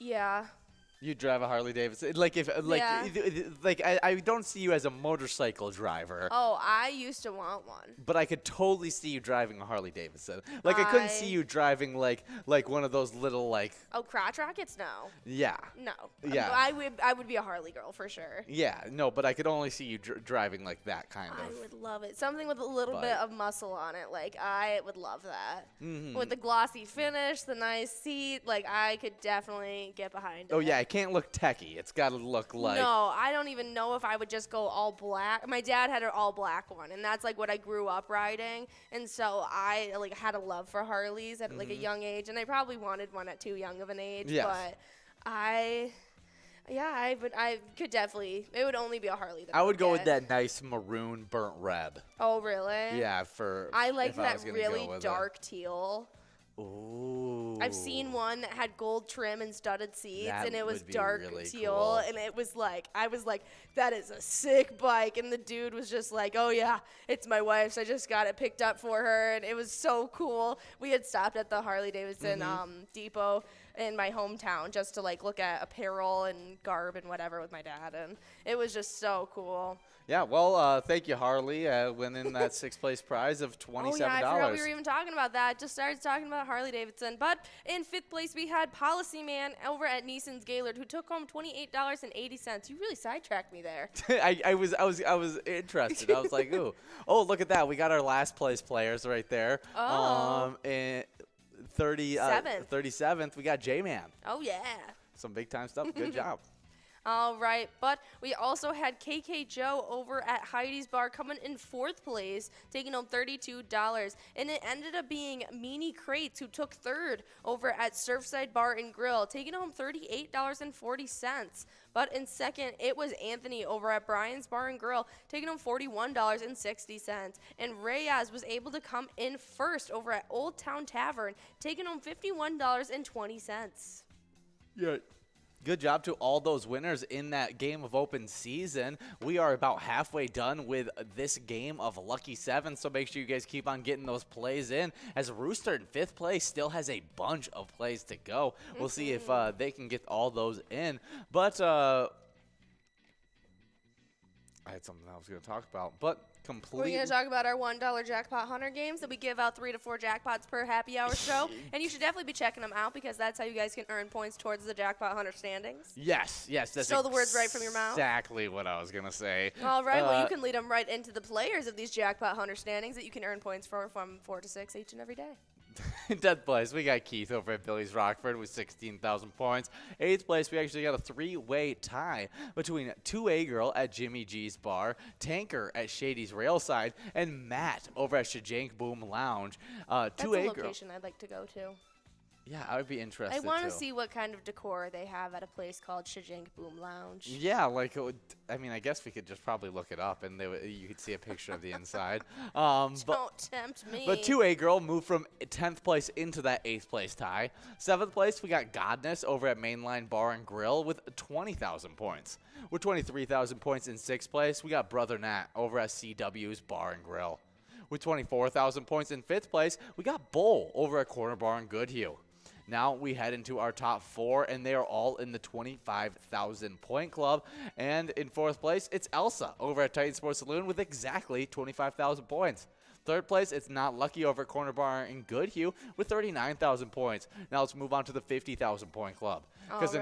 Yeah. You drive a Harley Davidson, like I don't see you as a motorcycle driver. Oh, I used to want one. But I could totally see you driving a Harley Davidson. Like I couldn't see you driving like one of those little like. Oh, crotch rockets? No. Yeah. No. Yeah. I would be a Harley girl for sure. Yeah. No, but I could only see you driving like that kind of. I would love it. Something with a little bit of muscle on it. Like I would love that. Mm-hmm. With the glossy finish, the nice seat. Like I could definitely get behind it. Oh yeah, it can't look techie. It's got to look like. No, I don't even know if I would just go all black. My dad had an all black one, and that's like what I grew up riding. And so I like had a love for Harleys at like a young age, and I probably wanted one at too young of an age. Yes. But I could definitely. It would only be a Harley. That I would go get. with that nice maroon burnt red. Oh really? Yeah, I like if I that was gonna really go with dark teal. Ooh. I've seen one that had gold trim and studded seats, That and it was would be dark really teal, cool. and it was like, I was like, that is a sick bike, and the dude was just like, oh yeah, it's my wife's, I just got it picked up for her, and it was so cool. We had stopped at the Harley Davidson depot in my hometown just to like look at apparel and garb and whatever with my dad, and it was just so cool. Yeah, well, thank you, Harley, winning that sixth place prize of $27. Oh, yeah, I forgot we were even talking about that. Just started talking about Harley Davidson. But in fifth place, we had Policy Man over at Neeson's Gaylord, who took home $28.80. You really sidetracked me there. I was interested. I was like, ooh, oh, look at that. We got our last place players right there. Oh. And 37th, we got J-Man. Oh, yeah. Some big-time stuff. Good job. All right, but we also had KK Joe over at Heidi's Bar coming in 4th place, taking home $32. And it ended up being Meanie Crates who took 3rd over at Surfside Bar and Grill, taking home $38.40. But in 2nd, it was Anthony over at Brian's Bar and Grill, taking home $41.60. And Reyes was able to come in 1st over at Old Town Tavern, taking home $51.20. Yeah. Good job to all those winners in that game of open season. We are about halfway done with this game of Lucky 7, so make sure you guys keep on getting those plays in, as Rooster in 5th place still has a bunch of plays to go. We'll see if they can get all those in. But I had something I was going to talk about, but We're going to talk about our $1 jackpot hunter games that we give out 3 to 4 jackpots per happy hour show. And you should definitely be checking them out because that's how you guys can earn points towards the jackpot hunter standings. Yes. That's Stole the words right from your mouth. Exactly what I was going to say. All right. Well, you can lead them right into the players of these jackpot hunter standings that you can earn points for from 4 to 6 each and every day. In 10th place, we got Keith over at Billy's Rockford with 16,000 points. 8th place, we actually got a 3-way tie between 2A Girl at Jimmy G's Bar, Tanker at Shady's Railside, and Matt over at Shajank Boom Lounge. That's 2A a Girl. location I'd like to go to. Yeah, I would be interested. I want to too. see what kind of decor they have at a place called Shajank Boom Lounge. Yeah, like, I mean, I guess we could just probably look it up and you could see a picture of the inside. Don't tempt me. But 2A Girl moved from 10th place into that 8th place tie. 7th place, we got Godness over at Mainline Bar and Grill with 20,000 points. With 23,000 points in 6th place, we got Brother Nat over at CW's Bar and Grill. With 24,000 points in 5th place, we got Bull over at Corner Bar and Goodhue. Now we head into our top 4, and they are all in the 25,000 point club. And in 4th place, it's Elsa over at Titan Sports Saloon with exactly 25,000 points. 3rd place, it's Not Lucky over at Corner Bar in Goodhue with 39,000 points. Now let's move on to the 50,000 point club. Because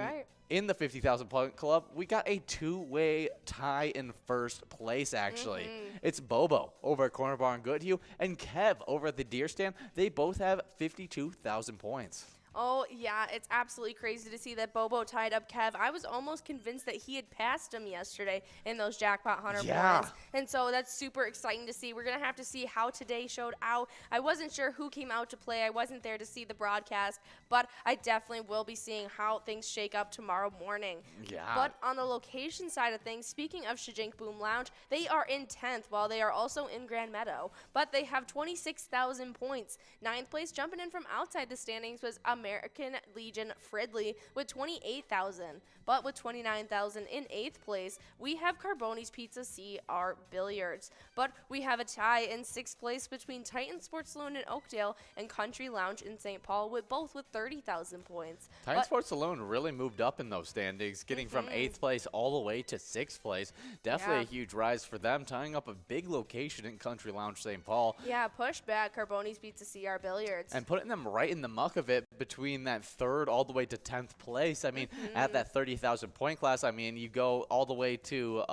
in the 50,000 point club, we got a 2-way tie in 1st place, actually. It's Bobo over at Corner Bar in Goodhue and Kev over at the Deer Stand. They both have 52,000 points. Oh, yeah, it's absolutely crazy to see that Bobo tied up Kev. I was almost convinced that he had passed him yesterday in those Jackpot Hunter points. And so that's super exciting to see. We're going to have to see how today showed out. I wasn't sure who came out to play. I wasn't there to see the broadcast, but I definitely will be seeing how things shake up tomorrow morning. Yeah. But on the location side of things, speaking of Shajank Boom Lounge, they are in 10th while they are also in Grand Meadow, but they have 26,000 points. 9th place, jumping in from outside the standings, was American Legion Fridley with 28,000. But with 29,000 in 8th place, we have Carboni's Pizza CR Billiards. But we have a tie in 6th place between Titan Sports Saloon in Oakdale and Country Lounge in St. Paul, with both with 30,000 points. Titan Sports Saloon really moved up in those standings, getting from 8th place all the way to 6th place. Definitely a huge rise for them, tying up a big location in Country Lounge St. Paul. Yeah, pushed back Carboni's Pizza CR Billiards. And putting them right in the muck of it between that 3rd all the way to 10th place. I mean, at that 30,000 point class, I mean, you go all the way to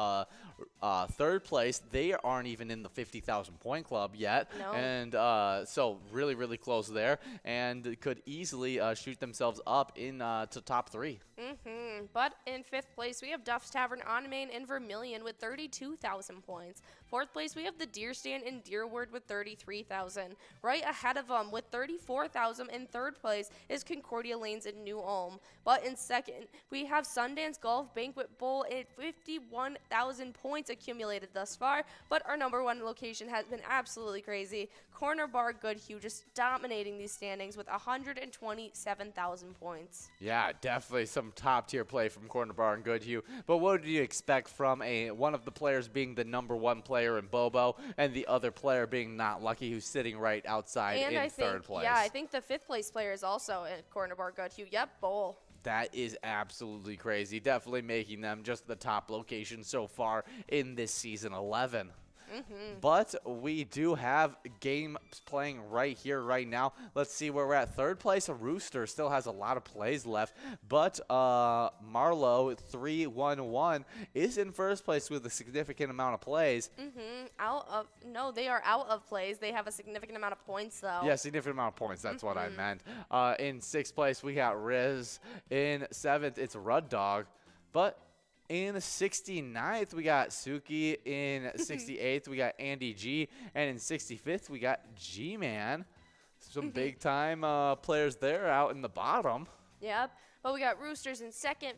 3rd place. They aren't even in the 50,000 point club yet. No. And so really, really close there, and could easily shoot themselves up in to top 3. But in 5th place, we have Duff's Tavern on Main in Vermilion with 32,000 points. 4th place, we have the Deer Stand in Deerwood with 33,000. Right ahead of them with 34,000 in 3rd place is Concordia Lanes in New Ulm. But in 2nd, we have Sundance Golf Banquet Bowl at 51,000 points accumulated thus far. But our number 1 location has been absolutely crazy. Corner Bar Goodhue just dominating these standings with 127,000 points. Yeah, definitely some top tier play from Corner Bar and Goodhue. But what do you expect from one of the players being the number 1 player in Bobo and the other player being Not Lucky, who's sitting right outside in 3rd place? Yeah, I think the 5th place player is also at Corner Bar Goodhue. Yep, Bowl. That is absolutely crazy. Definitely making them just the top location so far in this season 11. But we do have games playing right here, right now. Let's see where we're at. Third place, Rooster still has a lot of plays left. But Marlowe, 3-1-1, is in first place with a significant amount of plays. No, they are out of plays. They have a significant amount of points, though. Yeah, significant amount of points. That's what I meant. In sixth place, we got Riz. In seventh, it's Rud Dog. But in 69th, we got Suki. In 68th, we got Andy G. And in 65th, we got G-Man. Some big-time players there out in the bottom. Yep. But we got Roosters in second,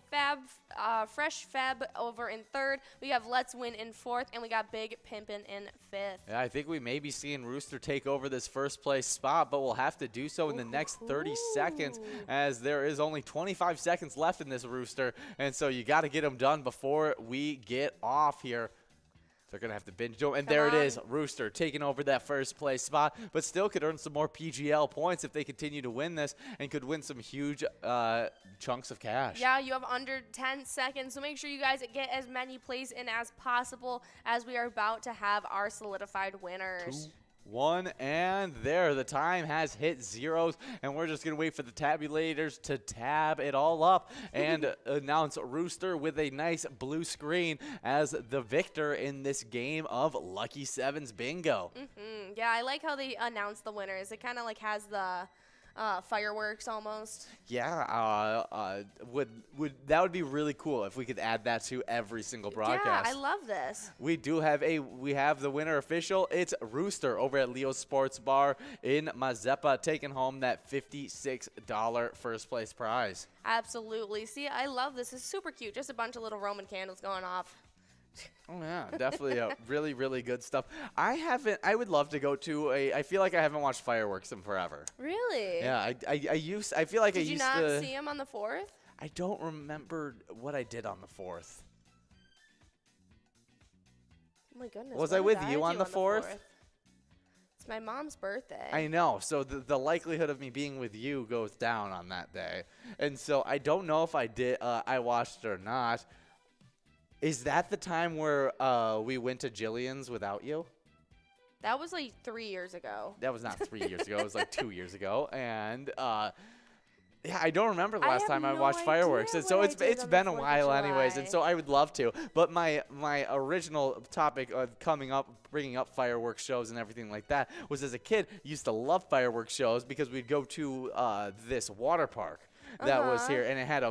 Fresh Fab over in third. We have Let's Win in fourth, and we got Big Pimpin' in fifth. Yeah, I think we may be seeing Rooster take over this first place spot, but we'll have to do so in the next 30 seconds, as there is only 25 seconds left in this Rooster, and so you got to get them done before we get off here. They're going to have to binge do it. And there it is, Rooster taking over that first place spot, but still could earn some more PGL points if they continue to win this, and could win some huge chunks of cash. Yeah, you have under 10 seconds, so make sure you guys get as many plays in as possible, as we are about to have our solidified winners. 2, 1, and there, the time has hit zeros, and we're just going to wait for the tabulators to tab it all up and announce Rooster with a nice blue screen as the victor in this game of Lucky Sevens Bingo. Yeah, I like how they announce the winners. It kind of like has the fireworks almost. Yeah, that would be really cool if we could add that to every single broadcast. Yeah, I love this. We have the winner official. It's Rooster over at Leo's Sports Bar in Mazeppa, taking home that $56 first place prize. Absolutely. See, I love this. It's super cute. Just a bunch of little Roman candles going off. Oh yeah, definitely really, really good stuff. I would love to go to I feel like I haven't watched fireworks in forever. Really? Yeah, I feel like Did I used to. Did you not see him on the 4th? I don't remember what I did on the 4th. Oh my goodness. Was what I with did you do on the 4th? It's my mom's birthday. I know, so the likelihood of me being with you goes down on that day, and so I don't know if I did. I watched it or not. Is that the time where we went to Jillian's without you? That was like 3 years ago. That was not 3 years ago. It was like 2 years ago. And yeah, I don't remember the last time I watched fireworks. And so it's been a while anyways. And so I would love to. But my original topic of bringing up fireworks shows and everything like that was, as a kid, used to love fireworks shows because we'd go to this water park that was here, and it had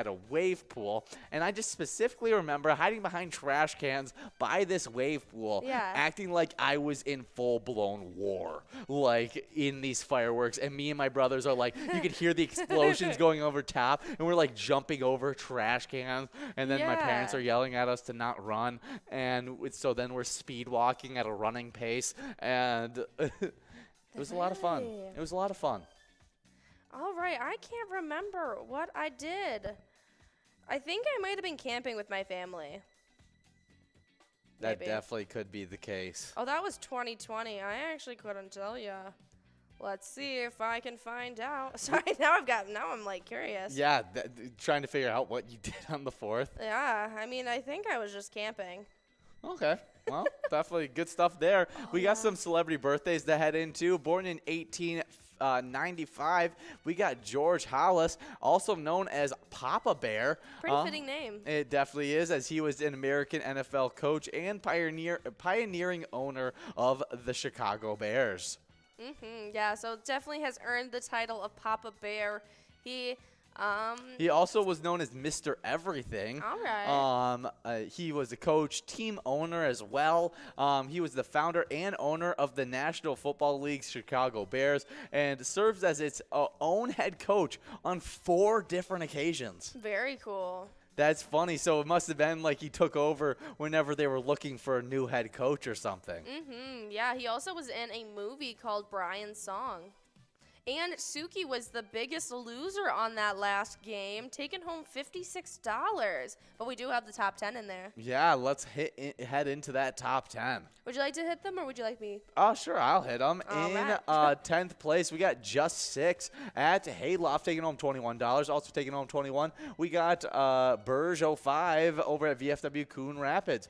a wave pool, and I just specifically remember hiding behind trash cans by this wave pool, acting like I was in full-blown war, like in these fireworks, and me and my brothers are like, you could hear the explosions going over top, and we're like jumping over trash cans, and then my parents are yelling at us to not run, and so then we're speed walking at a running pace, and it was a lot of fun. It was a lot of fun. All right, I can't remember what I did. I think I might have been camping with my family. That Maybe. definitely could be the case. Oh, that was 2020. I actually couldn't tell you. Let's see if I can find out. Sorry, now I'm like curious. Yeah, trying to figure out what you did on the 4th. Yeah, I mean, I think I was just camping. Okay. Well, definitely good stuff there. We got some celebrity birthdays to head into. Born in 1895, we got George Hollis, also known as Papa Bear. Pretty fitting name. It definitely is, as he was an American NFL coach and pioneering owner of the Chicago Bears. Yeah, so definitely has earned the title of Papa Bear. He also was known as Mr. Everything. All right. He was a coach, team owner as well. He was the founder and owner of the National Football League's Chicago Bears, and serves as its own head coach on 4 different occasions. Very cool. That's funny. So it must have been like he took over whenever they were looking for a new head coach or something. Yeah, he also was in a movie called Brian's Song. And Suki was the biggest loser on that last game, taking home $56. But we do have the top 10 in there. Yeah, let's head into that top 10. Would you like to hit them, or would you like me? Oh, sure, I'll hit them. In 10th place, we got Just 6 at Hayloft, taking home $21. Also taking home 21. We got Burge 05 over at VFW Coon Rapids.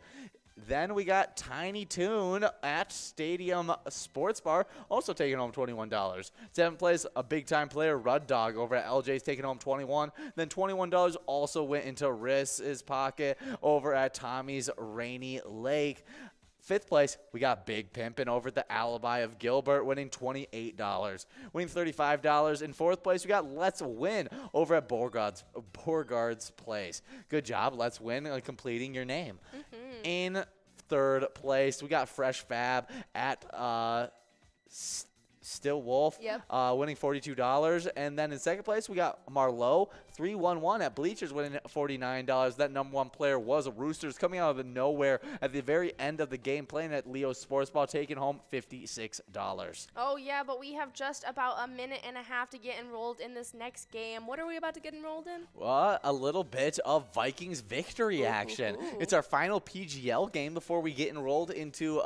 Then we got Tiny Toon at Stadium Sports Bar, also taking home $21. 7th place, a big-time player, Rud Dog, over at LJ's, taking home $21. Then $21 also went into Riss's pocket over at Tommy's Rainy Lake. 5th place, we got Big Pimpin' over at the Alibi of Gilbert, winning $28. Winning $35. In 4th place, we got Let's Win over at Borgard's Place. Good job, Let's Win, completing your name. In 3rd place, we got Fresh Fab at Still Wolf, winning $42. And then in 2nd place, we got Marlowe, 311 at Bleachers, winning $49. That number 1 player was Roosters, coming out of the nowhere at the very end of the game, playing at Leo's Sports Ball, taking home $56. Oh, yeah, but we have just about a minute and a half to get enrolled in this next game. What are we about to get enrolled in? A little bit of Vikings victory action. It's our final PGL game before we get enrolled into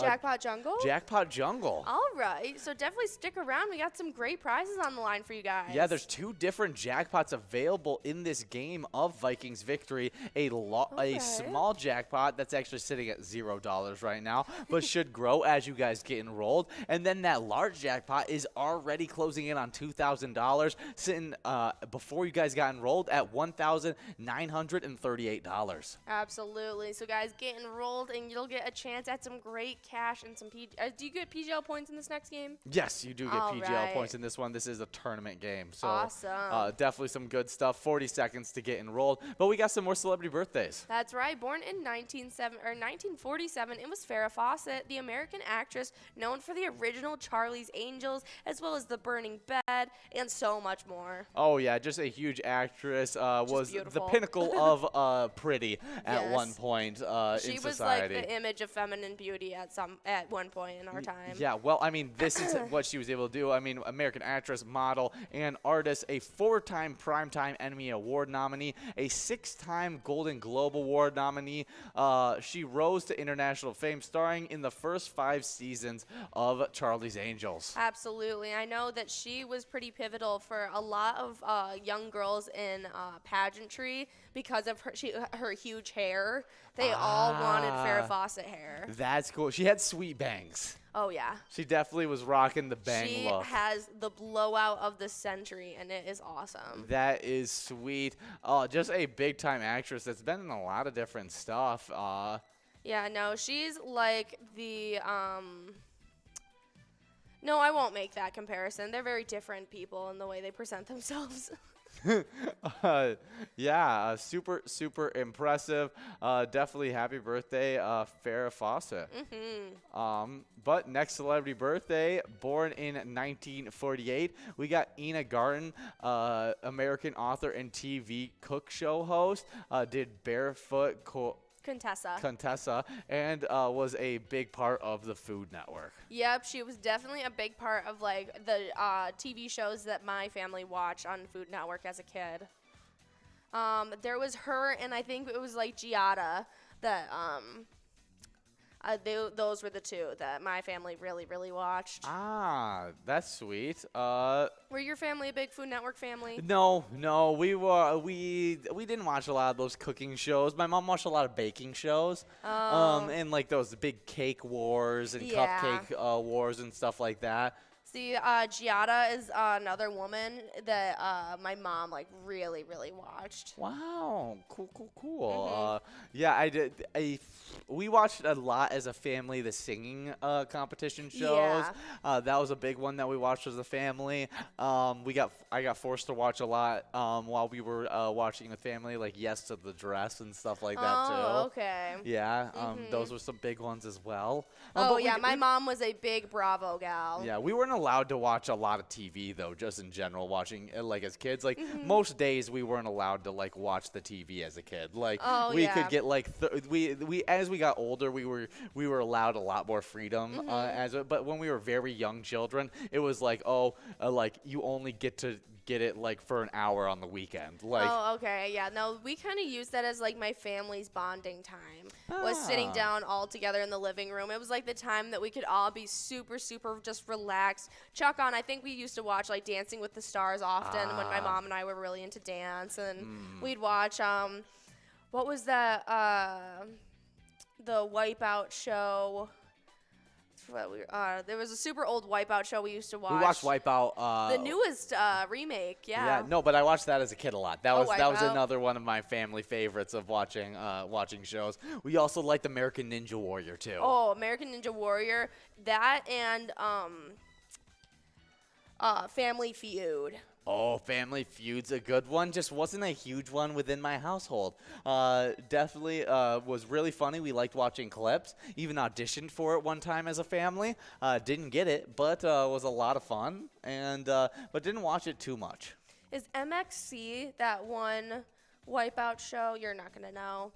Jackpot Jungle? Jackpot Jungle. All right, so definitely stick around. We got some great prizes on the line for you guys. Yeah, there's 2 different jackpots available in this game of Vikings victory. A small jackpot that's actually sitting at $0 right now, but should grow as you guys get enrolled. And then that large jackpot is already closing in on $2,000, sitting before you guys got enrolled at $1,938. Absolutely. So guys, get enrolled and you'll get a chance at some great cash and some do you get PGL points in this next game? Yes, you do get PGL points in this one. This is a tournament game. So awesome. Definitely some good stuff. 40 seconds to get enrolled. But we got some more celebrity birthdays. That's right. Born in 1947, it was Farrah Fawcett, the American actress known for the original Charlie's Angels, as well as The Burning Bed, and so much more. Oh, yeah. Just a huge actress. Was beautiful. the pinnacle of pretty at one point in society. She was like the image of feminine beauty at one point in our time. Yeah, well, I mean, this is what she was able to do. I mean, American actress, model, and artist, a 4-time Primetime Emmy Award nominee, a 6-time Golden Globe Award nominee. She rose to international fame, starring in the first 5 seasons of Charlie's Angels. Absolutely. I know that she was pretty pivotal for a lot of young girls in pageantry because of her huge hair. They all wanted Farrah Fawcett hair. That's cool. She had sweet bangs. Oh, yeah. She definitely was rocking the bang look. She has the blowout of the century, and it is awesome. That is sweet. Just a big-time actress that's been in a lot of different stuff. Yeah, no, she's like the No, I won't make that comparison. They're very different people in the way they present themselves. Yeah, super impressive. Definitely happy birthday, Farrah Fawcett. But next celebrity birthday, born in 1948, we got Ina Garten, American author and TV cook show host. Did Barefoot Contessa, and was a big part of the Food Network. Yep, she was definitely a big part of like the TV shows that my family watched on Food Network as a kid. There was her, and I think it was like Giada that those were the 2 that my family really watched. Ah, that's sweet. Were your family a big Food Network family? No, we didn't watch a lot of those cooking shows. My mom watched a lot of baking shows, and like those big cake wars and cupcake wars and stuff like that. See, Giada is another woman that my mom like really watched. Wow, cool. Yeah, I did. We watched a lot as a family, the singing competition shows. Yeah. That was a big one that we watched as a family. I got forced to watch a lot while we were watching the family, like Yes to the Dress and stuff like that too. Oh, okay. Yeah, those were some big ones as well. Oh yeah, my mom was a big Bravo gal. Yeah, we weren't allowed to watch a lot of TV though, just in general, watching like as kids. Like most days we weren't allowed to like watch the TV as a kid. Like we could get like we as we got older we were allowed a lot more freedom but when we were very young children it was like like you only get to get it like for an hour on the weekend. Like okay, yeah. No, we kind of used that as like my family's bonding time. Was sitting down all together in the living room. It was like the time that we could all be super just relaxed. Chuck on. I think we used to watch like Dancing with the Stars often when my mom and I were really into dance, and we'd watch what was that the Wipeout show. There was a super old Wipeout show we used to watch. We watched Wipeout. The newest remake, yeah. Yeah, no, but I watched that as a kid a lot. That was Wipeout. another one of my family favorites of watching shows. We also liked American Ninja Warrior too. Oh, American Ninja Warrior, that and Family Feud. Oh, Family Feud's a good one. Just wasn't a huge one within my household. Definitely was really funny. We liked watching clips. Even auditioned for it one time as a family. Didn't get it, but was a lot of fun. And but didn't watch it too much. Is MXC that one Wipeout show? You're not gonna know.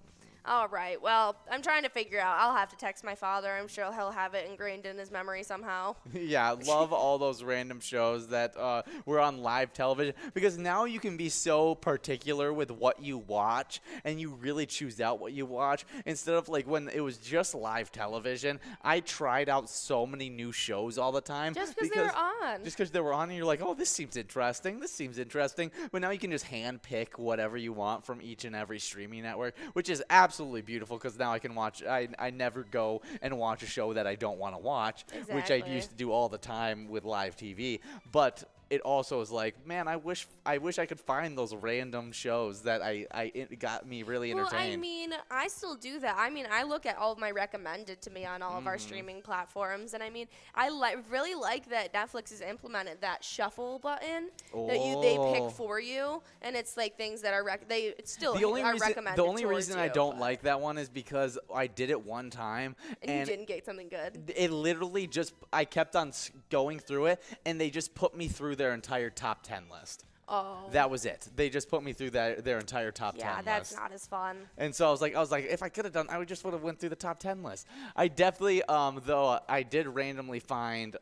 All right. Well, I'm trying to figure out. I'll have to text my father. I'm sure he'll have it ingrained in his memory somehow. Yeah, love all those random shows that were on live television, because now you can be so particular with what you watch and you really choose out what you watch instead of like when it was just live television. I tried out so many new shows all the time. Just because they were on. Just because they were on and you're like, oh, this seems interesting. This seems interesting. But now you can just hand pick whatever you want from each and every streaming network, which is absolutely beautiful because now I can watch. I never go and watch a show that I don't want to watch, which I used to do all the time with live TV. But it also is like, man, I wish I could find those random shows that it got me really entertained. Well, I mean, I still do that. I mean, I look at all of my recommended to me on all of our streaming platforms, and I mean, I really like that Netflix has implemented that shuffle button that they pick for you, and it's like things that are it's still recommended. The only reason I don't like that one is because I did it one time and you didn't get something good. It literally just I kept on going through it, and they just put me through their entire top 10 list. Oh. That was it. They just put me through their entire top 10 list. Yeah, that's not as fun. And so I was like, if I could have done, I would just would have went through the top 10 list. I definitely, though, I did randomly find,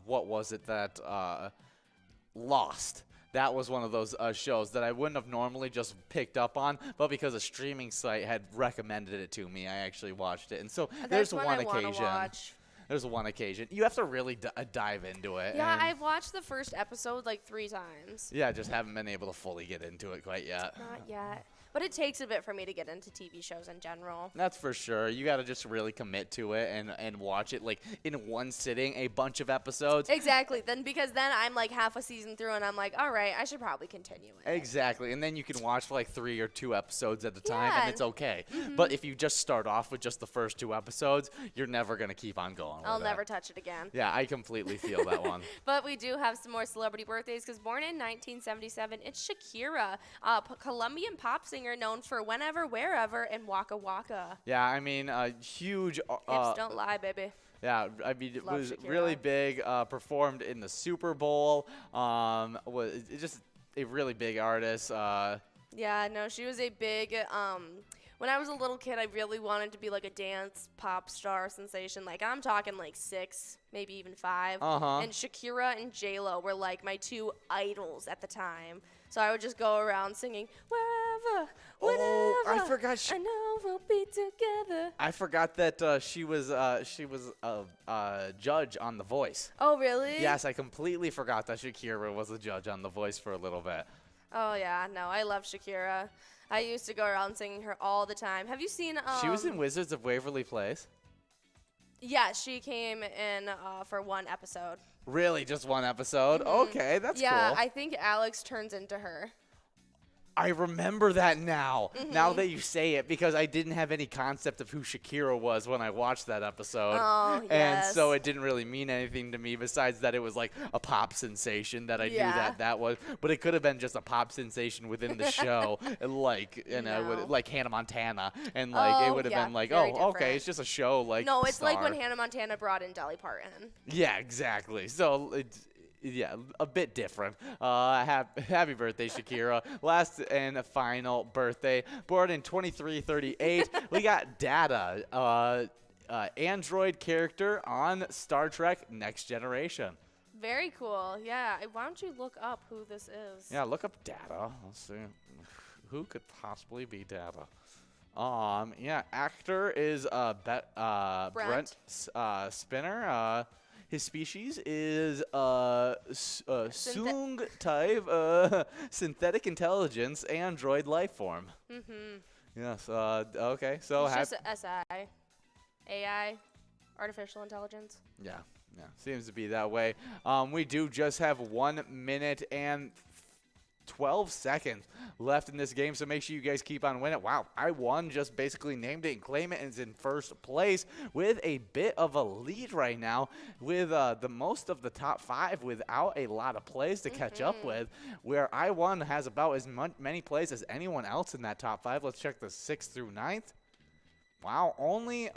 what was it that, Lost. That was one of those shows that I wouldn't have normally just picked up on, but because a streaming site had recommended it to me, I actually watched it. And so there's one occasion. There's one occasion. You have to really dive into it. Yeah, I've watched the first episode like 3 times. Yeah, just haven't been able to fully get into it quite yet. Not yet. But it takes a bit for me to get into TV shows in general. That's for sure. You got to just really commit to it and watch it like in one sitting, a bunch of episodes. Exactly. Because then I'm like half a season through and I'm like, all right, I should probably continue it. Exactly. And then you can watch like 3 or 2 episodes at a time and it's okay. But if you just start off with just the first 2 episodes, you're never going to keep on going I'll never touch it again. Yeah, I completely feel that one. But we do have some more celebrity birthdays because born in 1977, it's Shakira, Colombian pop singer known for Whenever, Wherever, and Waka Waka. Yeah, I mean, huge. Hips don't lie, baby. Yeah, I mean, it Love was Shakira. really big. Performed in the Super Bowl. Was just a really big artist. Yeah, no, she was a big. When I was a little kid, I really wanted to be like a dance pop star sensation. Like I'm talking like 6, maybe even 5. And Shakira and J-Lo were like my 2 idols at the time. So I would just go around singing wherever, whenever. I forgot. I know we'll be together. I forgot that she was a judge on The Voice. Oh really? Yes, I completely forgot that Shakira was a judge on The Voice for a little bit. Oh yeah, no, I love Shakira. I used to go around singing her all the time. Have you seen? She was in Wizards of Waverly Place. Yeah, she came in for 1 episode. Really, just 1 episode? Okay, that's cool. Yeah, I think Alex turns into her. I remember that now. Now that you say it, because I didn't have any concept of who Shakira was when I watched that episode. Oh, yes. And so it didn't really mean anything to me besides that it was like a pop sensation that I knew that was. But it could have been just a pop sensation within the show, like like Hannah Montana, and like it would have been like, oh, okay, different. it's just a show. Like no, it's star. like when Hannah Montana brought in Dolly Parton. Yeah, exactly. So it's. Yeah, a bit different. Happy birthday, Shakira. Last and final birthday. Born in 2338. We got Data, android character on Star Trek Next Generation. Very cool. Yeah. Why don't you look up who this is? Yeah, look up Data. Let's see. Who could possibly be Data? Yeah, actor is Brent Spinner. His species is Soong type synthetic intelligence android life form. Mm-hmm. Yes. Okay. So it's just a SI. AI, artificial intelligence. Yeah, seems to be that way. We do just have 1 minute and 12 seconds left in this game, so make sure you guys keep on winning. Wow, I1 just basically named it and claimed it and is in first place with a bit of a lead right now with the most of the top 5 without a lot of plays to catch up with, where I1 has about as many plays as anyone else in that top 5. Let's check the 6th through 9th. Wow, only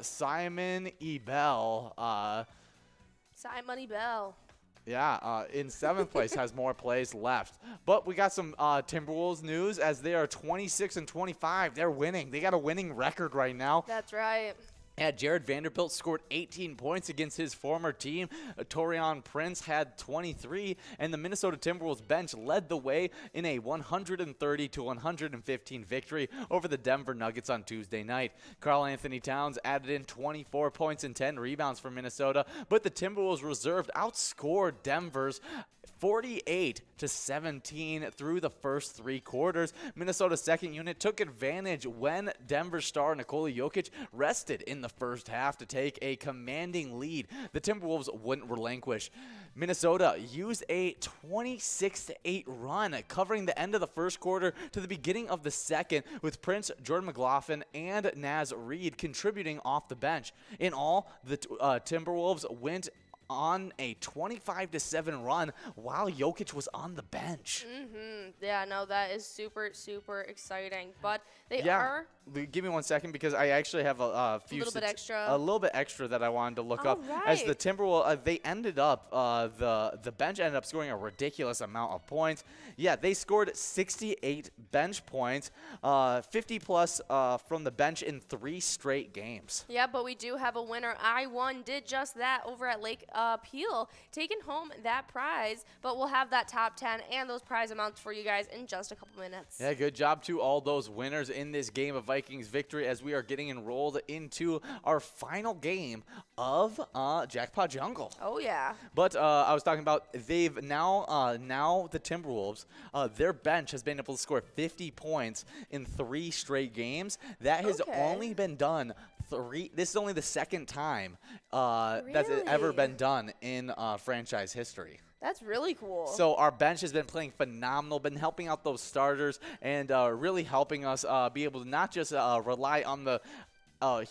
Simon Ebel. Simon Bell. Yeah, in 7th place has more plays left. But we got some Timberwolves news as they are 26-25. They're winning. They got a winning record right now. That's right. Yeah, Jared Vanderbilt scored 18 points against his former team. Torian Prince had 23, and the Minnesota Timberwolves bench led the way in a 130-115 victory over the Denver Nuggets on Tuesday night. Karl Anthony Towns added in 24 points and 10 rebounds for Minnesota, but the Timberwolves reserved outscored Denver's 48-17 through the first 3 quarters. Minnesota's second unit took advantage when Denver star Nikola Jokic rested in the first half to take a commanding lead. The Timberwolves wouldn't relinquish. Minnesota used a 26-8 run, covering the end of the first quarter to the beginning of the second, with Prince, Jordan McLaughlin, and Naz Reid contributing off the bench. In all, the Timberwolves went on a 25-7 run while Jokic was on the bench. Yeah, no, that is super, super exciting. But they are. Give me 1 second because I actually have a little bit extra. A little bit extra that I wanted to look up. Right. As the Timberwolves, they ended up, the bench ended up scoring a ridiculous amount of points. Yeah, they scored 68 bench points, 50 plus from the bench in 3 straight games. Yeah, but we do have a winner. I1 did just that over at Lake Peel, taking home that prize. But we'll have that top 10 and those prize amounts for you guys in just a couple minutes. Yeah, good job to all those winners in this game of Vikings victory as we are getting enrolled into our final game of Jackpot Jungle. Oh, yeah. But I was talking about they've now the Timberwolves, their bench has been able to score 50 points in 3 straight games. That has only been done this is only the second time that's ever been done in franchise history. That's really cool. So our bench has been playing phenomenal, been helping out those starters, and really helping us be able to not just rely on the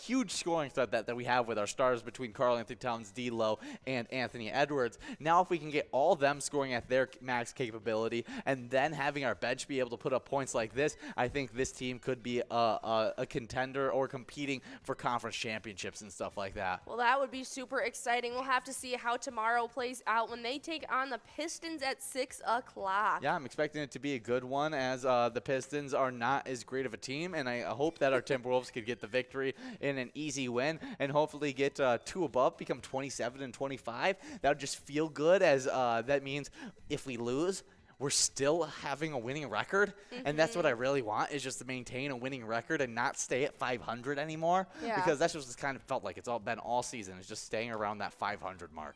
huge scoring threat that we have with our stars between Karl Anthony Towns, D'Lo, and Anthony Edwards. Now if we can get all them scoring at their max capability and then having our bench be able to put up points like this, I think this team could be a contender or competing for conference championships and stuff like that. Well, that would be super exciting. We'll have to see how tomorrow plays out when they take on the Pistons at 6 o'clock. Yeah, I'm expecting it to be a good one as the Pistons are not as great of a team, and I hope that our Timberwolves could get the victory in an easy win and hopefully get 2 above, become 27-25. That would just feel good as that means if we lose, we're still having a winning record. And that's what I really want, is just to maintain a winning record and not stay at 500 anymore. Yeah. Because that's just kind of felt like it's all been all season. It's just staying around that 500 mark.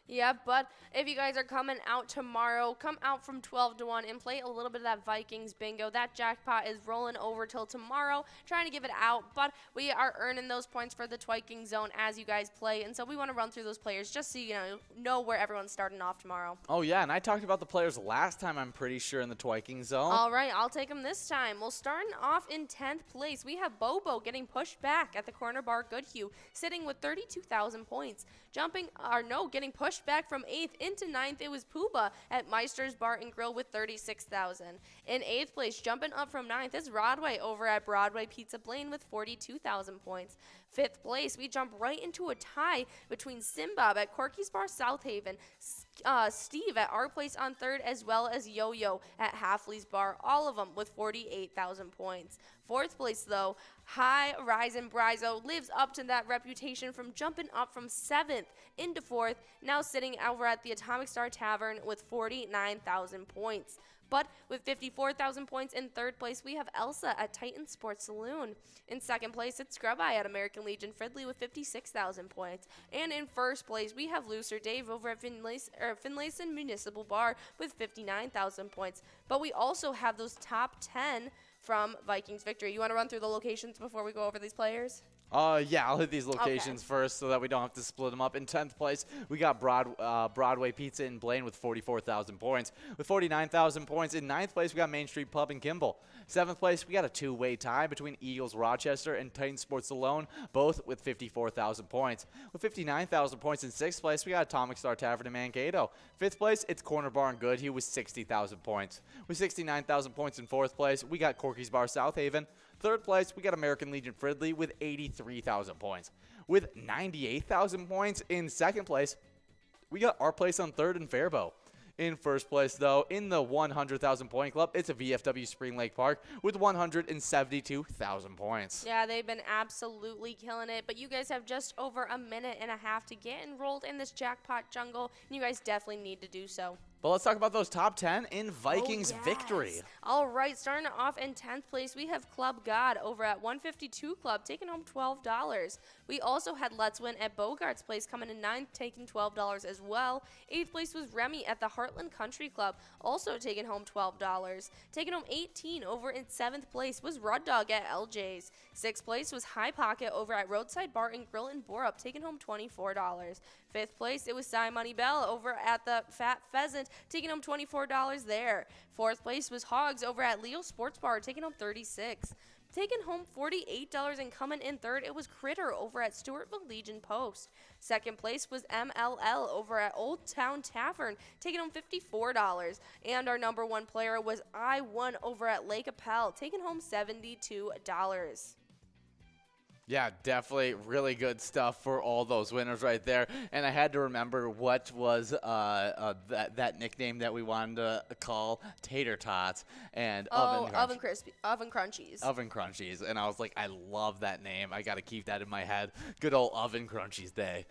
Yeah, but if you guys are coming out tomorrow, come out from 12 to 1 and play a little bit of that Vikings bingo. That jackpot is rolling over till tomorrow, trying to give it out, but we are earning those points for the Twiking zone as you guys play, and so we want to run through those players just so you know where everyone's starting off tomorrow. Oh, yeah, and I talked about the players last time, I'm pretty sure, in the Twiking zone. All right, I'll take them this time. Well, starting off in 10th place, we have Bobo getting pushed back at the corner bar Goodhue, sitting with 32,000 points. Getting pushed back from 8th into 9th, it was Pooba at Meister's Bar and Grill with 36,000. In 8th place, jumping up from 9th, is Rodway over at Broadway Pizza Blaine with 42,000 points. 5th place, we jump right into a tie between Simbob at Corky's Bar South Haven, Steve at Our Place on 3rd, as well as Yo-Yo at Halfley's Bar, all of them with 48,000 points. 4th place, though, High Rising Brizo lives up to that reputation from jumping up from 7th into 4th, now sitting over at the Atomic Star Tavern with 49,000 points. But with 54,000 points in 3rd place, we have Elsa at Titan Sports Saloon. In 2nd place, it's Scrub Eye at American Legion Fridley with 56,000 points. And in 1st place, we have Looser Dave over at Finlayson Municipal Bar with 59,000 points. But we also have those top 10 from Vikings victory. You want to run through the locations before we go over these players? Yeah, I'll hit these locations first so that we don't have to split them up. In 10th place, we got Broadway Pizza in Blaine with 44,000 points. With 49,000 points, in 9th place, we got Main Street Pub in Kimball. 7th place, we got a two-way tie between Eagles Rochester and Titan Sports Alone, both with 54,000 points. With 59,000 points in 6th place, we got Atomic Star Tavern in Mankato. 5th place, it's Corner Bar in Goodhue with 60,000 points. With 69,000 points in 4th place, we got Corky's Bar South Haven. 3rd place, we got American Legion Fridley with 83,000 points. With 98,000 points in 2nd place, we got Our Place on 3rd in Faribault. In 1st place, though, in the 100,000 point club, it's a VFW Spring Lake Park with 172,000 points. Yeah, they've been absolutely killing it, but you guys have just over a minute and a half to get enrolled in this jackpot jungle, and you guys definitely need to do so. But let's talk about those top 10 in Vikings victory. All right, starting off in 10th place, we have Club God over at 152 Club, taking home $12. We also had Let's Win at Bogart's Place coming in 9th, taking $12 as well. 8th place was Remy at the Heartland Country Club, also taking home $12. Taking home 18 over in 7th place was Rud Dog at LJ's. 6th place was High Pocket over at Roadside Bar and Grill in Borup, taking home $24. 5th place, it was Cy Money Bell over at the Fat Pheasant, taking home $24 there. 4th place was Hogs over at Leo Sports Bar, taking home $36. Taking home $48 and coming in 3rd, it was Critter over at Stewartville Legion Post. 2nd place was MLL over at Old Town Tavern, taking home $54. And our number 1 player was I1 over at Lake Appel, taking home $72. Yeah, definitely really good stuff for all those winners right there. And I had to remember what was that nickname that we wanted to call Tater Tots and Oven Crunchies. Oven Crunchies. And I was like, I love that name. I got to keep that in my head. Good old Oven Crunchies Day.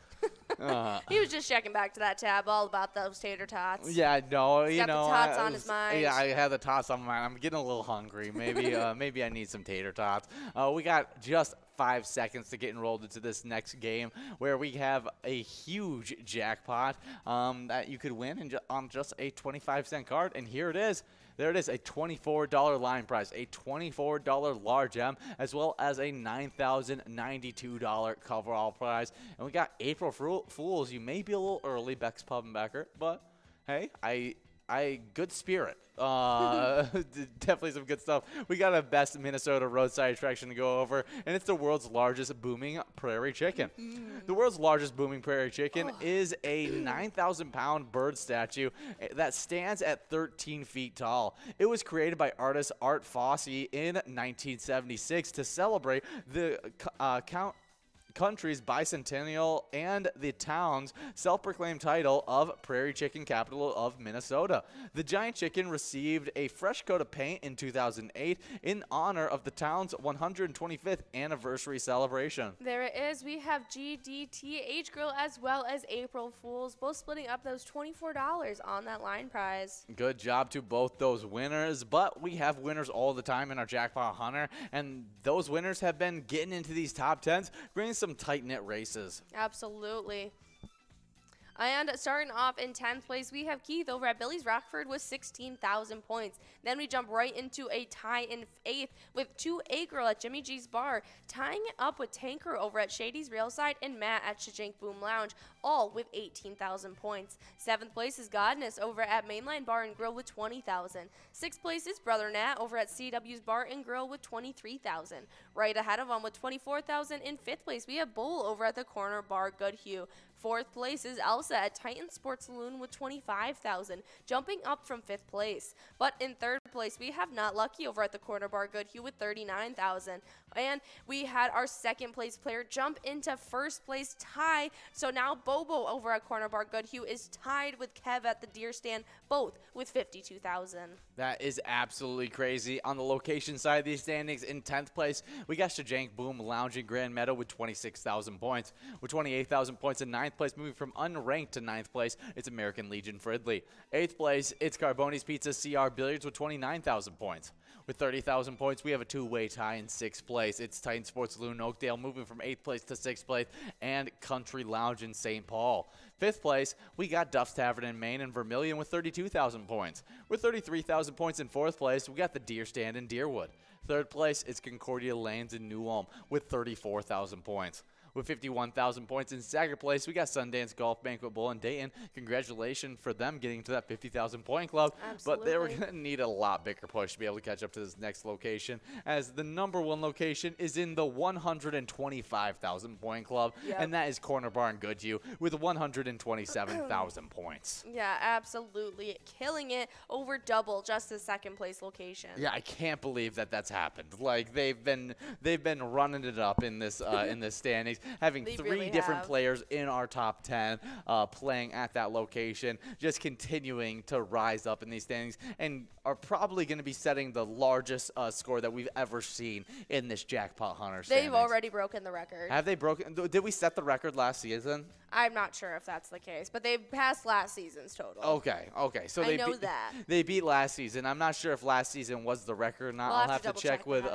He was just checking back to that tab all about those tater tots. Yeah, no, He's got the tots on his mind. Yeah, I had the tots on my mind. I'm getting a little hungry. Maybe maybe I need some tater tots. We got just 5 seconds to get enrolled into this next game where we have a huge jackpot that you could win on just a 25-cent card. And here it is. There it is, a $24 line prize, a $24 large M, as well as a $9,092 coverall prize. And we got April Fools. You may be a little early, Beck's Pub and Becker, but hey, good spirit. Definitely some good stuff. We got a best Minnesota roadside attraction to go over, and it's the world's largest booming prairie chicken. The world's largest booming prairie chicken is a 9,000-pound bird statue that stands at 13 feet tall. It was created by artist Art Fossey in 1976 to celebrate the country's bicentennial and the town's self-proclaimed title of Prairie Chicken Capital of Minnesota. The giant chicken received a fresh coat of paint in 2008 in honor of the town's 125th anniversary celebration. There it is. We have GDTH Grill as well as April Fools, both splitting up those $24 on that line prize. Good job to both those winners, but we have winners all the time in our Jackpot Hunter, and those winners have been getting into these top 10s, bringing some tight-knit races. Absolutely. And starting off in 10th place, we have Keith over at Billy's Rockford with 16,000 points. Then we jump right into a tie in 8th with 2A Girl at Jimmy G's Bar, tying it up with Tanker over at Shady's Railside and Matt at Shajink Boom Lounge, all with 18,000 points. 7th place is Godness over at Mainline Bar and Grill with 20,000. 6th place is Brother Nat over at CW's Bar and Grill with 23,000. Right ahead of them with 24,000 in 5th place, we have Bull over at the Corner Bar Goodhue. 4th place is Elsa at Titan Sports Saloon with 25,000, jumping up from 5th place. But in 3rd place, we have Not Lucky over at the Corner Bar Goodhue with 39,000. And we had our 2nd place player jump into 1st place tie. So now Bobo over at Corner Bar Goodhue is tied with Kev at the Deer Stand, both with 52,000. That is absolutely crazy. On the location side of these standings, in 10th place, we got Shajink Boom Lounge in Grand Meadow with 26,000 points. With 28,000 points in 9th place, moving from unranked to 9th place, it's American Legion Fridley. 8th place, it's Carboni's Pizza CR Billiards with 29,000 points. With 30,000 points, we have a two-way tie in 6th place. It's Titan Sports Saloon Oakdale moving from 8th place to 6th place, and Country Lounge in St. Paul. 5th place, we got Duff's Tavern in Maine and Vermilion with 32,000 points. With 33,000 points in 4th place, we got the Deer Stand in Deerwood. Third place is Concordia Lanes in New Ulm with 34,000 points. With 51,000 points. In second place, we got Sundance Golf Banquet Bowl in Dayton. Congratulations for them getting to that 50,000 point club. Absolutely. But they were going to need a lot bigger push to be able to catch up to this next location, as the number one location is in the 125,000 point club, and that is Corner Bar in Goodhue with 127,000 points. Yeah, absolutely. Killing it over double just the second place location. Yeah, I can't believe that that's happened. Like they've been running it up in this standings, having They three really different have. players in our top 10 playing at that location, just continuing to rise up in these standings, and are probably going to be setting the largest score that we've ever seen in this Jackpot Hunter standings. They've already broken the record. Have they broken? Did we set the record last season? I'm not sure if that's the case, but they've passed last season's total. Okay. So I know that. They beat last season. I'm not sure if last season was the record or not. We'll I'll have have to to check with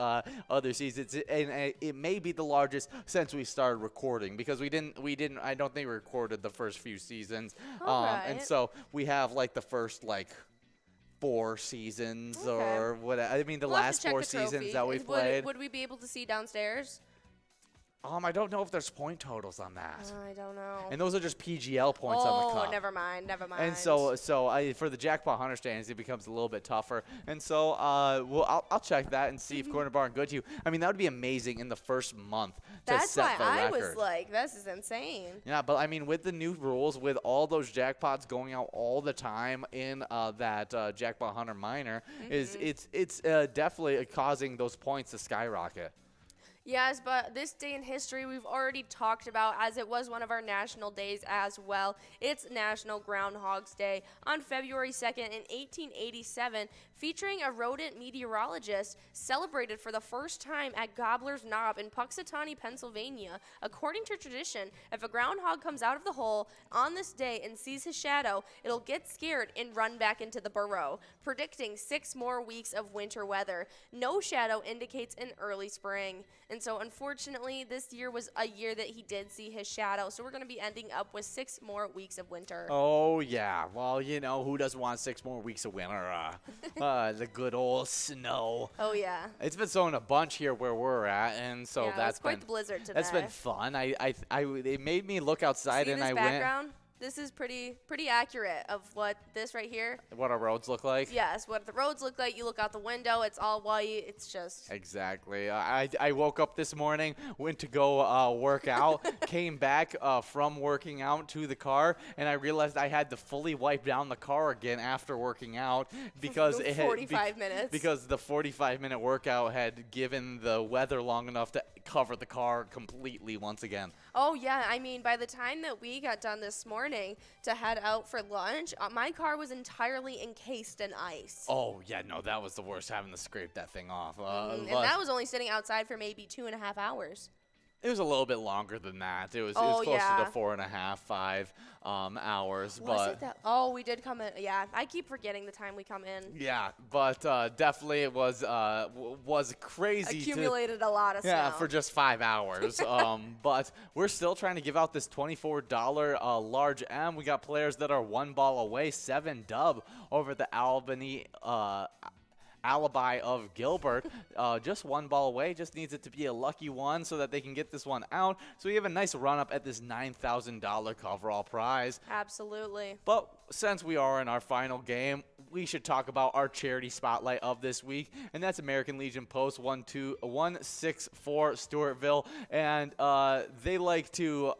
other seasons, and it may be the largest since we started recording, because we didn't. I don't think we recorded the first few seasons, and so we have like the first 4 seasons or what? I mean, the We'll have last to check 4 the trophy. seasons that we've Would- played. Would we be able to see downstairs? I don't know if there's point totals on that. I don't know. And those are just PGL points on the cup. Oh, never mind. And so for the Jackpot Hunter standings, it becomes a little bit tougher. And so I'll check that and see if Corner Bar and Goodhue. I mean, that would be amazing in the first month to That's set why the I record. was like, this is insane. Yeah, but I mean, with the new rules, with all those jackpots going out all the time in that Jackpot Hunter Minor, it's definitely causing those points to skyrocket. Yes, but this day in history we've already talked about, as it was one of our national days as well. It's National Groundhog's Day on February 2nd in 1887, featuring a rodent meteorologist, celebrated for the first time at Gobbler's Knob in Puxatawney, Pennsylvania. According to tradition, if a groundhog comes out of the hole on this day and sees his shadow, it'll get scared and run back into the burrow, predicting 6 more weeks of winter weather. No shadow indicates an early spring. And so, unfortunately, this year was a year that he did see his shadow. So we're going to be ending up with 6 more weeks of winter. Oh, yeah. Well, who doesn't want 6 more weeks of winter? The good old snow. Oh, yeah. It's been snowing a bunch here where we're at, and so Yeah, that's it's quite been the blizzard today. That's been fun. It made me look outside, See and this I background? This is pretty accurate of what this right here. What our roads look like. Yes, what the roads look like. You look out the window, it's all white. It's just Exactly. I woke up this morning, went to go work out, came back from working out to the car, and I realized I had to fully wipe down the car again after working out because The it had 45 minutes. Because the 45-minute workout had given the weather long enough to cover the car completely once again. Oh, yeah. I mean, by the time that we got done this morning to head out for lunch, my car was entirely encased in ice. Oh, yeah, no, that was the worst, having to scrape that thing off. And that was only sitting outside for maybe 2.5 hours. It was a little bit longer than that. It was Oh, closer yeah. to 4.5, 5 hours. Was but it that? Oh, we did come in. Yeah, I keep forgetting the time we come in. yeah, but definitely it was crazy. Accumulated a lot of snow. Yeah, for just 5 hours. But we're still trying to give out this $24 large M. We got players that are 1 ball away, 7 dub over the Albany Alibi of Gilbert. Just 1 ball away, just needs it to be a lucky one so that they can get this one out. So we have a nice run up at this $9,000 coverall prize. Absolutely. But since we are in our final game, we should talk about our charity spotlight of this week, and that's American Legion Post 164 Stewartville, and they like to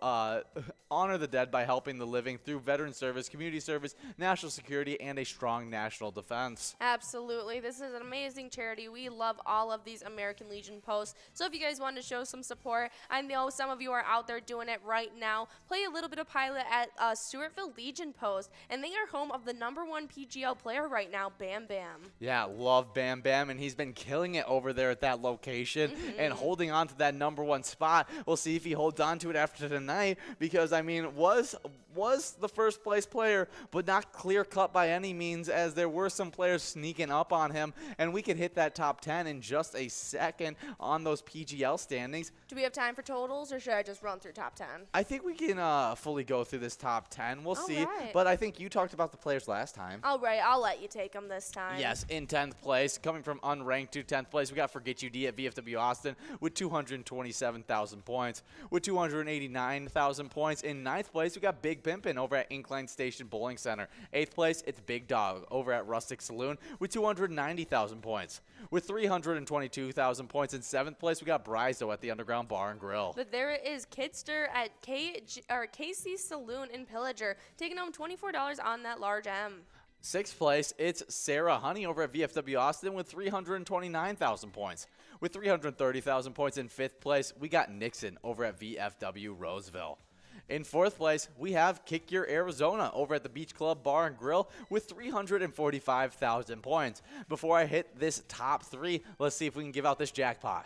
honor the dead by helping the living through veteran service, community service, national security, and a strong national defense. Absolutely. This is an amazing charity. We love all of these American Legion posts. So if you guys want to show some support, I know some of you are out there doing it right now. Play a little bit of Pilot at Stewartville Legion Post, and they are home of the #1 PGL player right now, Bam Bam. Yeah, love Bam Bam, and he's been killing it over there at that location and holding on to that #1 spot. We'll see if he holds on to it after tonight, because, I mean, was the first place player, but not clear cut by any means, as there were some players sneaking up on him, and we could hit that top 10 in just a second on those PGL standings. Do we have time for totals, or should I just run through top 10? I think we can fully go through this top 10. We'll see. right. But I think you talked about the players last time. All right, I'll let you take them this time. Yes, in 10th place, coming from unranked to 10th place, we got Forget You D at VFW Austin with 227,000 points. With 289,000 points in 9th place, we got Big Pimpin' over at Incline Station Bowling Center. 8th place, it's Big Dog over at Rustic Saloon with 290,000 points. With 322,000 points in 7th place, we got Brizo at the Underground Bar and Grill. But there is Kidster at KC Saloon in Pillager, taking home $24 on that large M. 6th place, it's Sarah Honey over at VFW Austin with 329,000 points. With 330,000 points in 5th place, we got Nixon over at VFW Roseville. In 4th place, we have Kick Your Arizona over at the Beach Club Bar and Grill with 345,000 points. Before I hit this top 3, let's see if we can give out this jackpot.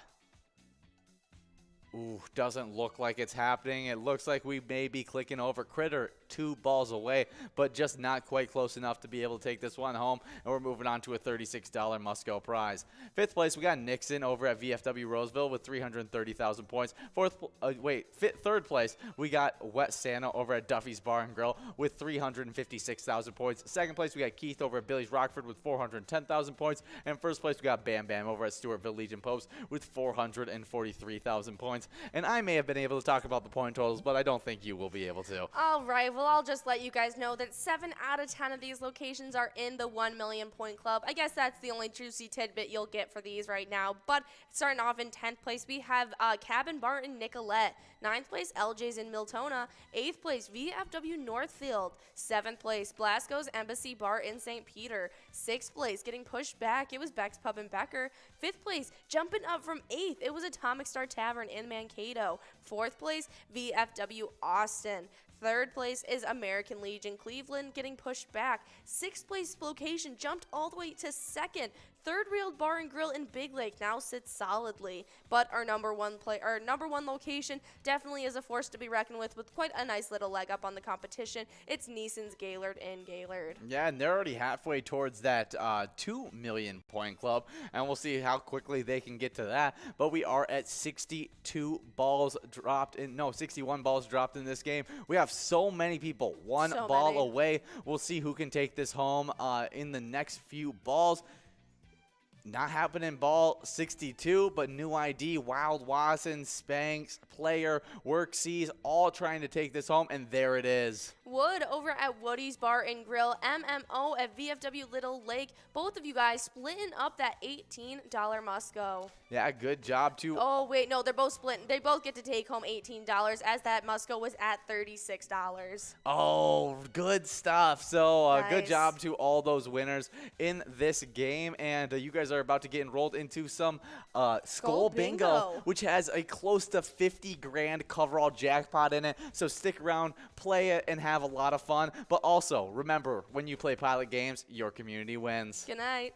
Ooh, doesn't look like it's happening. It looks like we may be clicking over Critter 2 balls away, but just not quite close enough to be able to take this one home. And we're moving on to a $36 must-go prize. 5th place, we got Nixon over at VFW Roseville with 330,000 points. 3rd place, we got Wet Santa over at Duffy's Bar and Grill with 356,000 points. 2nd place, we got Keith over at Billy's Rockford with 410,000 points. And 1st place, we got Bam Bam over at Stewartville Legion Post with 443,000 points. And I may have been able to talk about the point totals, but I don't think you will be able to. All right, well, I'll just let you guys know that 7 out of 10 of these locations are in the 1 million point club. I guess that's the only juicy tidbit you'll get for these right now. But starting off in 10th place, we have Cabin Bar in Nicolette. 9th place, LJ's in Miltona. 8th place, VFW Northfield. 7th place, Blasco's Embassy Bar in St. Peter. 6th place, getting pushed back, it was Beck's Pub in Becker. 5th place, jumping up from 8th, it was Atomic Star Tavern in Mankato. 4th place, VFW Austin. 3rd place is American Legion Cleveland, getting pushed back. 6th place location jumped all the way to 2nd. 3rd Railed Bar and Grill in Big Lake now sits solidly, but our number one location definitely is a force to be reckoned with quite a nice little leg up on the competition. It's Neeson's Gaylord in Gaylord. Yeah, and they're already halfway towards that 2 million point club, and we'll see how quickly they can get to that. But we are at 61 balls dropped in this game. We have so many people, one ball away. We'll see who can take this home in the next few balls. Not happening ball 62, but New ID, Wild Watson, Spanx, Player, Work Seas, all trying to take this home, and there it is. Wood over at Woody's Bar and Grill, MMO at VFW Little Lake. Both of you guys splitting up that $18 must-go. Yeah, good job, too. Oh, wait, no, they're both splitting. They both get to take home $18 as that must-go was at $36. Oh, good stuff. So Nice. good job to all those winners in this game, and you guys are about to get enrolled into some Skull Bingo, which has a close to 50 grand coverall jackpot in it. So stick around, play it, and have a lot of fun. But also, remember, when you play Pilot games, your community wins. Good night.